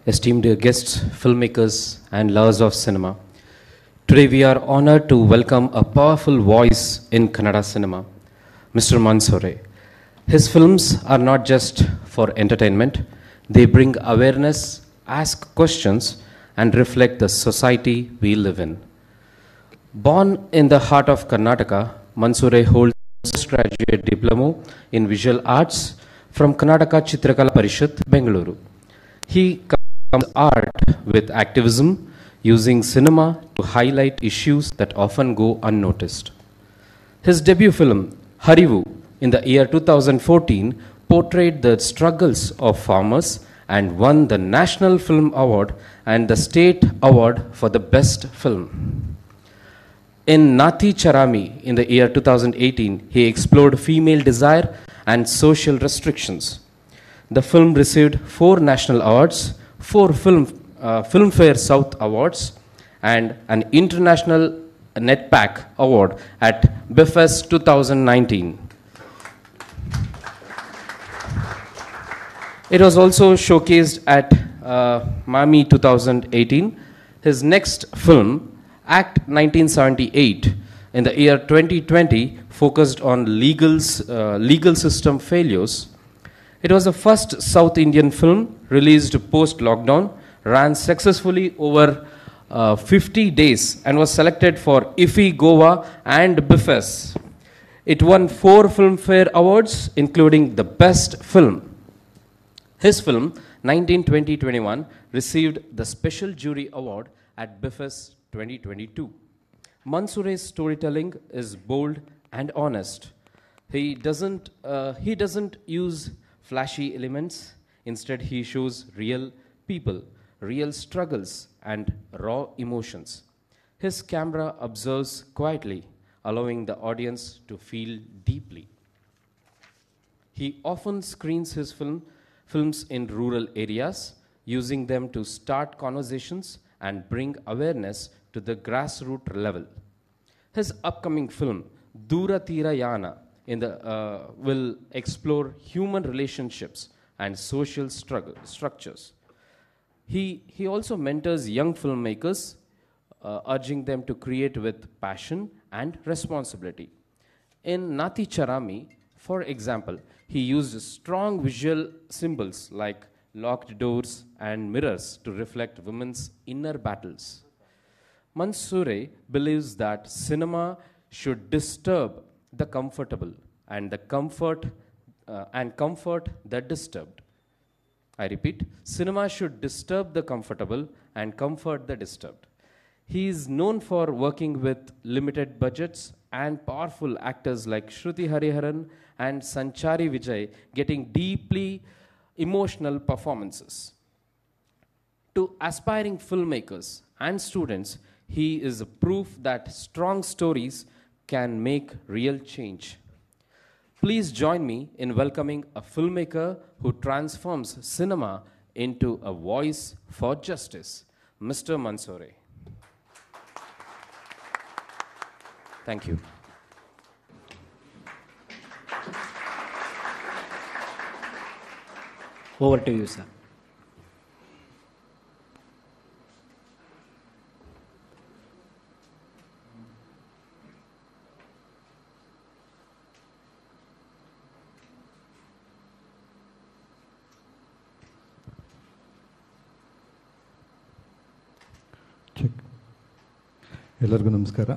esteemed guests, filmmakers, and lovers of cinema. Today we are honored to welcome a powerful voice in Kannada cinema, Mr. Mansoore. His films are not just for entertainment, they bring awareness, ask questions, and reflect the society we live in. Born in the heart of Karnataka, Mansoore holds a postgraduate diploma in visual arts from Karnataka Chitrakala Parishad, Bengaluru. He combines art with activism, using cinema to highlight issues that often go unnoticed. His debut film, Harivu, in the year 2014, portrayed the struggles of farmers and won the National Film Award and the State Award for the Best Film. In Nathi Charami, in the year 2018, he explored female desire and social restrictions. The film received 4 national awards, 4 Filmfare South Awards, and an International NetPack Award at BIFES 2019. It was also showcased at Mami 2018. His next film, Act 1978, in the year 2020, focused on legal system failures. It was the first South Indian film released post-lockdown, ran successfully over 50 days, and was selected for IFFI Goa and BIFES. It won 4 Filmfare Awards, including the Best Film. His film, 1920-21, received the Special Jury Award at BIFES 2022. Mansoore's storytelling is bold and honest. He doesn't use flashy elements. Instead, he shows real people, real struggles, and raw emotions. His camera observes quietly, allowing the audience to feel deeply. He often screens his films in rural areas, using them to start conversations and bring awareness to the grassroots level. His upcoming film, Dura Tira Yana, will explore human relationships and social structures. He also mentors young filmmakers, urging them to create with passion and responsibility. In Nathi Charami, for example, he used strong visual symbols like locked doors and mirrors to reflect women's inner battles. Mansoore believes that cinema should disturb the comfortable and comfort the disturbed. I repeat, cinema should disturb the comfortable and comfort the disturbed. He is known for working with limited budgets and powerful actors like Shruti Hariharan and Sanchari Vijay, getting deeply emotional performances. To aspiring filmmakers and students, he is a proof that strong stories can make real change. Please join me in welcoming a filmmaker who transforms cinema into a voice for justice, Mr. Mansoore. Thank you. Over to you, sir. ಎಲ್ಲರಿಗೂ ನಮಸ್ಕಾರ.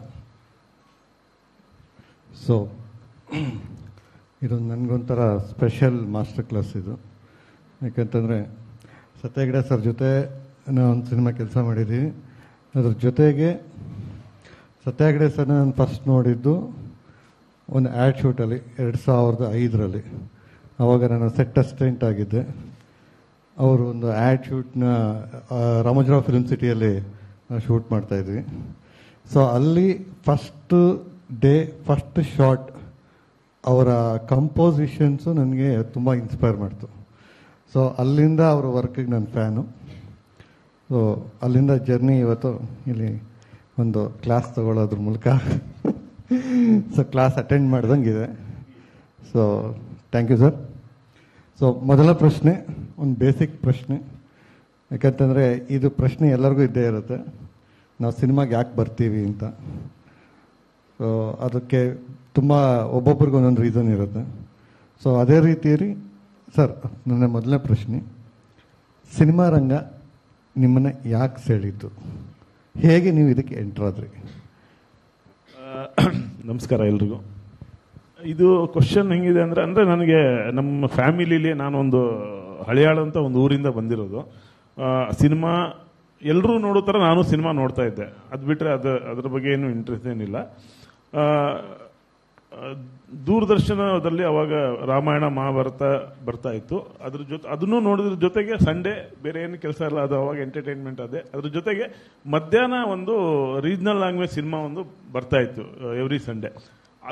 So ಇದು ನನಗೊಂಥರ special master class ಇದು. ಯಾಕಂತಂದರೆ ಸತ್ಯಾಗ್ರಹ sir ಜೊತೆ ನಾನು ಒಂದು cinema ಕೆಲಸ ಮಾಡಿದ್ದೀನಿ. ಅದ್ರ ಜೊತೆಗೆ ಸತ್ಯಾಗ್ರಹ ಸರ್ ನಾನು ಫಸ್ಟ್ ನೋಡಿದ್ದು ಒಂದು ಆ್ಯಡ್ ಶೂಟಲ್ಲಿ 2005ರಲ್ಲಿ. ಆವಾಗ ನಾನು ಸೆಟ್ ಅಸಿಸ್ಟೆಂಟ್ ಆಗಿದ್ದೆ. ಅವರು ಒಂದು ಆ್ಯಡ್ ಶೂಟ್ನ ರಾಮೋಜಿರಾವ್ ಫಿಲ್ಮ್ ಸಿಟಿಯಲ್ಲಿ ಶೂಟ್ ಮಾಡ್ತಾಯಿದ್ವಿ. ಸೊ ಅಲ್ಲಿ ಫಸ್ಟ್ ಶಾಟ್ ಅವರ ಕಂಪೋಸಿಷನ್ಸು ನನಗೆ ತುಂಬ ಇನ್ಸ್ಪೈರ್ ಮಾಡ್ತು. ಸೊ ಅಲ್ಲಿಂದ ಅವರ ವರ್ಕಿಗೆ ನಾನು ಫ್ಯಾನು. ಸೊ ಅಲ್ಲಿಂದ ಜರ್ನಿ ಇವತ್ತು ಇಲ್ಲಿ ಒಂದು ಕ್ಲಾಸ್ ತಗೊಳ್ಳೋದ್ರ ಮೂಲಕ ಸೊ ಕ್ಲಾಸ್ ಅಟೆಂಡ್ ಮಾಡ್ದಂಗಿದೆ. So thank you sir. So ಮೊದಲ ಪ್ರಶ್ನೆ ಒಂದು ಬೇಸಿಕ್ ಪ್ರಶ್ನೆ. ಯಾಕಂತಂದರೆ ಇದು ಪ್ರಶ್ನೆ ಎಲ್ಲರಿಗೂ ಇದ್ದೇ ಇರುತ್ತೆ, ನಾವು ಸಿನಿಮಾಗೆ ಯಾಕೆ ಬರ್ತೀವಿ ಅಂತ. ಸೊ ಅದಕ್ಕೆ ತುಂಬ ಒಬ್ಬೊಬ್ರಿಗೆ ಒಂದೊಂದು ರೀಸನ್ ಇರುತ್ತೆ. ಸೊ ಅದೇ ರೀತಿಯಲ್ಲಿ ಸರ್, ನನ್ನ ಮೊದಲನೇ ಪ್ರಶ್ನೆ, ಸಿನಿಮಾ ರಂಗ ನಿಮ್ಮನ್ನು ಯಾಕೆ ಸೆಳೀತು, ಹೇಗೆ ನೀವು ಇದಕ್ಕೆ ಎಂಟ್ರಾದ್ರಿ? ನಮಸ್ಕಾರ ಎಲ್ರಿಗೂ. ಇದು ಕ್ವಶನ್ ಹೆಂಗಿದೆ ಅಂದರೆ ನನಗೆ ನಮ್ಮ ಫ್ಯಾಮಿಲಿಲಿ ನಾನೊಂದು ಹಳಿಯಾಳ ಅಂತ ಒಂದು ಊರಿಂದ ಬಂದಿರೋದು. ಸಿನಿಮಾ ಎಲ್ಲರೂ ನೋಡೋ ಥರ ನಾನು ಸಿನಿಮಾ ನೋಡ್ತಾ ಇದ್ದೆ. ಅದು ಬಿಟ್ಟರೆ ಅದ್ರ ಬಗ್ಗೆ ಏನು ಇಂಟ್ರೆಸ್ಟ್ ಏನಿಲ್ಲ. ದೂರದರ್ಶನದಲ್ಲಿ ಅವಾಗ ರಾಮಾಯಣ ಮಹಾಭಾರತ ಬರ್ತಾ ಇತ್ತು. ಅದ್ರ ಜೊತೆ ಅದನ್ನು ನೋಡಿದ್ರ ಜೊತೆಗೆ ಸಂಡೇ ಬೇರೆ ಏನು ಕೆಲಸ ಇಲ್ಲ, ಅದು ಅವಾಗ ಎಂಟರ್ಟೈನ್ಮೆಂಟ್ ಅದೇ. ಅದ್ರ ಜೊತೆಗೆ ಮಧ್ಯಾಹ್ನ ಒಂದು ರೀಜ್ನಲ್ ಲ್ಯಾಂಗ್ವೇಜ್ ಸಿನಿಮಾ ಒಂದು ಬರ್ತಾ ಇತ್ತು ಎವ್ರಿ ಸಂಡೇ.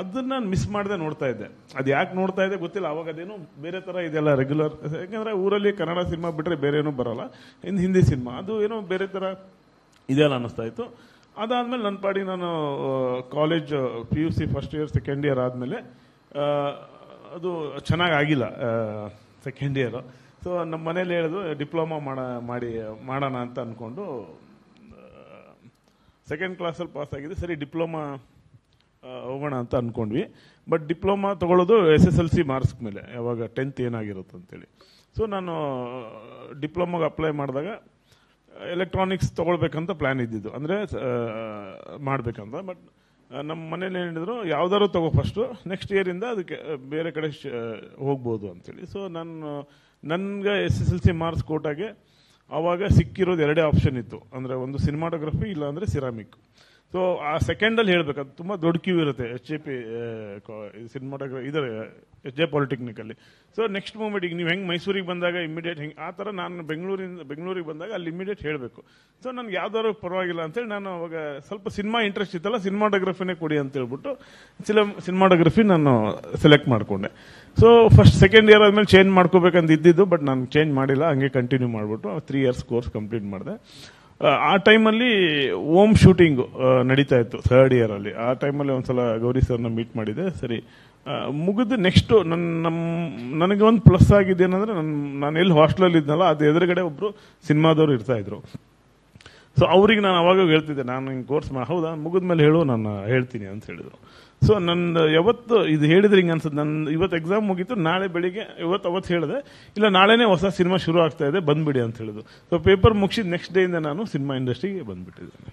ಅದನ್ನ ನಾನು ಮಿಸ್ ಮಾಡದೆ ನೋಡ್ತಾ ಇದ್ದೆ. ಅದು ಯಾಕೆ ನೋಡ್ತಾ ಇದ್ದೆ ಗೊತ್ತಿಲ್ಲ. ಅವಾಗ ಅದೇನು ಬೇರೆ ಥರ ಇದೆಲ್ಲ ರೆಗ್ಯುಲರ್, ಯಾಕೆಂದರೆ ಊರಲ್ಲಿ ಕನ್ನಡ ಸಿನಿಮಾ ಬಿಟ್ಟರೆ ಬೇರೆ ಏನೂ ಬರೋಲ್ಲ, ಹಿಂದಿ ಸಿನಿಮಾ ಅದು ಏನೋ ಬೇರೆ ಥರ ಇದೆಯಲ್ಲ ಅನ್ನಿಸ್ತಾ ಇತ್ತು. ಅದಾದಮೇಲೆ ನನ್ನ ಪಾಡಿ ನಾನು college PUC first year second year ಆದಮೇಲೆ ಅದು ಚೆನ್ನಾಗಿ ಆಗಿಲ್ಲ ಸೆಕೆಂಡ್ ಇಯರು. ಸೊ ನಮ್ಮ ಮನೇಲಿ ಹೇಳಿದ್ರು ಡಿಪ್ಲೊಮಾ ಮಾಡೋಣ ಅಂತ ಅಂದ್ಕೊಂಡು ಸೆಕೆಂಡ್ ಕ್ಲಾಸಲ್ಲಿ ಪಾಸ್ ಆಗಿದೆ. ಸರಿ ಡಿಪ್ಲೊಮಾ ಹೋಗೋಣ ಅಂತ ಅಂದ್ಕೊಂಡ್ವಿ. ಬಟ್ ಡಿಪ್ಲೊಮಾ ತೊಗೊಳ್ಳೋದು SSLC ಮಾರ್ಕ್ಸ್ ಮೇಲೆ, ಯಾವಾಗ 10th ಏನಾಗಿರುತ್ತೆ ಅಂತೇಳಿ. ಸೊ ನಾನು ಡಿಪ್ಲೊಮಾಗೆ ಅಪ್ಲೈ ಮಾಡಿದಾಗ ಎಲೆಕ್ಟ್ರಾನಿಕ್ಸ್ ತೊಗೊಳ್ಬೇಕಂತ ಪ್ಲ್ಯಾನ್ ಇದ್ದಿದ್ದು, ಅಂದರೆ ಮಾಡಬೇಕಂತ. ಬಟ್ ನಮ್ಮ ಮನೇಲಿ ಹೇಳಿದ್ರು ಯಾವ್ದಾದ್ರು ತಗೋ ಫಸ್ಟು, ನೆಕ್ಸ್ಟ್ ಇಯರಿಂದ ಅದಕ್ಕೆ ಬೇರೆ ಕಡೆ ಹೋಗ್ಬೋದು ಅಂತೇಳಿ. ಸೊ ನನಗೆ SSLC ಮಾರ್ಕ್ಸ್ ಕೋಟಾಗೆ ಆವಾಗ ಸಿಕ್ಕಿರೋದು ಎರಡೇ ಆಪ್ಷನ್ ಇತ್ತು, ಅಂದರೆ ಒಂದು ಸಿನಿಮಾಟೋಗ್ರಫಿ ಇಲ್ಲ ಅಂದರೆ ಸಿರಾಮಿಕ್. ಸೊ ಆ ಸೆಕೆಂಡಲ್ಲಿ ಹೇಳ್ಬೇಕು, ಅದು ತುಂಬ ದೊಡ್ಡ ಕ್ಯೂ ಇರುತ್ತೆ HJP ಸಿನಿಮಾಟೋಗ್ರಫಿ ಇದರ SJ ಪಾಲಿಟೆಕ್ನಿಕಲ್ಲಿ. ಸೊ ನೆಕ್ಸ್ಟ್ ಮೂಮೆಂಟ್ ಈಗ ನೀವು ಹೆಂಗೆ ಮೈಸೂರಿಗೆ ಬಂದಾಗ ಇಮಿಡಿಯೇಟ್ ಹೆಂಗೆ ಆ ಥರ ನಾನು ಬೆಂಗಳೂರಿಗೆ ಬಂದಾಗ ಅಲ್ಲಿ ಇಮಿಡಿಯೇಟ್ ಹೇಳಬೇಕು. ಸೊ ನನಗೆ ಯಾವ್ದಾದ್ರು ಪರವಾಗಿಲ್ಲ ಅಂತೇಳಿ ನಾನು ಅವಾಗ ಸ್ವಲ್ಪ ಸಿನಿಮಾ ಇಂಟ್ರೆಸ್ಟ್ ಇತ್ತಲ್ಲ, ಸಿನಿಮಾಟೋಗ್ರಫಿನೇ ಕೊಡಿ ಅಂತ ಹೇಳ್ಬಿಟ್ಟು ಸಿನಿಮಾಟೋಗ್ರಫಿ ನಾನು ಸೆಲೆಕ್ಟ್ ಮಾಡಿಕೊಂಡೆ. ಸೊ ಫಸ್ಟ್ ಸೆಕೆಂಡ್ ಇಯರ್ ಆದಮೇಲೆ ಚೇಂಜ್ ಮಾಡ್ಕೋಬೇಕಂತ ಇದ್ದಿದ್ದು, ಬಟ್ ನಾನು ಚೇಂಜ್ ಮಾಡಿಲ್ಲ, ಹಂಗೆ ಕಂಟಿನ್ಯೂ ಮಾಡಿಬಿಟ್ಟು 3 years ಕೋರ್ಸ್ ಕಂಪ್ಲೀಟ್ ಮಾಡಿದೆ. ಆ ಟೈಮಲ್ಲಿ ಓಮ್ ಶೂಟಿಂಗ್ ನಡೀತಾ ಇತ್ತು ಥರ್ಡ್ ಇಯರಲ್ಲಿ. ಆ ಟೈಮಲ್ಲಿ ಒಂದ್ಸಲ ಗೌರಿ ಸರ್ನ ಮೀಟ್ ಮಾಡಿದೆ. ಸರಿ ಮುಗಿದು ನೆಕ್ಸ್ಟು ನನಗೆ ಒಂದು ಪ್ಲಸ್ ಆಗಿದೆ ಏನಂದರೆ, ನಾನು ಎಲ್ಲಿ ಹಾಸ್ಟೆಲಲ್ಲಿ ಇದ್ನಲ್ಲ ಅದು ಎದುರುಗಡೆ ಒಬ್ಬರು ಸಿನಿಮಾದವರು ಇರ್ತಾ ಇದ್ರು. ಸೊ ಅವ್ರಿಗೆ ನಾನು ಅವಾಗ ಹೇಳ್ತಿದ್ದೆ, ನಾನು ಹಿಂಗೆ ಕೋರ್ಸ್ ಹೌದಾ ಮುಗಿದ್ಮೇಲೆ ಹೇಳು, ನಾನು ಹೇಳ್ತೀನಿ ಅಂತ ಹೇಳಿದರು. ಸೊ ನಂದು ಯಾವತ್ತು ಇದು ಹೇಳಿದ್ರೆ ಹಿಂಗೆ ಅನ್ಸುತ್ತೆ, ನನ್ನ ಇವತ್ತು ಎಕ್ಸಾಮ್ ಮುಗೀತು, ನಾಳೆ ಬೆಳಿಗ್ಗೆ ಅವತ್ತು ಹೇಳಿದೆ, ಇಲ್ಲ ನಾಳೆನೇ ಹೊಸ ಸಿನಿಮಾ ಶುರು ಆಗ್ತಾ ಇದೆ ಬಂದ್ಬಿಡಿ ಅಂತ ಹೇಳಿದ್ರು. ಸೊ ಪೇಪರ್ ಮುಗಿಸಿದ ನೆಕ್ಸ್ಟ್ ಡೇಯಿಂದ ನಾನು ಸಿನಿಮಾ ಇಂಡಸ್ಟ್ರಿಗೆ ಬಂದ್ಬಿಟ್ಟಿದ್ದೇನೆ.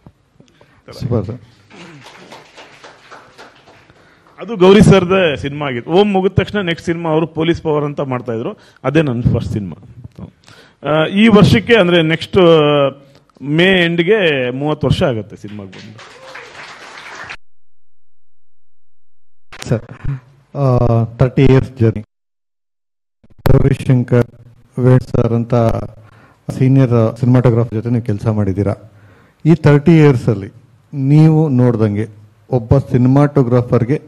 ಅದು ಗೌರಿ ಸರ್ದ ಸಿನಿಮಾ ಆಗಿತ್ತು. ಓಂ ಮುಗಿದ ತಕ್ಷಣ ನೆಕ್ಸ್ಟ್ ಸಿನಿಮಾ ಅವರು ಪೊಲೀಸ್ ಪವರ್ ಅಂತ ಮಾಡ್ತಾ ಇದ್ರು, ಅದೇ ನನ್ನ ಫಸ್ಟ್ ಸಿನಿಮಾ. ಈ ವರ್ಷಕ್ಕೆ ಅಂದರೆ ನೆಕ್ಸ್ಟ್ ಮೇ ಎಂಡ್ಗೆ 30 ವರ್ಷ ಆಗುತ್ತೆ ಸಿನಿಮಾಗೆ ಬಂದು. ಸರ್ 30 years ಜರ್ನಿ, ರವಿಶಂಕರ್ ವೇಡ್ ಸರ್ ಅಂತ ಸೀನಿಯರ್ ಸಿನಿಮಾಟೋಗ್ರಾಫರ್ ಜೊತೆ ನೀವು ಕೆಲಸ ಮಾಡಿದ್ದೀರಾ. ಈ 30 years ಅಲ್ಲಿ ನೀವು ನೋಡ್ದಂಗೆ ಒಬ್ಬ ಸಿನಿಮಾಟೋಗ್ರಾಫರ್ಗೆ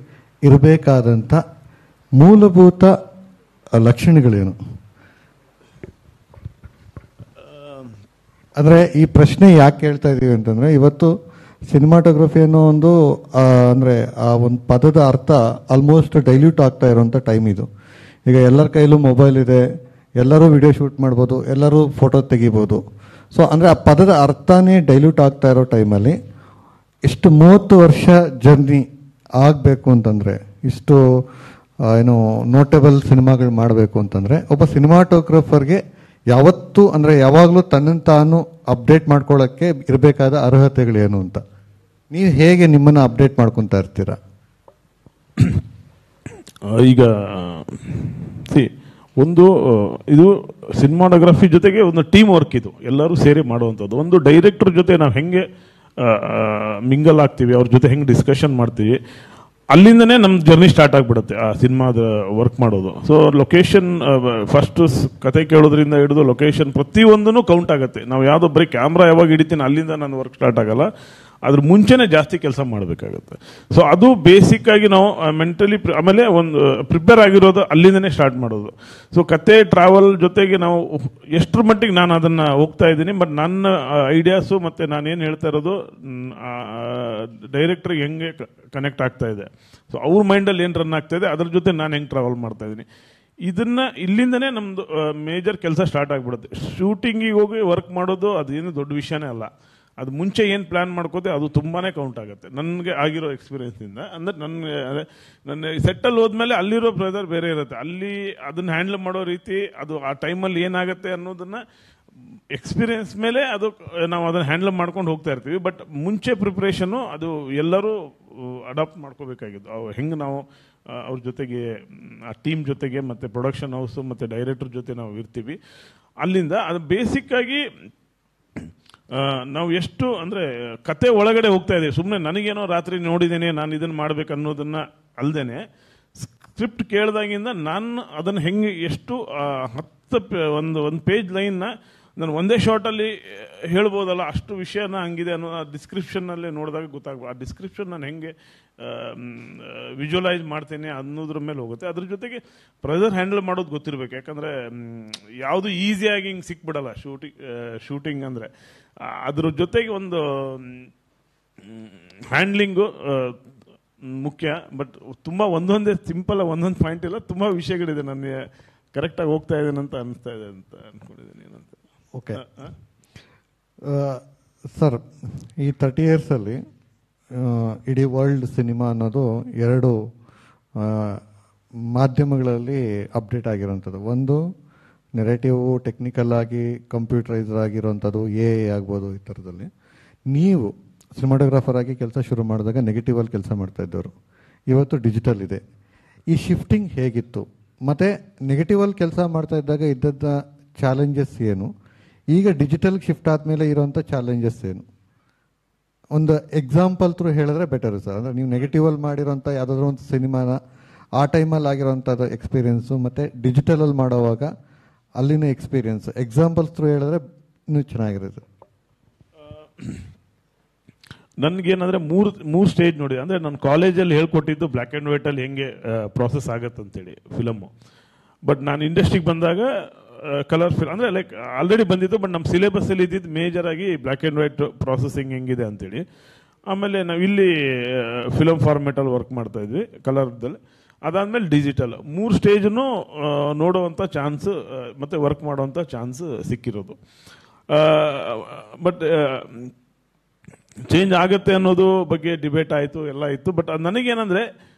ಇರಬೇಕಾದಂಥ ಮೂಲಭೂತ ಲಕ್ಷಣಗಳೇನು? ಅಂದರೆ ಈ ಪ್ರಶ್ನೆ ಯಾಕೆ ಕೇಳ್ತಾ ಇದ್ದೀವಿ ಅಂತಂದರೆ, ಇವತ್ತು ಸಿನಿಮಾಟೋಗ್ರಫಿ ಅನ್ನೋ ಒಂದು ಅಂದರೆ ಆ ಒಂದು ಪದದ ಅರ್ಥ ಆಲ್ಮೋಸ್ಟ್ ಡೈಲ್ಯೂಟ್ ಆಗ್ತಾ ಇರೋಂಥ ಟೈಮ್ ಇದು. ಈಗ ಎಲ್ಲರ ಕೈಲೂ ಮೊಬೈಲ್ ಇದೆ, ಎಲ್ಲರೂ ವಿಡಿಯೋ ಶೂಟ್ ಮಾಡ್ಬೋದು, ಎಲ್ಲರೂ ಫೋಟೋ ತೆಗಿಬೋದು. ಸೊ ಅಂದರೆ ಆ ಪದದ ಅರ್ಥನೇ ಡೈಲ್ಯೂಟ್ ಆಗ್ತಾ ಇರೋ ಟೈಮಲ್ಲಿ ಇಷ್ಟು 30 ವರ್ಷ ಜರ್ನಿ ಆಗಬೇಕು ಅಂತಂದರೆ, ಇಷ್ಟು ಏನು ನೋಟೇಬಲ್ ಸಿನಿಮಾಗಳು ಮಾಡಬೇಕು ಅಂತಂದರೆ, ಒಬ್ಬ ಸಿನಿಮಾಟೋಗ್ರಫರ್ಗೆ ಯಾವತ್ತೂ ಅಂದರೆ ಯಾವಾಗಲೂ ತನ್ನನ್ನು ತಾನು ಅಪ್ಡೇಟ್ ಮಾಡ್ಕೊಳ್ಳೋಕ್ಕೆ ಇರಬೇಕಾದ ಅರ್ಹತೆಗಳೇನು ಅಂತ ನೀವು ಹೇಗೆ ನಿಮ್ಮನ್ನು ಅಪ್ಡೇಟ್ ಮಾಡ್ಕೊತಾ ಇರ್ತೀರಾ? ಈಗ ಒಂದು ಇದು ಸಿನಿಮಾಟೋಗ್ರಫಿ ಜೊತೆಗೆ ಒಂದು ಟೀಮ್ ವರ್ಕ್, ಇದು ಎಲ್ಲರೂ ಸೇರಿ ಮಾಡುವಂಥದ್ದು. ಒಂದು ಡೈರೆಕ್ಟರ್ ಜೊತೆ ನಾವು ಹೆಂಗೆ ಮಿಂಗಲ್ ಆಗ್ತೀವಿ, ಅವ್ರ ಜೊತೆ ಹೆಂಗೆ ಡಿಸ್ಕಷನ್ ಮಾಡ್ತೀವಿ, ಅಲ್ಲಿಂದನೇ ನಮ್ಮ ಜರ್ನಿ ಸ್ಟಾರ್ಟ್ ಆಗಿಬಿಡುತ್ತೆ ಆ ಸಿನಿಮಾದ ವರ್ಕ್ ಮಾಡೋದು. ಸೊ ಲೊಕೇಶನ್ ಫಸ್ಟ್ ಕತೆ ಕೇಳೋದ್ರಿಂದ ಹಿಡಿದು ಲೊಕೇಶನ್ ಪ್ರತಿಯೊಂದೂ ಕೌಂಟ್ ಆಗುತ್ತೆ. ನಾವು ಯಾವುದೋ ಬರೀ ಕ್ಯಾಮ್ರಾ ಯಾವಾಗ ಹಿಡಿತೀನಿ ಅಲ್ಲಿಂದ ನನ್ನ ವರ್ಕ್ ಸ್ಟಾರ್ಟ್ ಆಗಲ್ಲ, ಅದ್ರ ಮುಂಚೆನೇ ಜಾಸ್ತಿ ಕೆಲಸ ಮಾಡಬೇಕಾಗತ್ತೆ. ಸೊ ಅದು ಬೇಸಿಕ್ ಆಗಿ ನಾವು ಮೆಂಟಲಿ ಆಮೇಲೆ ಒಂದು ಪ್ರಿಪೇರ್ ಆಗಿರೋದು ಅಲ್ಲಿಂದನೇ ಸ್ಟಾರ್ಟ್ ಮಾಡೋದು. ಸೊ ಕತೆ ಟ್ರಾವೆಲ್ ಜೊತೆಗೆ ನಾವು ಎಷ್ಟರ ಮಟ್ಟಿಗೆ ನಾನು ಅದನ್ನು ಹೋಗ್ತಾ ಇದ್ದೀನಿ, ಬಟ್ ನನ್ನ ಐಡಿಯಾಸು ಮತ್ತು ನಾನೇನು ಹೇಳ್ತಾ ಇರೋದು ಡೈರೆಕ್ಟ್ರಿಗೆ ಹೆಂಗೆ ಕನೆಕ್ಟ್ ಆಗ್ತಾ ಇದೆ, ಸೊ ಅವ್ರ ಮೈಂಡಲ್ಲಿ ಏನು ರನ್ ಆಗ್ತಾ ಇದೆ, ಅದ್ರ ಜೊತೆ ನಾನು ಹೆಂಗೆ ಟ್ರಾವೆಲ್ ಮಾಡ್ತಾ ಇದ್ದೀನಿ. ಇದನ್ನ ಇಲ್ಲಿಂದನೇ ನಮ್ದು ಮೇಜರ್ ಕೆಲಸ ಸ್ಟಾರ್ಟ್ ಆಗ್ಬಿಡುತ್ತೆ. ಶೂಟಿಂಗಿಗೆ ಹೋಗಿ ವರ್ಕ್ ಮಾಡೋದು ಅದೇನು ದೊಡ್ಡ ವಿಷಯನೇ ಅಲ್ಲ. ಅದು ಮುಂಚೆ ಏನು ಪ್ಲಾನ್ ಮಾಡ್ಕೋತೆ ಅದು ತುಂಬಾನೇ ಕೌಂಟ್ ಆಗುತ್ತೆ. ನನಗೆ ಆಗಿರೋ ಎಕ್ಸ್ಪೀರಿಯನ್ಸಿಂದ ಅಂದ್ರೆ ನನ್ನ ಸೆಟ್ಟಲ್ಲಿ ಹೋದ್ಮೇಲೆ ಅಲ್ಲಿರೋ ಪ್ರೆಷರ್ ಬೇರೆ ಇರುತ್ತೆ. ಅಲ್ಲಿ ಅದನ್ನ ಹ್ಯಾಂಡಲ್ ಮಾಡೋ ರೀತಿ, ಅದು ಆ ಟೈಮಲ್ಲಿ ಏನಾಗುತ್ತೆ ಅನ್ನೋದನ್ನ ಎಕ್ಸ್ಪೀರಿಯನ್ಸ್ ಮೇಲೆ ಅದು ನಾವು ಅದನ್ನ ಹ್ಯಾಂಡಲ್ ಮಾಡ್ಕೊಂಡು ಹೋಗ್ತಾ ಇರ್ತೀವಿ. ಬಟ್ ಮುಂಚೆ ಪ್ರಿಪ್ರೇಷನ್ ಅದು ಎಲ್ಲರೂ ಅಡಾಪ್ಟ್ ಮಾಡ್ಕೋಬೇಕಾಗಿದ್ದು. ಹೆಂಗೆ ನಾವು ಅವ್ರ ಜೊತೆಗೆ, ಆ ಟೀಮ್ ಜೊತೆಗೆ, ಮತ್ತೆ ಪ್ರೊಡಕ್ಷನ್ ಹೌಸ್ ಮತ್ತೆ ಡೈರೆಕ್ಟರ್ ಜೊತೆ ನಾವು ಇರ್ತೀವಿ. ಅಲ್ಲಿಂದ ಅದು ಬೇಸಿಕ್ ಆಗಿ ನಾವು ಎಷ್ಟು ಅಂದ್ರೆ ಕತೆ ಒಳಗಡೆ ಹೋಗ್ತಾ ಇದ್ದೀವಿ. ಸುಮ್ಮನೆ ನನಗೇನೋ ರಾತ್ರಿ ನೋಡಿದ್ದೇನೆ ನಾನು ಇದನ್ನ ಮಾಡ್ಬೇಕು ಅನ್ನೋದನ್ನ ಅಲ್ದೇನೆ, ಸ್ಕ್ರಿಪ್ಟ್ ಕೇಳಿದಾಗಿಂದ ನಾನು ಅದನ್ನ ಹೆಂಗೆ ಎಷ್ಟು 10 ಒಂದು ಪೇಜ್ ಲೈನ್ನ ನಾನು ಒಂದೇ ಶಾರ್ಟಲ್ಲಿ ಹೇಳ್ಬೋದಲ್ಲ, ಅಷ್ಟು ವಿಷಯನ ಹಂಗಿದೆ ಅನ್ನೋ ಆ ಡಿಸ್ಕ್ರಿಪ್ಷನ್ನಲ್ಲೇ ನೋಡಿದಾಗ ಗೊತ್ತಾಗ್ಬೋದು. ಆ ಡಿಸ್ಕ್ರಿಪ್ಷನ್ ನಾನು ಹೆಂಗೆ ವಿಜುವಲೈಸ್ ಮಾಡ್ತೇನೆ ಅನ್ನೋದ್ರ ಮೇಲೆ ಹೋಗುತ್ತೆ. ಅದ್ರ ಜೊತೆಗೆ ಪ್ರೆಷರ್ ಹ್ಯಾಂಡಲ್ ಮಾಡೋದು ಗೊತ್ತಿರಬೇಕು. ಯಾಕಂದರೆ ಯಾವುದು ಈಸಿಯಾಗಿ ಹಿಂಗೆ ಸಿಕ್ಬಿಡಲ್ಲ ಶೂಟಿಂಗ್ ಅಂದರೆ. ಅದ್ರ ಜೊತೆಗೆ ಒಂದು ಹ್ಯಾಂಡ್ಲಿಂಗು ಮುಖ್ಯ. ಬಟ್ ತುಂಬ ಒಂದೊಂದೇ ಸಿಂಪಲ್ ಒಂದೊಂದು ಪಾಯಿಂಟ್ ಇಲ್ಲ, ತುಂಬ ವಿಷಯಗಳಿದೆ. ನನಗೆ ಕರೆಕ್ಟಾಗಿ ಹೋಗ್ತಾ ಇದ್ದೇನೆ ಅಂತ ಅನಿಸ್ತಾ ಇದೆ ಅಂತ ಅಂದ್ಕೊಂಡಿದ್ದೀನಿ. ಏನಂತ ಓಕೆ ಸರ್, ಈ 30 ಇಯರ್ಸಲ್ಲಿ ಇಡೀ ವರ್ಲ್ಡ್ ಸಿನಿಮಾ ಅನ್ನೋದು 2 ಮಾಧ್ಯಮಗಳಲ್ಲಿ ಅಪ್ಡೇಟ್ ಆಗಿರೋಂಥದ್ದು. ಒಂದು ನೆರೇಟಿವ್ ಟೆಕ್ನಿಕಲ್ ಆಗಿ ಕಂಪ್ಯೂಟರೈಸ್ ಆಗಿರೋಂಥದ್ದು, ಆಗ್ಬೋದು ಈ ಥರದಲ್ಲಿ. ನೀವು ಸಿನಿಮಾಟೋಗ್ರಾಫರ್ ಆಗಿ ಕೆಲಸ ಶುರು ಮಾಡಿದಾಗ ನೆಗೆಟಿವಲ್ಲಿ ಕೆಲಸ ಮಾಡ್ತಾ ಇದ್ದವರು, ಇವತ್ತು ಡಿಜಿಟಲ್ ಇದೆ. ಈ ಶಿಫ್ಟಿಂಗ್ ಹೇಗಿತ್ತು? ಮತ್ತು ನೆಗೆಟಿವಲ್ಲಿ ಕೆಲಸ ಮಾಡ್ತಾ ಇದ್ದಾಗ ಇದ್ದದ್ದ ಚಾಲೆಂಜಸ್ ಏನು? ಈಗ ಡಿಜಿಟಲ್ ಶಿಫ್ಟ್ ಆದಮೇಲೆ ಇರೋಂಥ ಚಾಲೆಂಜಸ್ ಏನು? ಒಂದು ಎಕ್ಸಾಂಪಲ್ ಥ್ರೂ ಹೇಳಿದ್ರೆ ಬೆಟರ್ ಸರ್. ಅಂದರೆ ನೀವು ನೆಗೆಟಿವಲ್ಲಿ ಮಾಡಿರೋಂಥ ಯಾವುದಾದ್ರೂ ಒಂದು ಸಿನಿಮಾನ ಆ ಟೈಮಲ್ಲಿ ಆಗಿರೋಂಥದ್ದು ಎಕ್ಸ್ಪೀರಿಯೆನ್ಸು ಮತ್ತು ಡಿಜಿಟಲಲ್ಲಿ ಮಾಡೋವಾಗ ಅಲ್ಲಿನ ಎಕ್ಸ್ಪೀರಿಯೆನ್ಸ್ ಎಕ್ಸಾಂಪಲ್ಸ್ ಥ್ರೂ ಹೇಳಿದ್ರೆ ಇನ್ನೂ ಚೆನ್ನಾಗಿರುತ್ತೆ. ನನಗೇನಂದರೆ ಮೂರು ಸ್ಟೇಜ್ ನೋಡಿ. ಅಂದರೆ ನಾನು ಕಾಲೇಜಲ್ಲಿ ಹೇಳ್ಕೊಟ್ಟಿದ್ದು ಬ್ಲ್ಯಾಕ್ ಆ್ಯಂಡ್ ವೈಟಲ್ಲಿ ಹೆಂಗೆ ಪ್ರಾಸೆಸ್ ಆಗುತ್ತಂತೇಳಿ ಫಿಲಮು. ಬಟ್ ನಾನು ಇಂಡಸ್ಟ್ರಿಗೆ ಬಂದಾಗ ಕಲರ್ ಫಿಲ್ಮ್ ಅಂದರೆ ಲೈಕ್ ಆಲ್ರೆಡಿ ಬಂದಿತ್ತು. ಬಟ್ ನಮ್ಮ ಸಿಲೆಬಸ್ಸಲ್ಲಿ ಇದ್ದಿದ್ದು ಮೇಜರ್ ಆಗಿ ಬ್ಲ್ಯಾಕ್ ಆ್ಯಂಡ್ ವೈಟ್ ಪ್ರಾಸೆಸಿಂಗ್ ಹೆಂಗಿದೆ ಅಂತೇಳಿ. ಆಮೇಲೆ ನಾವು ಇಲ್ಲಿ ಫಿಲಮ್ ಫಾರ್ಮೆಟಲ್ಲಿ ವರ್ಕ್ ಮಾಡ್ತಾ ಇದ್ವಿ ಕಲರ್ದಲ್ಲಿ. ಅದಾದಮೇಲೆ ಡಿಜಿಟಲ್. 3 ಸ್ಟೇಜನ್ನು ನೋಡುವಂಥ ಚಾನ್ಸ್ ಮತ್ತು ವರ್ಕ್ ಮಾಡುವಂಥ ಚಾನ್ಸ್ ಸಿಕ್ಕಿರೋದು. ಬಟ್ ಚೇಂಜ್ ಆಗುತ್ತೆ ಅನ್ನೋದು ಬಗ್ಗೆ ಡಿಬೇಟ್ ಆಯಿತು, ಎಲ್ಲ ಇತ್ತು. ಬಟ್ ನನಗೇನಂದರೆ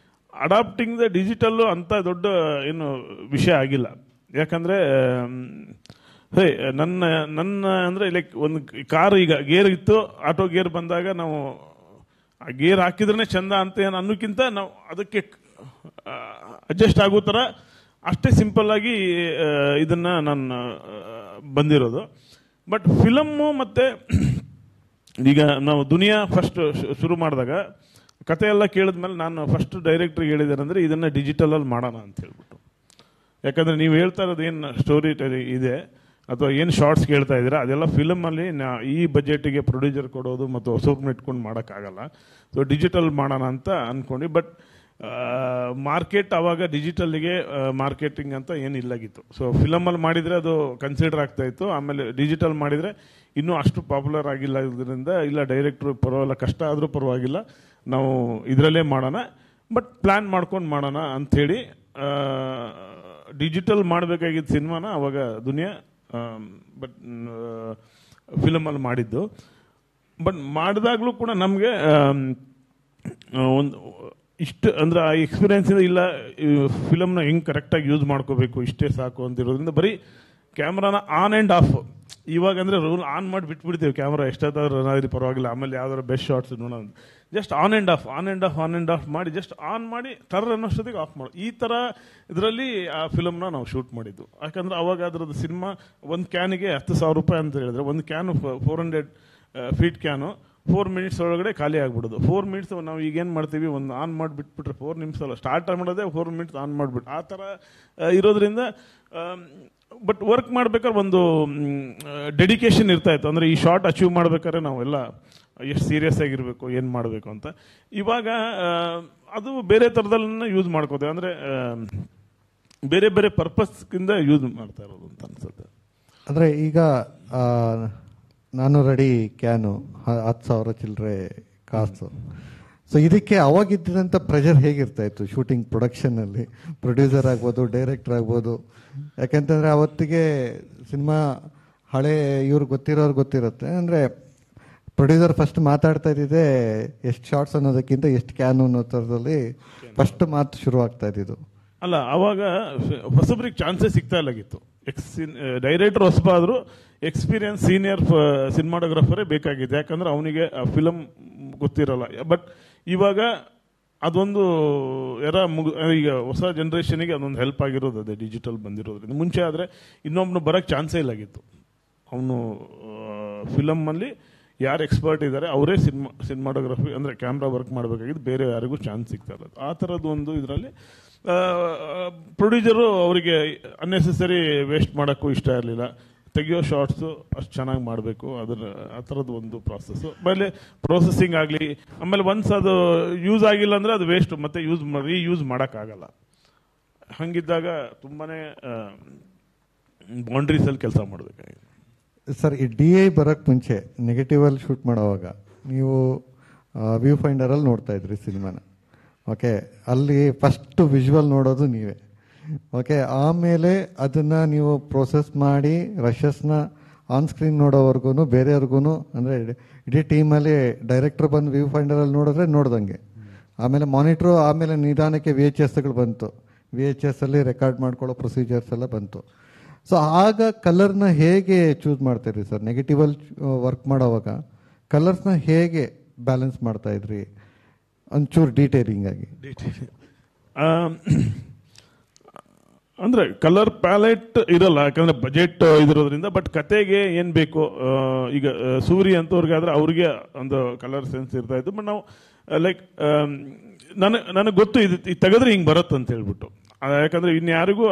ಅಡಾಪ್ಟಿಂಗ್ ದ ಡಿಜಿಟಲ್ಲು ಅಂತ ದೊಡ್ಡ ಏನು ವಿಷಯ ಆಗಿಲ್ಲ. ಯಾಕಂದರೆ ನನ್ನ ಅಂದರೆ ಲೈಕ್ ಒಂದು ಕಾರ್ ಈಗ ಗೇರ್ ಇತ್ತು, ಆಟೋ ಗೇರ್ ಬಂದಾಗ ನಾವು ಆ ಗೇರ್ ಹಾಕಿದ್ರೇ ಚಂದ ಅಂತ ಏನು ಅನ್ನೋಕ್ಕಿಂತ ನಾವು ಅದಕ್ಕೆ ಅಡ್ಜಸ್ಟ್ ಆಗೋ ಥರ ಅಷ್ಟೇ ಸಿಂಪಲ್ ಆಗಿ ಇದನ್ನು ನಾನು ಬಂದಿರೋದು. ಬಟ್ ಫಿಲಮ್ಮು ಮತ್ತು ಈಗ ನಾವು ದುನಿಯಾ ಫಸ್ಟ್ ಶುರು ಮಾಡಿದಾಗ ಕತೆ ಎಲ್ಲ ಕೇಳಿದ್ಮೇಲೆ ನಾನು ಫಸ್ಟ್ ಡೈರೆಕ್ಟ್ರಿಗೆ ಹೇಳಿದ್ದೇನೆಂದರೆ ಇದನ್ನು ಡಿಜಿಟಲಲ್ಲಿ ಮಾಡೋಣ ಅಂತ ಹೇಳ್ಬಿಟ್ಟು. ಯಾಕಂದರೆ ನೀವು ಹೇಳ್ತಾ ಇರೋದು ಏನು ಸ್ಟೋರಿ ಇದೆ ಅಥವಾ ಏನು ಶಾರ್ಟ್ಸ್ ಕೇಳ್ತಾ ಇದ್ದೀರಾ ಅದೆಲ್ಲ ಫಿಲಮಲ್ಲಿ ಈ ಬಜೆಟಿಗೆ ಪ್ರೊಡ್ಯೂಸರ್ ಕೊಡೋದು ಮತ್ತು ಹೊಸಬ್ರನ್ನ ಇಟ್ಕೊಂಡು ಮಾಡೋಕ್ಕಾಗಲ್ಲ. ಸೊ ಡಿಜಿಟಲ್ ಮಾಡೋಣ ಅಂತ ಅಂದ್ಕೊಂಡು. ಬಟ್ ಮಾರ್ಕೆಟ್ ಆವಾಗ ಡಿಜಿಟಲ್ಗೆ ಮಾರ್ಕೆಟಿಂಗ್ ಅಂತ ಏನು ಇಲ್ಲಾಗಿತ್ತು. ಸೊ ಫಿಲಮಲ್ಲಿ ಮಾಡಿದರೆ ಅದು ಕನ್ಸಿಡರ್ ಆಗ್ತಾ ಇತ್ತು. ಆಮೇಲೆ ಡಿಜಿಟಲ್ ಮಾಡಿದರೆ ಇನ್ನೂ ಅಷ್ಟು ಪಾಪ್ಯುಲರ್ ಆಗಿಲ್ಲ. ಇದರಿಂದ ಇಲ್ಲ ಡೈರೆಕ್ಟ್ರು ಪರವಾಗಿಲ್ಲ, ಕಷ್ಟ ಆದರೂ ಪರವಾಗಿಲ್ಲ, ನಾವು ಇದರಲ್ಲೇ ಮಾಡೋಣ, ಬಟ್ ಪ್ಲ್ಯಾನ್ ಮಾಡ್ಕೊಂಡು ಮಾಡೋಣ ಅಂಥೇಳಿ ಡಿಜಿಟಲ್ ಮಾಡಬೇಕಾಗಿದ್ದ ಸಿನಿಮಾನ ಅವಾಗ ದುನಿಯಾ ಬಟ್ ಫಿಲಮಲ್ಲಿ ಮಾಡಿದ್ದು. ಬಟ್ ಮಾಡಿದಾಗಲೂ ಕೂಡ ನಮಗೆ ಒಂದು ಇಷ್ಟು ಅಂದರೆ ಆ ಎಕ್ಸ್ಪೀರಿಯೆನ್ಸಿಂದ ಇಲ್ಲ ಫಿಲಮ್ನ ಹೆಂಗೆ ಕರೆಕ್ಟಾಗಿ ಯೂಸ್ ಮಾಡ್ಕೋಬೇಕು, ಇಷ್ಟೇ ಸಾಕು ಅಂತಿರೋದ್ರಿಂದ ಬರೀ ಕ್ಯಾಮ್ರಾನ ಆನ್ ಆ್ಯಂಡ್ ಆಫ್. ಇವಾಗ ಅಂದರೆ ರೂಲ್ ಆನ್ ಮಾಡಿ ಬಿಟ್ಬಿಡ್ತೀವಿ, ಕ್ಯಾಮ್ರಾ ಎಷ್ಟಾದ್ರೂ ರನ್ ಆಗಲಿ ಪರವಾಗಿಲ್ಲ, ಆಮೇಲೆ ಯಾವ್ದಾದ್ರು ಬೆಸ್ಟ್ ಶಾರ್ಟ್ಸ್ ನೋಡೋಣ, ಜಸ್ಟ್ ಆನ್ ಆ್ಯಂಡ್ ಆಫ್ ಮಾಡಿ ಜಸ್ಟ್ ಆನ್ ಮಾಡಿ ಟರ್ ಅನ್ನೋಷ್ಟೊತ್ತಿಗೆ ಆಫ್ ಮಾಡಿ. ಈ ಥರ ಇದರಲ್ಲಿ ಆ ಫಿಲಮ್ನ ನಾವು ಶೂಟ್ ಮಾಡಿದ್ದು. ಯಾಕಂದರೆ ಅವಾಗ ಅದರದ್ದು ಸಿನಿಮಾ ಒಂದು ಕ್ಯಾನಿಗೆ 10,000 ರೂಪಾಯಿ ಅಂತ ಹೇಳಿದ್ರೆ, ಒಂದು ಕ್ಯಾನು 400 ಫೀಟ್ ಕ್ಯಾನು 4 ಮಿನಿಟ್ಸ್ ಒಳಗಡೆ ಖಾಲಿ ಆಗ್ಬಿಡೋದು. 4 ಮಿನಿಟ್ಸ್ ನಾವು ಈಗೇನು ಮಾಡ್ತೀವಿ, ಒಂದು ಆನ್ ಮಾಡಿಬಿಟ್ಬಿಟ್ರೆ 4 ನಿಮಿಷ ಅಲ್ಲ, ಸ್ಟಾರ್ಟ್ ಮಾಡೋದೇ 4 ಮಿನಿಟ್ಸ್ ಆನ್ ಮಾಡಿಬಿಟ್ಟು ಆ ಥರ ಇರೋದ್ರಿಂದ. ಬಟ್ ವರ್ಕ್ ಮಾಡ್ಬೇಕಾದ್ರೆ ಒಂದು ಡೆಡಿಕೇಶನ್ ಇರ್ತಾ ಇತ್ತು. ಅಂದರೆ ಈ ಶಾರ್ಟ್ ಅಚೀವ್ ಮಾಡ್ಬೇಕಾದ್ರೆ ನಾವೆಲ್ಲ ಎಷ್ಟು ಸೀರಿಯಸ್ ಆಗಿರಬೇಕು, ಏನು ಮಾಡಬೇಕು ಅಂತ. ಇವಾಗ ಅದು ಬೇರೆ ಥರದಲ್ಲ ಯೂಸ್ ಮಾಡ್ಕೋತೇವೆ, ಅಂದರೆ ಬೇರೆ ಬೇರೆ ಪರ್ಪಸ್ಗಿಂದ ಯೂಸ್ ಮಾಡ್ತಾ ಇರೋದು ಅಂತ ಅನ್ಸುತ್ತೆ. ಅಂದರೆ ಈಗ 400 ಅಡಿ ಕ್ಯಾನು 10,000 ಚಿಲ್ಲರೆ ಕಾಸು. ಸೊ ಇದಕ್ಕೆ ಅವಾಗಿದ್ದಂಥ ಪ್ರೆಷರ್ ಹೇಗಿರ್ತಾ ಇತ್ತು ಶೂಟಿಂಗ್ ಪ್ರೊಡಕ್ಷನ್ನಲ್ಲಿ, ಪ್ರೊಡ್ಯೂಸರ್ ಆಗ್ಬೋದು, ಡೈರೆಕ್ಟರ್ ಆಗ್ಬೋದು? ಯಾಕೆಂತಂದರೆ ಅವತ್ತಿಗೆ ಸಿನಿಮಾ ಹಳೆ ಇವ್ರಿಗೆ ಗೊತ್ತಿರೋರು ಗೊತ್ತಿರುತ್ತೆ, ಅಂದರೆ ಪ್ರೊಡ್ಯೂಸರ್ ಫಸ್ಟ್ ಮಾತಾಡ್ತಾ ಇದ್ದಿದ್ದೆ ಎಷ್ಟು ಶಾರ್ಟ್ಸ್ ಅನ್ನೋದಕ್ಕಿಂತ ಎಷ್ಟು ಕ್ಯಾನ್ ಅನ್ನೋ ಥರದಲ್ಲಿ ಫಸ್ಟ್ ಮಾತು ಶುರು ಆಗ್ತಾ ಇದ್ದಿದ್ದು. ಅಲ್ಲ, ಅವಾಗ ಹೊಸಬ್ರಿಗೆ ಚಾನ್ಸೇ ಸಿಗ್ತಾ ಇಲ್ಲಾಗಿತ್ತು. ಡೈರೆಕ್ಟರ್ ಹೊಸಬ ಆದರೂ ಎಕ್ಸ್ಪೀರಿಯನ್ಸ್ ಸೀನಿಯರ್ ಸಿನಿಮಾಟೋಗ್ರಫರೇ ಬೇಕಾಗಿದೆ, ಯಾಕಂದ್ರೆ ಅವನಿಗೆ ಆ ಫಿಲಮ್ ಗೊತ್ತಿರಲ್ಲ. ಬಟ್ ಇವಾಗ ಅದೊಂದು ಈಗ ಹೊಸ ಜನರೇಷನ್ಗೆ ಅದೊಂದು ಹೆಲ್ಪ್ ಆಗಿರೋದು ಅದೇ ಡಿಜಿಟಲ್ ಬಂದಿರೋದ್ರಿಂದ. ಮುಂಚೆ ಆದರೆ ಇನ್ನೊಬ್ನು ಬರೋಕ್ಕೆ ಚಾನ್ಸೇ ಇಲ್ಲಾಗಿತ್ತು. ಅವನು ಫಿಲಮ್ಮಲ್ಲಿ ಯಾರು ಎಕ್ಸ್ಪರ್ಟ್ ಇದ್ದಾರೆ ಅವರೇ ಸಿನಿಮಾಟೋಗ್ರಫಿ ಅಂದರೆ ಕ್ಯಾಮ್ರಾ ವರ್ಕ್ ಮಾಡಬೇಕಾಗಿದ್ದು, ಬೇರೆ ಯಾರಿಗೂ ಚಾನ್ಸ್ ಸಿಗ್ತಾ ಇಲ್ಲ. ಆ ಥರದ್ದು ಒಂದು ಇದರಲ್ಲಿ ಪ್ರೊಡ್ಯೂಸರು ಅವರಿಗೆ ಅನ್ನೆಸೆಸರಿ ವೇಸ್ಟ್ ಮಾಡೋಕ್ಕೂ ಇಷ್ಟ ಇರಲಿಲ್ಲ. ತೆಗಿಯೋ ಶಾರ್ಟ್ಸು ಅಷ್ಟು ಚೆನ್ನಾಗಿ ಮಾಡಬೇಕು, ಆ ಥರದ್ದು ಒಂದು ಪ್ರಾಸೆಸ್ಸು. ಆಮೇಲೆ ಪ್ರೊಸೆಸಿಂಗ್ ಆಗಲಿ, ಆಮೇಲೆ ಒನ್ಸ್ ಅದು ಯೂಸ್ ಆಗಿಲ್ಲ ಅಂದರೆ ಅದು ವೇಸ್ಟ್, ಮತ್ತೆ ರೀಯೂಸ್ ಮಾಡೋಕ್ಕಾಗಲ್ಲ. ಹಂಗಿದ್ದಾಗ ತುಂಬಾ ಬೌಂಡ್ರೀಸಲ್ಲಿ ಕೆಲಸ ಮಾಡಬೇಕಾಗಿದೆ. ಸರ್, ಈ DI ಬರೋಕ್ಕೆ ಮುಂಚೆ ನೆಗೆಟಿವಲ್ಲಿ ಶೂಟ್ ಮಾಡೋವಾಗ ನೀವು ವ್ಯೂ ಫೈಂಡರಲ್ಲಿ ನೋಡ್ತಾ ಇದ್ರಿ ಸಿನಿಮಾನ. ಓಕೆ, ಅಲ್ಲಿ ಫಸ್ಟ್ ವಿಜುವಲ್ ನೋಡೋದು ನೀವೇ. ಓಕೆ, ಆಮೇಲೆ ಅದನ್ನು ನೀವು ಪ್ರೋಸೆಸ್ ಮಾಡಿ ರಶಸ್ನ ಆನ್ ಸ್ಕ್ರೀನ್ ನೋಡೋವರೆಗೂ ಬೇರೆಯವ್ರಿಗೂ, ಅಂದರೆ ಇಡೀ ಟೀಮಲ್ಲಿ ಡೈರೆಕ್ಟರ್ ಬಂದು ವ್ಯೂ ಫೈಂಡರಲ್ಲಿ ನೋಡಿದ್ರೆ ನೋಡ್ದಂಗೆ. ಆಮೇಲೆ ಮಾನಿಟ್ರು, ಆಮೇಲೆ ನಿಧಾನಕ್ಕೆ VHSಗಳು ಬಂತು. VHS ಅಲ್ಲಿ ರೆಕಾರ್ಡ್ ಮಾಡ್ಕೊಳ್ಳೋ ಪ್ರೊಸೀಜರ್ಸ್ ಎಲ್ಲ ಬಂತು. ಸೊ ಆಗ ಕಲರ್ನ ಹೇಗೆ ಚೂಸ್ ಮಾಡ್ತಾಯಿದ್ರಿ ಸರ್? ನೆಗೆಟಿವಲ್ಲಿ ವರ್ಕ್ ಮಾಡೋವಾಗ ಕಲರ್ಸ್ನ ಹೇಗೆ ಬ್ಯಾಲೆನ್ಸ್ ಮಾಡ್ತಾ ಇದ್ರಿ? ಒಂಚೂರು ಡೀಟೇಲಿಂಗ್ ಆಗಿ. ಅಂದರೆ ಕಲರ್ ಪ್ಯಾಲೆಟ್ ಇರಲ್ಲ, ಯಾಕಂದ್ರೆ ಬಜೆಟ್ ಇದಿರೋದ್ರಿಂದ. ಬಟ್ ಕತೆಗೆ ಏನು ಬೇಕು, ಈಗ ಸೂರಿ ಅಂತವ್ರಿಗಾದ್ರೆ ಅವ್ರಿಗೆ ಒಂದು ಕಲರ್ ಸೆನ್ಸ್ ಇರ್ತಾ ಇತ್ತು. ಬಟ್ ನಾವು ಲೈಕ್ ನನಗೆ ಗೊತ್ತು ಇದು ತೆಗೆದ್ರೆ ಹಿಂಗೆ ಬರುತ್ತೆ ಅಂತ ಹೇಳ್ಬಿಟ್ಟು. ಯಾಕಂದ್ರೆ ಇನ್ಯಾರಿಗೂ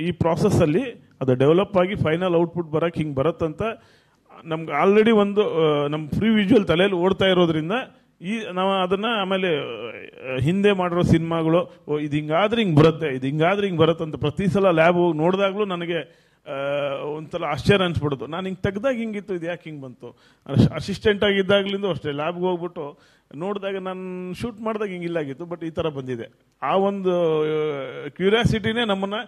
ಈ ಪ್ರಾಸೆಸ್ಸಲ್ಲಿ ಅದು ಡೆವಲಪ್ ಆಗಿ ಫೈನಲ್ ಔಟ್ಪುಟ್ ಬರೋಕ್ಕೆ ಹಿಂಗೆ ಬರುತ್ತಂತ ನಮ್ಗೆ ಆಲ್ರೆಡಿ ಒಂದು ನಮ್ಮ ಫ್ರೀ ವಿಜುವಲ್ ತಲೆಯಲ್ಲಿ ಓಡ್ತಾ ಇರೋದ್ರಿಂದ ನಾವು ಅದನ್ನ ಆಮೇಲೆ ಹಿಂದೆ ಮಾಡಿರೋ ಸಿನಿಮಾಗಳು ಇದು ಹಿಂಗಾದ್ರೆ ಹಿಂಗೆ ಬರುತ್ತೆ, ಇದು ಹಿಂಗಾದ್ರೆ ಹಿಂಗೆ ಬರುತ್ತೆ ಅಂತ ಪ್ರತಿ ಸಲ ಲ್ಯಾಬ್ ಹೋಗಿ ನೋಡಿದಾಗಲೂ ನನಗೆ ಒಂಥರ ಆಶ್ಚರ್ಯ ಅನ್ಸ್ಬಿಡೋದು. ನಾನು ಹಿಂಗೆ ತೆಗ್ದಾಗ ಹಿಂಗಿತ್ತು, ಇದು ಯಾಕೆ ಹಿಂಗೆ ಬಂತು? ಅಸಿಸ್ಟೆಂಟ್ ಆಗಿದ್ದಾಗಲಿಂದ ಅಷ್ಟೇ ಲ್ಯಾಬ್ಗೆ ಹೋಗ್ಬಿಟ್ಟು ನೋಡಿದಾಗ ನಾನು ಶೂಟ್ ಮಾಡಿದಾಗ ಹಿಂಗಿಲ್ಲಾಗಿತ್ತು, ಬಟ್ ಈ ಥರ ಬಂದಿದೆ. ಆ ಒಂದು ಕ್ಯೂರಿಯಾಸಿಟಿನೇ ನಮ್ಮನ್ನ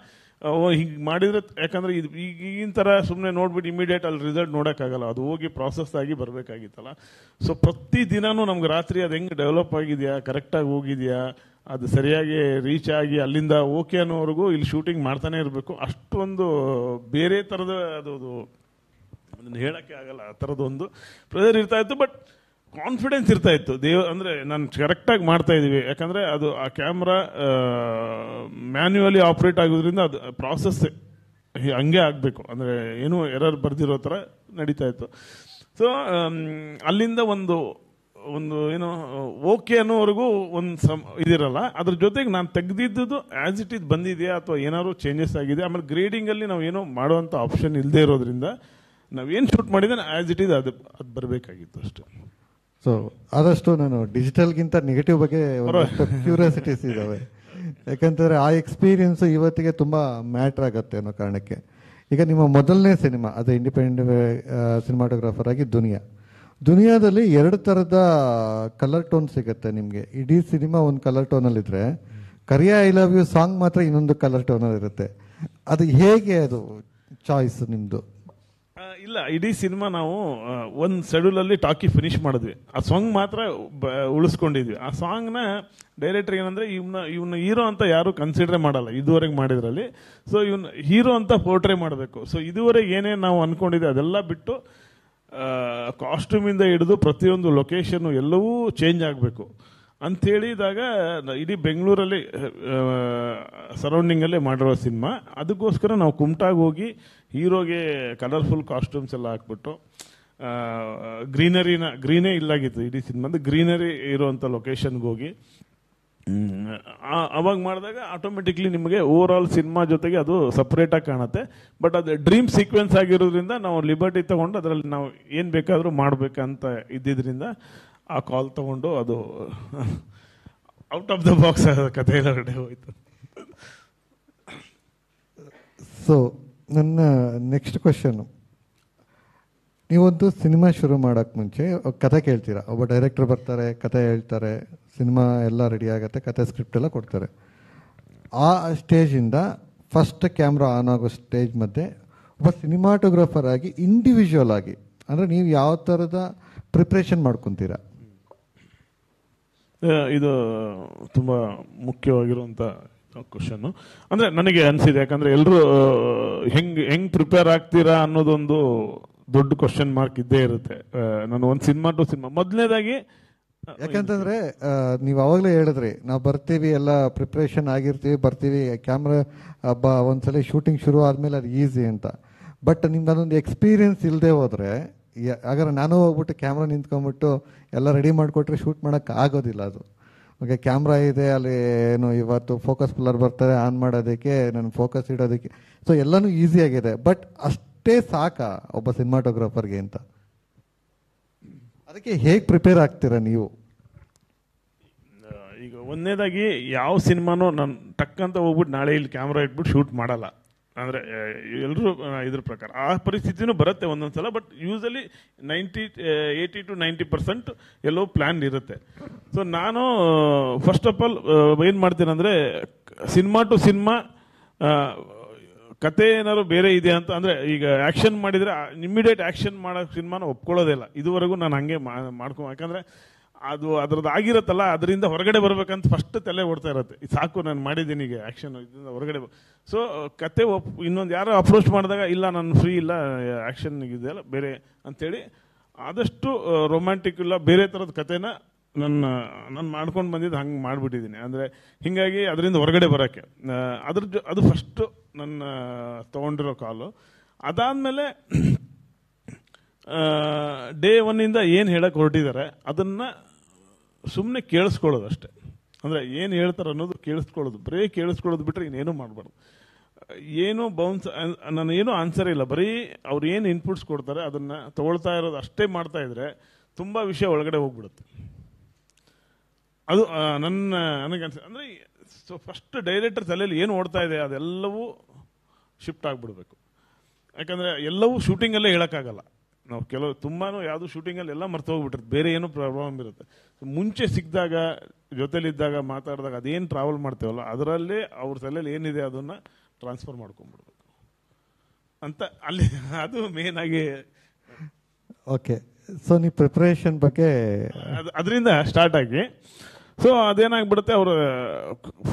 ಹಿಂಗೆ ಮಾಡಿದ್ರೆ, ಯಾಕಂದ್ರೆ ಇದು ಈಗಿನ ಥರ ಸುಮ್ಮನೆ ನೋಡ್ಬಿಟ್ಟು ಇಮಿಡಿಯೇಟ್ ಅಲ್ಲಿ ರಿಸಲ್ಟ್ ನೋಡೋಕ್ಕಾಗಲ್ಲ, ಅದು ಹೋಗಿ ಪ್ರಾಸೆಸ್ ಆಗಿ ಬರಬೇಕಾಗಿತ್ತಲ್ಲ. ಸೊ ಪ್ರತಿ ದಿನಾನೂ ನಮ್ಗೆ ರಾತ್ರಿ ಅದು ಹೆಂಗೆ ಡೆವಲಪ್ ಆಗಿದೆಯಾ, ಕರೆಕ್ಟಾಗಿ ಹೋಗಿದೆಯಾ, ಅದು ಸರಿಯಾಗಿ ರೀಚ್ ಆಗಿ ಅಲ್ಲಿಂದ ಓಕೆ ಅನ್ನೋವರೆಗೂ ಇಲ್ಲಿ ಶೂಟಿಂಗ್ ಮಾಡ್ತಾನೆ ಇರಬೇಕು. ಅಷ್ಟೊಂದು ಬೇರೆ ಥರದ ಅದು ಅದನ್ನು ಹೇಳೋಕ್ಕೆ ಆಗಲ್ಲ, ಆ ಥರದೊಂದು ಪ್ರೆಷರ್ ಇರ್ತಾ ಇತ್ತು. ಬಟ್ ಕಾನ್ಫಿಡೆನ್ಸ್ ಇರ್ತಾ ಇತ್ತು, ಅಂದರೆ ನಾನು ಕರೆಕ್ಟಾಗಿ ಮಾಡ್ತಾ ಇದ್ದೀವಿ. ಯಾಕಂದರೆ ಅದು ಆ ಕ್ಯಾಮ್ರಾ ಮ್ಯಾನ್ಯುವಲಿ ಆಪ್ರೇಟ್ ಆಗೋದ್ರಿಂದ ಅದು ಪ್ರಾಸೆಸ್ ಹಂಗೆ ಆಗಬೇಕು, ಅಂದರೆ ಏನೂ ಎರರ್ ಬರ್ದಿರೋ ಥರ ನಡೀತಾ ಇತ್ತು. ಸೊ ಅಲ್ಲಿಂದ ಒಂದು ಏನೋ ಓಕೆ ಅನ್ನೋವರೆಗೂ ಒಂದು ಇದಿರಲ್ಲ. ಅದ್ರ ಜೊತೆಗೆ ನಾನು ತೆಗೆದಿದ್ದು ಆ್ಯಸ್ ಇಟ್ ಇಸ್ ಬಂದಿದೆಯಾ ಅಥವಾ ಏನಾದ್ರು ಚೇಂಜಸ್ ಆಗಿದೆ. ಆಮೇಲೆ ಗ್ರೇಡಿಂಗಲ್ಲಿ ನಾವು ಏನೋ ಮಾಡುವಂಥ ಆಪ್ಷನ್ ಇಲ್ಲದೆ ಇರೋದ್ರಿಂದ ನಾವೇನು ಶೂಟ್ ಮಾಡಿದ್ರೆ ಆ್ಯಸ್ ಇಟ್ ಇಸ್ ಅದು ಬರಬೇಕಾಗಿತ್ತು ಅಷ್ಟೇ. ಸೊ ಆದಷ್ಟು ನಾನು ಡಿಜಿಟಲ್ಗಿಂತ ನೆಗೆಟಿವ್ ಬಗ್ಗೆ ಕ್ಯೂರಿಯಾಸಿಟೀಸ್ ಇದ್ದಾವೆ. ಯಾಕಂತಂದರೆ ಆ ಎಕ್ಸ್ಪೀರಿಯನ್ಸು ಇವತ್ತಿಗೆ ತುಂಬ ಮ್ಯಾಟ್ರ್ ಆಗುತ್ತೆ ಅನ್ನೋ ಕಾರಣಕ್ಕೆ. ಈಗ ನಿಮ್ಮ ಮೊದಲನೇ ಸಿನಿಮಾ ಅದು ಇಂಡಿಪೆಂಡೆಂಟ್ ಸಿನಿಮಾಟೋಗ್ರಾಫರ್ ಆಗಿ ದುನಿಯಾದಲ್ಲಿ 2 ಥರದ ಕಲರ್ ಟೋನ್ ಸಿಗುತ್ತೆ ನಿಮಗೆ. ಇಡೀ ಸಿನಿಮಾ ಒಂದು ಕಲರ್ ಟೋನಲ್ಲಿದ್ದರೆ Kariya I love you song ಮಾತ್ರ ಇನ್ನೊಂದು ಕಲರ್ ಟೋನಲ್ಲಿ ಇರುತ್ತೆ. ಅದು ಹೇಗೆ ಅದು ಚಾಯ್ಸ್ ನಿಮ್ಮದು? ಇಲ್ಲ, ಇಡೀ ಸಿನಿಮಾ ನಾವು ಒಂದು ಶೆಡ್ಯೂಲಲ್ಲಿ ಟಾಕಿ ಫಿನಿಶ್ ಮಾಡಿದ್ವಿ. ಆ ಸಾಂಗ್ ಮಾತ್ರ ಉಳಿಸ್ಕೊಂಡಿದ್ವಿ. ಆ ಸಾಂಗ್ನ ಡೈರೆಕ್ಟರ್ ಏನಂದ್ರೆ ಇವನ್ನ ಹೀರೋ ಅಂತ ಯಾರು ಕನ್ಸಿಡರ್ ಮಾಡಲ್ಲ ಇದುವರೆಗೆ ಮಾಡಿದ್ರಲ್ಲಿ. ಸೊ ಇವನ್ ಹೀರೋ ಅಂತ ಪೋರ್ಟ್ರೇ ಮಾಡಬೇಕು. ಸೊ ಇದುವರೆಗೆ ಏನೇನು ನಾವು ಅನ್ಕೊಂಡಿದ್ದೆ ಅದೆಲ್ಲ ಬಿಟ್ಟು ಕಾಸ್ಟ್ಯೂಮಿಂದ ಹಿಡಿದು ಪ್ರತಿಯೊಂದು ಲೊಕೇಶನ್ ಎಲ್ಲವೂ ಚೇಂಜ್ ಆಗಬೇಕು ಅಂಥೇಳಿದಾಗ ಇಡೀ ಬೆಂಗಳೂರಲ್ಲಿ ಸರೌಂಡಿಂಗಲ್ಲೇ ಮಾಡಿರೋ ಸಿನಿಮಾ. ಅದಕ್ಕೋಸ್ಕರ ನಾವು ಕುಮಟಾಗಿ ಹೋಗಿ ಹೀರೋಗೆ ಕಲರ್ಫುಲ್ ಕಾಸ್ಟ್ಯೂಮ್ಸ್ ಎಲ್ಲ ಹಾಕ್ಬಿಟ್ಟು ಗ್ರೀನೇ ಇಲ್ಲಾಗಿತ್ತು ಇಡೀ ಸಿನಿಮಾದ. ಗ್ರೀನರಿ ಇರುವಂಥ ಲೊಕೇಶನ್ಗೆ ಹೋಗಿ ಅವಾಗ ಮಾಡಿದಾಗ ಆಟೋಮೆಟಿಕ್ಲಿ ನಿಮಗೆ ಓವರ್ ಆಲ್ ಸಿನಿಮಾ ಜೊತೆಗೆ ಅದು ಸಪ್ರೇಟಾಗಿ ಕಾಣುತ್ತೆ. ಬಟ್ ಅದು ಡ್ರೀಮ್ ಸೀಕ್ವೆನ್ಸ್ ಆಗಿರೋದ್ರಿಂದ ನಾವು ಲಿಬರ್ಟಿ ತಗೊಂಡು ಅದರಲ್ಲಿ ನಾವು ಏನು ಬೇಕಾದರೂ ಮಾಡಬೇಕಂತ ಇದ್ದಿದ್ದರಿಂದ ಆ ಕಾಲ್ ತಗೊಂಡು ಅದು ಔಟ್ ಆಫ್ ದ ಬಾಕ್ಸ್ ಕಥೆ ಹೊರಗಡೆ ಹೋಯ್ತು. ಸೊ ನನ್ನ ನೆಕ್ಸ್ಟ್ ಕ್ವೆಶನ್, ನೀವೊಂದು ಸಿನಿಮಾ ಶುರು ಮಾಡೋಕ್ಕೆ ಮುಂಚೆ ಕತೆ ಕೇಳ್ತೀರಾ, ಒಬ್ಬ ಡೈರೆಕ್ಟರ್ ಬರ್ತಾರೆ, ಕತೆ ಹೇಳ್ತಾರೆ, ಸಿನಿಮಾ ಎಲ್ಲ ರೆಡಿ ಆಗುತ್ತೆ, ಕತೆ ಸ್ಕ್ರಿಪ್ಟ್ ಎಲ್ಲ ಕೊಡ್ತಾರೆ. ಆ ಸ್ಟೇಜಿಂದ ಫಸ್ಟ್ ಕ್ಯಾಮ್ರಾ ಆನ್ ಆಗೋ ಸ್ಟೇಜ್ ಮಧ್ಯೆ ಒಬ್ಬ ಸಿನಿಮಾಟೋಗ್ರಾಫರ್ ಆಗಿ ಇಂಡಿವಿಜುವಲ್ ಆಗಿ ಅಂದರೆ ನೀವು ಯಾವ ಥರದ ಪ್ರಿಪ್ರೇಷನ್ ಮಾಡ್ಕೊತೀರಾ? ಇದು ತುಂಬ ಮುಖ್ಯವಾಗಿರುವಂಥ ಕ್ವಶನ್ನು. ಅಂದರೆ ನನಗೆ ಅನಿಸಿದೆ, ಯಾಕಂದರೆ ಎಲ್ಲರೂ ಹೆಂಗೆ ಪ್ರಿಪೇರ್ ಆಗ್ತೀರಾ ಅನ್ನೋದೊಂದು ದೊಡ್ಡ ಕ್ವಶನ್ ಮಾರ್ಕ್ ಇದ್ದೇ ಇರುತ್ತೆ. ನಾನು ಒಂದು ಸಿನಿಮಾ ಟು ಸಿನಿಮಾ ಮೊದಲನೇದಾಗಿ, ಯಾಕಂತಂದರೆ ನೀವು ಅವಾಗಲೇ ಹೇಳಿದ್ರಿ ನಾವು ಬರ್ತೀವಿ, ಎಲ್ಲ ಪ್ರಿಪ್ರೇಷನ್ ಆಗಿರ್ತೀವಿ, ಬರ್ತೀವಿ, ಕ್ಯಾಮ್ರಾ ಒಂದ್ಸಲ ಶೂಟಿಂಗ್ ಶುರು ಆದಮೇಲೆ ಅದು ಈಸಿ ಅಂತ. ಬಟ್ ನಿಮ್ಗೆ ಅದೊಂದು ಎಕ್ಸ್ಪೀರಿಯನ್ಸ್ ಇಲ್ಲದೆ ಹೋದರೆ, ಹಾಗಾದ್ರೆ ನಾನು ಹೋಗ್ಬಿಟ್ಟು ಕ್ಯಾಮ್ರಾ ನಿಂತ್ಕೊಂಡ್ಬಿಟ್ಟು ಎಲ್ಲ ರೆಡಿ ಮಾಡಿಕೊಟ್ರೆ ಶೂಟ್ ಮಾಡೋಕ್ಕೆ ಆಗೋದಿಲ್ಲ. ಅದು ಓಕೆ, ಕ್ಯಾಮ್ರಾ ಇದೆ, ಅಲ್ಲಿ ಏನು ಇವತ್ತು ಫೋಕಸ್ ಪ್ಲರ್ ಬರ್ತಾರೆ ಆನ್ ಮಾಡೋದಕ್ಕೆ, ನನ್ನ ಫೋಕಸ್ ಇಡೋದಕ್ಕೆ, ಸೊ ಎಲ್ಲನೂ ಈಸಿಯಾಗಿದೆ. ಬಟ್ ಅಷ್ಟೇ ಸಾಕಾ ಒಬ್ಬ ಸಿನಿಮಾಟೋಗ್ರಾಫರ್ಗೆ ಅಂತ? ಅದಕ್ಕೆ ಹೇಗೆ ಪ್ರಿಪೇರ್ ಆಗ್ತೀರಾ ನೀವು? ಈಗ ಒಂದನೇದಾಗಿ ಯಾವ ಸಿನಿಮಾನೂ ನಾನು ಟಕ್ಕಂತ ಹೋಗ್ಬಿಟ್ಟು ನಾಳೆ ಇಲ್ಲಿ ಕ್ಯಾಮ್ರಾ ಇಟ್ಬಿಟ್ಟು ಶೂಟ್ ಮಾಡಲ್ಲ. ಅಂದರೆ ಎಲ್ಲರೂ ಇದ್ರ ಪ್ರಕಾರ ಆ ಪರಿಸ್ಥಿತಿನೂ ಬರುತ್ತೆ ಒಂದೊಂದು ಸಲ. But usually 80 to 90% yellow plan ಇರುತ್ತೆ. ಸೊ ನಾನು ಫಸ್ಟ್ ಆಫ್ ಆಲ್ ಏನು ಮಾಡ್ತೀನಿ ಅಂದರೆ, ಸಿನಿಮಾ ಟು ಸಿನಿಮಾ ಕತೆ ಏನಾದ್ರು ಬೇರೆ ಇದೆ ಅಂತ ಅಂದರೆ, ಈಗ ಆ್ಯಕ್ಷನ್ ಮಾಡಿದರೆ ಇಮ್ಮಿಡಿಯೇಟ್ ಆ್ಯಕ್ಷನ್ ಮಾಡೋ ಸಿನಿಮಾನ ಒಪ್ಕೊಳ್ಳೋದಿಲ್ಲ. ಇದುವರೆಗೂ ನಾನು ಹಾಗೆ ಯಾಕಂದರೆ ಅದು ಅದ್ರದ್ದು ಆಗಿರುತ್ತಲ್ಲ, ಅದರಿಂದ ಹೊರಗಡೆ ಬರ್ಬೇಕಂತ ಫಸ್ಟ್ ತಲೆ ಓಡ್ತಾ ಇರುತ್ತೆ. ಇದು ಸಾಕು, ನಾನು ಮಾಡಿದ್ದೀನಿ ಈಗ ಆ್ಯಕ್ಷನ್, ಇದರಿಂದ ಹೊರಗಡೆ. ಸೊ ಕತೆ ಇನ್ನೊಂದು ಯಾರೋ ಅಪ್ರೋಚ್ ಮಾಡಿದಾಗ, ಇಲ್ಲ ನಾನು ಫ್ರೀ ಇಲ್ಲ, ಆ್ಯಕ್ಷನ್ ಇದೆಯಲ್ಲ ಬೇರೆ ಅಂತೇಳಿ ಆದಷ್ಟು ರೊಮ್ಯಾಂಟಿಕ್ ಇಲ್ಲ ಬೇರೆ ಥರದ ಕತೆನ ನಾನು ಮಾಡ್ಕೊಂಡು ಬಂದಿದ್ದು ಹಂಗೆ ಮಾಡಿಬಿಟ್ಟಿದ್ದೀನಿ. ಅಂದರೆ ಹೀಗಾಗಿ ಅದರಿಂದ ಹೊರಗಡೆ ಬರೋಕ್ಕೆ ಅದು ಫಸ್ಟು ನನ್ನ ತೊಗೊಂಡಿರೋ ಕಾಲು. ಅದಾದಮೇಲೆ ಡೇ ಒನ್ನಿಂದ ಏನು ಹೇಳಕ್ಕೆ ಹೊರಟಿದ್ದಾರೆ ಅದನ್ನು ಸುಮ್ಮನೆ ಕೇಳಿಸ್ಕೊಳ್ಳೋದು ಅಷ್ಟೇ. ಅಂದರೆ ಏನು ಹೇಳ್ತಾರೆ ಅನ್ನೋದು ಕೇಳಿಸ್ಕೊಳ್ಳೋದು, ಬರೀ ಕೇಳಿಸ್ಕೊಳ್ಳೋದು ಬಿಟ್ಟರೆ ಇನ್ನೇನು ಮಾಡಬಾರ್ದು. ಏನು ಬೌನ್ಸ್, ನಾನು ಏನೂ ಆನ್ಸರ್ ಇಲ್ಲ, ಬರೀ ಅವ್ರು ಏನು ಇನ್ಪುಟ್ಸ್ ಕೊಡ್ತಾರೆ ಅದನ್ನು ತೊಗೊಳ್ತಾ ಇರೋದು ಅಷ್ಟೇ ಮಾಡ್ತಾ ಇದ್ರೆ ತುಂಬ ವಿಷಯ ಒಳಗಡೆ ಹೋಗ್ಬಿಡುತ್ತೆ. ಅದು ನನಗೆ ಅಂದರೆ ಸೊ ಫಸ್ಟ್ ಡೈರೆಕ್ಟರ್ ತಲೆಯಲ್ಲಿ ಏನು ಓಡ್ತಾ ಇದೆ ಅದೆಲ್ಲವೂ ಶಿಫ್ಟ್ ಆಗಿಬಿಡ್ಬೇಕು. ಯಾಕಂದರೆ ಎಲ್ಲವೂ ಶೂಟಿಂಗಲ್ಲೇ ಹೇಳೋಕ್ಕಾಗಲ್ಲ. ನಾವು ಕೆಲವು ತುಂಬಾ ಯಾವುದು ಶೂಟಿಂಗಲ್ಲಿ ಎಲ್ಲ ಮರ್ತು ಹೋಗ್ಬಿಟ್ಟಿರುತ್ತೆ, ಬೇರೆ ಏನೂ ಪ್ರಾಬ್ಲಮ್ ಇರುತ್ತೆ. ಮುಂಚೆ ಸಿಕ್ಕಿದಾಗ, ಜೊತೆಲಿದ್ದಾಗ, ಮಾತಾಡಿದಾಗ ಅದೇನು ಟ್ರಾವೆಲ್ ಮಾಡ್ತೇವಲ್ಲ ಅದರಲ್ಲೇ ಅವ್ರ ತಲೆಯಲ್ಲಿ ಏನಿದೆ ಅದನ್ನು ಟ್ರಾನ್ಸ್ಫರ್ ಮಾಡ್ಕೊಂಡ್ಬಿಡ್ಬೇಕು ಅಂತ ಅಲ್ಲಿ ಅದು ಮೇನ್ ಆಗಿ. ಓಕೆ, ಸೊ ನೀವು ಪ್ರಿಪ್ರೇಷನ್ ಬಗ್ಗೆ ಅದರಿಂದ ಸ್ಟಾರ್ಟ್ ಆಗಿ, ಸೊ ಅದೇನಾಗ್ಬಿಡುತ್ತೆ, ಅವರು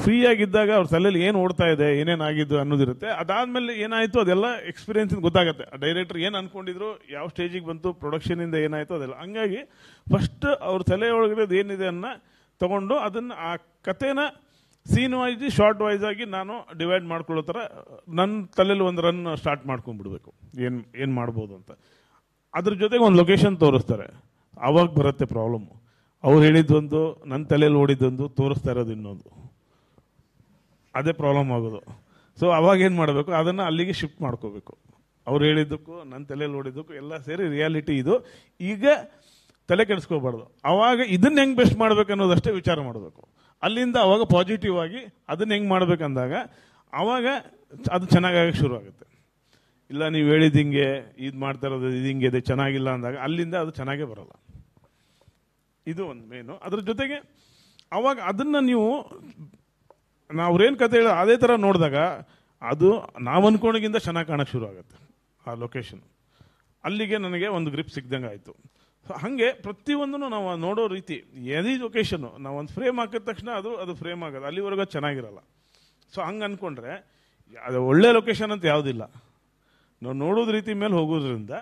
ಫ್ರೀ ಆಗಿದ್ದಾಗ ಅವ್ರ ತಲೆಯಲ್ಲಿ ಏನು ಓಡ್ತಾ ಇದೆ, ಏನೇನಾಗಿದ್ದು ಅನ್ನೋದಿರುತ್ತೆ. ಅದಾದ್ಮೇಲೆ ಏನಾಯಿತು ಅದೆಲ್ಲ ಎಕ್ಸ್ಪೀರಿಯನ್ಸ್ ಗೊತ್ತಾಗುತ್ತೆ. ಡೈರೆಕ್ಟರ್ ಏನು ಅನ್ಕೊಂಡಿದ್ರು, ಯಾವ ಸ್ಟೇಜಿಗೆ ಬಂತು, ಪ್ರೊಡಕ್ಷನಿಂದ ಏನಾಯಿತು ಅದೆಲ್ಲ. ಹಂಗಾಗಿ ಫಸ್ಟ್ ಅವ್ರ ತಲೆ ಒಳಗಡೆ ಏನಿದೆ ಅನ್ನ ತಗೊಂಡು ಅದನ್ನು ಆ ಕಥೆನ ಸೀನ್ ವೈಸ್, ಶಾರ್ಟ್ ವೈಸ್ ಆಗಿ ನಾನು ಡಿವೈಡ್ ಮಾಡ್ಕೊಳ್ಳೋ ಥರ ನನ್ನ ತಲೆಯಲ್ಲಿ ಒಂದು ರನ್ ಸ್ಟಾರ್ಟ್ ಮಾಡ್ಕೊಂಡ್ಬಿಡ್ಬೇಕು, ಏನು ಮಾಡ್ಬೋದು ಅಂತ. ಅದ್ರ ಜೊತೆಗೆ ಒಂದು ಲೊಕೇಶನ್ ತೋರಿಸ್ತಾರೆ, ಆವಾಗ ಬರುತ್ತೆ ಪ್ರಾಬ್ಲಮ್ಮು. ಅವ್ರು ಹೇಳಿದ್ದೊಂದು, ನನ್ನ ತಲೆಯಲ್ಲಿ ಓಡಿದ್ದೊಂದು, ತೋರಿಸ್ತಾ ಇರೋದು ಇನ್ನೊಂದು, ಅದೇ ಪ್ರಾಬ್ಲಮ್ ಆಗೋದು. ಸೊ ಅವಾಗ ಏನು ಮಾಡಬೇಕು, ಅದನ್ನು ಅಲ್ಲಿಗೆ ಶಿಫ್ಟ್ ಮಾಡ್ಕೋಬೇಕು. ಅವ್ರು ಹೇಳಿದ್ದಕ್ಕೂ ನನ್ನ ತಲೆಯಲ್ಲಿ ಓಡಿದ್ದಕ್ಕೂ ಎಲ್ಲ ಸೇರಿ ರಿಯಾಲಿಟಿ ಇದು, ಈಗ ತಲೆ ಕೆಡಿಸ್ಕೋಬಾರ್ದು. ಅವಾಗ ಇದನ್ನ ಹೆಂಗೆ ಬೆಸ್ಟ್ ಮಾಡ್ಬೇಕು ಅನ್ನೋದಷ್ಟೇ ವಿಚಾರ ಮಾಡಬೇಕು. ಅಲ್ಲಿಂದ ಅವಾಗ ಪಾಸಿಟಿವ್ ಆಗಿ ಅದನ್ನ ಹೆಂಗೆ ಮಾಡ್ಬೇಕಂದಾಗ ಅವಾಗ ಅದು ಚೆನ್ನಾಗಾಗಿ ಶುರು ಆಗುತ್ತೆ. ಇಲ್ಲ ನೀವು ಹೇಳಿದ ಹಿಂಗೆ ಇದು ಮಾಡ್ತಾ ಇರೋದು ಇದು ಹಿಂಗೆ ಇದೆ ಚೆನ್ನಾಗಿಲ್ಲ ಅಂದಾಗ ಅಲ್ಲಿಂದ ಅದು ಚೆನ್ನಾಗೇ ಬರಲ್ಲ. ಇದು ಒಂದು ಮೇನು. ಅದ್ರ ಜೊತೆಗೆ ಅವಾಗ ಅದನ್ನ ನೀವು ಅವ್ರೇನು ಕತೆ ಹೇಳೋ ಅದೇ ಥರ ನೋಡಿದಾಗ ಅದು ನಾವು ಅನ್ಕೊಂಡಿಗಿಂತ ಚೆನ್ನಾಗಿ ಕಾಣಕ್ಕೆ ಶುರು ಆಗುತ್ತೆ ಆ ಲೊಕೇಶನ್. ಅಲ್ಲಿಗೆ ನನಗೆ ಒಂದು ಗ್ರಿಪ್ ಸಿಕ್ದಂಗೆ ಆಯಿತು. ಸೊ ಹಾಗೆ ಪ್ರತಿಯೊಂದನ್ನು ನಾವು ನೋಡೋ ರೀತಿ, ಎನಿ ಲೊಕೇಶನ್ನು ನಾವು ಒಂದು ಫ್ರೇಮ್ ಹಾಕಿದ ತಕ್ಷಣ ಅದು ಫ್ರೇಮ್ ಆಗೋದು, ಅಲ್ಲಿವರೆಗೂ ಚೆನ್ನಾಗಿರಲ್ಲ. ಸೊ ಹಂಗೆ ಅಂದ್ಕೊಂಡ್ರೆ ಅದು ಒಳ್ಳೆ ಲೊಕೇಶನ್ ಅಂತ ಯಾವುದಿಲ್ಲ, ನಾವು ನೋಡೋದು ರೀತಿ ಮೇಲೆ ಹೋಗೋದ್ರಿಂದ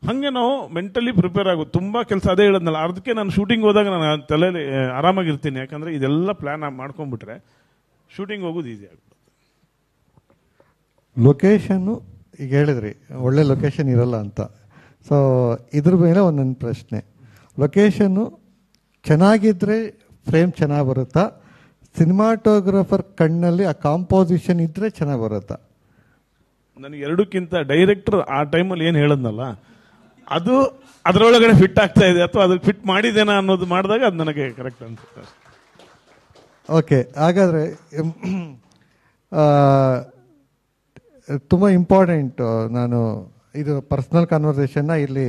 ಹಾಗೆ ನಾವು ಮೆಂಟಲಿ ಪ್ರಿಪೇರ್ ಆಗೋದು. ತುಂಬ ಕೆಲಸ ಅದೇ ಹೇಳೋದ್ನಲ್ಲ, ಅದಕ್ಕೆ ನಾನು ಶೂಟಿಂಗ್ ಹೋದಾಗ ನಾನು ತಲೆಯಲ್ಲಿ ಆರಾಮಾಗಿರ್ತೀನಿ. ಯಾಕಂದರೆ ಇದೆಲ್ಲ ಪ್ಲ್ಯಾನ್ ಮಾಡ್ಕೊಂಡ್ಬಿಟ್ರೆ ಶೂಟಿಂಗ್ ಹೋಗೋದು ಈಸಿ ಆಗ್ಬಿಡುತ್ತೆ. ಲೊಕೇಶನ್ನು ಈಗ ಹೇಳಿದ್ರಿ ಒಳ್ಳೆ ಲೊಕೇಶನ್ ಇರಲ್ಲ ಅಂತ. ಸೊ ಇದ್ರ ಮೇಲೆ ಒಂದೊಂದು ಪ್ರಶ್ನೆ, ಲೊಕೇಶನ್ನು ಚೆನ್ನಾಗಿದ್ದರೆ ಫ್ರೇಮ್ ಚೆನ್ನಾಗಿ ಬರುತ್ತಾ, ಸಿನಿಮಾಟೋಗ್ರಫರ್ ಕಣ್ಣಲ್ಲಿ ಆ ಕಾಂಪೋಸಿಷನ್ ಇದ್ದರೆ ಚೆನ್ನಾಗಿ ಬರುತ್ತಾ? ನನಗೆ ಎರಡಕ್ಕಿಂತ ಡೈರೆಕ್ಟರ್ ಆ ಟೈಮಲ್ಲಿ ಏನು ಹೇಳದ್ನಲ್ಲ ಅದು ಅದರೊಳಗಡೆ ಫಿಟ್ ಆಗ್ತಾ ಇದೆ ಅಥವಾ ಅದಕ್ಕೆ ಫಿಟ್ ಮಾಡಿದೇನಾ ಅನ್ನೋದು ಮಾಡಿದಾಗ ಅದು ನನಗೆ ಕರೆಕ್ಟ್ ಅನ್ಸುತ್ತೆ. ಓಕೆ, ಹಾಗಾದರೆ ತುಂಬ ಇಂಪಾರ್ಟೆಂಟ್, ನಾನು ಇದು ಪರ್ಸ್ನಲ್ ಕನ್ವರ್ಸೇಷನ್ನ ಇಲ್ಲಿ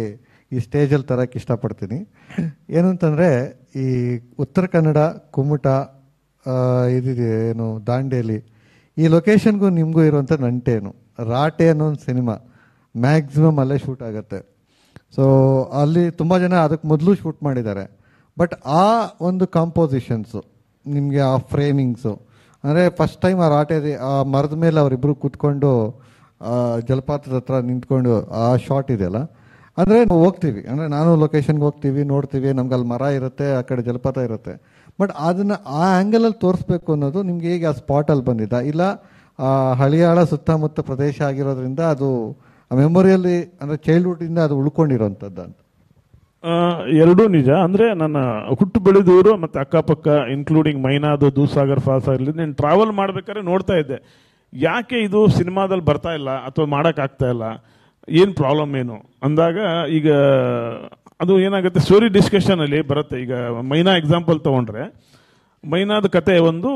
ಈ ಸ್ಟೇಜಲ್ಲಿ ತರಕ್ಕೆ ಇಷ್ಟಪಡ್ತೀನಿ. ಏನು ಅಂತಂದರೆ, ಈ ಉತ್ತರ ಕನ್ನಡ, ಕುಮಟ, ಇದಿದೆ ಏನು ದಾಂಡೇಲಿ, ಈ ಲೊಕೇಶನ್ಗೂ ನಿಮಗೂ ಇರುವಂಥ ನಂಟೇನು? ರಾಟೆ ಅನ್ನೋ ಒಂದು ಸಿನಿಮಾ ಮ್ಯಾಕ್ಸಿಮಮ್ ಅಲ್ಲೇ ಶೂಟ್ ಆಗುತ್ತೆ. ಸೊ ಅಲ್ಲಿ ತುಂಬ ಜನ ಅದಕ್ಕೆ ಮೊದಲು ಶೂಟ್ ಮಾಡಿದ್ದಾರೆ. ಬಟ್ ಆ ಒಂದು ಕಾಂಪೋಸಿಷನ್ಸು, ನಿಮಗೆ ಆ ಫ್ರೇಮಿಂಗ್ಸು, ಅಂದರೆ ಫಸ್ಟ್ ಟೈಮ್ ಆ ರಾಟೆ ಆ ಮರದ ಮೇಲೆ ಅವರಿಬ್ಬರು ಕೂತ್ಕೊಂಡು ಜಲಪಾತದ ಹತ್ರ ನಿಂತ್ಕೊಂಡು ಆ ಶಾಟ್ ಇದೆಯಲ್ಲ, ಅಂದರೆ ನಾವು ಹೋಗ್ತೀವಿ, ಅಂದರೆ ನಾನು ಲೊಕೇಶನ್ಗೆ ಹೋಗ್ತೀವಿ, ನೋಡ್ತೀವಿ, ನಮ್ಗೆ ಅಲ್ಲಿ ಮರ ಇರುತ್ತೆ, ಆ ಕಡೆ ಜಲಪಾತ ಇರುತ್ತೆ. ಬಟ್ ಅದನ್ನು ಆ ಆ್ಯಂಗಲಲ್ಲಿ ತೋರಿಸ್ಬೇಕು ಅನ್ನೋದು ನಿಮ್ಗೆ ಹೇಗೆ ಆ ಸ್ಪಾಟಲ್ಲಿ ಬಂದಿದ್ದ, ಇಲ್ಲ ಹಳಿಯಾಳ ಸುತ್ತಮುತ್ತ ಪ್ರದೇಶ ಆಗಿರೋದ್ರಿಂದ ಅದು ಮೆಮೊರಿಯಲ್ಲಿ, ಅಂದರೆ ಚೈಲ್ಡ್ಹುಡ್ಡಿಂದ ಅದು ಉಳ್ಕೊಂಡಿರೋಂಥದ್ದು ಅಂತ? ಎರಡೂ ನಿಜ. ಅಂದರೆ ನನ್ನ ಹುಟ್ಟು ಬೆಳೆದೂರು ಮತ್ತು ಅಕ್ಕಪಕ್ಕ ಇನ್ಕ್ಲೂಡಿಂಗ್ ಮೈನಾದು, ದೂಸಾಗರ್ ಫಾಲ್ಸ್ ಆಗಲಿ, ನಾನು ಟ್ರಾವೆಲ್ ಮಾಡ್ಬೇಕಾದ್ರೆ ನೋಡ್ತಾ ಇದ್ದೆ, ಯಾಕೆ ಇದು ಸಿನಿಮಾದಲ್ಲಿ ಬರ್ತಾ ಇಲ್ಲ ಅಥವಾ ಮಾಡೋಕ್ಕಾಗ್ತಾ ಇಲ್ಲ, ಏನು ಪ್ರಾಬ್ಲಮ್ ಏನು ಅಂದಾಗ, ಈಗ ಅದು ಏನಾಗುತ್ತೆ ಸ್ಟೋರಿ ಡಿಸ್ಕಷನಲ್ಲಿ ಬರುತ್ತೆ. ಈಗ ಮೈನಾ ಎಕ್ಸಾಂಪಲ್ ತೊಗೊಂಡ್ರೆ, ಮೈನಾದ ಕತೆ ಒಂದು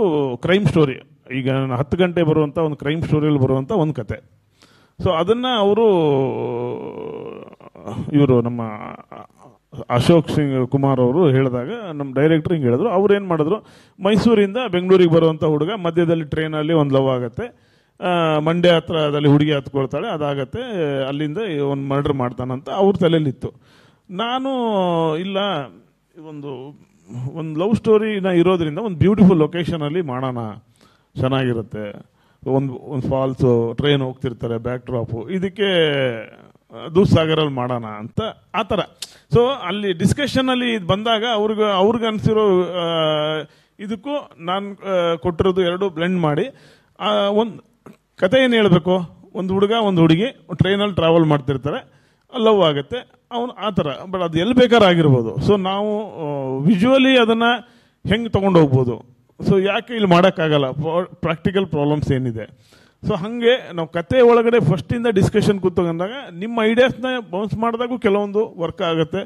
ಕ್ರೈಮ್ ಸ್ಟೋರಿ. ಈಗ 10 ಗಂಟೆ ಬರುವಂಥ ಒಂದು ಕ್ರೈಮ್ ಸ್ಟೋರಿಯಲ್ಲಿ ಬರುವಂಥ ಒಂದು ಕತೆ. ಸೊ ಅದನ್ನು ಇವರು ನಮ್ಮ ಅಶೋಕ್ ಕುಮಾರ್ ಅವರು ಹೇಳಿದಾಗ ನಮ್ಮ ಡೈರೆಕ್ಟರ್ ಹಿಂಗೆ ಹೇಳಿದ್ರು. ಅವ್ರು ಏನು ಮಾಡಿದ್ರು, ಮೈಸೂರಿಂದ ಬೆಂಗಳೂರಿಗೆ ಬರುವಂಥ ಹುಡುಗ ಮಧ್ಯದಲ್ಲಿ ಟ್ರೈನಲ್ಲಿ ಒಂದು ಲವ್ ಆಗುತ್ತೆ, ಮಂಡ್ಯ ಹತ್ರದಲ್ಲಿ ಹುಡುಗಿ ಹತ್ಕೊಳ್ತಾಳೆ, ಅದಾಗತ್ತೆ, ಅಲ್ಲಿಂದ ಒಂದು ಮರ್ಡರ್ ಮಾಡ್ತಾನಂತ ಅವ್ರ ತಲೆಯಲ್ಲಿತ್ತು. ನಾನು ಇಲ್ಲ, ಒಂದು ಲವ್ ಸ್ಟೋರಿನ ಇರೋದ್ರಿಂದ ಒಂದು ಬ್ಯೂಟಿಫುಲ್ ಲೊಕೇಶನಲ್ಲಿ ಮಾಡೋಣ, ಚೆನ್ನಾಗಿರುತ್ತೆ, ಒಂದು ಫಾಲ್ಸು, ಟ್ರೈನ್ ಹೋಗ್ತಿರ್ತಾರೆ, ಬ್ಯಾಕ್ ಡ್ರಾಪು, ಇದಕ್ಕೆ ದೂಸಾಗರಲ್ಲಿ ಮಾಡೋಣ ಅಂತ ಆ ಥರ. ಸೊ ಅಲ್ಲಿ ಡಿಸ್ಕಷನಲ್ಲಿ ಇದು ಬಂದಾಗ ಅವ್ರಿಗೆ ಅನಿಸಿರೋ ಇದಕ್ಕೂ ನಾನು ಕೊಟ್ಟಿರೋದು ಎರಡೂ ಬ್ಲೆಂಡ್ ಮಾಡಿ ಒಂದು ಕತೆ ಏನು ಹೇಳಬೇಕು, ಒಂದು ಹುಡುಗ ಒಂದು ಹುಡುಗಿ ಟ್ರೈನಲ್ಲಿ ಟ್ರಾವೆಲ್ ಮಾಡ್ತಿರ್ತಾರೆ, ಲವ್ ಆಗುತ್ತೆ, ಅವನು ಆ ಥರ. ಬಟ್ ಅದು ಎಲ್ಲಿ ಬೇಕಾದ್ರೂ ಆಗಿರ್ಬೋದು. ಸೊ ನಾವು ವಿಜುವಲಿ ಅದನ್ನು ಹೆಂಗೆ ತೊಗೊಂಡು ಹೋಗ್ಬೋದು, ಸೊ ಯಾಕೆ ಇಲ್ಲಿ ಮಾಡೋಕ್ಕಾಗಲ್ಲ, ಪ್ರಾಕ್ಟಿಕಲ್ ಪ್ರಾಬ್ಲಮ್ಸ್ ಏನಿದೆ. ಸೊ ಹಾಗೆ ನಾವು ಕತೆ ಒಳಗಡೆ ಫಸ್ಟಿಂದ ಡಿಸ್ಕಷನ್ ಕೂತ್ಕೊಂಡಾಗ ನಿಮ್ಮ ಐಡಿಯಾಸ್ನ ಬೌನ್ಸ್ ಮಾಡಿದಾಗೂ ಕೆಲವೊಂದು ವರ್ಕ್ ಆಗುತ್ತೆ,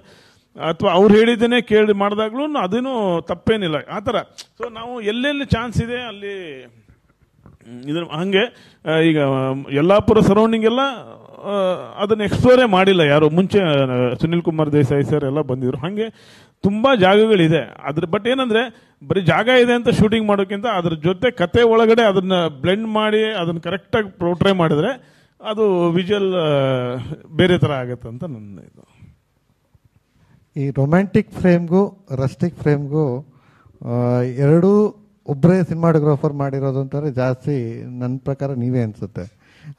ಅಥವಾ ಅವ್ರು ಹೇಳಿದ್ದೇನೆ ಕೇಳಿ ಮಾಡಿದಾಗ್ಲೂ ಅದೇನು ತಪ್ಪೇನಿಲ್ಲ ಆ ಥರ. ಸೊ ನಾವು ಎಲ್ಲೆಲ್ಲಿ ಚಾನ್ಸ್ ಇದೆ ಅಲ್ಲಿ ಇದ್ರ ಹಂಗೆ ಈಗ ಯಲ್ಲಾಪುರ ಸರೌಂಡಿಂಗ್ ಎಲ್ಲ ಅದನ್ನು ಎಕ್ಸ್ಪ್ಲೋರೇ ಮಾಡಿಲ್ಲ ಯಾರು. ಮುಂಚೆ ಸುನಿಲ್ ಕುಮಾರ್ ದೇಸಾಯಿ ಸರ್ ಎಲ್ಲ ಬಂದಿದ್ರು. ಹಾಗೆ ತುಂಬ ಜಾಗಗಳಿದೆ ಅದ್ರ. ಬಟ್ ಏನಂದರೆ ಬರೀ ಜಾಗ ಇದೆ ಅಂತ ಶೂಟಿಂಗ್ ಮಾಡೋಕ್ಕಿಂತ ಅದ್ರ ಜೊತೆ ಕತೆ ಒಳಗಡೆ ಅದನ್ನು ಬ್ಲೆಂಡ್ ಮಾಡಿ ಅದನ್ನು ಕರೆಕ್ಟಾಗಿ ಪೋರ್ಟ್ರೇ ಮಾಡಿದ್ರೆ ಅದು ವಿಜುವಲ್ ಬೇರೆ ಥರ ಆಗುತ್ತೆ ಅಂತ ನನ್ನ ಇದು. ಈ ರೊಮ್ಯಾಂಟಿಕ್ ಫ್ರೇಮ್ಗೂ ರಸ್ಟಿಕ್ ಫ್ರೇಮ್ಗೂ ಎರಡೂ ಒಬ್ಬರೇ ಸಿನಿಮಾಟೋಗ್ರಾಫರ್ ಮಾಡಿರೋದು ಅಂತಾರೆ ಜಾಸ್ತಿ ನನ್ನ ಪ್ರಕಾರ ನೀವೇ ಅನಿಸುತ್ತೆ.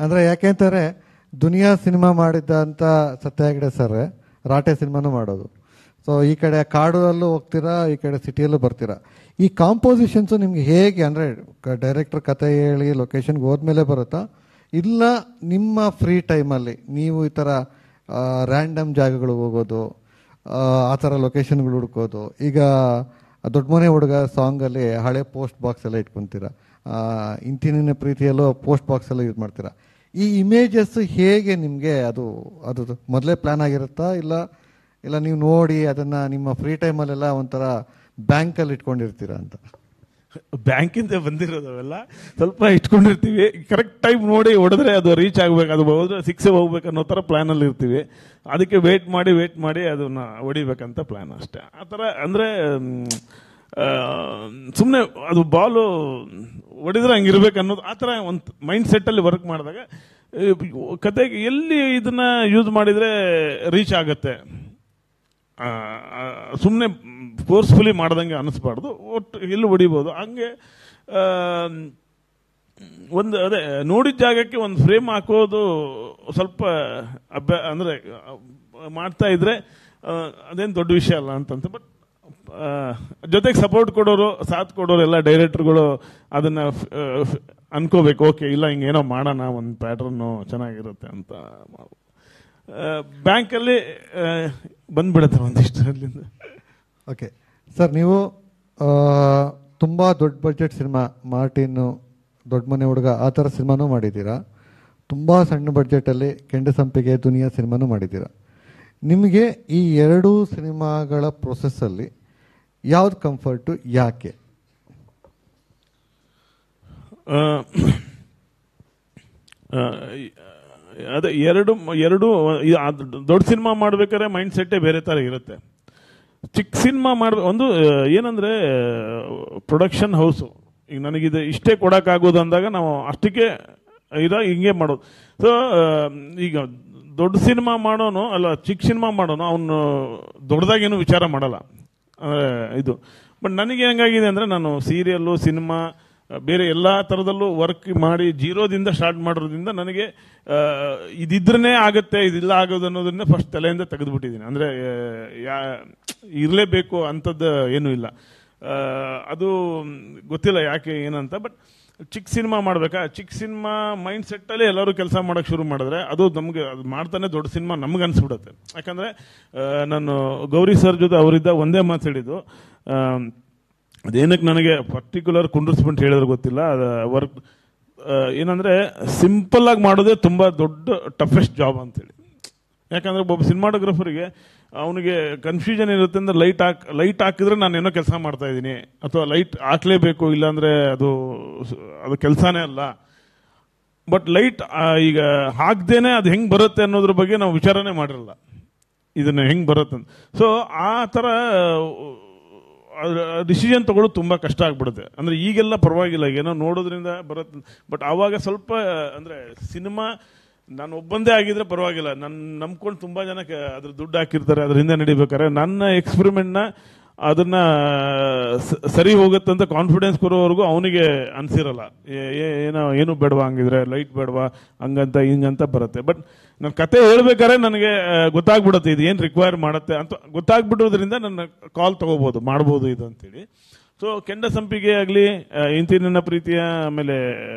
ಅಂದರೆ ಯಾಕೆಂತಾರೆ ದುನಿಯಾ ಸಿನಿಮಾ ಮಾಡಿದ್ದಂಥ ಸತ್ಯ ಹೆಗ್ಡೆ ಸರ್ ರಾಟೆ ಸಿನಿಮಾನೂ ಮಾಡೋದು. ಸೊ ಈ ಕಡೆ ಕಾಡಲ್ಲೂ ಹೋಗ್ತೀರಾ, ಈ ಕಡೆ ಸಿಟಿಯಲ್ಲೂ ಬರ್ತೀರಾ. ಈ ಕಾಂಪೋಸಿಷನ್ಸು ನಿಮ್ಗೆ ಹೇಗೆ, ಅಂದರೆ ಡೈರೆಕ್ಟರ್ ಕತೆ ಹೇಳಿ ಲೊಕೇಶನ್ಗೆ ಹೋದ್ಮೇಲೆ ಬರುತ್ತಾ, ಇಲ್ಲ ನಿಮ್ಮ ಫ್ರೀ ಟೈಮಲ್ಲಿ ನೀವು ಈ ಥರ ರ್ಯಾಂಡಮ್ ಜಾಗಗಳು ಹೋಗೋದು, ಆ ಥರ ಲೊಕೇಶನ್ಗಳು ಹುಡ್ಕೋದು? ಈಗ ದೊಡ್ಡ ಮನೆ ಹುಡುಗ ಸಾಂಗಲ್ಲಿ ಹಳೆ ಪೋಸ್ಟ್ ಬಾಕ್ಸ್ ಎಲ್ಲ ಇಟ್ಕೊತೀರಾ, ಇಂತಿನ ಪ್ರೀತಿಯಲ್ಲೂ ಪೋಸ್ಟ್ ಬಾಕ್ಸ್ ಎಲ್ಲ ಯೂಸ್ ಮಾಡ್ತೀರಾ. ಈ ಇಮೇಜಸ್ ಹೇಗೆ ನಿಮಗೆ ಅದು ಮೊದಲೇ ಪ್ಲ್ಯಾನ್ ಆಗಿರುತ್ತಾ, ಇಲ್ಲ ನೀವು ನೋಡಿ ಅದನ್ನು ನಿಮ್ಮ ಫ್ರೀ ಟೈಮಲ್ಲೆಲ್ಲ ಒಂಥರ ಬ್ಯಾಂಕಲ್ಲಿ ಇಟ್ಕೊಂಡಿರ್ತೀರಾ ಅಂತ? ಬ್ಯಾಂಕಿಂದ ಬಂದಿರೋದು ಅವೆಲ್ಲ ಸ್ವಲ್ಪ ಇಟ್ಕೊಂಡಿರ್ತೀವಿ. ಕರೆಕ್ಟ್ ಟೈಮ್ ನೋಡಿ ಹೊಡೆದ್ರೆ ಅದು ರೀಚ್ ಆಗಬೇಕು, ಅದು ಹೋದ್ರೆ ಸಿಕ್ಸೇ ಹೋಗ್ಬೇಕು ಅನ್ನೋ ಥರ ಪ್ಲ್ಯಾನಲ್ಲಿ ಇರ್ತೀವಿ. ಅದಕ್ಕೆ ವೇಟ್ ಮಾಡಿ ಅದನ್ನು ಹೊಡಿಬೇಕಂತ ಪ್ಲ್ಯಾನ್ ಅಷ್ಟೇ. ಆ ಥರ ಅಂದರೆ ಸುಮ್ಮನೆ ಅದು ಬಾಲು ಹೊಡಿದ್ರೆ ಹಂಗಿರ್ಬೇಕು ಅನ್ನೋದು ಆ ಥರ ಒಂದು ಮೈಂಡ್ ಸೆಟ್ಟಲ್ಲಿ ವರ್ಕ್ ಮಾಡಿದಾಗ ಕತೆಗೆ ಎಲ್ಲಿ ಇದನ್ನು ಯೂಸ್ ಮಾಡಿದರೆ ರೀಚ್ ಆಗುತ್ತೆ, ಸುಮ್ಮನೆ ಫೋರ್ಸ್ಫುಲಿ ಮಾಡ್ದಂಗೆ ಅನ್ನಿಸ್ಬಾರ್ದು, ಒಟ್ಟು ಎಲ್ಲಿ ಹೊಡಿಬೋದು ಹಂಗೆ. ಒಂದು ಅದೇ ನೋಡಿದ ಜಾಗಕ್ಕೆ ಒಂದು ಫ್ರೇಮ್ ಹಾಕೋದು ಸ್ವಲ್ಪ ಅಂದರೆ ಮಾಡ್ತಾ ಇದ್ರೆ ಅದೇನು ದೊಡ್ಡ ವಿಷಯ ಅಲ್ಲ ಅಂತಂತ. ಬಟ್ ಜೊತೆಗೆ ಸಪೋರ್ಟ್ ಕೊಡೋರು, ಸಾಥ್ ಕೊಡೋರು ಎಲ್ಲ ಡೈರೆಕ್ಟರ್ಗಳು ಅದನ್ನು ಅನ್ಕೋಬೇಕು, ಓಕೆ ಇಲ್ಲ ಹಿಂಗೇನೋ ಮಾಡೋಣ, ಒಂದು ಪ್ಯಾಟ್ರನ್ನು ಚೆನ್ನಾಗಿರುತ್ತೆ ಅಂತ. ಬ್ಯಾಂಕಲ್ಲಿ ಬಂದ್ಬಿಡುತ್ತೆ ಒಂದಿಷ್ಟು ಅಲ್ಲಿಂದ. ಓಕೆ ಸರ್, ನೀವು ತುಂಬ ದೊಡ್ಡ ಬಡ್ಜೆಟ್ ಸಿನಿಮಾ, ಮಾರ್ಟಿನ್ನು, ದೊಡ್ಡ ಮನೆ ಹುಡುಗ ಆ ಥರ ಸಿನಿಮಾನೂ ಮಾಡಿದ್ದೀರಾ. ತುಂಬ ಸಣ್ಣ ಬಡ್ಜೆಟಲ್ಲಿ ಕೆಂಡಸಂಪಿಗೆ, ದುನಿಯಾ ಸಿನಿಮಾನೂ ಮಾಡಿದ್ದೀರಾ. ನಿಮಗೆ ಈ ಎರಡೂ ಸಿನಿಮಾಗಳ ಪ್ರೊಸೆಸ್ಸಲ್ಲಿ ಯಾವ್ದು ಕಂಫರ್ಟು, ಯಾಕೆ? ಅದೇ ಎರಡು ದೊಡ್ಡ ಸಿನಿಮಾ ಮಾಡ್ಬೇಕಾದ್ರೆ ಮೈಂಡ್ ಸೆಟ್ಟೇ ಬೇರೆ ಥರ ಇರುತ್ತೆ. ಚಿಕ್ಕ ಸಿನಿಮಾ ಒಂದು ಏನಂದ್ರೆ ಪ್ರೊಡಕ್ಷನ್ ಹೌಸು, ಈಗ ನನಗಿದು ಇಷ್ಟೇ ಕೊಡೋಕ್ಕಾಗೋದು ಅಂದಾಗ ನಾವು ಅಷ್ಟಕ್ಕೆ ಹಿಂಗೆ ಮಾಡೋದು. ಸೊ ಈಗ ದೊಡ್ಡ ಸಿನಿಮಾ ಮಾಡೋನು ಅಲ್ಲ ಚಿಕ್ಕ ಸಿನಿಮಾ ಮಾಡೋನು ಅವನು ದೊಡ್ಡದಾಗೇನು ವಿಚಾರ ಮಾಡಲ್ಲ ಇದು. ಬಟ್ ನನಗೆ ಹೆಂಗಾಗಿದೆ ಅಂದರೆ ನಾನು ಸೀರಿಯಲ್ಲು ಸಿನಿಮಾ ಬೇರೆ ಎಲ್ಲ ಥರದಲ್ಲೂ ವರ್ಕ್ ಮಾಡಿ ಜೀರೋದಿಂದ ಸ್ಟಾರ್ಟ್ ಮಾಡೋದ್ರಿಂದ ನನಗೆ ಇದಿದ್ರೇ ಆಗುತ್ತೆ ಇದಿಲ್ಲ ಆಗೋದು ಅನ್ನೋದನ್ನೇ ಫಸ್ಟ್ ತಲೆಯಿಂದ ತೆಗೆದುಬಿಟ್ಟಿದ್ದೀನಿ. ಅಂದರೆ ಇರಲೇಬೇಕು ಅಂಥದ್ದು ಏನೂ ಇಲ್ಲ. ಅದು ಗೊತ್ತಿಲ್ಲ ಯಾಕೆ ಏನಂತ. ಬಟ್ ಚಿಕ್ಕ ಸಿನಿಮಾ ಮಾಡ್ಬೇಕಾ, ಚಿಕ್ಕ ಸಿನಿಮಾ ಮೈಂಡ್ ಸೆಟ್ಟಲ್ಲಿ ಎಲ್ಲರೂ ಕೆಲಸ ಮಾಡೋಕ್ಕೆ ಶುರು ಮಾಡಿದ್ರೆ ಅದು ನಮಗೆ ಅದು ಮಾಡ್ತಾನೆ ದೊಡ್ಡ ಸಿನಿಮಾ ನಮ್ಗೆ ಅನಿಸ್ಬಿಡುತ್ತೆ. ಯಾಕಂದರೆ ನಾನು ಗೌರಿ ಸರ್ ಜೊತೆ ಅವರಿದ್ದ ಒಂದೇ ಮಾತು ಹೇಳಿದ್ದು, ಅದೇನಕ್ಕೆ ನನಗೆ ಪರ್ಟಿಕ್ಯುಲರ್ ಕುಂಡ್ರಿಸ್ಬಿಟ್ಟು ಹೇಳಿದ್ರೆ ಗೊತ್ತಿಲ್ಲ, ವರ್ಕ್ ಏನಂದರೆ ಸಿಂಪಲ್ ಆಗಿ ಮಾಡೋದೇ ತುಂಬ ದೊಡ್ಡ ಟಫೆಸ್ಟ್ ಜಾಬ್ ಅಂತೇಳಿ. ಯಾಕಂದರೆ ಒಬ್ಬ ಸಿನಿಮಾಟೋಗ್ರಫರಿಗೆ ಅವನಿಗೆ ಕನ್ಫ್ಯೂಷನ್ ಇರುತ್ತೆ ಅಂದರೆ ಲೈಟ್ ಹಾಕಿದ್ರೆ ನಾನು ಏನೋ ಕೆಲಸ ಮಾಡ್ತಾ ಇದ್ದೀನಿ, ಅಥವಾ ಲೈಟ್ ಹಾಕ್ಲೇಬೇಕು ಇಲ್ಲಾಂದರೆ ಅದು ಕೆಲಸನೇ ಅಲ್ಲ. ಬಟ್ ಲೈಟ್ ಈಗ ಹಾಕ್ದೇನೆ ಅದು ಹೆಂಗೆ ಬರುತ್ತೆ ಅನ್ನೋದ್ರ ಬಗ್ಗೆ ನಾವು ವಿಚಾರನೇ ಮಾಡಿರಲ್ಲ, ಇದನ್ನು ಹೆಂಗೆ ಬರುತ್ತೆ ಅಂತ. ಸೊ ಆ ಥರ ಡಿಸಿಷನ್ ತಗೊಳ್ಳೋದು ತುಂಬ ಕಷ್ಟ ಆಗ್ಬಿಡುತ್ತೆ. ಅಂದರೆ ಈಗೆಲ್ಲ ಪರವಾಗಿಲ್ಲ, ಏನೋ ನೋಡೋದ್ರಿಂದ ಬರುತ್ತೆ. ಬಟ್ ಆವಾಗ ಸ್ವಲ್ಪ ಅಂದರೆ ಸಿನಿಮಾ ನಾನು ಒಬ್ಬಂದೇ ಆಗಿದ್ರೆ ಪರವಾಗಿಲ್ಲ, ನನ್ನ ನಂಬ್ಕೊಂಡು ತುಂಬ ಜನ ಅದ್ರ ದುಡ್ಡು ಹಾಕಿರ್ತಾರೆ, ಅದ್ರ ಹಿಂದೆ ನಡಿಬೇಕಾರೆ ನನ್ನ ಎಕ್ಸ್ಪೆರಿಮೆಂಟ್ನ ಅದನ್ನ ಸರಿ ಹೋಗುತ್ತಂತ ಕಾನ್ಫಿಡೆನ್ಸ್ ಕೊರೋವರೆಗೂ ಅವನಿಗೆ ಅನ್ಸಿರಲ್ಲ. ಏನು ಬೇಡವಾ, ಹಂಗಿದ್ರೆ ಲೈಟ್ ಬೇಡವಾ, ಹಂಗಂತ ಹಿಂಗಂತ ಬರುತ್ತೆ. ಬಟ್ ನನ್ನ ಕತೆ ಹೇಳ್ಬೇಕಾದ್ರೆ ನನಗೆ ಗೊತ್ತಾಗ್ಬಿಡುತ್ತೆ ಇದು ಏನು ರಿಕ್ವೈರ್ ಮಾಡುತ್ತೆ ಅಂತ. ಗೊತ್ತಾಗ್ಬಿಡೋದ್ರಿಂದ ನನ್ನ ಕಾಲ್ ತಗೋಬಹುದು, ಮಾಡ್ಬೋದು ಇದು ಅಂತೇಳಿ. ಸೊ ಕೆಂಡ ಸಂಪಿಗೆ ಆಗಲಿ, ಇಂತಿ ನನ್ನ ಪ್ರೀತಿಯ, ಆಮೇಲೆ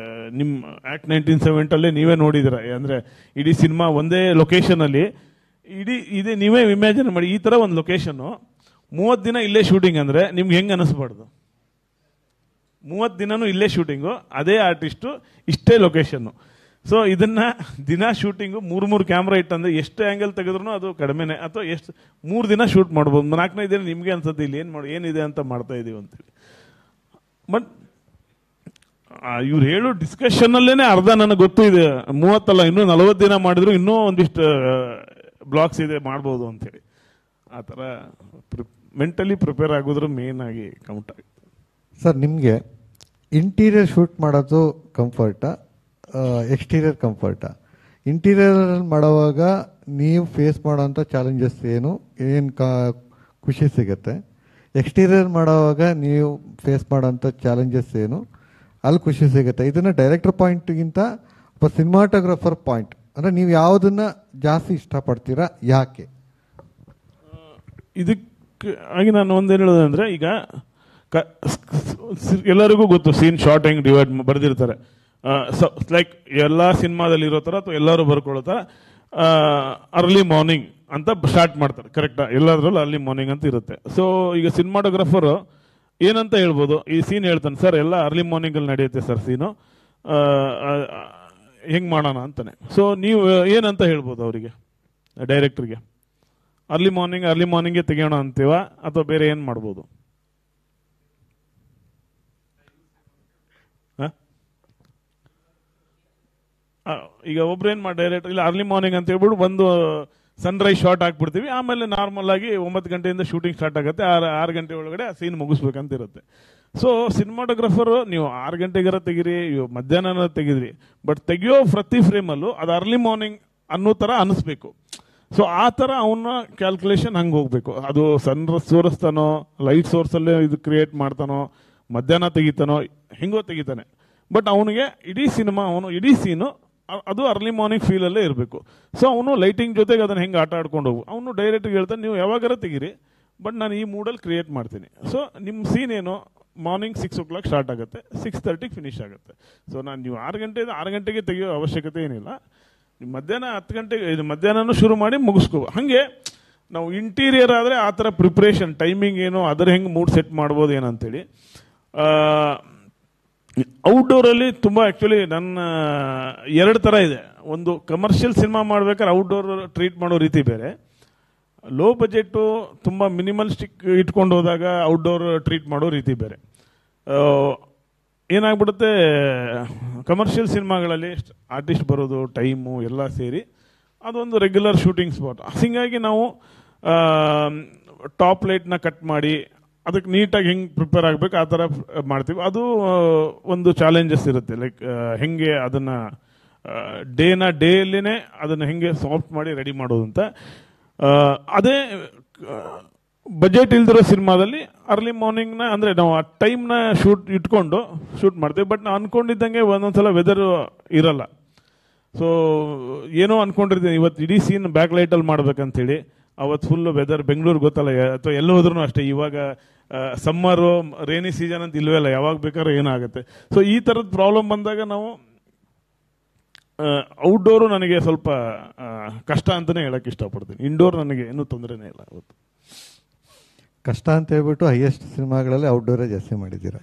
ನಿಮ್ಮ ಆಕ್ಟ್ 1970 ನೀವೇ ನೋಡಿದಿರ. ಅಂದರೆ ಇಡೀ ಸಿನಿಮಾ ಒಂದೇ ಲೊಕೇಶನಲ್ಲಿ ಇದೇ ನೀವೇ ಇಮ್ಯಾಜಿನ್ ಮಾಡಿ. ಈ ಥರ ಒಂದು ಲೊಕೇಶನ್ನು 30 ದಿನ ಇಲ್ಲೇ ಶೂಟಿಂಗ್ ಅಂದರೆ ನಿಮ್ಗೆ ಹೆಂಗೆ ಅನಿಸ್ಬಾರ್ದು? 30 ದಿನನೂ ಇಲ್ಲೇ ಶೂಟಿಂಗು, ಅದೇ ಆರ್ಟಿಸ್ಟು, ಇಷ್ಟೇ ಲೊಕೇಶನ್ನು. ಸೊ ಇದನ್ನ ದಿನ ಶೂಟಿಂಗು 3 ಕ್ಯಾಮ್ರಾ ಇಟ್ಟಂದ್ರೆ ಎಷ್ಟು ಆ್ಯಂಗಲ್ ತೆಗೆದ್ರೂ ಅದು ಕಡಿಮೆನೆ, ಅಥವಾ ಎಷ್ಟು 3 ದಿನ ಶೂಟ್ ಮಾಡ್ಬೋದು. 4-5 ದಿನ ನಿಮಗೆ ಅನ್ಸುತ್ತೆ ಇಲ್ಲಿ ಏನಿದೆ ಅಂತ ಮಾಡ್ತಾ ಇದೀವಿ ಅಂತೇಳಿ. ಬಟ್ ಇವ್ರು ಹೇಳೋ ಡಿಸ್ಕಷನ್ನಲ್ಲೇ ಅರ್ಧ ನನಗೆ ಗೊತ್ತು ಇದೆ, 30 ಅಲ್ಲ ಇನ್ನೂ 40 ದಿನ ಮಾಡಿದ್ರು ಇನ್ನೂ ಒಂದಿಷ್ಟು ಬ್ಲಾಕ್ಸ್ ಇದೆ ಮಾಡ್ಬೋದು ಅಂತೇಳಿ. ಆ ಥರ ಮೆಂಟಲಿ ಪ್ರಿಪೇರ್ ಆಗೋದ್ರ ಮೇನ್ ಆಗಿ ಕೌಂಟ್ ಆಗುತ್ತೆ. ಸರ್, ನಿಮಗೆ ಇಂಟೀರಿಯರ್ ಶೂಟ್ ಮಾಡೋದು ಕಂಫರ್ಟಾ, ಎಕ್ಸ್ಟೀರಿಯರ್ ಕಂಫರ್ಟಾ? ಇಂಟೀರಿಯರ್ ಮಾಡುವಾಗ ನೀವು ಫೇಸ್ ಮಾಡೋಂಥ ಚಾಲೆಂಜಸ್ ಏನು ಖುಷಿ ಸಿಗುತ್ತೆ? ಎಕ್ಸ್ಟೀರಿಯರ್ ಮಾಡುವಾಗ ನೀವು ಫೇಸ್ ಮಾಡೋಂಥ ಚಾಲೆಂಜಸ್ ಏನು ಅಲ್ಲಿ ಖುಷಿ ಸಿಗುತ್ತೆ? ಇದನ್ನು ಡೈರೆಕ್ಟರ್ ಪಾಯಿಂಟ್ಗಿಂತ ಒಬ್ಬ ಸಿನಿಮಾಟೋಗ್ರಫರ್ ಪಾಯಿಂಟ್ ಅಂದರೆ ನೀವು ಯಾವುದನ್ನು ಜಾಸ್ತಿ ಇಷ್ಟಪಡ್ತೀರಾ, ಯಾಕೆ? ಇದಕ್ಕೆ ಆಗಿ ನಾನು ಒಂದೇನು ಹೇಳೋದಂದರೆ, ಈಗ ಎಲ್ಲರಿಗೂ ಗೊತ್ತು ಸೀನ್ ಶಾರ್ಟ್ ಹೆಂಗೆ ಡಿವೈಡ್ ಬರೆದಿರ್ತಾರೆ. ಲೈಕ್ ಎಲ್ಲ ಸಿನಿಮಾದಲ್ಲಿ ಇರೋ ಥರ ಅಥವಾ ಎಲ್ಲರೂ ಬರ್ಕೊಳ್ಳೋ ಥರ ಅರ್ಲಿ ಮಾರ್ನಿಂಗ್ ಅಂತ ಸ್ಟಾರ್ಟ್ ಮಾಡ್ತಾರೆ. ಕರೆಕ್ಟಾ? ಎಲ್ಲದ್ರಲ್ಲೂ ಅರ್ಲಿ ಮಾರ್ನಿಂಗ್ ಅಂತ ಇರುತ್ತೆ. ಸೊ ಈಗ ಸಿನಿಮಾಟೋಗ್ರಫರು ಏನಂತ ಹೇಳ್ಬೋದು, ಈ ಸೀನ್ ಹೇಳ್ತಾನೆ ಸರ್ ಎಲ್ಲ ಅರ್ಲಿ ಮಾರ್ನಿಂಗಲ್ಲಿ ನಡೆಯುತ್ತೆ ಸರ್ ಸೀನು, ಹೆಂಗೆ ಮಾಡೋಣ ಅಂತಾನೆ. ಸೊ ನೀವು ಏನಂತ ಹೇಳ್ಬೋದು ಅವರಿಗೆ, ಡೈರೆಕ್ಟ್ರಿಗೆ? ಅರ್ಲಿ ಮಾರ್ನಿಂಗೇ ತೆಗೆಯೋಣ ಅಂತೀವ ಅಥವಾ ಬೇರೆ ಏನು ಮಾಡ್ಬೋದು? ಈಗ ಒಬ್ರು ಏನು ಮಾಡಿ ಡೈರೆಕ್ಟ್ ಇಲ್ಲ ಅರ್ಲಿ ಮಾರ್ನಿಂಗ್ ಅಂತ ಹೇಳ್ಬಿಟ್ಟು ಒಂದು ಸನ್ರೈಸ್ ಶಾರ್ಟ್ ಹಾಕ್ಬಿಡ್ತೀವಿ, ಆಮೇಲೆ ನಾರ್ಮಲ್ ಆಗಿ 9 ಗಂಟೆಯಿಂದ ಶೂಟಿಂಗ್ ಸ್ಟಾರ್ಟ್ ಆಗುತ್ತೆ, 6 ಗಂಟೆ ಒಳಗಡೆ ಆ ಸೀನ್ ಮುಗಿಸ್ಬೇಕಂತ ಇರುತ್ತೆ. ಸೊ ಸಿನಿಮಾಟೋಗ್ರಫರು ನೀವು 6 ಗಂಟೆಗಾರ ತೆಗಿರಿ, ಮಧ್ಯಾಹ್ನ ತೆಗಿದ್ರಿ, ಬಟ್ ತೆಗಿಯೋ ಪ್ರತಿ ಫ್ರೇಮಲ್ಲೂ ಅದು ಅರ್ಲಿ ಮಾರ್ನಿಂಗ್ ಅನ್ನೋ ಥರ ಅನಿಸ್ಬೇಕು. ಸೊ ಆ ಥರ ಅವನ ಕ್ಯಾಲ್ಕುಲೇಷನ್ ಹಂಗೆ ಹೋಗ್ಬೇಕು. ಅದು ಸೋರಿಸ್ತಾನೋ, ಲೈಟ್ ಸೋರ್ಸಲ್ಲೇ ಇದು ಕ್ರಿಯೇಟ್ ಮಾಡ್ತಾನೋ, ಮಧ್ಯಾಹ್ನ ತೆಗಿತಾನೋ, ಹೆಂಗೋ ತೆಗಿತಾನೆ. ಬಟ್ ಅವನಿಗೆ ಇಡೀ ಸೀನು ಅದು ಅರ್ಲಿ ಮಾರ್ನಿಂಗ್ ಫೀಲಲ್ಲೇ ಇರಬೇಕು. ಸೊ ಅವನು ಲೈಟಿಂಗ್ ಜೊತೆಗೆ ಅದನ್ನು ಹೆಂಗೆ ಆಟ ಆಡ್ಕೊಂಡು ಹೋಗು. ಅವನು ಡೈರೆಕ್ಟ್ಗೆ ಹೇಳ್ತಾನೆ ನೀವು ಯಾವಾಗಾರ ತೆಗೀರಿ, ಬಟ್ ನಾನು ಈ ಮೂಡಲ್ಲಿ ಕ್ರಿಯೇಟ್ ಮಾಡ್ತೀನಿ. ಸೊ ನಿಮ್ಮ ಸೀನ್ ಏನು ಮಾರ್ನಿಂಗ್ 6 o'clock ಸ್ಟಾರ್ಟ್ ಆಗುತ್ತೆ, 6:30 ಫಿನಿಶ್ ಆಗುತ್ತೆ. ಸೊ ನೀವು 6 ಗಂಟೆಗೆ ತೆಗಿಯೋ ಅವಶ್ಯಕತೆ ಏನಿಲ್ಲ. ನೀವು ಮಧ್ಯಾಹ್ನ 10 ಗಂಟೆಗೆ ಮಧ್ಯಾಹ್ನನೂ ಶುರು ಮಾಡಿ ಮುಗಿಸ್ಕೋ. ಹಾಗೆ ನಾವು ಇಂಟೀರಿಯರ್ ಆದರೆ ಆ ಥರ ಪ್ರಿಪ್ರೇಷನ್ ಟೈಮಿಂಗ್ ಏನು, ಅದರ ಹೆಂಗೆ ಮೂಡ್ ಸೆಟ್ ಮಾಡ್ಬೋದು ಏನಂತೇಳಿ. ಔಟ್ಡೋರಲ್ಲಿ ತುಂಬ ಆ್ಯಕ್ಚುಲಿ ನನ್ನ 2 ಥರ ಇದೆ. ಒಂದು ಕಮರ್ಷಿಯಲ್ ಸಿನಿಮಾ ಮಾಡ್ಬೇಕಾದ್ರೆ ಔಟ್ಡೋರ್ ಟ್ರೀಟ್ ಮಾಡೋ ರೀತಿ ಬೇರೆ, ಲೋ ಬಜೆಟ್ಟು ತುಂಬ ಮಿನಿಮಲಿಸ್ಟಿಕ್ ಇಟ್ಕೊಂಡು ಹೋದಾಗ ಔಟ್ಡೋರ್ ಟ್ರೀಟ್ ಮಾಡೋ ರೀತಿ ಬೇರೆ. ಏನಾಗ್ಬಿಡುತ್ತೆ, ಕಮರ್ಷಿಯಲ್ ಸಿನಿಮಾಗಳಲ್ಲಿ ಆರ್ಟಿಸ್ಟ್ ಬರೋದು ಟೈಮು ಎಲ್ಲ ಸೇರಿ ಅದೊಂದು ರೆಗ್ಯುಲರ್ ಶೂಟಿಂಗ್ ಸ್ಪಾಟ್. ಹೀಗಾಗಿ ನಾವು ಟಾಪ್ ಲೈಟ್ನ ಕಟ್ ಮಾಡಿ ಅದಕ್ಕೆ ನೀಟಾಗಿ ಹೆಂಗೆ ಪ್ರಿಪೇರ್ ಆಗಬೇಕು ಆ ಥರ ಮಾಡ್ತೀವಿ. ಅದು ಒಂದು ಚಾಲೆಂಜಸ್ ಇರುತ್ತೆ. ಲೈಕ್ ಹೆಂಗೆ ಅದನ್ನು ಡೇಯಲ್ಲಿನೇ ಅದನ್ನು ಹೆಂಗೆ ಸಾಫ್ಟ್ ಮಾಡಿ ರೆಡಿ ಮಾಡೋದು ಅಂತ. ಅದೇ ಬಜೆಟ್ ಇಲ್ದಿರೋ ಸಿನಿಮಾದಲ್ಲಿ ಅರ್ಲಿ ಮಾರ್ನಿಂಗ್ನ ಅಂದರೆ ನಾವು ಆ ಟೈಮ್ನ ಇಟ್ಕೊಂಡು ಶೂಟ್ ಮಾಡ್ತೀವಿ. ಬಟ್ ನಾವು ಅಂದ್ಕೊಂಡಿದ್ದಂಗೆ ಒಂದೊಂದ್ಸಲ ವೆದರ್ ಇರಲ್ಲ. ಸೊ ಏನೋ ಅಂದ್ಕೊಂಡಿರ್ತೀನಿ ಇವತ್ತು ಇಡೀ ಸೀನ್ ಬ್ಯಾಕ್ ಲೈಟಲ್ಲಿ ಮಾಡ್ಬೇಕಂತೇಳಿ, ಅವತ್ತು ಫುಲ್ ವೆದರ್ ಬೆಂಗಳೂರು ಗೊತ್ತಲ್ಲ, ಅಥವಾ ಎಲ್ಲ ಹೋದ್ರೂ ಅಷ್ಟೇ. ಇವಾಗ ಸಮ್ಮರು ರೇನಿ ಸೀಸನ್ ಅಂತ ಇಲ್ವೇ ಇಲ್ಲ, ಯಾವಾಗ ಬೇಕಾದ್ರೂ ಏನಾಗುತ್ತೆ. ಸೊ ಈ ಥರದ ಪ್ರಾಬ್ಲಮ್ ಬಂದಾಗ ನಾವು ಔಟ್ಡೋರು ನನಗೆ ಸ್ವಲ್ಪ ಕಷ್ಟ ಅಂತಲೇ ಹೇಳಕ್ಕೆ ಇಷ್ಟಪಡ್ತೀನಿ. ಇಂಡೋರ್ ನನಗೆ ಏನೂ ತೊಂದರೆನೇ ಇಲ್ಲ. ಅವತ್ತು ಕಷ್ಟ ಅಂತ ಹೇಳ್ಬಿಟ್ಟು ಹೈಯೆಸ್ಟ್ ಸಿನಿಮಾಗಳಲ್ಲಿ ಔಟ್ಡೋರೇ ಜಾಸ್ತಿ ಮಾಡಿದ್ದೀರಾ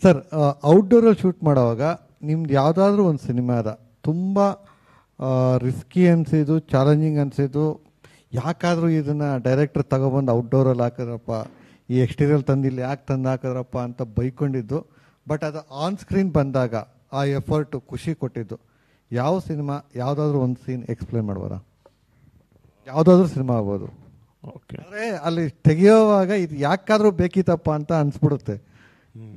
ಸರ್. ಔಟ್ಡೋರಲ್ಲಿ ಶೂಟ್ ಮಾಡೋವಾಗ ನಿಮ್ದು ಯಾವುದಾದ್ರೂ ಒಂದು ಸಿನಿಮಾದ ತುಂಬ ರಿಸ್ಕಿ ಅನಿಸಿದ್ದು, ಚಾಲೆಂಜಿಂಗ್ ಅನಿಸಿದ್ದು, ಯಾಕಾದರೂ ಇದನ್ನು ಡೈರೆಕ್ಟರ್ ತಗೊಬಂದು ಔಟ್ಡೋರಲ್ಲಿ ಹಾಕಿದ್ರಪ್ಪ, ಈ ಎಕ್ಸ್ಟೀರಿಯಲ್ ತಂದಿಲ್ಲ ಯಾಕೆ ತಂದು ಹಾಕಿದ್ರಪ್ಪ ಅಂತ ಬೈಕೊಂಡಿದ್ದು, ಬಟ್ ಅದು ಆನ್ ಸ್ಕ್ರೀನ್ ಬಂದಾಗ ಆ ಎಫರ್ಟು ಖುಷಿ ಕೊಟ್ಟಿದ್ದು ಯಾವ ಸಿನಿಮಾ, ಯಾವುದಾದ್ರೂ ಒಂದು ಸೀನ್ ಎಕ್ಸ್ಪ್ಲೇನ್ ಮಾಡ್ಬೋದಾ? ಯಾವುದಾದ್ರೂ ಸಿನಿಮಾ ಆಗ್ಬೋದು. ಓಕೆ, ಅಂದರೆ ಅಲ್ಲಿ ತೆಗೆಯೋವಾಗ ಇದು ಯಾಕಾದರೂ ಬೇಕಿತ್ತಪ್ಪ ಅಂತ ಅನಿಸ್ಬಿಡುತ್ತೆ.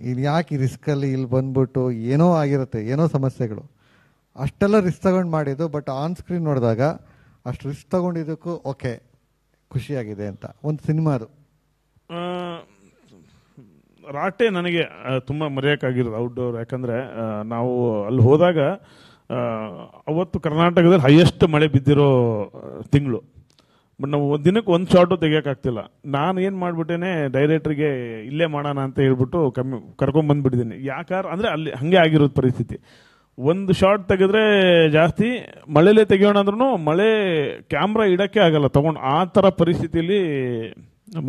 ಇದು ಯಾಕೆ ಈ ರಿಸ್ಕಲ್ಲಿ ಇಲ್ಲಿ ಬಂದ್ಬಿಟ್ಟು ಏನೋ ಆಗಿರುತ್ತೆ, ಏನೋ ಸಮಸ್ಯೆಗಳು, ಅಷ್ಟೆಲ್ಲ ರಿಸ್ಕ್ ತಗೊಂಡು ಮಾಡಿದ್ದು, ಬಟ್ ಆನ್ ಸ್ಕ್ರೀನ್ ನೋಡಿದಾಗ ಅಷ್ಟು ರಿಸ್ಕ್ ತಗೊಂಡಿದ್ದಕ್ಕೂ ಓಕೆ ಖುಷಿಯಾಗಿದೆ ಅಂತ ಒಂದು ಸಿನಿಮಾದು. ರಾಟೆ ನನಗೆ ತುಂಬ ಮರೆಯೋಕ್ಕಾಗಿರೋದು ಔಟ್ಡೋರ್. ಯಾಕಂದರೆ ನಾವು ಅಲ್ಲಿ ಹೋದಾಗ ಅವತ್ತು ಕರ್ನಾಟಕದಲ್ಲಿ ಹೈಯೆಸ್ಟ್ ಮಳೆ ಬಿದ್ದಿರೋ ತಿಂಗಳು. ಬಟ್ ನಾವು ದಿನಕ್ಕೆ ಒಂದು ಶಾರ್ಟು ತೆಗಿಯೋಕ್ಕಾಗ್ತಿಲ್ಲ. ನಾನು ಏನು ಮಾಡಿಬಿಟ್ಟೇನೆ, ಡೈರೆಕ್ಟ್ರಿಗೆ ಇಲ್ಲೇ ಮಾಡೋಣ ಅಂತ ಹೇಳ್ಬಿಟ್ಟು ಕರ್ಕೊಂಬಂದ್ಬಿಟ್ಟಿದ್ದೀನಿ. ಯಾಕಾರ ಅಂದರೆ ಅಲ್ಲಿ ಹಾಗೆ ಆಗಿರೋದು ಪರಿಸ್ಥಿತಿ. ಒಂದು ಶಾರ್ಟ್ ತೆಗೆದ್ರೆ ಜಾಸ್ತಿ, ಮಳೆಲೇ ತೆಗಿಯೋಣ ಅಂದ್ರೂ ಮಳೆ ಕ್ಯಾಮ್ರಾ ಇಡೋಕ್ಕೆ ಆಗಲ್ಲ ತೊಗೊಂಡು, ಆ ಥರ ಪರಿಸ್ಥಿತಿಯಲ್ಲಿ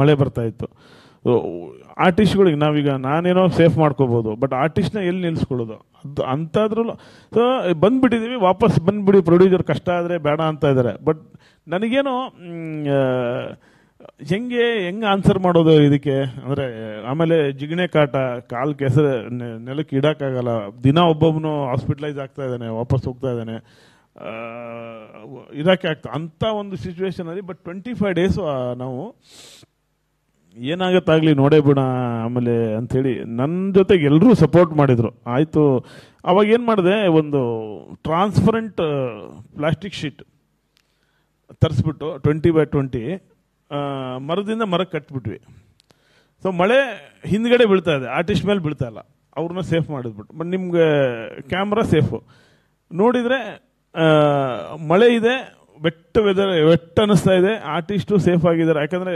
ಮಳೆ ಬರ್ತಾ ಇತ್ತು. ಆರ್ಟಿಸ್ಟ್ಗಳಿಗೆ ನಾವೀಗ ನಾನೇನೋ ಸೇಫ್ ಮಾಡ್ಕೋಬೋದು, ಬಟ್ ಆರ್ಟಿಸ್ಟ್ನ ಎಲ್ಲಿ ನಿಲ್ಲಿಸ್ಕೊಳ್ಳೋದು ಅದು ಅಂಥದ್ರಲ್ಲೂ. ಸೊ ಬಂದುಬಿಟ್ಟಿದ್ದೀವಿ, ವಾಪಸ್ ಬಂದುಬಿಡಿ, ಪ್ರೊಡ್ಯೂಸರ್ ಕಷ್ಟ ಆದರೆ ಬೇಡ ಅಂತ ಇದ್ದಾರೆ. ಬಟ್ ನನಗೇನೋ ಹೆಂಗೆ ಆನ್ಸರ್ ಮಾಡೋದು ಇದಕ್ಕೆ ಅಂದರೆ, ಆಮೇಲೆ ಜಿಗಣೆ ಕಾಟ, ಕಾಲು ಕೆಸರು ನೆಲಕ್ಕೆ ಇಡೋಕ್ಕಾಗಲ್ಲ. ದಿನ ಒಬ್ಬೊಬ್ಬನು ಹಾಸ್ಪಿಟಲೈಸ್ ಆಗ್ತಾ ಇದ್ದಾನೆ, ವಾಪಸ್ ಹೋಗ್ತಾ ಇದ್ದಾನೆ, ಇರೋಕ್ಕೆ ಆಗ್ತಾ ಅಂಥ ಒಂದು ಸಿಚುವೇಶನಲ್ಲಿ. ಬಟ್ 25 ಡೇಸು ನಾವು ಏನಾಗತ್ತಾಗಲಿ ನೋಡೇ ಬಿಡ ಆಮೇಲೆ ಅಂಥೇಳಿ ನನ್ನ ಜೊತೆಗೆ ಎಲ್ಲರೂ ಸಪೋರ್ಟ್ ಮಾಡಿದರು. ಆಯಿತು, ಅವಾಗ ಏನು ಮಾಡಿದೆ, ಒಂದು ಟ್ರಾನ್ಸ್ಪರೆಂಟ್ ಪ್ಲಾಸ್ಟಿಕ್ ಶೀಟ್ ತರಿಸ್ಬಿಟ್ಟು 20x20 ಮರದಿಂದ ಮರಕ್ಕೆ ಕಟ್ಬಿಟ್ವಿ. ಸೊ ಮಳೆ ಹಿಂದ್ಗಡೆ ಬೀಳ್ತಾ ಇದೆ, ಆರ್ಟಿಸ್ಟ್ ಮೇಲೆ ಬೀಳ್ತಾ ಇಲ್ಲ, ಅವ್ರನ್ನ ಸೇಫ್ ಮಾಡಿದ್ಬಿಟ್ಟು. ಬಟ್ ನಿಮ್ಗೆ ಕ್ಯಾಮ್ರಾ ಸೇಫು. ನೋಡಿದರೆ ಮಳೆ ಇದೆ, ವೆಟ್ ಅನ್ನಿಸ್ತಾ ಇದೆ, ಆರ್ಟಿಸ್ಟು ಸೇಫ್ ಆಗಿದ್ದಾರೆ. ಯಾಕಂದರೆ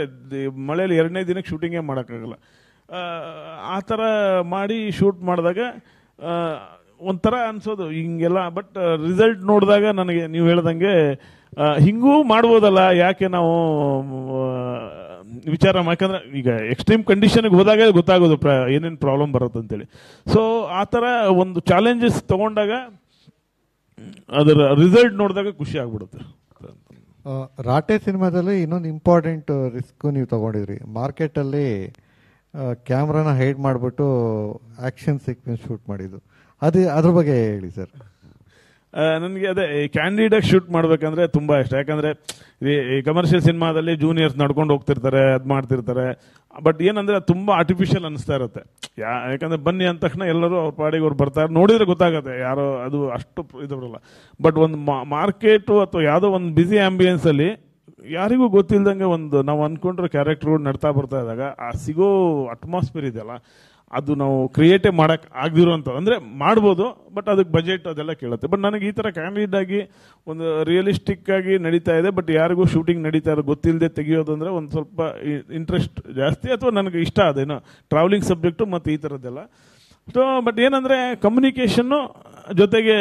ಮಳೆಯಲ್ಲಿ 2ನೇ ದಿನಕ್ಕೆ ಶೂಟಿಂಗೇ ಮಾಡೋಕ್ಕಾಗಲ್ಲ. ಆ ಥರ ಮಾಡಿ ಶೂಟ್ ಮಾಡಿದಾಗ ಒಂಥರ ಅನಿಸೋದು ಹಿಂಗೆಲ್ಲ. ಬಟ್ ರಿಸಲ್ಟ್ ನೋಡಿದಾಗ ನನಗೆ ನೀವು ಹೇಳ್ದಂಗೆ ಹಿಂಗೂ ಮಾಡ್ಬೋದಲ್ಲ, ಯಾಕೆ ನಾವು ವಿಚಾರ. ಯಾಕಂದ್ರೆ ಈಗ ಎಕ್ಸ್ಟ್ರೀಮ್ ಕಂಡೀಷನ್ಗೆ ಹೋದಾಗ ಗೊತ್ತಾಗೋದು ಏನೇನು ಪ್ರಾಬ್ಲಮ್ ಬರುತ್ತೆ ಅಂತೇಳಿ. ಸೊ ಆ ಥರ ಒಂದು ಚಾಲೆಂಜಸ್ ತೊಗೊಂಡಾಗ ಅದರ ರಿಸಲ್ಟ್ ನೋಡಿದಾಗ ಖುಷಿ ಆಗ್ಬಿಡುತ್ತೆ. ರಾಟೆ ಸಿನಿಮಾದಲ್ಲಿ ಇನ್ನೊಂದು ಇಂಪಾರ್ಟೆಂಟ್ ರಿಸ್ಕ್ ನೀವು ತಗೊಂಡಿದ್ರಿ. ಮಾರ್ಕೆಟಲ್ಲಿ ಕ್ಯಾಮ್ರಾನ ಹೈಡ್ ಮಾಡಿಬಿಟ್ಟು ಆ್ಯಕ್ಷನ್ ಸೀಕ್ವೆನ್ಸ್ ಶೂಟ್ ಮಾಡಿದ್ದು, ಅದ್ರ ಬಗ್ಗೆ ಹೇಳಿ ಸರ್. ನನಗೆ ಅದೇ ಕ್ಯಾಂಡಿಡಾಗಿ ಶೂಟ್ ಮಾಡ್ಬೇಕಂದ್ರೆ ತುಂಬ ಇಷ್ಟ. ಯಾಕಂದರೆ ಈ ಕಮರ್ಷಿಯಲ್ ಸಿನಿಮಾದಲ್ಲಿ ಜೂನಿಯರ್ಸ್ ನಡ್ಕೊಂಡು ಹೋಗ್ತಿರ್ತಾರೆ, ಅದು ಮಾಡ್ತಿರ್ತಾರೆ. ಬಟ್ ಏನಂದರೆ ತುಂಬ ಆರ್ಟಿಫಿಷಿಯಲ್ ಅನಿಸ್ತಾ ಇರುತ್ತೆ. ಯಾಕಂದರೆ ಬನ್ನಿ ಅಂದ ತಕ್ಷಣ ಎಲ್ಲರೂ ಅವ್ರ ಪಾಡಿಗೆ ಅವ್ರು ಬರ್ತಾರೆ, ನೋಡಿದರೆ ಗೊತ್ತಾಗುತ್ತೆ ಯಾರೋ, ಅದು ಅಷ್ಟು ಇದು ಬರಲ್ಲ. ಬಟ್ ಒಂದು ಮಾರ್ಕೆಟು ಅಥವಾ ಯಾವುದೋ ಒಂದು ಬ್ಯುಸಿ ಆಂಬಿಯನ್ಸಲ್ಲಿ ಯಾರಿಗೂ ಗೊತ್ತಿಲ್ದಂಗೆ ಒಂದು ನಾವು ಅಂದ್ಕೊಂಡ್ರೆ ಕ್ಯಾರೆಕ್ಟರ್ಗಳು ನಡ್ತಾ ಬರ್ತಾ ಇದ್ದಾಗ ಆ ಸಿಗೋ ಅಟ್ಮಾಸ್ಫಿಯರ್ ಇದೆಯಲ್ಲ, ಅದು ನಾವು ಕ್ರಿಯೇಟೇ ಮಾಡೋಕ್ಕೆ ಆಗದಿರೋಂಥದ್ದು. ಅಂದರೆ ಮಾಡ್ಬೋದು, ಬಟ್ ಅದಕ್ಕೆ ಬಜೆಟ್ ಅದೆಲ್ಲ ಕೇಳುತ್ತೆ. ಬಟ್ ನನಗೆ ಈ ಥರ ಕ್ಯಾಂಡಿಡ್ ಆಗಿ ಒಂದು ರಿಯಲಿಸ್ಟಿಕ್ ಆಗಿ ನಡೀತಾ ಇದೆ, ಬಟ್ ಯಾರಿಗೂ ಶೂಟಿಂಗ್ ನಡೀತಾ ಇರೋ ಗೊತ್ತಿಲ್ಲದೆ ತೆಗಿಯೋದು ಅಂದರೆ ಒಂದು ಸ್ವಲ್ಪ ಇಂಟ್ರೆಸ್ಟ್ ಜಾಸ್ತಿ, ಅಥವಾ ನನಗೆ ಇಷ್ಟ ಅದೇನೋ ಟ್ರಾವೆಲಿಂಗ್ ಸಬ್ಜೆಕ್ಟು ಮತ್ತು ಈ ಥರದ್ದೆಲ್ಲ. ಸೊ ಬಟ್ ಏನಂದರೆ ಕಮ್ಯುನಿಕೇಷನ್ನು ಜೊತೆಗೆ